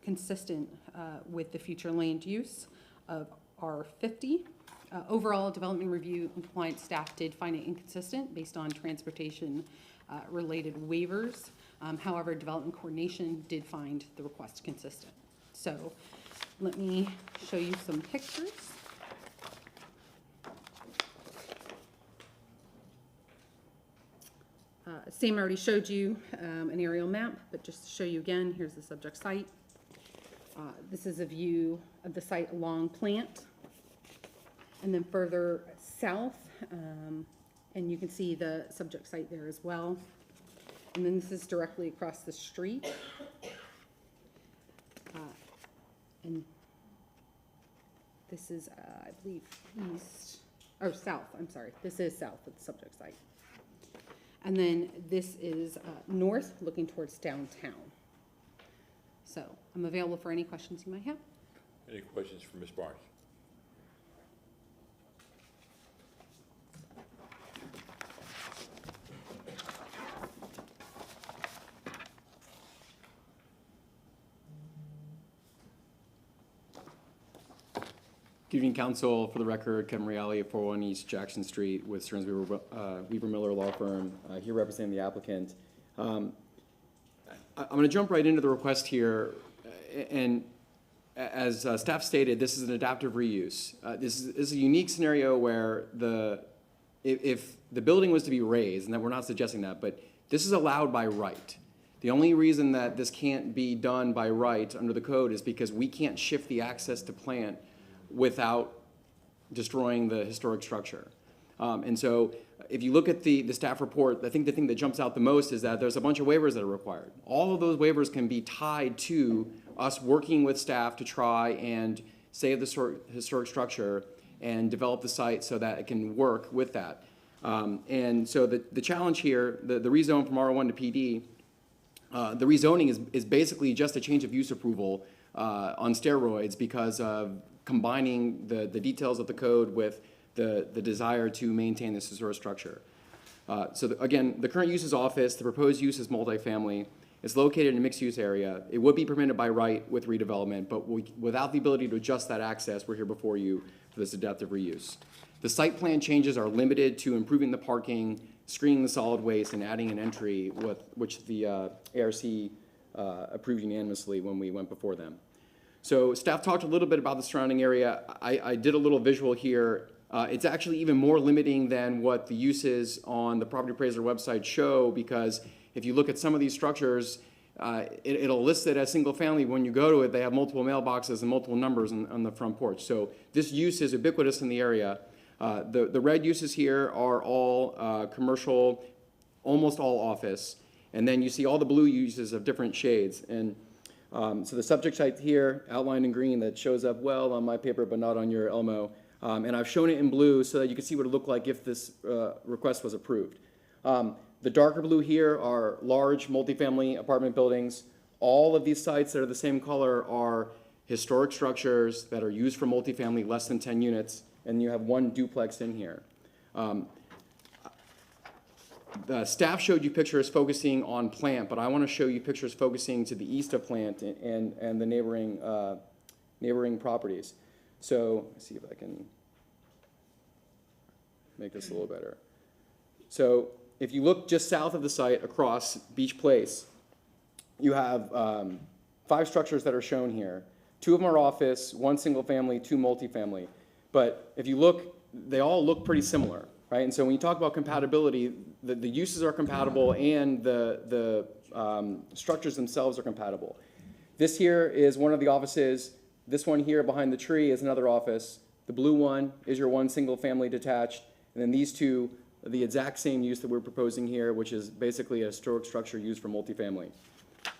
consistent with the future land use of R50. Overall, development review and compliance staff did find it inconsistent based on transportation related waivers. However, development coordination did find the request consistent. So let me show you some pictures. Sam already showed you an aerial map, but just to show you again, here's the subject site. This is a view of the site along Plant. And then further south, and you can see the subject site there as well. And then this is directly across the street. And this is, I believe, south, I'm sorry. This is south of the subject site. And then this is north, looking towards downtown. So I'm available for any questions you might have. Any questions for Ms. Barnes? Good evening, Council. For the record, Kevin Reale, 401 East Jackson Street with Stearns Weaver Miller Law Firm, here representing the applicant. I'm going to jump right into the request here, and as staff stated, this is an adaptive reuse. This is a unique scenario where if the building was to be raised, and that we're not suggesting that, but this is allowed by right. The only reason that this can't be done by right under the code is because we can't shift the access to plant without destroying the historic structure. And so if you look at the staff report, I think the thing that jumps out the most is that there's a bunch of waivers that are required. All of those waivers can be tied to us working with staff to try and save the historic structure and develop the site so that it can work with that. And so the challenge here, the rezone from R1 to PD, the rezoning is basically just a change of use approval on steroids because of combining the details of the code with the desire to maintain this historic structure. Again, the current use is office, the proposed use is multifamily. It's located in a mixed-use area. It would be permitted by right with redevelopment, but without the ability to adjust that access, we're here before you for this adaptive reuse. The site plan changes are limited to improving the parking, screening the solid waste, and adding an entry, which the ARC approved unanimously when we went before them. So staff talked a little bit about the surrounding area. I did a little visual here. It's actually even more limiting than what the uses on the property appraiser website show, because if you look at some of these structures, it'll list it as single family. When you go to it, they have multiple mailboxes and multiple numbers on the front porch. So this use is ubiquitous in the area. The red uses here are all commercial, almost all office. And then you see all the blue uses of different shades. And so the subject site here, outlined in green, that shows up well on my paper but not on your Elmo. And I've shown it in blue so that you can see what it looked like if this request was approved. The darker blue here are large multifamily apartment buildings. All of these sites that are the same color are historic structures that are used for multifamily, less than 10 units, and you have one duplex in here. The staff showed you pictures focusing on plant, but I want to show you pictures focusing to the east of plant and the neighboring properties. So let's see if I can make this a little better. So if you look just south of the site across Beach Place, you have 5 structures that are shown here. 2 of them are office, 1 single family, 2 multifamily. But if you look, they all look pretty similar, right? And so when you talk about compatibility, the uses are compatible and the structures themselves are compatible. This here is one of the offices. This one here behind the tree is another office. The blue one is your 1 single family detached. And then these 2 are the exact same use that we're proposing here, which is basically a historic structure used for multifamily.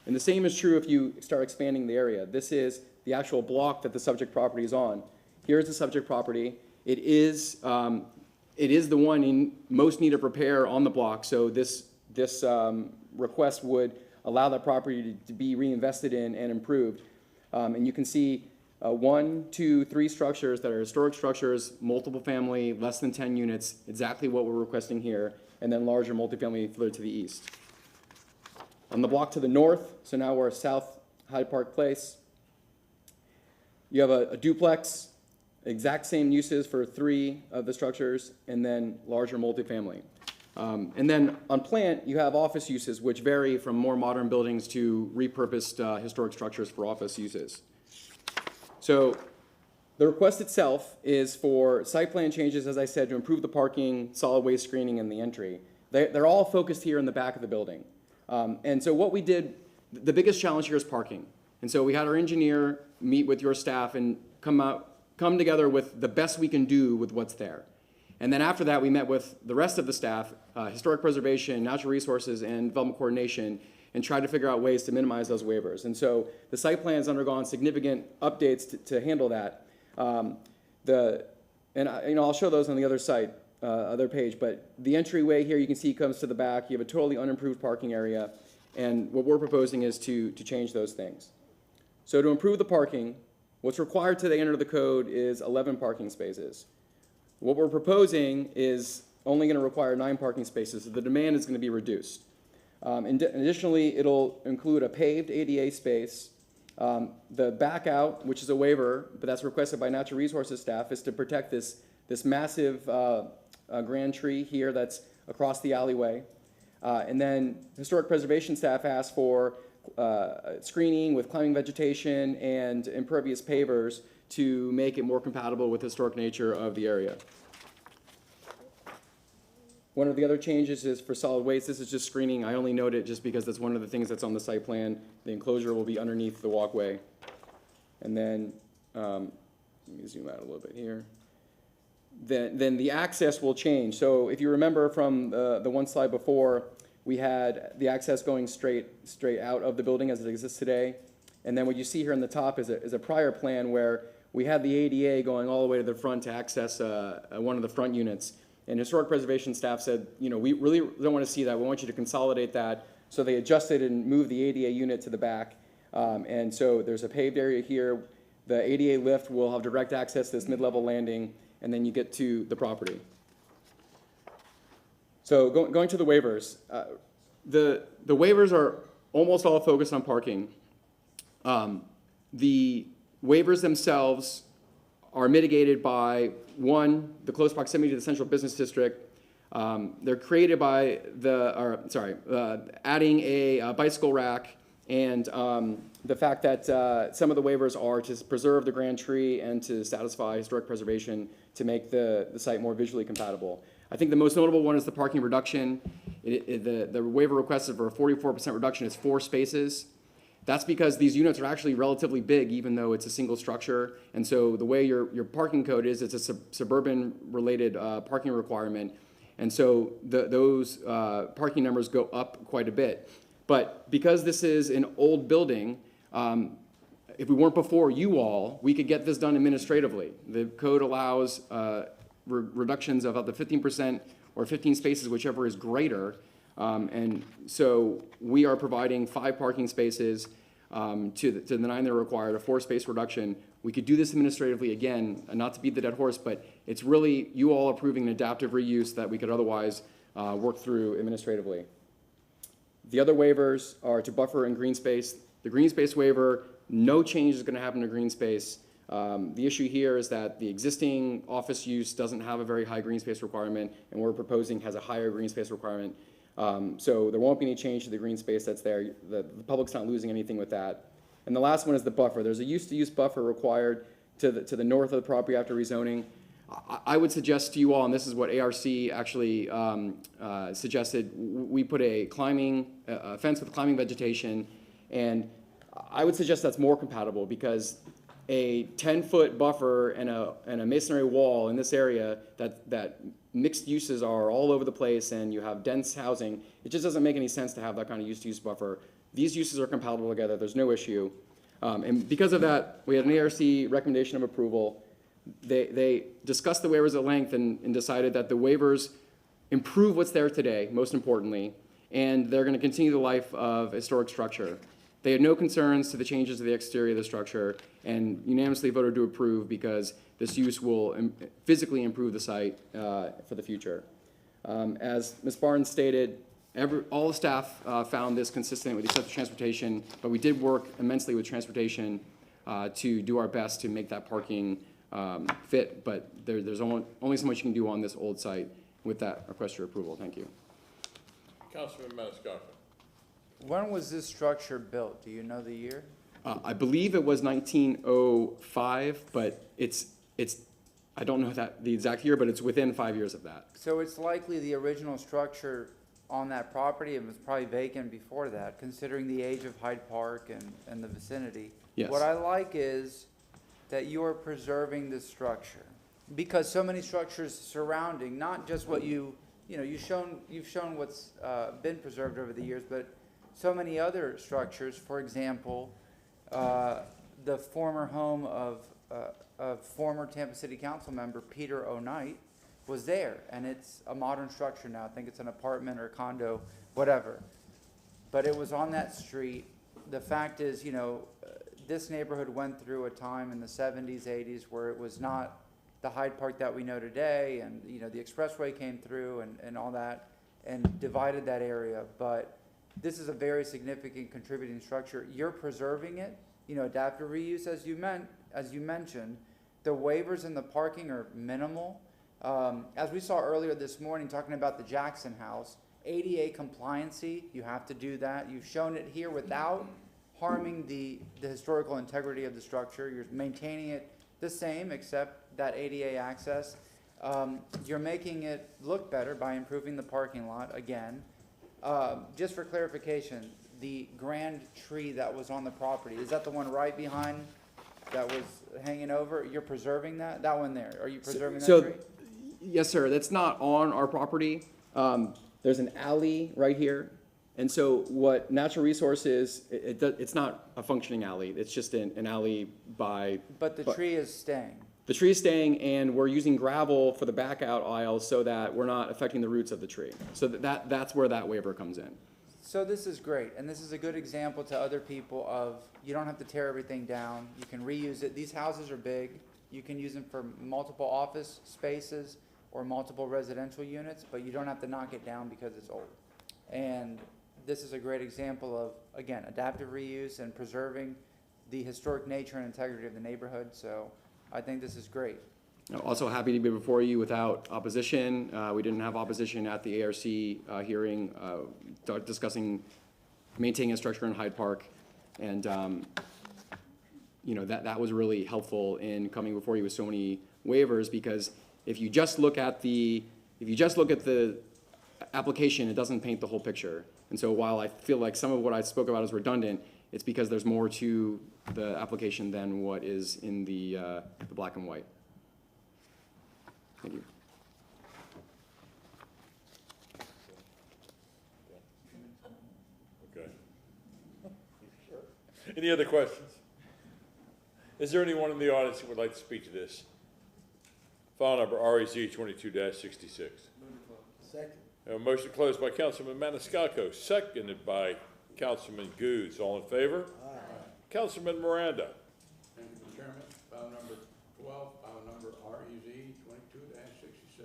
And the same is true if you start expanding the area. This is the actual block that the subject property is on. Here's the subject property. It is the one in most need of repair on the block. So this request would allow that property to be reinvested in and improved. And you can see 1, 2, 3 structures that are historic structures, multiple family, less than 10 units, exactly what we're requesting here, and then larger multifamily further to the east. On the block to the north, so now we're South Hyde Park Place, you have a duplex, exact same uses for 3 of the structures, and then larger multifamily. And then on plant, you have office uses, which vary from more modern buildings to repurposed historic structures for office uses. So the request itself is for site plan changes, as I said, to improve the parking, solid waste screening, and the entry. They're all focused here in the back of the building. And so what we did, the biggest challenge here is parking. And so we had our engineer meet with your staff and come together with the best we can do with what's there. And then after that, we met with the rest of the staff, historic preservation, natural resources, and development coordination, and tried to figure out ways to minimize those waivers. And so the site plan has undergone significant updates to handle that. I'll show those on the other site, other page, but the entryway here you can see comes to the back. You have a totally unimproved parking area, and what we're proposing is to change those things. So to improve the parking, what's required to enter the code is 11 parking spaces. What we're proposing is only going to require 9 parking spaces, so the demand is going to be reduced. Additionally, it'll include a paved ADA space. The back out, which is a waiver, but that's requested by Natural Resources staff, is to protect this massive grand tree here that's across the alleyway. And then Historic Preservation staff asked for screening with climbing vegetation and impervious pavers to make it more compatible with the historic nature of the area. One of the other changes is for solid waste. This is just screening. I only note it just because that's one of the things that's on the site plan. The enclosure will be underneath the walkway. And then, let me zoom out a little bit here. Then the access will change. So if you remember from the one slide before, we had the access going straight out of the building as it exists today. And then what you see here on the top is a prior plan where we had the ADA going all the way to the front to access one of the front units. And historic preservation staff said, you know, we really don't want to see that. We want you to consolidate that. So they adjusted and moved the ADA unit to the back. And so there's a paved area here. The ADA lift will have direct access to this mid-level landing, and then you get to the property. So going to the waivers. The waivers are almost all focused on parking. The waivers themselves are mitigated by, one, the close proximity to the central business district. They're created by adding a bicycle rack and the fact that some of the waivers are to preserve the grand tree and to satisfy historic preservation to make the site more visually compatible. I think the most notable one is the parking reduction. The waiver requested for a 44% reduction is 4 spaces. That's because these units are actually relatively big, even though it's a single structure. And so the way your parking code is, it's a suburban-related parking requirement. And so those parking numbers go up quite a bit. But because this is an old building, if we weren't before you all, we could get this done administratively. The code allows reductions of up to 15% or 15 spaces, whichever is greater. And so we are providing 5 parking spaces to the 9 that are required, a 4-space reduction. We could do this administratively again, not to beat the dead horse, but it's really you all approving an adaptive reuse that we could otherwise work through administratively. The other waivers are to buffer and green space. The green space waiver, no change is going to happen to green space. The issue here is that the existing office use doesn't have a very high green space requirement, and we're proposing has a higher green space requirement. So there won't be any change to the green space that's there. The public's not losing anything with that. And the last one is the buffer. There's a use-to-use buffer required to the north of the property after rezoning. I would suggest to you all, and this is what ARC actually suggested, we put a fence with climbing vegetation, and I would suggest that's more compatible because a 10-foot buffer and a masonry wall in this area that mixed uses are all over the place and you have dense housing, it just doesn't make any sense to have that kind of use-to-use buffer. These uses are compatible together. There's no issue. And because of that, we had an ARC recommendation of approval. They discussed the waivers at length and decided that the waivers improve what's there today, most importantly, and they're going to continue the life of historic structure. They had no concerns to the changes to the exterior of the structure and unanimously voted to approve because this use will physically improve the site for the future. As Ms. Barnes stated, all the staff found this consistent with the accepted transportation, but we did work immensely with transportation to do our best to make that parking fit, but there's only so much you can do on this old site. With that, request your approval. Thank you. Councilman Maniscalco. When was this structure built? Do you know the year? I believe it was 1905, but it's I don't know the exact year, but it's within 5 years of that. So it's likely the original structure on that property, it was probably vacant before that, considering the age of Hyde Park and the vicinity. Yes. What I like is that you are preserving the structure, because so many structures surrounding, not just what you've shown what's been preserved over the years, but so many other structures. For example, the former home of former Tampa City Council member Peter O'Knight was there, and it's a modern structure now. I think it's an apartment or a condo, whatever. But it was on that street. The fact is, this neighborhood went through a time in the 70s, 80s where it was not the Hyde Park that we know today, and the expressway came through and all that and divided that area. But this is a very significant contributing structure. You're preserving it, adaptive reuse as you mentioned. The waivers and the parking are minimal. As we saw earlier this morning talking about the Jackson House, ADA compliancy, you have to do that. You've shown it here without harming the historical integrity of the structure. You're maintaining it the same, except that ADA access. You're making it look better by improving the parking lot again. Just for clarification, the grand tree that was on the property, is that the one right behind that was hanging over? You're preserving that? That one there, are you preserving that tree? Yes, sir, that's not on our property. There's an alley right here. And so what natural resources, it's not a functioning alley, it's just an alley by. But the tree is staying. The tree is staying, and we're using gravel for the back out aisles so that we're not affecting the roots of the tree. So that's where that waiver comes in. So this is great, and this is a good example to other people of, you don't have to tear everything down, you can reuse it. These houses are big, you can use them for multiple office spaces or multiple residential units, but you don't have to knock it down because it's old. And this is a great example of, again, adaptive reuse and preserving the historic nature and integrity of the neighborhood, so I think this is great. Also happy to be before you without opposition. We didn't have opposition at the ARC hearing, discussing maintaining a structure in Hyde Park. And, you know, that was really helpful in coming before you with so many waivers, because if you just look at the application, it doesn't paint the whole picture. And so while I feel like some of what I spoke about is redundant, it's because there's more to the application than what is in the black and white. Thank you. Okay. Any other questions? Is there anyone in the audience who would like to speak to this? File number REZ 22-66. Second. A motion closed by Councilman Maniscalco, seconded by Councilman Goose. All in favor? Aye. Councilman Miranda. Thank you, Mr. Chairman. File number 12, file number REZ 22-66.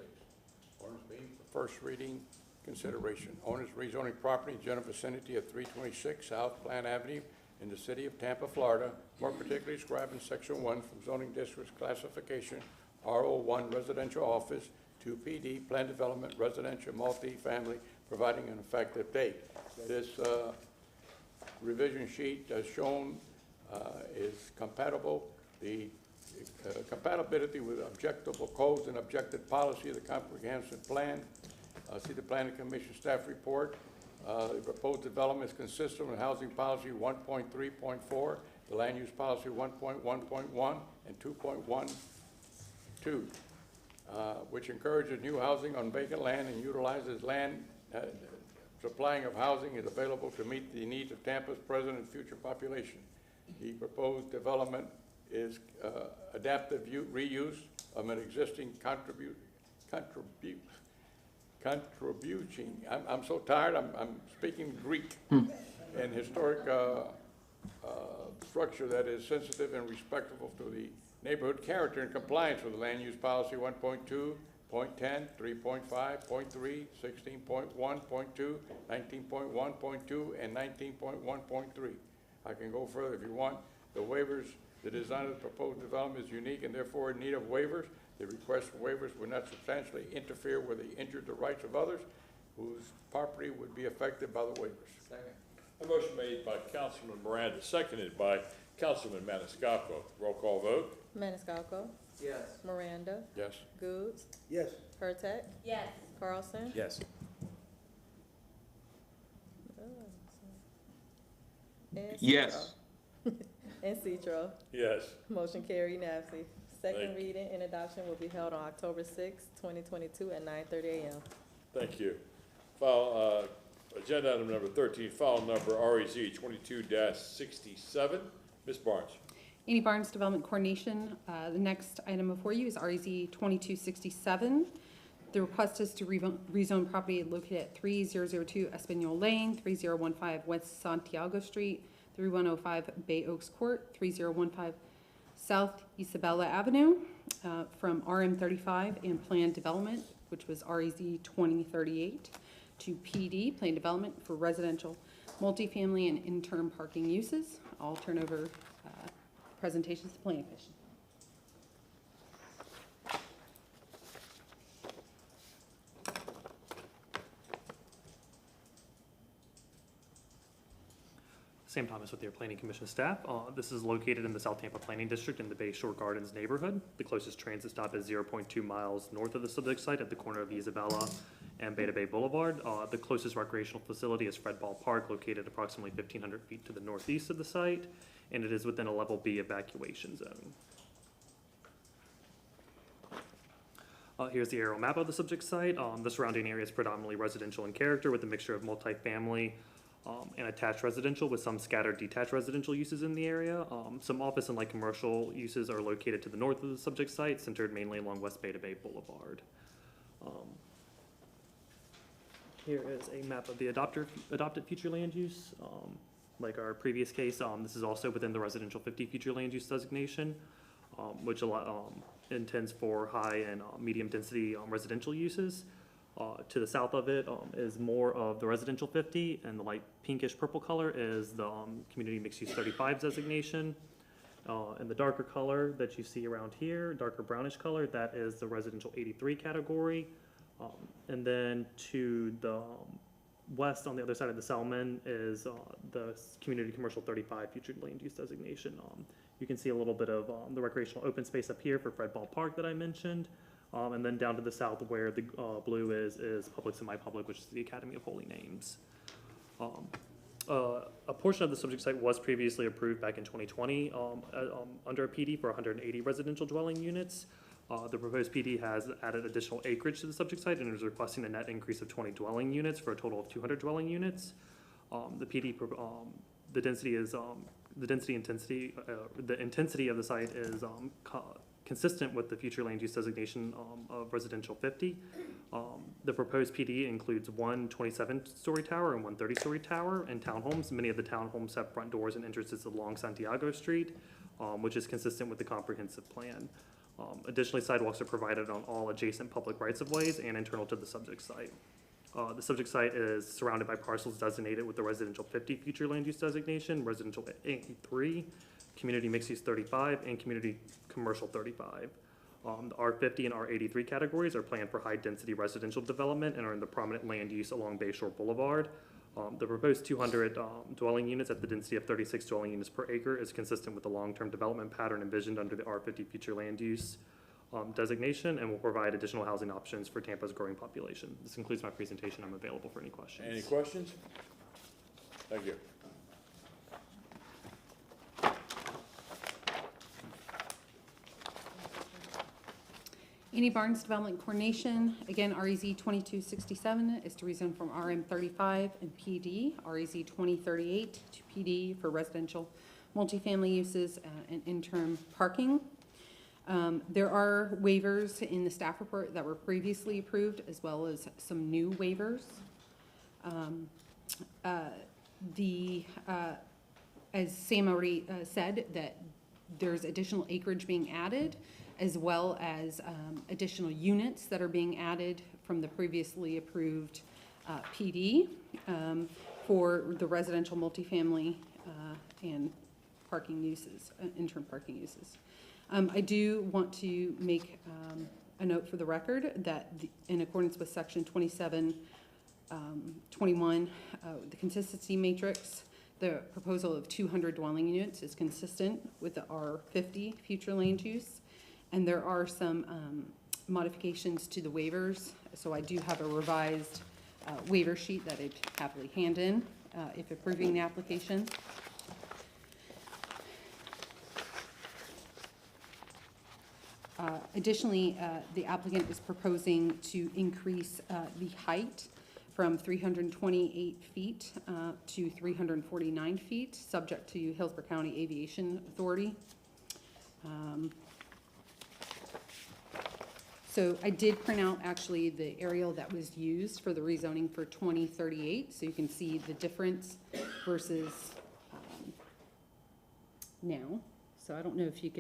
Ordinance being for first reading consideration. Ordinance rezoning property in general vicinity of 326 South Plant Avenue in the city of Tampa, Florida, more particularly described in section 1 from zoning districts classification R01 residential office to PD planned development residential multifamily, providing an effective date. This revision sheet as shown is compatible. The compatibility with objectable codes and objective policy of the comprehensive plan. See the Planning Commission staff report. The proposed development is consistent with housing policy 1.3.4, the land use policy 1.1.1, and 2.12, which encourages new housing on vacant land and utilizes land supplying of housing is available to meet the needs of Tampa's present and future population. The proposed development is adaptive reuse of an existing I'm so tired, I'm speaking Greek, and historic structure that is sensitive and respectful to the neighborhood character in compliance with the land use policy 1.2, 0.10, 3.5, 0.3, 16.1.2, 19.1.2, and 19.1.3. I can go further if you want. The waivers, the design of the proposed development is unique and therefore in need of waivers. The request for waivers would not substantially interfere with the injured the rights of others whose property would be affected by the waivers. Second. A motion made by Councilman Miranda, seconded by Councilman Maniscalco. Roll call vote. Maniscalco, Yes. Miranda, Yes. Goods, Yes. Hurtak, Yes. Carlson, Yes. and Yes. Citro. And Citro. Yes. Motion carried unanimously. Second Thank you. reading and adoption will be held on October 6, 2022 at 9:30 a.m. Thank you. File, agenda item number 13, file number REZ 22-67. Ms. Barnes. Annie Barnes, Development Coordination. The next item before you is REZ 2267. The request is to rezone property located at 3002 Espanol Lane, 3015 West Santiago Street, 3105 Bay Oaks Court, 3015 South Isabella Avenue, from RM35 and Planned Development, which was REZ 2038, to PD, Planned Development for residential, multifamily, and interim parking uses. I'll turn over presentations to Planning Commission. Sam Thomas with your Planning Commission staff. This is located in the South Tampa Planning District in the Bay Shore Gardens neighborhood. The closest transit stop is 0.2 miles north of the subject site at the corner of Isabella and Beta Bay Boulevard. The closest recreational facility is Fred Ball Park, located approximately 1,500 feet to the northeast of the site, and it is within a Level B evacuation zone. Here's the aerial map of the subject site. The surrounding area is predominantly residential in character with a mixture of multifamily and attached residential with some scattered detached residential uses in the area. Some office and light commercial uses are located to the north of the subject site, centered mainly along West Beta Bay Boulevard. Here is a map of the adopted future land use. Like our previous case, this is also within the residential 50 future land use designation, which intends for high and medium density residential uses. To the south of it is more of the residential 50, and the light pinkish purple color is the community mixed use 35 designation. And the darker color that you see around here, darker brownish color, that is the residential 83 category. And then to the west on the other side of the Salmon is the community commercial 35 future land use designation. You can see a little bit of the recreational open space up here for Fred Ball Park that I mentioned. And then down to the south where the blue is public, semi-public, which is the Academy of Holy Names. A portion of the subject site was previously approved back in 2020 under a PD for 180 residential dwelling units. The proposed PD has added additional acreage to the subject site and is requesting a net increase of 20 dwelling units for a total of 200 dwelling units. The PD, the density of the site is consistent with the future land use designation of residential 50. The proposed PD includes one 27-story tower and one 30-story tower and townhomes. Many of the townhomes have front doors and entrances along Santiago Street, which is consistent with the comprehensive plan. Additionally, sidewalks are provided on all adjacent public rights-of-ways and internal to the subject site. The subject site is surrounded by parcels designated with the residential 50 future land use designation, residential 83, community mixed use 35, and community commercial 35. The R50 and R83 categories are planned for high density residential development and are in the prominent land use along Bayshore Boulevard. The proposed 200 dwelling units at the density of 36 dwelling units per acre is consistent with the long-term development pattern envisioned under the R50 future land use designation, and will provide additional housing options for Tampa's growing population. This concludes my presentation. I'm available for any questions. Any questions? Thank you. Annie Barnes Development Coordination, again, REZ 2267 is to rezone from RM 35 and PD, REZ 2038 to PD for residential multifamily uses and interim parking. There are waivers in the staff report that were previously approved, as well as some new waivers. As Sam already said, that there's additional acreage being added, as well as additional units that are being added from the previously approved PD for the residential multifamily and parking uses, interim parking uses. I do want to make a note for the record that in accordance with section 2721, the consistency matrix, the proposal of 200 dwelling units is consistent with the R50 future land use. And there are some modifications to the waivers. So I do have a revised waiver sheet that I'd happily hand in if approving the application. Additionally, the applicant is proposing to increase the height from 328 feet to 349 feet, subject to Hillsborough County Aviation Authority. So I did print out actually the aerial that was used for the rezoning for 2038, so you can see the difference versus now. So I don't know if you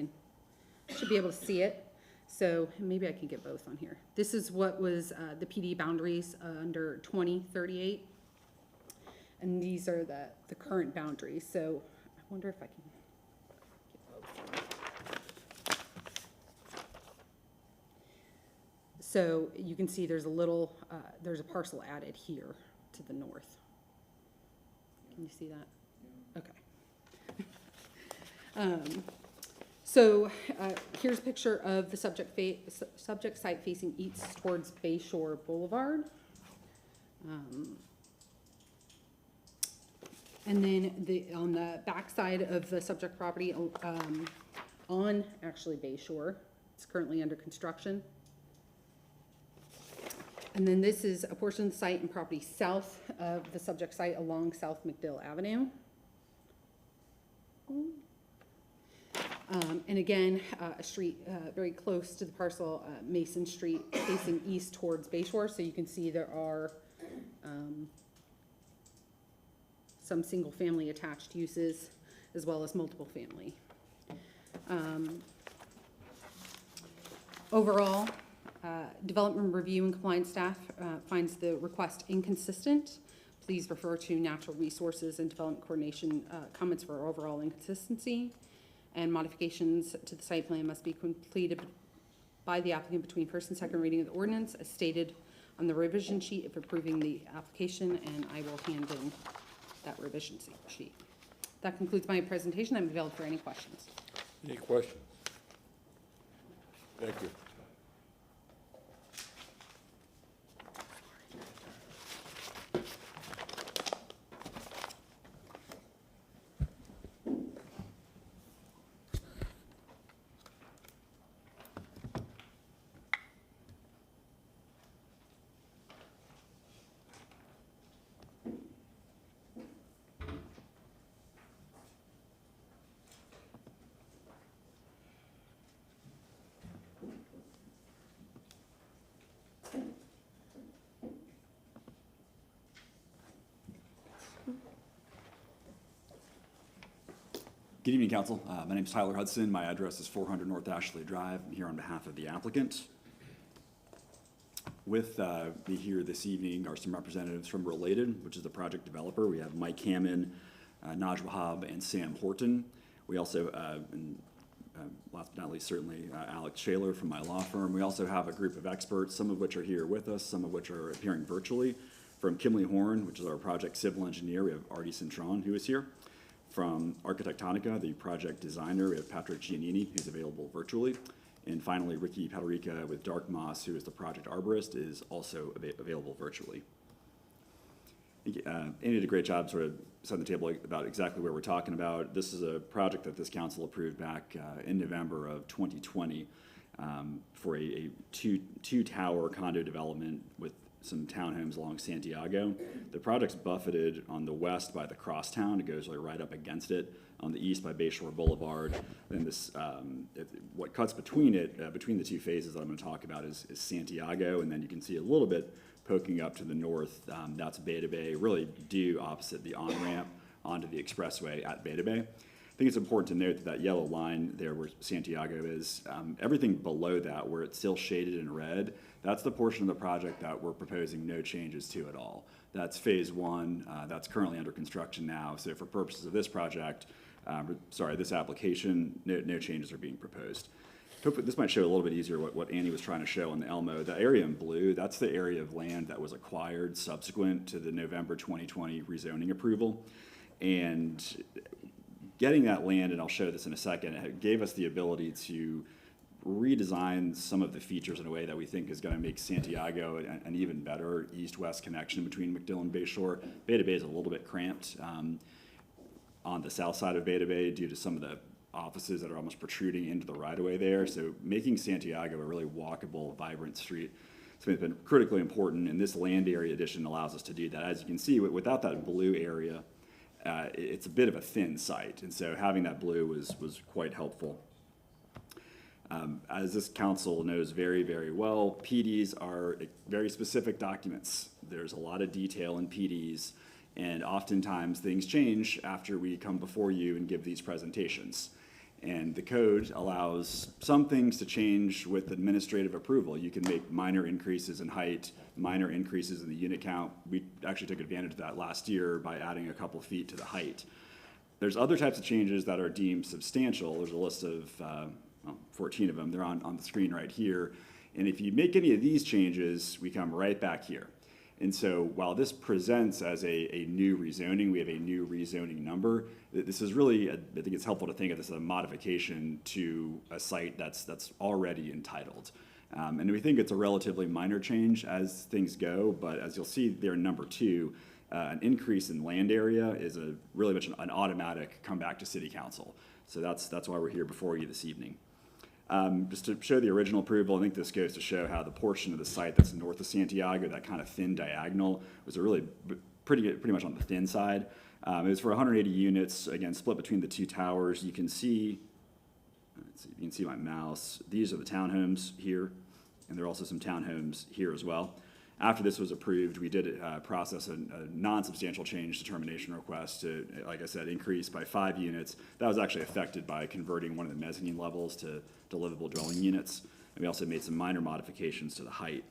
should be able to see it. So maybe I can get both on here. This is what was the PD boundaries under 2038. And these are the current boundaries. So I wonder if I can get both. So you can see there's a parcel added here to the north. Can you see that? Okay. Here's a picture of the subject site facing east towards Bayshore Boulevard. And then on the back side of the subject property, on actually Bayshore, it's currently under construction. And then this is a portion of the site and property south of the subject site along South McDill Avenue. And again, a street very close to the parcel, Mason Street, facing east towards Bayshore. So you can see there are some single-family attached uses as well as multiple family. Overall, development review and compliance staff finds the request inconsistent. Please refer to natural resources and development coordination comments for overall inconsistency. And modifications to the site plan must be completed by the applicant between first and second reading of the ordinance as stated on the revision sheet if approving the application, and I will hand in that revision sheet. That concludes my presentation. I'm available for any questions. Any questions? Thank you. Good evening, Council. My name is Tyler Hudson. My address is 400 North Ashley Drive. I'm here on behalf of the applicant. With me here this evening are some representatives from Related, which is the project developer. We have Mike Hammond, Naj Wahab, and Sam Horton. We also, and last but not least, certainly Alex Shaler from my law firm. We also have a group of experts, some of which are here with us, some of which are appearing virtually. From Kimley Horn, which is our project civil engineer, we have Artie Cintron, who is here. From Architectonica, the project designer, we have Patrick Giannini, who's available virtually. And finally, Ricky Padarica with Dark Moss, who is the project arborist, is also available virtually. Andy did a great job sort of setting the table about exactly where we're talking about. This is a project that this council approved back in November of 2020 for a two-tower condo development with some townhomes along Santiago. The project's buffeted on the west by the crosstown. It goes right up against it. On the east by Bayshore Boulevard. Then this, what cuts between it, between the two phases that I'm going to talk about is Santiago, and then you can see a little bit poking up to the north. That's Beta Bay, really due opposite the on-ramp onto the expressway at Beta Bay. I think it's important to note that that yellow line there where Santiago is, everything below that where it's still shaded in red, that's the portion of the project that we're proposing no changes to at all. That's phase one, that's currently under construction now. So for purposes of this project, this application, no changes are being proposed. Hopefully this might show a little bit easier what Andy was trying to show on the Elmo. The area in blue, that's the area of land that was acquired subsequent to the November 2020 rezoning approval. And getting that land, and I'll show this in a second, it gave us the ability to redesign some of the features in a way that we think is going to make Santiago an even better east-west connection between McDill and Bayshore. Beta Bay is a little bit cramped on the south side of Beta Bay due to some of the offices that are almost protruding into the right-of-way there. So making Santiago a really walkable, vibrant street, something that's been critically important, and this land area addition allows us to do that. As you can see, without that blue area, it's a bit of a thin site, and so having that blue was quite helpful. As this council knows very, very well, PDs are very specific documents. There's a lot of detail in PDs, and oftentimes things change after we come before you and give these presentations. And the code allows some things to change with administrative approval. You can make minor increases in height, minor increases in the unit count. We actually took advantage of that last year by adding a couple feet to the height. There's other types of changes that are deemed substantial. There's a list of 14 of them. They're on the screen right here. And if you make any of these changes, we come right back here. And so while this presents as a new rezoning, we have a new rezoning number. This is really, I think it's helpful to think of this as a modification to a site that's already entitled. And we think it's a relatively minor change as things go, but as you'll see there in number 2, an increase in land area is really much an automatic come back to City Council. So that's why we're here before you this evening. Just to show the original approval, I think this goes to show how the portion of the site that's north of Santiago, that kind of thin diagonal, was a really pretty much on the thin side. It was for 180 units, again, split between the 2 towers. You can see, you can see my mouse. These are the townhomes here, and there are also some townhomes here as well. After this was approved, we did process a non-substantial change determination request to, like I said, increase by 5 units. That was actually affected by converting one of the mezzanine levels to livable dwelling units. And we also made some minor modifications to the height.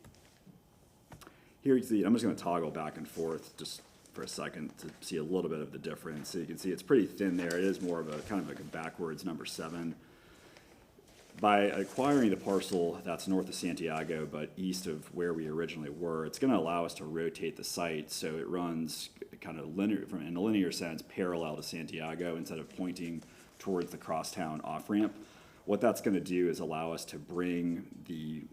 Here you see, I'm just going to toggle back and forth just for a second to see a little bit of the difference. So you can see it's pretty thin there. It is more of a kind of like a backwards number 7. By acquiring the parcel that's north of Santiago but east of where we originally were, it's going to allow us to rotate the site so it runs kind of linear, in a linear sense, parallel to Santiago instead of pointing towards the crosstown off-ramp. What that's going to do is allow us to bring you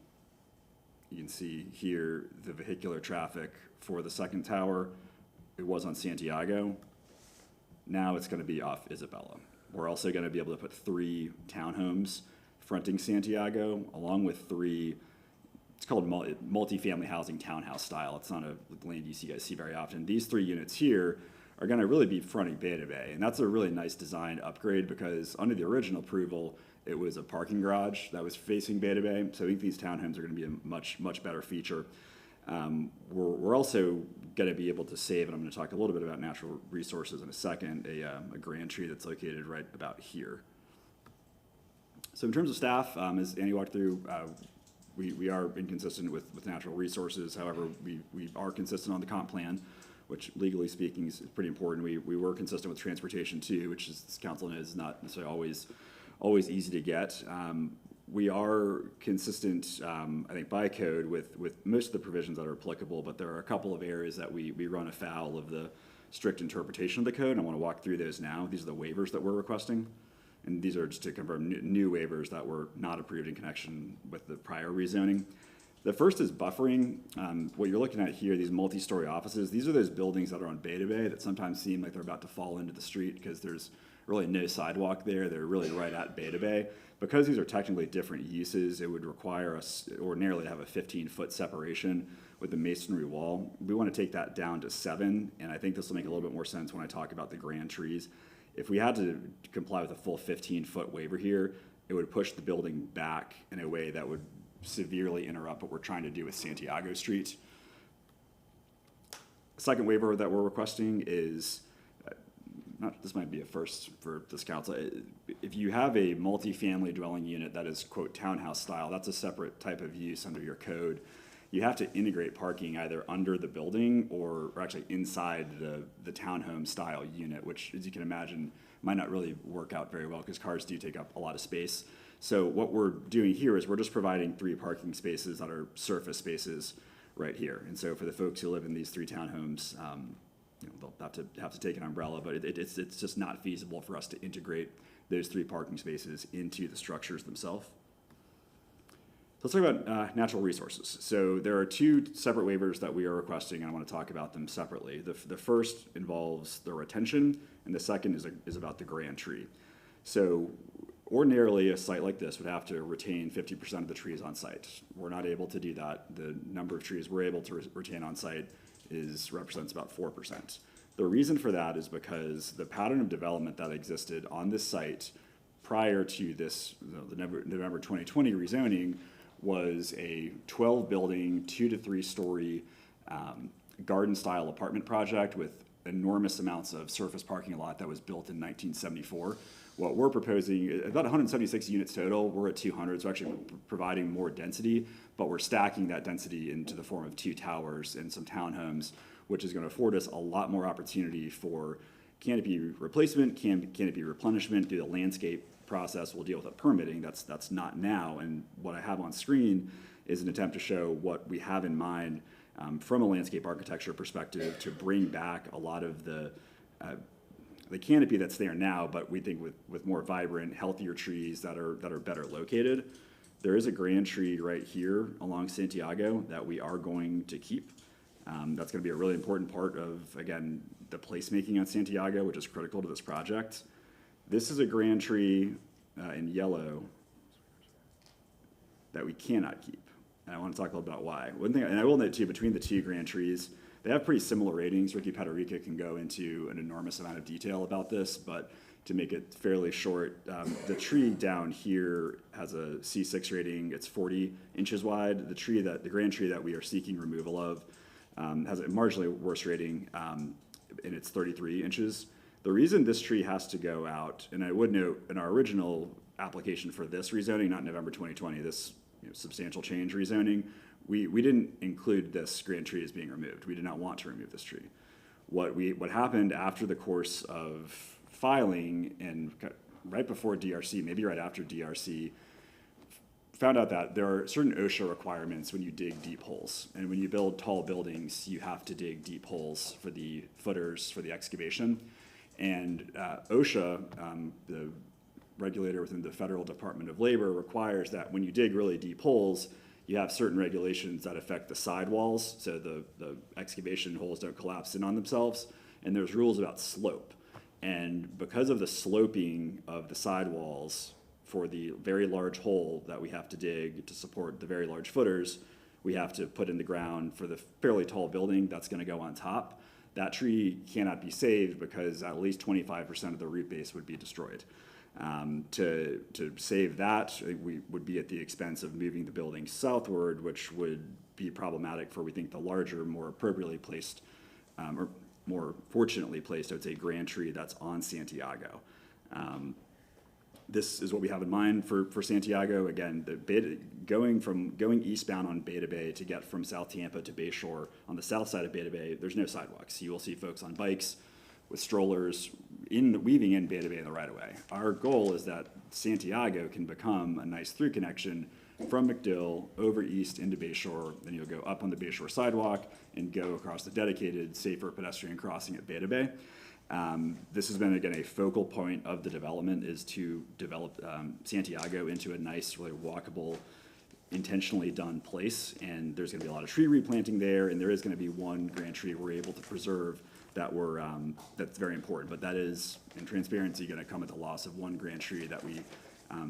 can see here the vehicular traffic for the second tower. It was on Santiago. Now it's going to be off Isabella. We're also going to be able to put 3 townhomes fronting Santiago, along with 3, it's called multifamily housing townhouse style. It's not a land use you guys see very often. These 3 units here are going to really be fronting Beta Bay, and that's a really nice design upgrade because under the original approval, it was a parking garage that was facing Beta Bay, so I think these townhomes are going to be a much better feature. We're also going to be able to save, and I'm going to talk a little bit about natural resources in a second, a grand tree that's located right about here. So in terms of staff, as Annie walked through, we are inconsistent with natural resources. However, we are consistent on the comp plan, which legally speaking is pretty important. We were consistent with transportation too, which is, this council knows, is not necessarily always easy to get. We are consistent, I think, by code with most of the provisions that are applicable, but there are a couple of areas that we run afoul of the strict interpretation of the code, and I want to walk through those now. These are the waivers that we're requesting. And these are just to confirm new waivers that were not approved in connection with the prior rezoning. The first is buffering. What you're looking at here, these multi-story offices, these are those buildings that are on Beta Bay that sometimes seem like they're about to fall into the street because there's really no sidewalk there. They're really right at Beta Bay. Because these are technically different uses, it would require us ordinarily to have a 15-foot separation with the masonry wall. We want to take that down to 7, and I think this will make a little bit more sense when I talk about the grand trees. If we had to comply with a full 15-foot waiver here, it would push the building back in a way that would severely interrupt what we're trying to do with Santiago Street. Second waiver that we're requesting is, this might be a first for this council. If you have a multifamily dwelling unit that is, quote, townhouse style, that's a separate type of use under your code. You have to integrate parking either under the building or actually inside the townhome style unit, which, as you can imagine, might not really work out very well because cars do take up a lot of space. So what we're doing here is we're just providing 3 parking spaces that are surface spaces right here. And so for the folks who live in these 3 townhomes, they'll have to take an umbrella, but it's just not feasible for us to integrate those 3 parking spaces into the structures themselves. Let's talk about natural resources. So there are 2 separate waivers that we are requesting, and I want to talk about them separately. The first involves the retention, and the second is about the grand tree. So ordinarily, a site like this would have to retain 50% of the trees on site. We're not able to do that. The number of trees we're able to retain on site represents about 4%. The reason for that is because the pattern of development that existed on this site prior to this, the November 2020 rezoning, was a 12-building, 2 to 3 story garden-style apartment project with enormous amounts of surface parking lot that was built in 1974. What we're proposing, about 176 units total, we're at 200, so actually providing more density, but we're stacking that density into the form of 2 towers and some townhomes, which is going to afford us a lot more opportunity for canopy replacement, canopy replenishment through the landscape process. We'll deal with the permitting. That's not now. And what I have on screen is an attempt to show what we have in mind from a landscape architecture perspective to bring back a lot of the canopy that's there now, but we think with more vibrant, healthier trees that are better located. There is a grand tree right here along Santiago that we are going to keep. That's going to be a really important part of, again, the placemaking on Santiago, which is critical to this project. This is a grand tree in yellow that we cannot keep. And I want to talk a little about why. One thing, and I will note too, between the two grand trees, they have pretty similar ratings. Ricky Pederica can go into an enormous amount of detail about this, but to make it fairly short, the tree down here has a C6 rating. It's 40 inches wide. The grand tree that we are seeking removal of has a marginally worse rating, and it's 33 inches. The reason this tree has to go out, and I would note in our original application for this rezoning, not November 2020, this substantial change rezoning, we didn't include this grand tree as being removed. We did not want to remove this tree. What happened after the course of filing and right before DRC, maybe right after DRC, found out that there are certain OSHA requirements when you dig deep holes. And when you build tall buildings, you have to dig deep holes for the footers for the excavation. And OSHA, the regulator within the Federal Department of Labor, requires that when you dig really deep holes, you have certain regulations that affect the sidewalls, so the excavation holes don't collapse in on themselves. And there's rules about slope. And because of the sloping of the sidewalls for the very large hole that we have to dig to support the very large footers, we have to put in the ground for the fairly tall building that's going to go on top. That tree cannot be saved because at least 25% of the root base would be destroyed. To save that, we would be at the expense of moving the building southward, which would be problematic for, we think, the larger, more appropriately placed, or more fortunately placed, I would say, grand tree that's on Santiago. This is what we have in mind for Santiago. Again, going eastbound on Beta Bay to get from South Tampa to Bayshore on the south side of Beta Bay, there's no sidewalks. You will see folks on bikes with strollers weaving in Beta Bay in the right of way. Our goal is that Santiago can become a nice through connection from McDill over east into Bayshore. Then you'll go up on the Bayshore sidewalk and go across the dedicated, safer pedestrian crossing at Beta Bay. This has been, again, a focal point of the development, is to develop Santiago into a nice, really walkable, intentionally done place. And there's going to be a lot of tree replanting there, and there is going to be one grand tree we're able to preserve that's very important. But that is, in transparency, going to come at the loss of one grand tree that we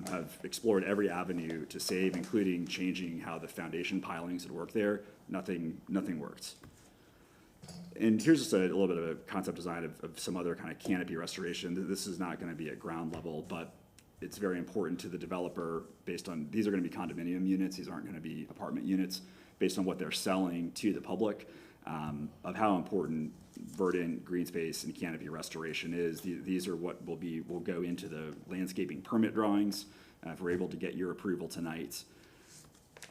have explored every avenue to save, including changing how the foundation pilings would work there. Nothing worked. And here's just a little bit of a concept design of some other kind of canopy restoration. This is not going to be at ground level, but it's very important to the developer based on, these are going to be condominium units, these aren't going to be apartment units, based on what they're selling to the public, of how important verdant, green space, and canopy restoration is. These are what will go into the landscaping permit drawings, if we're able to get your approval tonight.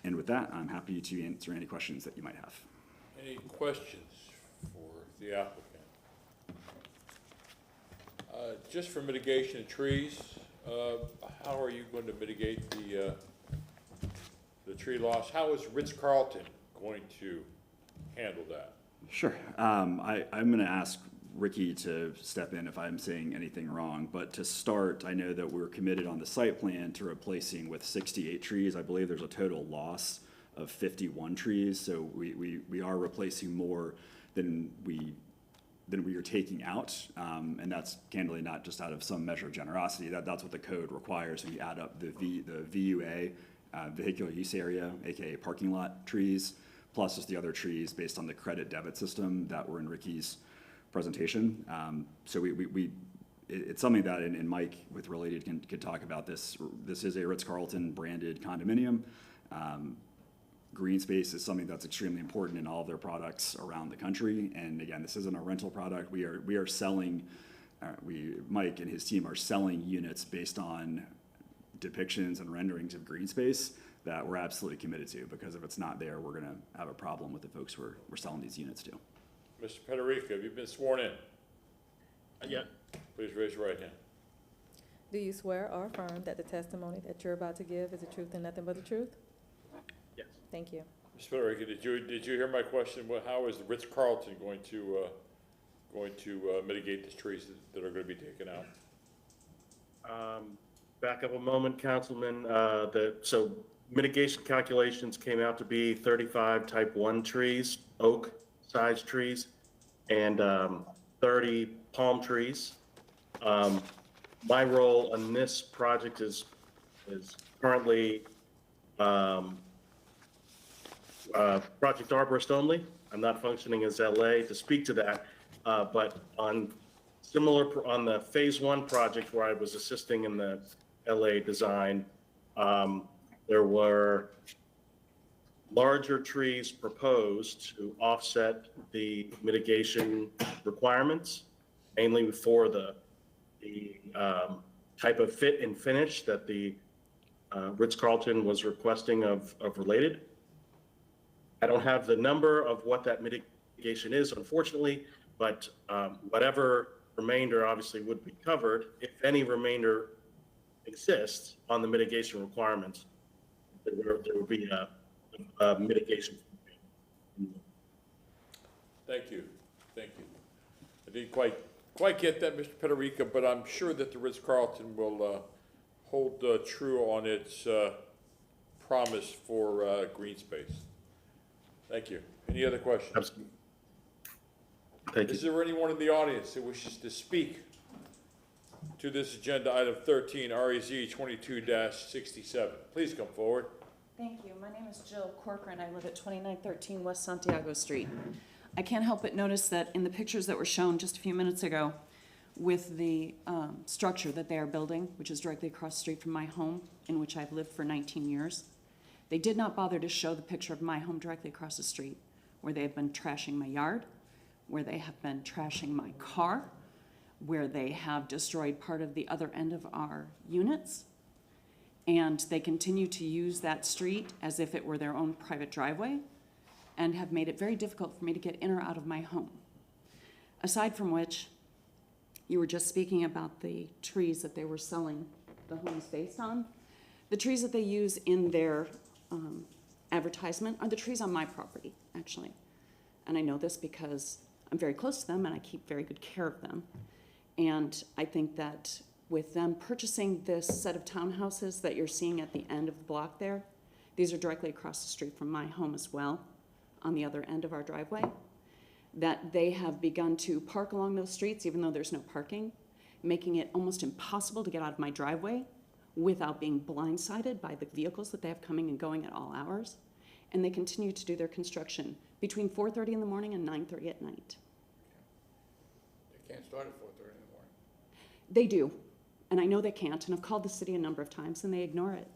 And with that, I'm happy to answer any questions that you might have. Any questions for the applicant? Just for mitigation of trees, how are you going to mitigate the tree loss? How is Ritz-Carlton going to handle that? Sure. I'm going to ask Ricky to step in if I'm saying anything wrong, but to start, I know that we're committed on the site plan to replacing with 68 trees. I believe there's a total loss of 51 trees, so we are replacing more than we are taking out, and that's candidly not just out of some measure of generosity. That's what the code requires when you add up the VUA, vehicular use area, aka parking lot trees, plus just the other trees based on the credit debit system that were in Ricky's presentation. So it's something that, and Mike with Related can talk about this. This is a Ritz-Carlton branded condominium. Green space is something that's extremely important in all of their products around the country. And again, this isn't a rental product. We are selling, Mike and his team are selling units based on depictions and renderings of green space that we're absolutely committed to, because if it's not there, we're going to have a problem with the folks we're selling these units to. Mr. Pederica, have you been sworn in? Yeah. Please raise your right hand. Do you swear or affirm that the testimony that you're about to give is the truth and nothing but the truth? Yes. Thank you. Mr. Federico, did you hear my question? How is the Ritz-Carlton going to mitigate the trees that are going to be taken out? Back up a moment, Councilman. So mitigation calculations came out to be 35 type 1 trees, oak size trees, and 30 palm trees. My role on this project is currently project arborist only. I'm not functioning as LA to speak to that, but on the phase 1 project where I was assisting in the LA design, there were larger trees proposed to offset the mitigation requirements, mainly for the type of fit and finish that the Ritz-Carlton was requesting of related. I don't have the number of what that mitigation is, unfortunately, but whatever remainder obviously would be covered. If any remainder exists on the mitigation requirements, there would be a mitigation. Thank you. I didn't quite get that, Mr. Federico, but I'm sure that the Ritz-Carlton will hold true on its promise for green space. Thank you. Any other questions? Absolutely. Thank you. Is there anyone in the audience that wishes to speak to this agenda item 13, REZ 22-67? Please come forward. Thank you. My name is Jill Corcoran. I live at 2913 West Santiago Street. I can't help but notice that in the pictures that were shown just a few minutes ago with the structure that they are building, which is directly across the street from my home, in which I've lived for 19 years, they did not bother to show the picture of my home directly across the street, where they have been trashing my yard, where they have been trashing my car, where they have destroyed part of the other end of our units, and they continue to use that street as if it were their own private driveway, and have made it very difficult for me to get in or out of my home. Aside from which, you were just speaking about the trees that they were selling the homes based on. The trees that they use in their advertisement are the trees on my property, actually. And I know this because I'm very close to them and I keep very good care of them. And I think that with them purchasing this set of townhouses that you're seeing at the end of the block there, these are directly across the street from my home as well, on the other end of our driveway, that they have begun to park along those streets even though there's no parking, making it almost impossible to get out of my driveway without being blindsided by the vehicles that they have coming and going at all hours. And they continue to do their construction between 4:30 in the morning and 9:30 at night. They can't start at 4:30 in the morning. They do, and I know they can't, and I've called the city a number of times and they ignore it.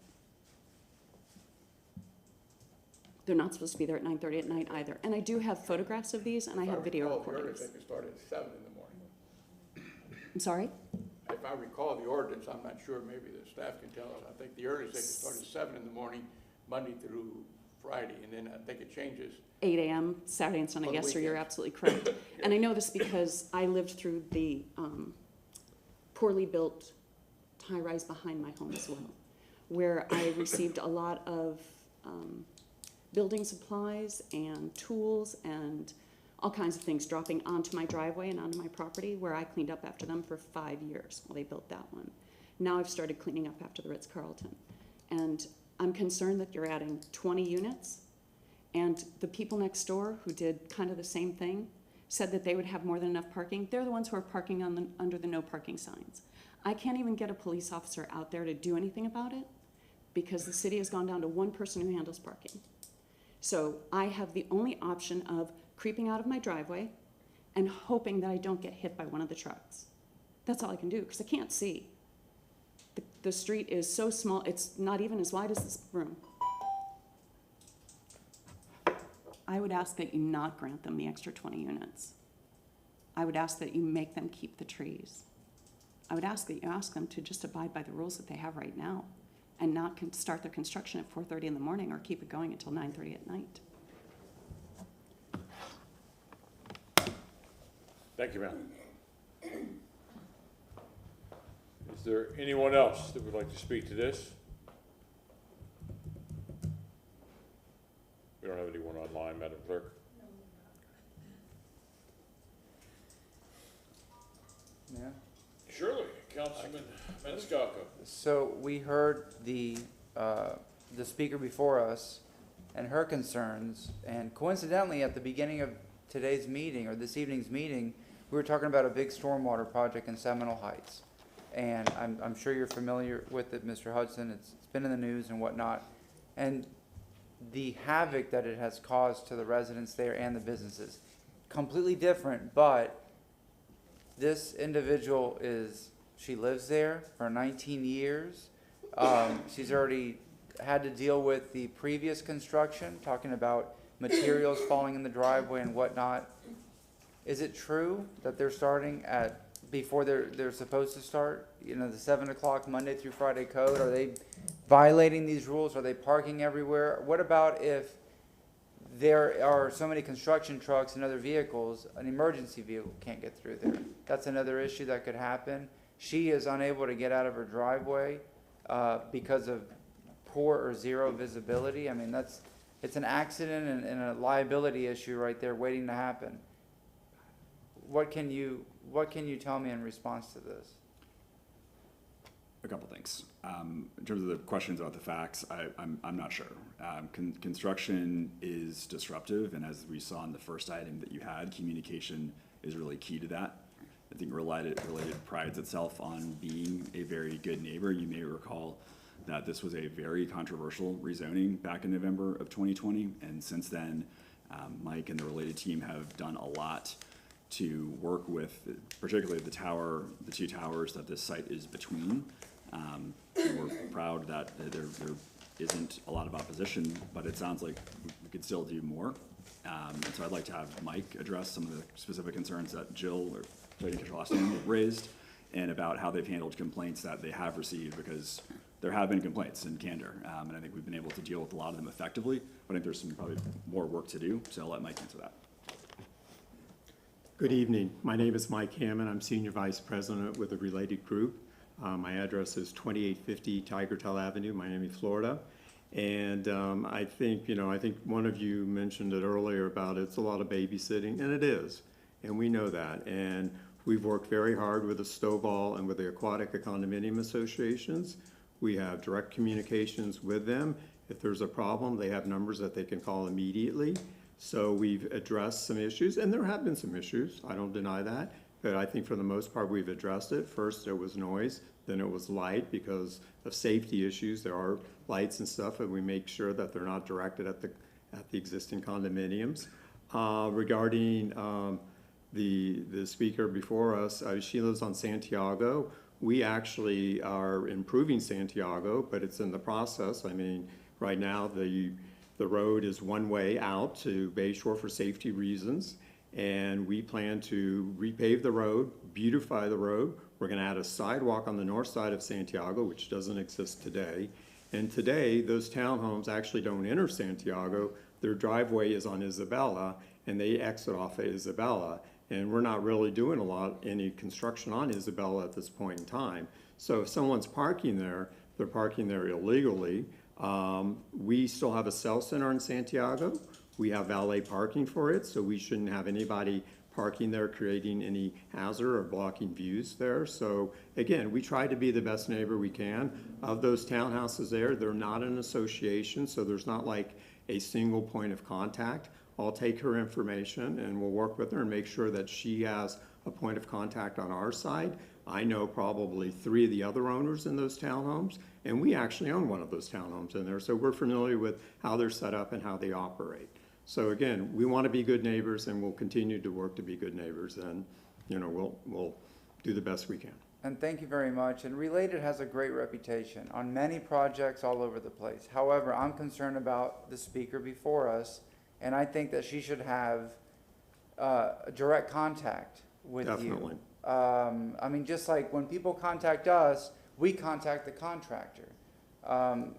They're not supposed to be there at 9:30 at night either. And I do have photographs of these and I have video recordings. They can start at 7 in the morning. I'm sorry? If I recall the ordinance, I'm not sure, maybe the staff can tell us. I think the earliest they can start at 7 in the morning, Monday through Friday, and then I think it changes. 8 a.m. Saturday and Sunday. On the Yes, sir, you're weekends. absolutely correct. And I know this because I lived through the poorly built high-rise behind my home as well, where I received a lot of building supplies and tools and all kinds of things dropping onto my driveway and onto my property, where I cleaned up after them for 5 years while they built that one. Now I've started cleaning up after the Ritz-Carlton. And I'm concerned that you're adding 20 units, and the people next door who did kind of the same thing said that they would have more than enough parking. They're the ones who are parking under the no parking signs. I can't even get a police officer out there to do anything about it because the city has gone down to one person who handles parking. So I have the only option of creeping out of my driveway and hoping that I don't get hit by one of the trucks. That's all I can do because I can't see. The street is so small, it's not even as wide as this room. I would ask that you not grant them the extra 20 units. I would ask that you make them keep the trees. I would ask that you ask them to just abide by the rules that they have right now and not start their construction at 4:30 in the morning or keep it going until 9:30 at night. Thank you, ma'am. Is there anyone else that would like to speak to this? We don't have any Clerk. Yeah. Surely, Councilman Maniscalco. So we heard the speaker before us and her concerns, and coincidentally, at the beginning of today's meeting, or this evening's meeting, we were talking about a big stormwater project in Seminole Heights. And I'm sure you're familiar with it, Mr. Hudson. It's been in the news and whatnot. And the havoc that it has caused to the residents there and the businesses. Completely different, but this individual she lives there for 19 years. She's already had to deal with the previous construction, talking about materials falling in the driveway and whatnot. Is it true that they're starting before they're supposed to start? You know, the 7 o'clock Monday through Friday code, are they violating these rules? Are they parking everywhere? What about if there are so many construction trucks and other vehicles, an emergency vehicle can't get through there? That's another issue that could happen. She is unable to get out of her driveway because of poor or zero visibility. I mean, it's an accident and a liability issue right there waiting to happen. What can you tell me in response to this? A couple things. In terms of the questions about the facts, I'm not sure. Construction is disruptive, and as we saw in the first item that you had, communication is really key to that. I think Related prides itself on being a very good neighbor. You may recall that this was a very controversial rezoning back in November of 2020, and since then, Mike and the Related team have done a lot to work with, particularly the two towers that this site is between. We're proud that there isn't a lot of opposition, but it sounds like we could still do more. And so I'd like to have Mike address some of the specific concerns that Jill, or I didn't catch her last name, raised, and about how they've handled complaints that they have received, because there have been complaints in candor, and I think we've been able to deal with a lot of them effectively, but I think there's some probably more work to do, so I'll let Mike answer that. Good evening. My name is Mike Hammond. I'm Senior Vice President with the Related Group. My address is 2850 Tiger Tail Avenue, Miami, Florida. And I think one of you mentioned it earlier about it's a lot of babysitting, and it is, and we know that. And we've worked very hard with the Stovall and with the Aquatic Condominium Associations. We have direct communications with them. If there's a problem, they have numbers that they can call immediately. So we've addressed some issues, and there have been some issues, I don't deny that, but I think for the most part we've addressed it. First there was noise, then it was light because of safety issues. There are lights and stuff, and we make sure that they're not directed at the existing condominiums. Regarding the speaker before us, she lives on Santiago. We actually are improving Santiago, but it's in the process. I mean, right now the road is one way out to Bayshore for safety reasons, and we plan to repave the road, beautify the road. We're going to add a sidewalk on the north side of Santiago, which doesn't exist today. And today, those townhomes actually don't enter Santiago. Their driveway is on Isabella, and they exit off of Isabella. And we're not really doing any construction on Isabella at this point in time. So if someone's parking there, they're parking there illegally. We still have a cell center in Santiago. We have valet parking for it, so we shouldn't have anybody parking there creating any hazard or blocking views there. So again, we try to be the best neighbor we can. Of those townhouses there, they're not an association, so there's not like a single point of contact. I'll take her information and we'll work with her and make sure that she has a point of contact on our side. I know probably 3 of the other owners in those townhomes, and we actually own one of those townhomes in there, so we're familiar with how they're set up and how they operate. So again, we want to be good neighbors, and we'll continue to work to be good neighbors, and we'll do the best we can. And thank you very much. And Related has a great reputation on many projects all over the place. However, I'm concerned about the speaker before us, and I think that she should have direct contact with you. Definitely. I mean, just like when people contact us, we contact the contractor.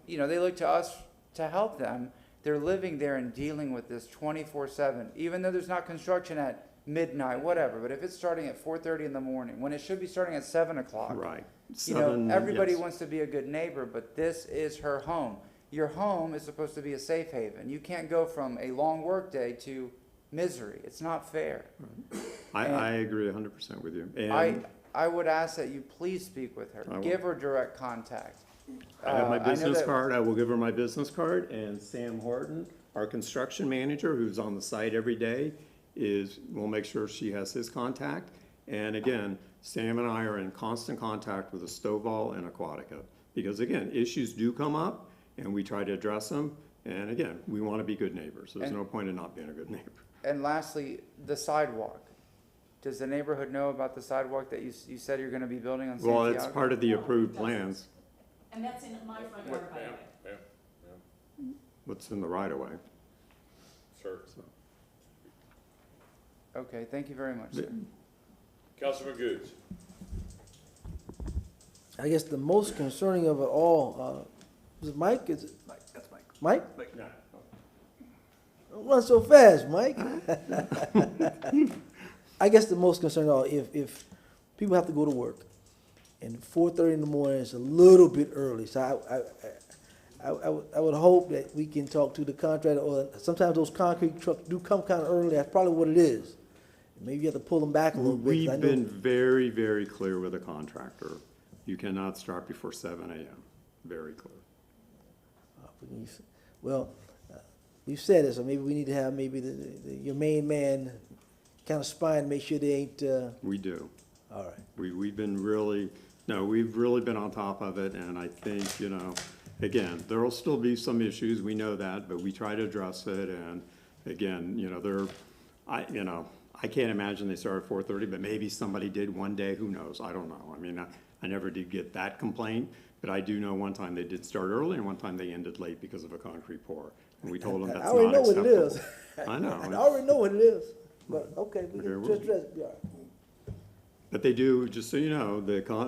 They look to us to help them. They're living there and dealing with this 24/7, even though there's not construction at midnight, whatever. But if it's starting at 4:30 in the morning, when it should be starting at 7 o'clock, right? Everybody wants to be a good neighbor, but this is her home. your home is supposed to be a safe haven. You can't go from a long workday to misery. It's not fair. I agree 100% with you. And I would ask that you please speak with her. I will. Give her direct contact. I have my I know business that- card. I will give her my business card. And Sam Horton, our construction manager, who's on the site every day, we'll make sure she has his contact. And again, Sam and I are in constant contact with Stovall and Aquatica. Because again, issues do come up and we try to address them. And again, we want to be good neighbors. There's no point in not being a good neighbor. And lastly, the sidewalk. Does the neighborhood know about the sidewalk that you said you're gonna be building on Santiago? Well, it's part of the approved plans. And that's in my front yard, by the way. What's in the right of way. Sure. Okay, thank you very much, sir. Councilman Goods. I guess the most concerning of it all, is it Mike? Is it? Mike, that's Mike. Mike? Mike. No. Don't run so fast, Mike. I guess the most concern of all, if people have to go to work, and 4:30 in the morning is a little bit early, so I would hope that we can talk to the contractor, or sometimes those concrete trucks do come kind of early, that's probably what it is. Maybe you have to pull them back a little bit. 'Cause I We've know- been very, very clear with the contractor. You cannot start before 7 a.m. Very clear. Well, you said it, so maybe we need to have maybe your main man kind of spying, make sure they ain't, We do. all right. We've been really, we've really been on top of it, and I think, again, there'll still be some issues, we know that, but we try to address it, and again, I can't imagine they start at 4:30, but maybe somebody did one day, who knows, I don't know. I mean, I never did get that complaint, but I do know one time they did start early, and one time they ended late because of a concrete pour, and we told them that's I already not know what it acceptable. is. I know. I already know what it is, but, okay, we Okay, can well- just, yeah. But they do, just so you know,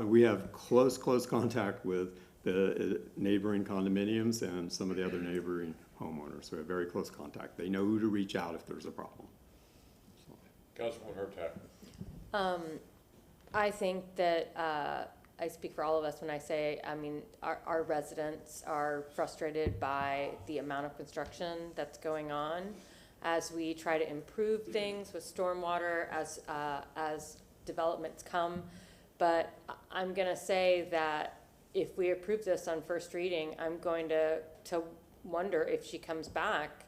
we have close contact with the neighboring condominiums and some of the other neighboring homeowners. So we have very close contact. They know who to reach out if there's a problem. Councilman Hurtak. I think that, I speak for all of us when I say, our residents are frustrated by the amount of construction that's going on as we try to improve things with stormwater as developments come. But I'm gonna say that if we approve this on first reading, I'm going to wonder if she comes back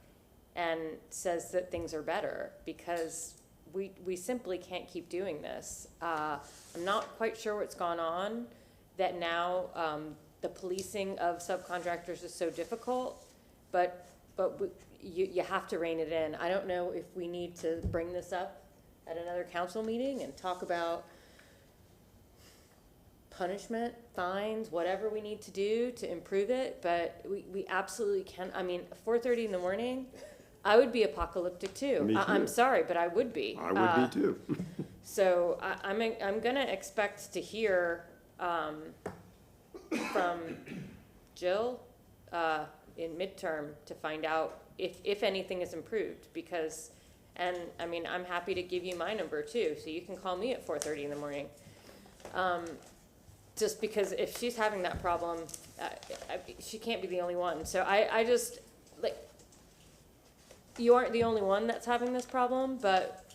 and says that things are better, because we simply can't keep doing this. I'm not quite sure what's gone on, that now the policing of subcontractors is so difficult, but you have to rein it in. I don't know if we need to bring this up at another council meeting and talk about punishment, fines, whatever we need to do to improve it, but we absolutely can. 4:30 in the morning, I would be apocalyptic too. Me too. I'm sorry, but I would be. I would be too. So I'm gonna expect to hear from Jill in midterm to find out if anything is improved, because, I'm happy to give you my number too, so you can call me at 4:30 in the morning. Just because if she's having that problem, she can't be the only one. So I just, you aren't the only one that's having this problem, but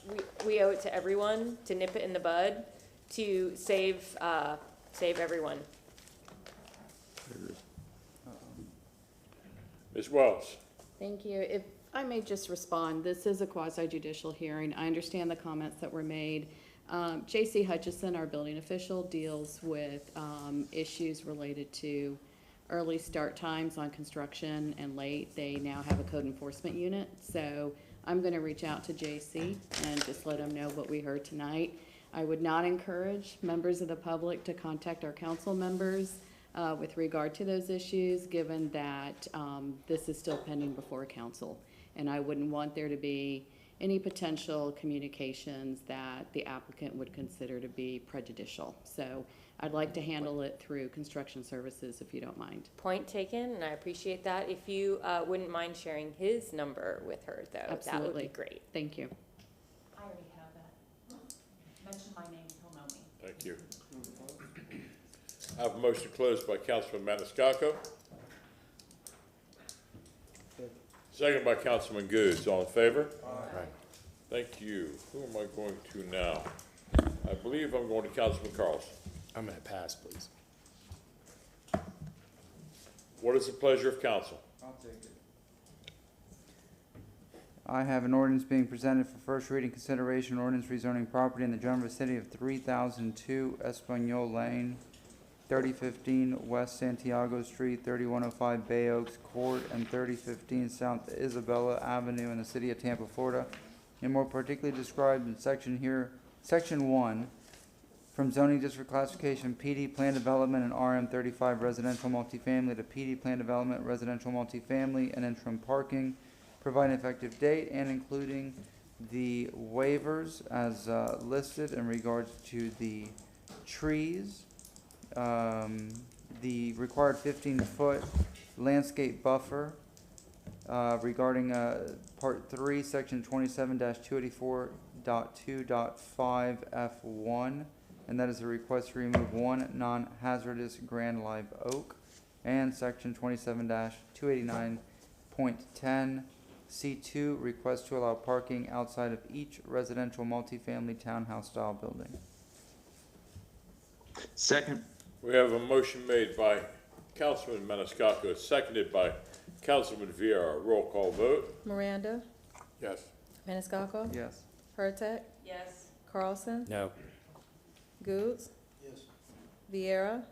we owe it to everyone to nip it in the bud to save everyone. Ms. Wells. Thank you. If I may just respond, this is a quasi-judicial hearing. I understand the comments that were made. J.C. Hutchison, our building official, deals with issues related to early start times on construction and late. They now have a code enforcement unit, so I'm going to reach out to J.C. and just let him know what we heard tonight. I would not encourage members of the public to contact our council members with regard to those issues, given that this is still pending before council. And I wouldn't want there to be any potential communications that the applicant would consider to be prejudicial. So I'd like to handle it through construction services, if you don't mind. Point taken, and I appreciate that. If you wouldn't mind sharing his number with her, though, that would be great. Thank you. I already have that. Mention my name, he'll know me. Thank you. I have a motion closed by Councilman Maniscalco. Second by Councilman Goods. All in favor? Aye. Thank you. Who am I going to now? I believe I'm going to Councilman Carlson. I'm gonna pass, please. What is the pleasure of council? I'll take it. I have an ordinance being presented for first reading consideration, ordinance rezoning property in the general vicinity of 3002 Espanol Lane, 3015 West Santiago Street, 3105 Bay Oaks Court, and 3015 South Isabella Avenue in the city of Tampa, Florida, and more particularly described in Section 1, from zoning district classification PD plan development and RM 35 residential multifamily to PD plan development residential multifamily and interim parking, providing effective date and including the waivers as listed in regards to the trees, the required 15-foot landscape buffer regarding Part 3, Section 27-284.2.5 F1, and that is a request to remove one non-hazardous grand live oak, and Section 27-289.10 C2, request to allow parking outside of each residential multifamily townhouse style building. Second. We have a motion made by Councilman Maniscalco, seconded by Councilman Vieira. Roll call vote. Miranda, Yes. Maniscalco, Yes. Hurtak, Yes. Carlson, No. Goods, Yes. Vieira,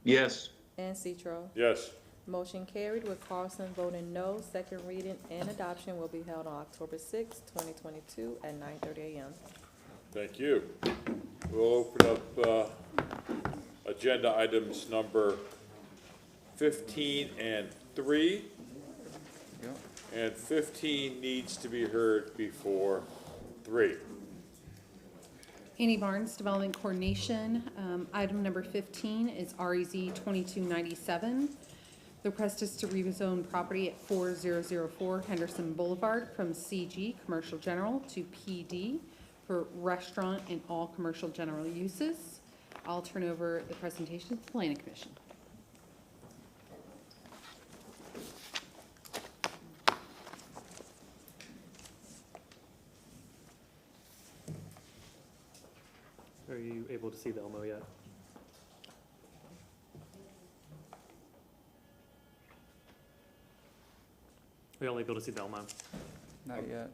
Yes. and Citro. Yes. Motion carried with Carlson voting no. Second reading and adoption will be held on October 6, 2022 at 9:30 a.m. Thank you. We'll open up agenda items number 15 and 3. Yep. And 15 needs to be heard before 3. Annie Barnes, Development Coordination. Item number 15 is REZ 2297. The request is to rezone property at 4004 Henderson Boulevard from CG, Commercial General, to PD for restaurant and all commercial general uses. I'll turn over the presentation to the Planning Commission. Are you able to see the Elmo yet? Are you only able to see the Elmo? Not yet.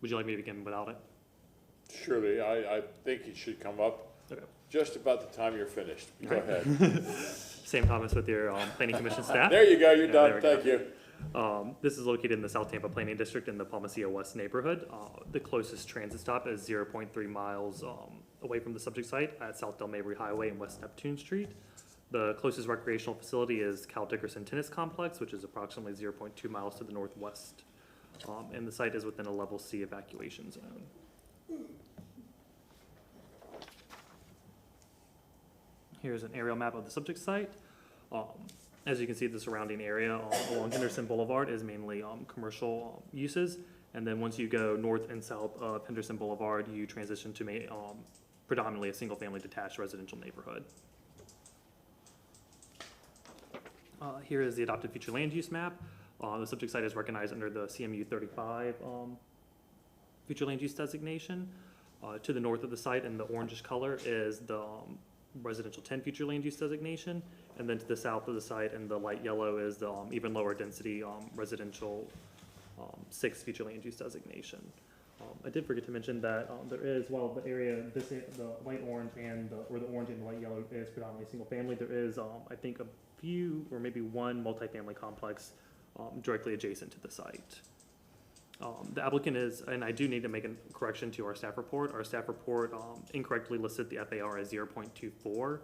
Would you like me to begin without it? Surely, I think it should come up Okay. just about the time you're finished. Go All right. ahead. Same comments with your Planning Commission staff. There you go, you're Yeah, done, there we go. thank you. This is located in the South Tampa Planning District in the Palmacia West neighborhood. The closest transit stop is 0.3 miles away from the subject site at South Del Mabry Highway and West Neptune Street. The closest recreational facility is Cal Dickerson Tennis Complex, which is approximately 0.2 miles to the northwest. And the site is within a level C evacuation zone. Here's an aerial map of the subject site. As you can see, the surrounding area along Henderson Boulevard is mainly commercial uses. And then once you go north and south of Henderson Boulevard, you transition to predominantly a single-family detached residential neighborhood. Here is the adopted future land use map. The subject site is recognized under the CMU 35 future land use designation. To the north of the site in the orangish color is the residential 10 future land use designation. And then to the south of the site in the light yellow is the even lower density residential 6 future land use designation. I did forget to mention that there is, while the area, the light orange and the orange and the light yellow is predominantly single family, there is, I think, a few or maybe one multifamily complex directly adjacent to the site. The applicant is, and I do need to make a correction to our staff report. Our staff report incorrectly listed the FAR as 0.24,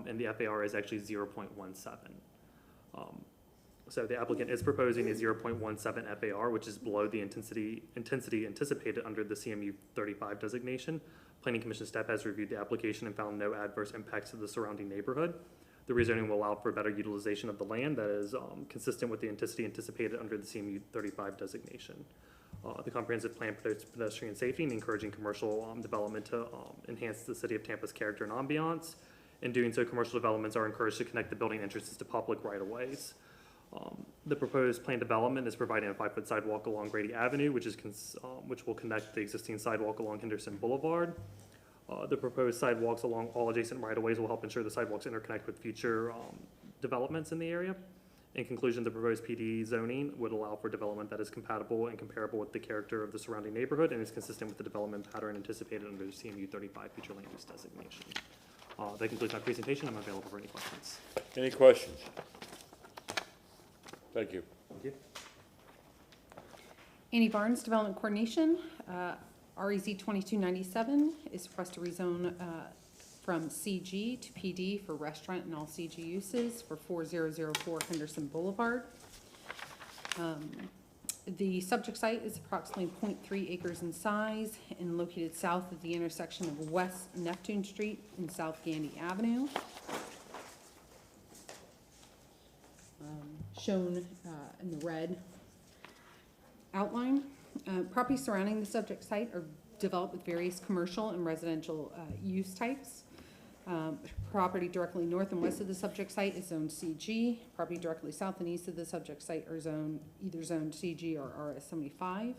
and the FAR is actually 0.17. So the applicant is proposing a 0.17 FAR, which is below the intensity anticipated under the CMU 35 designation. Planning Commission staff has reviewed the application and found no adverse impacts to the surrounding neighborhood. The rezoning will allow for better utilization of the land that is consistent with the intensity anticipated under the CMU 35 designation. The comprehensive plan promotes pedestrian safety and encouraging commercial development to enhance the city of Tampa's character and ambiance. In doing so, commercial developments are encouraged to connect the building entrances to public right-of-ways. The proposed planned development is providing a 5-foot sidewalk along Grady Avenue, which will connect the existing sidewalk along Henderson Boulevard. The proposed sidewalks along all adjacent right-of-ways will help ensure the sidewalks interconnect with future developments in the area. In conclusion, the proposed PD zoning would allow for development that is compatible and comparable with the character of the surrounding neighborhood and is consistent with the development pattern anticipated under the CMU 35 future land use designation. That concludes my presentation. I'm available for any questions. Any questions? Thank you. Thank you. Annie Barnes, Development Coordination. REZ 2297 is request to rezone from CG to PD for restaurant and all CG uses for 4004 Henderson Boulevard. The subject site is approximately 0.3 acres in size and located south of the intersection of West Neptune Street and South Gandy Avenue. Shown in the red outline. Properties surrounding the subject site are developed with various commercial and residential use types. Property directly north and west of the subject site is zoned CG. Property directly south and east of the subject site are either zoned CG or RS 75.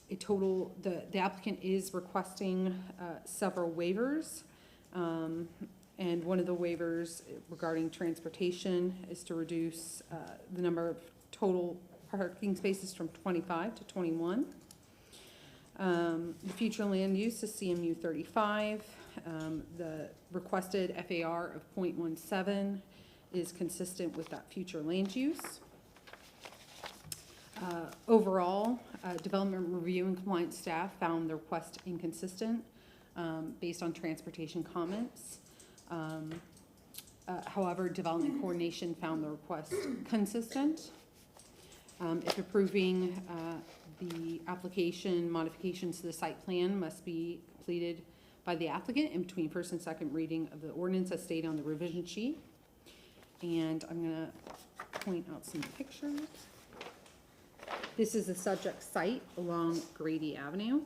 The applicant is requesting several waivers. And one of the waivers regarding transportation is to reduce the number of total parking spaces from 25 to 21. The future land use is CMU 35. The requested FAR of 0.17 is consistent with that future land use. Overall, development review and compliance staff found the request inconsistent based on transportation comments. However, development coordination found the request consistent. If approving the application, modifications to the site plan must be completed by the applicant in between first and second reading of the ordinance as stated on the revision sheet. And I'm going to point out some pictures. This is the subject site along Grady Avenue,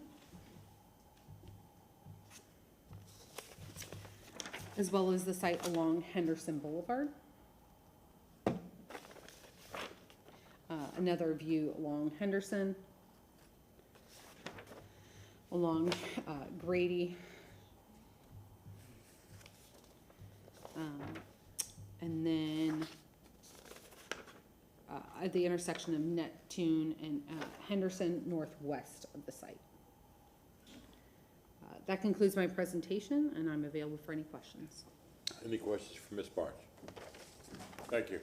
as well as the site along Henderson Boulevard. Another view along Henderson, along Grady, and then at the intersection of Neptune and Henderson, northwest of the site. That concludes my presentation, and I'm available for any questions. Any questions for Ms. Barnes? Thank you.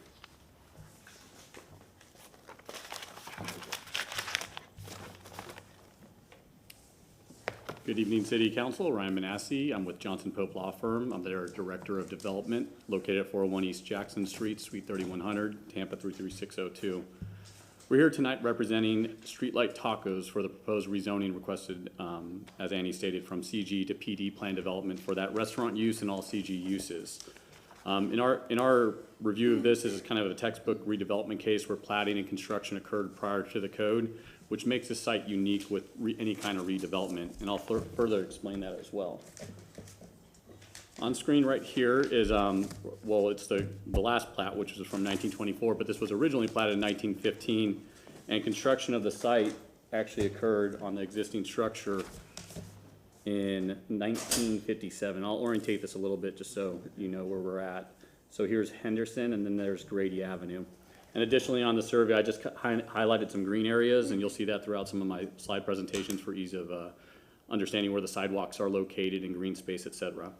Good evening, City Council. Ryan Manassi. I'm with Johnson Pope Law Firm. I'm their Director of Development, located at 401 East Jackson Street, Suite 3100, Tampa 33602. We're here tonight representing Streetlight Tacos for the proposed rezoning requested, as Annie stated, from CG to PD plan development for that restaurant use and all CG uses. In our review of this is kind of a textbook redevelopment case where platting and construction occurred prior to the code, which makes the site unique with any kind of redevelopment, and I'll further explain that as well. On screen right here is, well, it's the last plat, which was from 1924, but this was originally platted in 1915, and construction of the site actually occurred on the existing structure in 1957. I'll orientate this a little bit just so you know where we're at. So here's Henderson, and then there's Grady Avenue. And additionally on the survey, I just highlighted some green areas, and you'll see that throughout some of my slide presentations for ease of understanding where the sidewalks are located in green space, et cetera.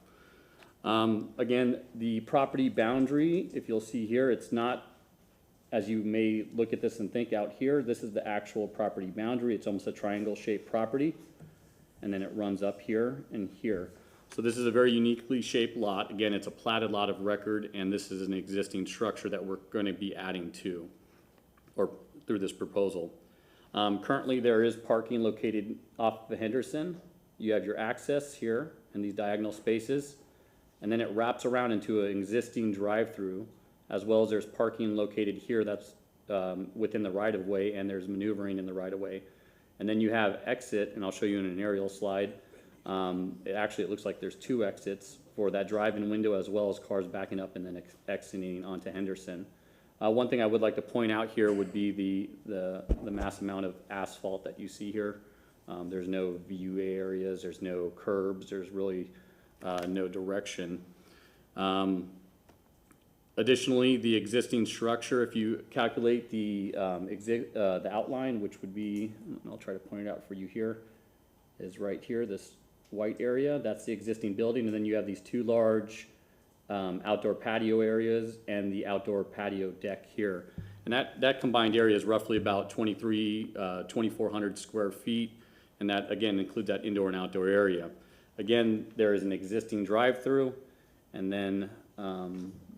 Again, the property boundary, if you'll see here, it's not, as you may look at this and think out here, this is the actual property boundary. It's almost a triangle-shaped property, and then it runs up here and here. So this is a very uniquely shaped lot. Again, it's a platted lot of record, and this is an existing structure that we're going to be adding to, or through this proposal. Currently, there is parking located off the Henderson. You have your access here in these diagonal spaces, and then it wraps around into an existing drive-through, as well as there's parking located here that's within the right-of-way, and there's maneuvering in the right-of-way. And then you have exit, and I'll show you in an aerial slide. It looks like there's two exits for that drive-in window, as well as cars backing up and then exiting onto Henderson. One thing I would like to point out here would be the mass amount of asphalt that you see here. There's no view areas, there's no curbs, there's really no direction. Additionally, the existing structure, if you calculate the outline, which would be, and I'll try to point it out for you here, is right here, this white area, that's the existing building, and then you have these two large outdoor patio areas and the outdoor patio deck here. And that combined area is roughly about 2,400 square feet, and that again includes that indoor and outdoor area. Again, there is an existing drive-through, and then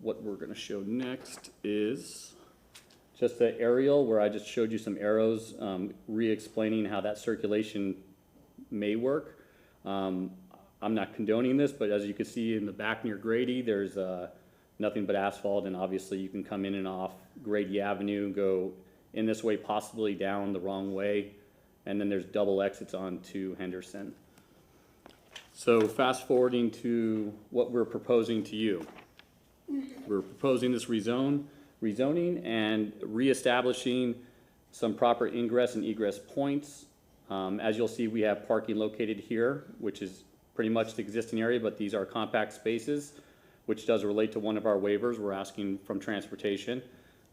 what we're going to show next is just the aerial where I just showed you some arrows re-explaining how that circulation may work. I'm not condoning this, but as you can see in the back near Grady, there's nothing but asphalt, and obviously you can come in and off Grady Avenue, go in this way, possibly down the wrong way, and then there's double exits onto Henderson. So fast forwarding to what we're proposing to you. We're proposing this rezoning and reestablishing some proper ingress and egress points. As you'll see, we have parking located here, which is pretty much the existing area, but these are compact spaces, which does relate to one of our waivers we're asking from transportation.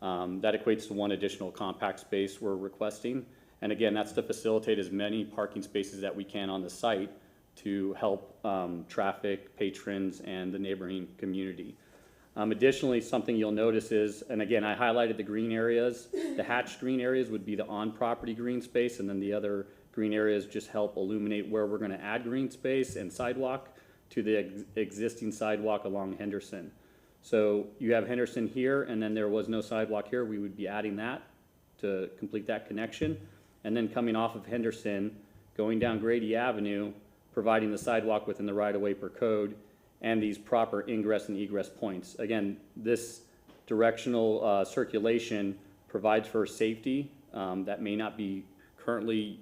That equates to one additional compact space we're requesting. And again, that's to facilitate as many parking spaces that we can on the site to help traffic, patrons, and the neighboring community. Additionally, something you'll notice is, and again, I highlighted the green areas. The hatched green areas would be the on-property green space, and then the other green areas just help illuminate where we're going to add green space and sidewalk to the existing sidewalk along Henderson. So you have Henderson here, and then there was no sidewalk here. We would be adding that to complete that connection. And then coming off of Henderson, going down Grady Avenue, providing the sidewalk within the right-of-way per code, and these proper ingress and egress points. Again, this directional circulation provides for safety that may not be currently,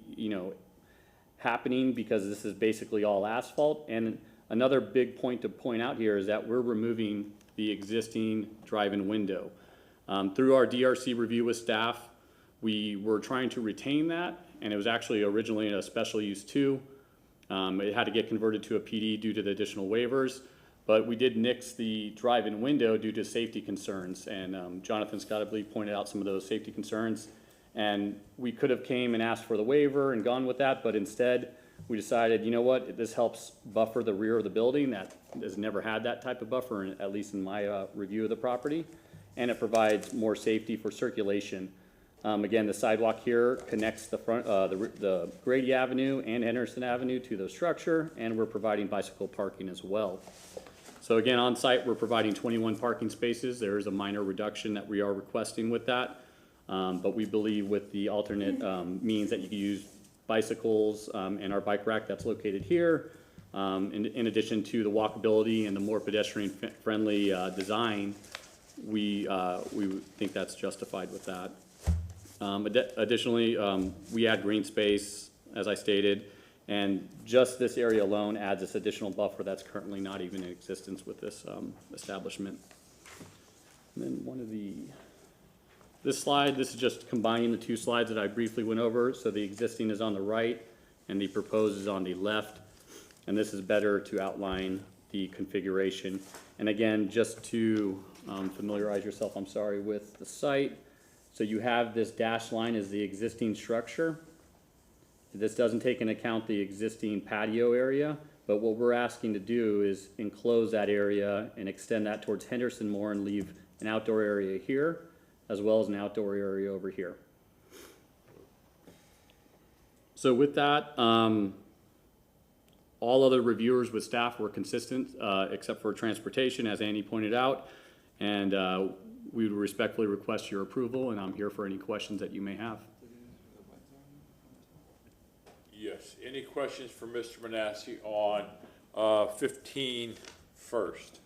happening because this is basically all asphalt. And another big point to point out here is that we're removing the existing drive-in window. Through our DRC review with staff, we were trying to retain that, and it was actually originally a special use 2. It had to get converted to a PD due to the additional waivers, but we did nix the drive-in window due to safety concerns, and Jonathan Scott, I believe, pointed out some of those safety concerns. And we could have came and asked for the waiver and gone with that, but instead we decided, you know what, this helps buffer the rear of the building that has never had that type of buffer, at least in my review of the property, and it provides more safety for circulation. Again, the sidewalk here connects the front, the Grady Avenue and Henderson Avenue to the structure, and we're providing bicycle parking as well. So again, on site, we're providing 21 parking spaces. There is a minor reduction that we are requesting with that, but we believe with the alternate means that you can use bicycles and our bike rack that's located here, in addition to the walkability and the more pedestrian-friendly design, we think that's justified with that. Additionally, we add green space, as I stated, and just this area alone adds this additional buffer that's currently not even in existence with this establishment. And then this slide, this is just combining the two slides that I briefly went over. So the existing is on the right and the proposed is on the left. And this is better to outline the configuration. And again, just to familiarize yourself, with the site. So you have this dashed line as the existing structure. This doesn't take into account the existing patio area, but what we're asking to do is enclose that area and extend that towards Henderson more and leave an outdoor area here, as well as an outdoor area over here. So with that, all other reviewers with staff were consistent, except for transportation, as Andy pointed out, and we would respectfully request your approval, and I'm here for any questions that you may have. Yes, any questions for Mr. Manassi on 15 first?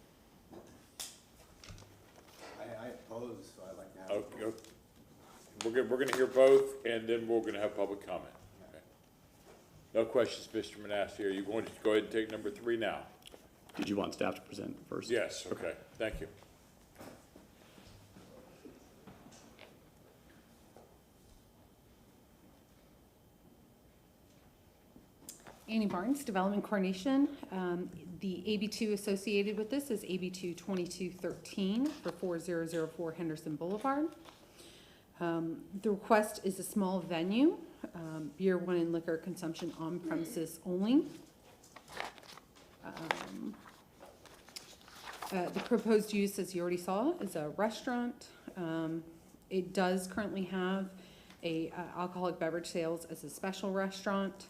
I oppose, so I'd like to have. Okay. We're gonna hear both, and then we're gonna have public comment. Okay. No questions, Mr. Manassi. Are you going to go ahead and take number 3 now? Did you want staff to present first? Yes, okay, thank you. Annie Barnes, Development Coordination. The AB2 associated with this is AB2 2213 for 4004 Henderson Boulevard. The request is a small venue, beer, wine, and liquor consumption on premises only. The proposed use, as you already saw, is a restaurant. It does currently have a alcoholic beverage sales as a special restaurant.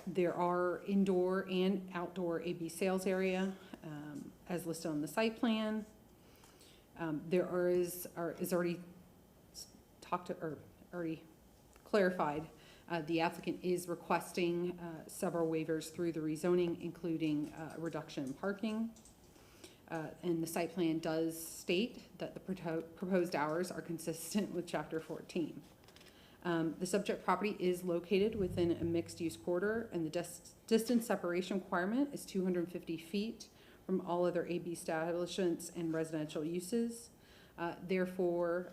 There are indoor and outdoor AB sales area, as listed on the site plan. There is already already clarified, the applicant is requesting several waivers through the rezoning, including a reduction in parking. And the site plan does state that the proposed hours are consistent with Chapter 14. The subject property is located within a mixed-use corridor, and the distance separation requirement is 250 feet from all other AB establishments and residential uses. Therefore,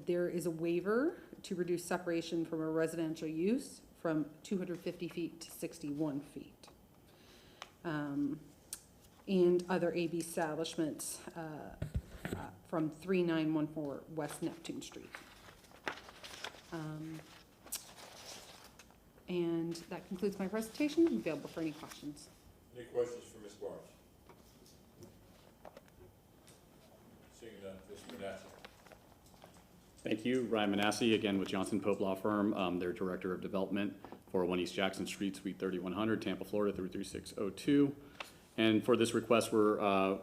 there is a waiver to reduce separation from a residential use from 250 feet to 61 feet. And other AB establishments from 3914 West Neptune Street. And that concludes my presentation. I'm available for any questions. Any questions for Ms. Barnes? Seeing none, Mr. Manassi. Thank you. Ryan Manassi, again with Johnson Pope Law Firm. Their Director of Development, 401 East Jackson Street, Suite 3100, Tampa, Florida, 33602. And for this request, we're,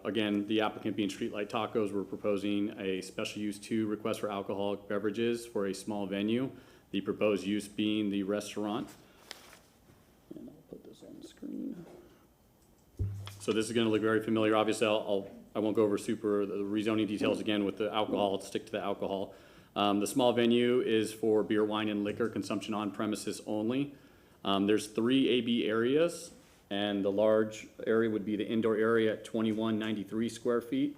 again, the applicant being Streetlight Tacos, we're proposing a special use 2 request for alcoholic beverages for a small venue. The proposed use being the restaurant. And I'll put this on the screen. So this is gonna look very familiar. Obviously, I won't go over the rezoning details again with the alcohol. Let's stick to the alcohol. The small venue is for beer, wine, and liquor consumption on premises only. There's 3 AB areas. And the large area would be the indoor area at 2193 square feet.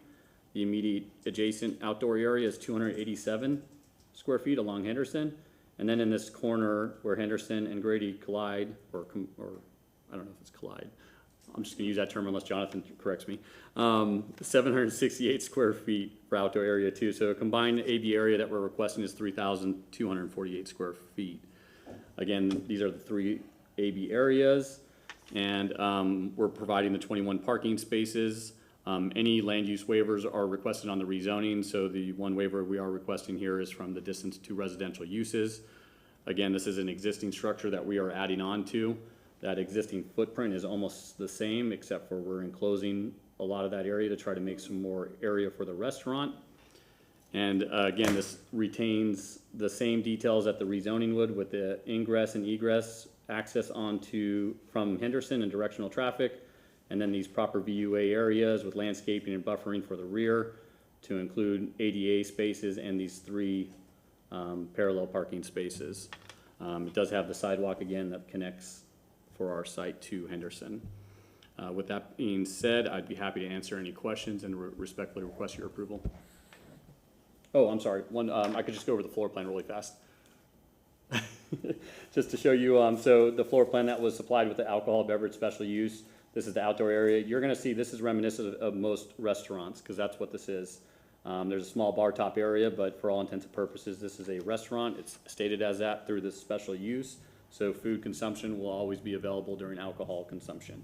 The immediate adjacent outdoor area is 287 square feet along Henderson. And then in this corner where Henderson and Grady collide, or I don't know if it's collide, I'm just gonna use that term unless Jonathan corrects me, 768 square feet for outdoor area too. So a combined AB area that we're requesting is 3,248 square feet. Again, these are the 3 AB areas. And we're providing the 21 parking spaces. Any land use waivers are requested on the rezoning, so the one waiver we are requesting here is from the distance to residential uses. Again, this is an existing structure that we are adding on to. That existing footprint is almost the same, except for we're enclosing a lot of that area to try to make some more area for the restaurant. And again, this retains the same details that the rezoning would, with the ingress and egress access from Henderson and directional traffic, and then these proper VUA areas with landscaping and buffering for the rear to include ADA spaces and these 3 parallel parking spaces. It does have the sidewalk again that connects for our site to Henderson. With that being said, I'd be happy to answer any questions and respectfully request your approval. Oh, I'm sorry. I could just go over the floor plan really fast. Just to show you, so the floor plan that was supplied with the alcohol beverage special use, this is the outdoor area. You're gonna see this is reminiscent of most restaurants, because that's what this is. There's a small bar top area, but for all intents and purposes, this is a restaurant. It's stated as that through this special use. So food consumption will always be available during alcohol consumption.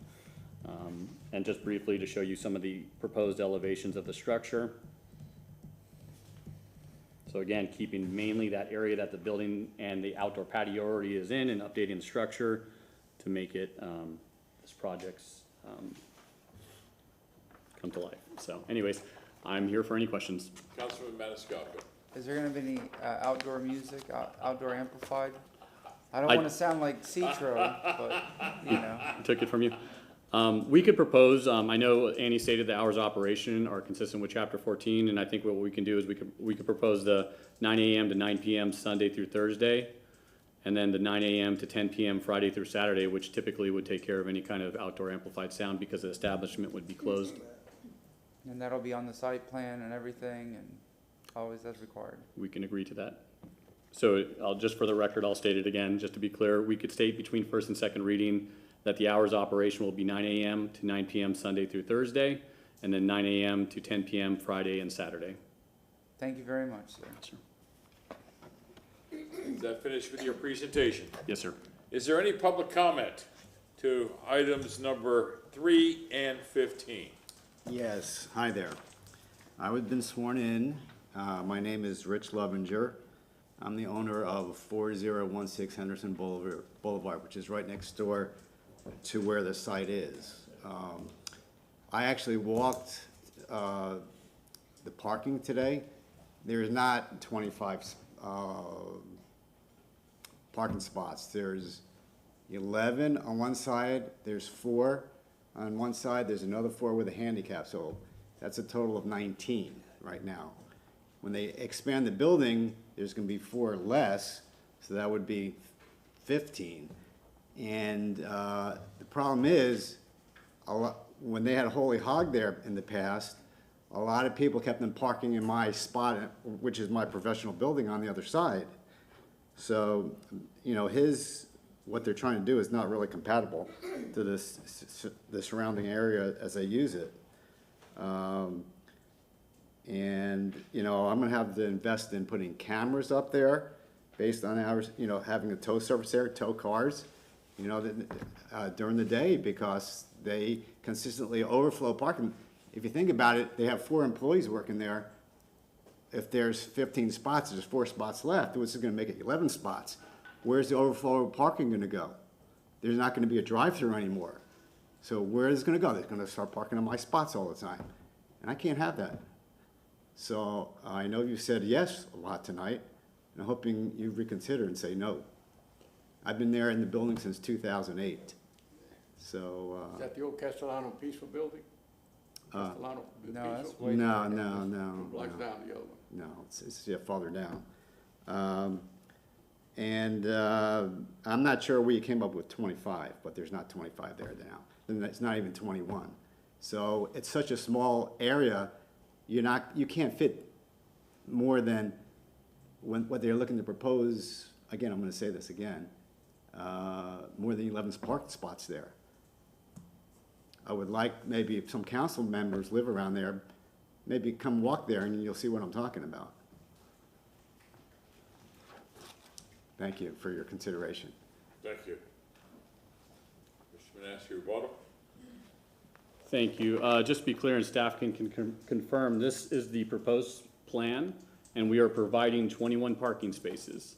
And just briefly to show you some of the proposed elevations of the structure. So again, keeping mainly that area that the building and the outdoor patio already is in, and updating the structure to make it, this project's come to life. So anyways, I'm here for any questions. Councilman Maniscalco. Is there gonna be any outdoor music, outdoor amplified? I don't wanna sound like Citro, but, you know. Took it from you. We could propose, I know Annie stated the hours of operation are consistent with Chapter 14, and I think what we can do is we could propose the 9 a.m. to 9 p.m. Sunday through Thursday, and then the 9 a.m. to 10 p.m. Friday through Saturday, which typically would take care of any kind of outdoor amplified sound because the establishment would be closed. And that'll be on the site plan and everything, and always as required. We can agree to that. So just for the record, I'll state it again, just to be clear, we could state between first and second reading that the hours of operation will be 9 a.m. to 9 p.m. Sunday through Thursday, and then 9 a.m. to 10 p.m. Friday and Saturday. Thank you very much, sir. Is that finished with your presentation? Yes, sir. Is there any public comment to items number 3 and 15? Yes, hi there. I've been sworn in. My name is Rich Lovinger. I'm the owner of 4016 Henderson Boulevard, which is right next door to where the site is. I actually walked the parking today. There's not 25 parking spots. There's 11 on one side, there's 4 on one side, there's another 4 with a handicap, so that's a total of 19 right now. When they expand the building, there's gonna be 4 less, so that would be 15. And the problem is, when they had Holy Hog there in the past, a lot of people kept them parking in my spot, which is my professional building on the other side. So, you know, what they're trying to do is not really compatible to the surrounding area as they use it. And, you know, I'm gonna have to invest in putting cameras up there based on hours, you know, having a tow service there, tow cars, you know, during the day, because they consistently overflow parking. If you think about it, they have 4 employees working there. If there's 15 spots, there's 4 spots left, which is gonna make it 11 spots. Where's the overflow parking gonna go? There's not gonna be a drive-through anymore. So where is it gonna go? They're gonna start parking on my spots all the time. And I can't have that. So I know you said yes a lot tonight, and I'm hoping you reconsider and say no. I've been there in the building since 2008. So, Is that the old Castellano Peaceful Building? Castellano No, Peaceful? that's way no, back. no. Blocks down the other one. No, it's yeah, farther down. I'm not sure where you came up with 25, but there's not 25 there now. And it's not even 21. So it's such a small area, you can't fit more than what they're looking to propose. Again, I'm gonna say this again, more than 11 parking spots there. I would like maybe if some council members live around there, maybe come walk there and you'll see what I'm talking about. Thank you for your consideration. Thank you. Mr. Manassi, rebuttal? Thank you. Just to be clear, and staff can confirm, this is the proposed plan, and we are providing 21 parking spaces.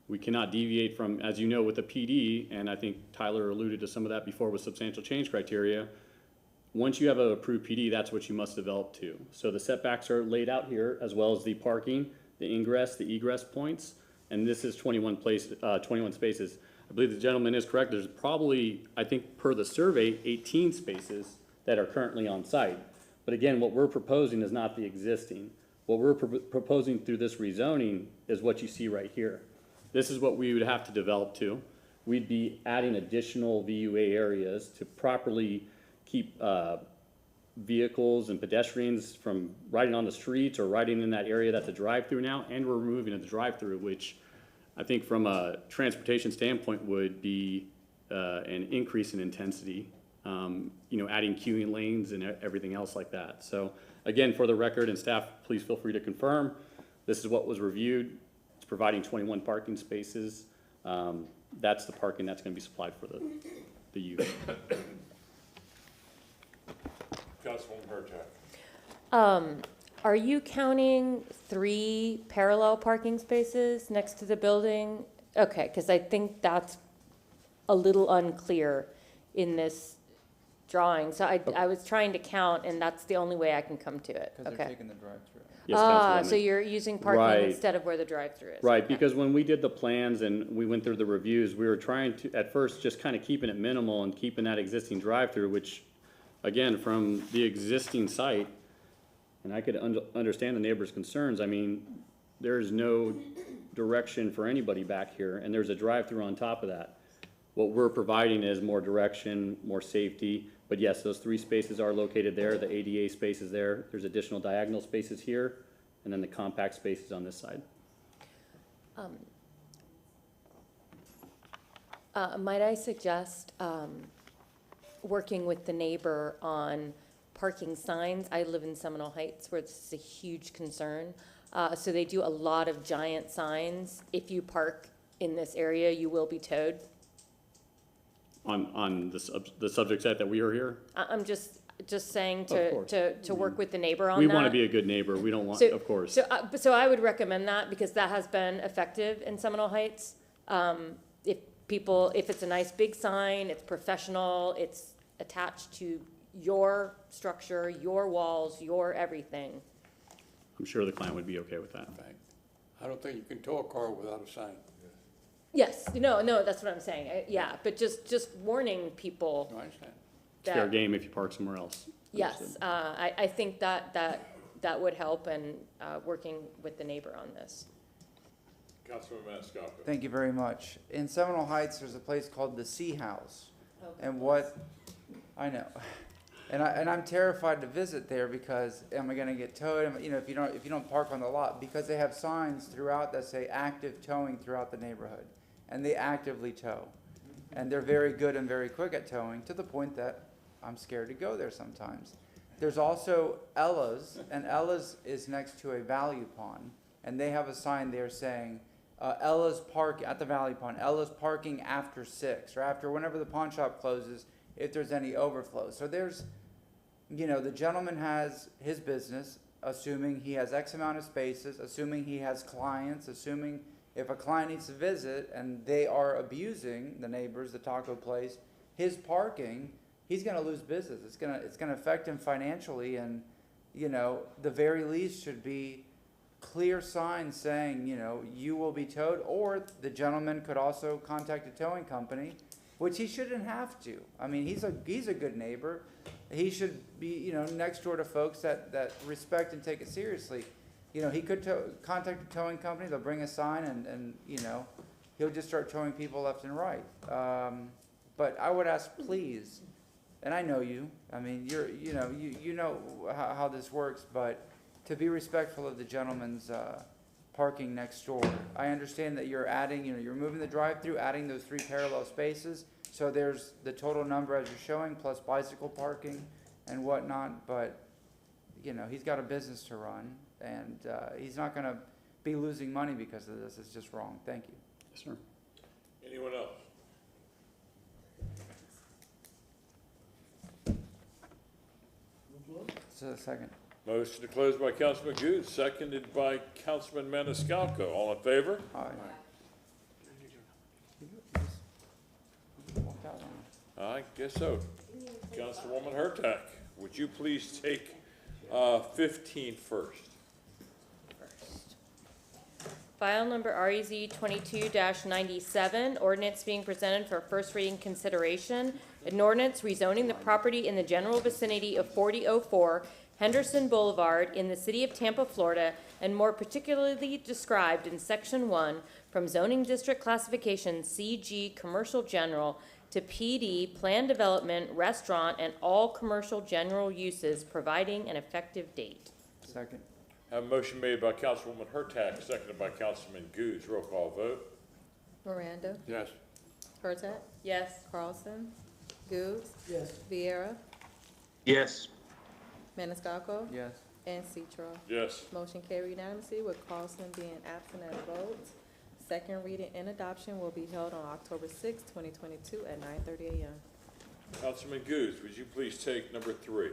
We cannot deviate from, as you know, with the PD, and I think Tyler alluded to some of that before with substantial change criteria. Once you have an approved PD, that's what you must develop to. So the setbacks are laid out here, as well as the parking, the ingress, the egress points, and this is 21 spaces. I believe the gentleman is correct. There's probably, I think per the survey, 18 spaces that are currently on site. But again, what we're proposing is not the existing. What we're proposing through this rezoning is what you see right here. This is what we would have to develop to. We'd be adding additional VUA areas to properly keep vehicles and pedestrians from riding on the streets or riding in that area that's a drive-through now, and we're removing the drive-through, which I think from a transportation standpoint would be an increase in intensity, you know, adding queuing lanes and everything else like that. So again, for the record, and staff, please feel free to confirm, this is what was reviewed. It's providing 21 parking spaces. That's the parking that's going to be supplied for the youth. Councilwoman Hurtak. Are you counting 3 parallel parking spaces next to the building? Okay, because I think that's a little unclear in this drawing. So I was trying to count, and that's the only way I can come to it. Because they're Okay. taking the drive-through. Yes, Ah, Councilwoman. so you're using parking Right. instead of where the drive-through is. Right, Okay. because when we did the plans and we went through the reviews, we were trying to, at first, just kind of keeping it minimal and keeping that existing drive-through, which, again, from the existing site, and I could understand the neighbors' concerns, I mean, there's no direction for anybody back here, and there's a drive-through on top of that. What we're providing is more direction, more safety, but yes, those 3 spaces are located there, the ADA space is there, there's additional diagonal spaces here, and then the compact spaces on this side. Might I suggest working with the neighbor on parking signs? I live in Seminole Heights where this is a huge concern. So they do a lot of giant signs. If you park in this area, you will be towed. On the subject set that we are here, I'm just saying Of course. to work with the neighbor on we that. want to be a good neighbor. We don't want, So- of course. So I would recommend that because that has been effective in Seminole Heights. If it's a nice big sign, it's professional, it's attached to your structure, your walls, your everything. I'm sure the client would be okay with that. I don't think you can tow a car without a sign. Yes, no, that's what I'm saying. Yeah, but just warning people. No, I understand. It's fair game if you park somewhere else. Yes, I think that would help and working with the neighbor on this. Councilman Maniscalco. Thank you very much. In Seminole Heights, there's a place called the Sea House. And what, I know. And I'm terrified to visit there because am I gonna get towed? You know, if you don't park on the lot, because they have signs throughout that say active towing throughout the neighborhood. And they actively tow. And they're very good and very quick at towing to the point that I'm scared to go there sometimes. There's also Ella's, and Ella's is next to a value pond. And they have a sign there saying, Ella's park at the Valley Pond, Ella's parking after 6 or after whenever the pawn shop closes if there's any overflow. So there's, you know, the gentleman has his business, assuming he has X amount of spaces, assuming he has clients, assuming if a client needs to visit and they are abusing the neighbors, the taco place, his parking, he's gonna lose business. It's gonna affect him financially, and, you know, the very least should be clear signs saying, you know, you will be towed, or the gentleman could also contact a towing company, which he shouldn't have to. I mean, he's a good neighbor. He should be, you know, next door to folks that respect and take it seriously. You know, he could contact a towing company, they'll bring a sign and, you know, he'll just start towing people left and right. But I would ask, please, and I know you, I mean, you know how this works, but to be respectful of the gentleman's parking next door. I understand that you're adding, you know, you're moving the drive-through, adding those 3 parallel spaces, so there's the total number as you're showing, plus bicycle parking and whatnot, but, you know, he's got a business to run, and he's not gonna be losing money because of this. It's just wrong. Thank you. Yes, sir. Anyone else? So second. Motion to close by Councilman Goode, seconded by Councilman Maniscalco. All in favor? Aye. I guess so. Councilwoman Hurtak, would you please take 15 first? File number REZ 22-97, ordinance being presented for first reading consideration. An ordinance rezoning the property in the general vicinity of 4004 Henderson Boulevard in the city of Tampa, Florida, and more particularly described in Section 1 from zoning district classification CG Commercial General to PD Planned Development, Restaurant, and all commercial general uses, providing an effective date. Second. Have a motion made by Councilwoman Hurtak, seconded by Councilman Goode. Roll call vote. Miranda, Yes. Hurtak, Yes. Carlson, Goods, Yes. Viera, Yes. Maniscalco, Yes. and Citro. Yes. Motion carried unanimously with Carlson being absent at vote. Second reading and adoption will be held on October 6, 2022 at 9:30 a.m. Councilman Goode, would you please take number 3?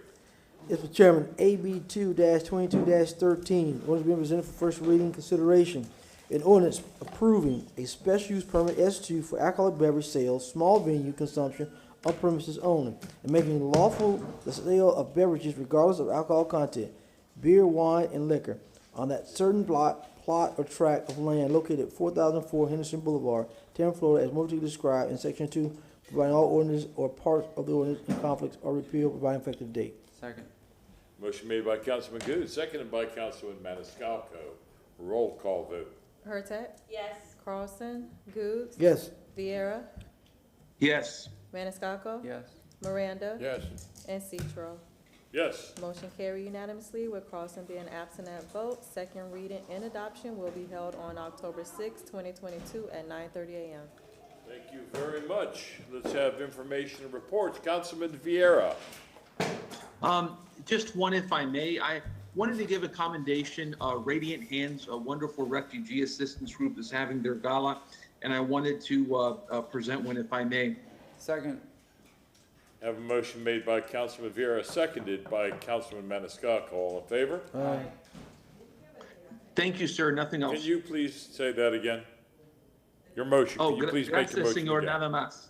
Yes, Mr. Chairman, AB 2-22-13, ordinance being presented for first reading consideration. An ordinance approving a special use permit S2 for alcoholic beverage sales, small venue consumption on premises only, and making lawful the sale of beverages regardless of alcohol content, beer, wine, and liquor, on that certain plot or tract of land located at 4004 Henderson Boulevard, Tampa, Florida, as more particularly described in Section 2, providing all ordinances or parts of the ordinance in conflicts or repeal, providing effective date. Second. Motion made by Councilman Goode, seconded by Councilman Maniscalco. Roll call vote. Hurtak, Yes. Carlson, Goods, Yes. Viera, Yes. Maniscalco, Yes. Miranda, Yes. and Citro. Yes. Motion carried unanimously with Carlson being absent at vote. Second reading and adoption will be held on October 6, 2022 at 9:30 a.m. Thank you very much. Let's have information and reports. Councilman Vieira. Just one, if I may. I wanted to give a commendation. Radiant Hands, a wonderful refugee assistance group, is having their gala, and I wanted to present one, if I may. Second. Have a motion made by Councilman Vieira, seconded by Councilman Maniscalco. All in favor? Aye. Thank you, sir. Nothing else. Can you please say that again? Your motion. Can you please make your gracias, motion señor, again? nada más.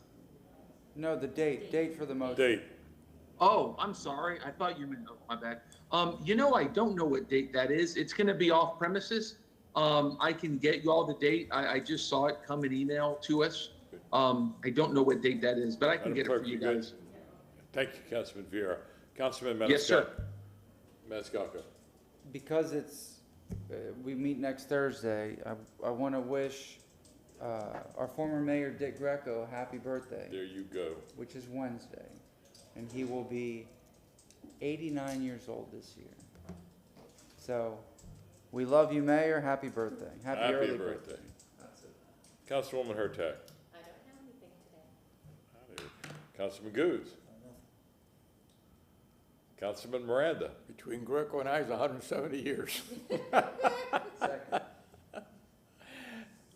No, the date for the motion. Date. Oh, I'm sorry. I thought you meant, oh, my bad. I don't know what date that is. It's going to be off premises. I can get you all the date. I just saw it come in email to us. I don't know what date that is, but I can get it for you guys. Thank you, Councilman Vieira. Councilman Maniscalco. Yes, sir. Maniscalco. Because it's, we meet next Thursday, I want to wish our former mayor, Dick Greco, a happy birthday. There you go. Which is Wednesday. And he will be 89 years old this year. So, we love you, Mayor. Happy birthday. Happy early birthday. That's it. Councilwoman Hurtak. I don't have anything today. Councilman Goods. Councilman Miranda. Between Greco and I is 170 years.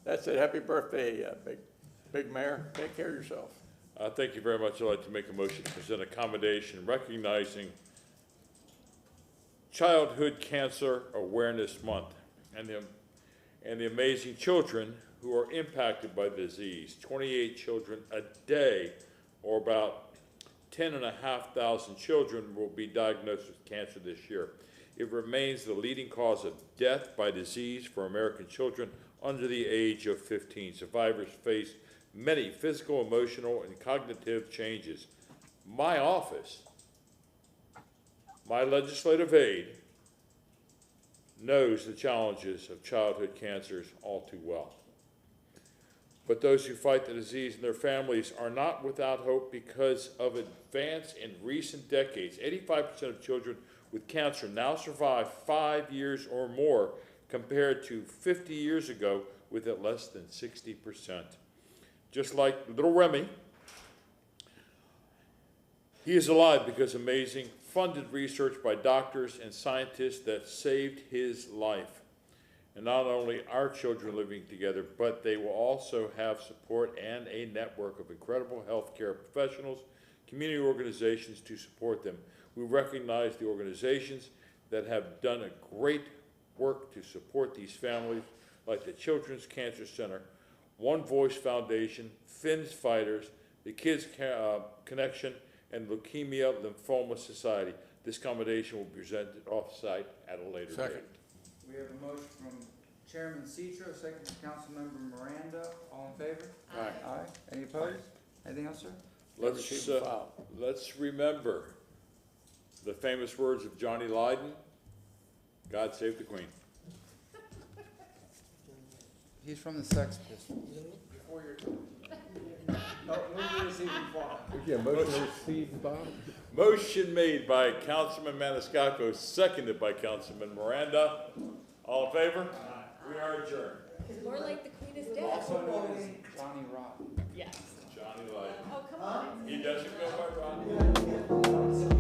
That's it. Happy birthday, big mayor. Take care of yourself. Thank you very much. I'd like to make a motion to present a commendation recognizing Childhood Cancer Awareness Month and the amazing children who are impacted by the disease. 28 children a day, or about 10,500 children will be diagnosed with cancer this year. It remains the leading cause of death by disease for American children under the age of 15. Survivors face many physical, emotional, and cognitive changes. My office, my legislative aide, knows the challenges of childhood cancers all too well. But those who fight the disease and their families are not without hope because of advance in recent decades. 85% of children with cancer now survive 5 years or more, compared to 50 years ago with at less than 60%. Just like little Remy, he is alive because of amazing funded research by doctors and scientists that saved his life. And not only are children living together, but they will also have support and a network of incredible healthcare professionals, community organizations to support them. We recognize the organizations that have done a great work to support these families, like the Children's Cancer Center, One Voice Foundation, Finn's Fighters, the Kids Connection, and Leukemia Lymphoma Society. This commendation will be presented off-site at a later date. We have a motion from Chairman Citro, second from Councilmember Miranda. All in favor? Aye. Aye. Any opposed? Anything else, sir? Let's remember the famous words of Johnny Lydon, God save the Queen. He's from the Sex Pistols. Before your time. No, move to receive and file. Again, motion to receive and file. Motion made by Councilman Maniscalco, seconded by Councilman Miranda. All in favor? We are adjourned. More like the Queen is dead. Also known as Johnny Rotten. Yes. Johnny Lydon. Oh, come on. He doesn't go by Ron.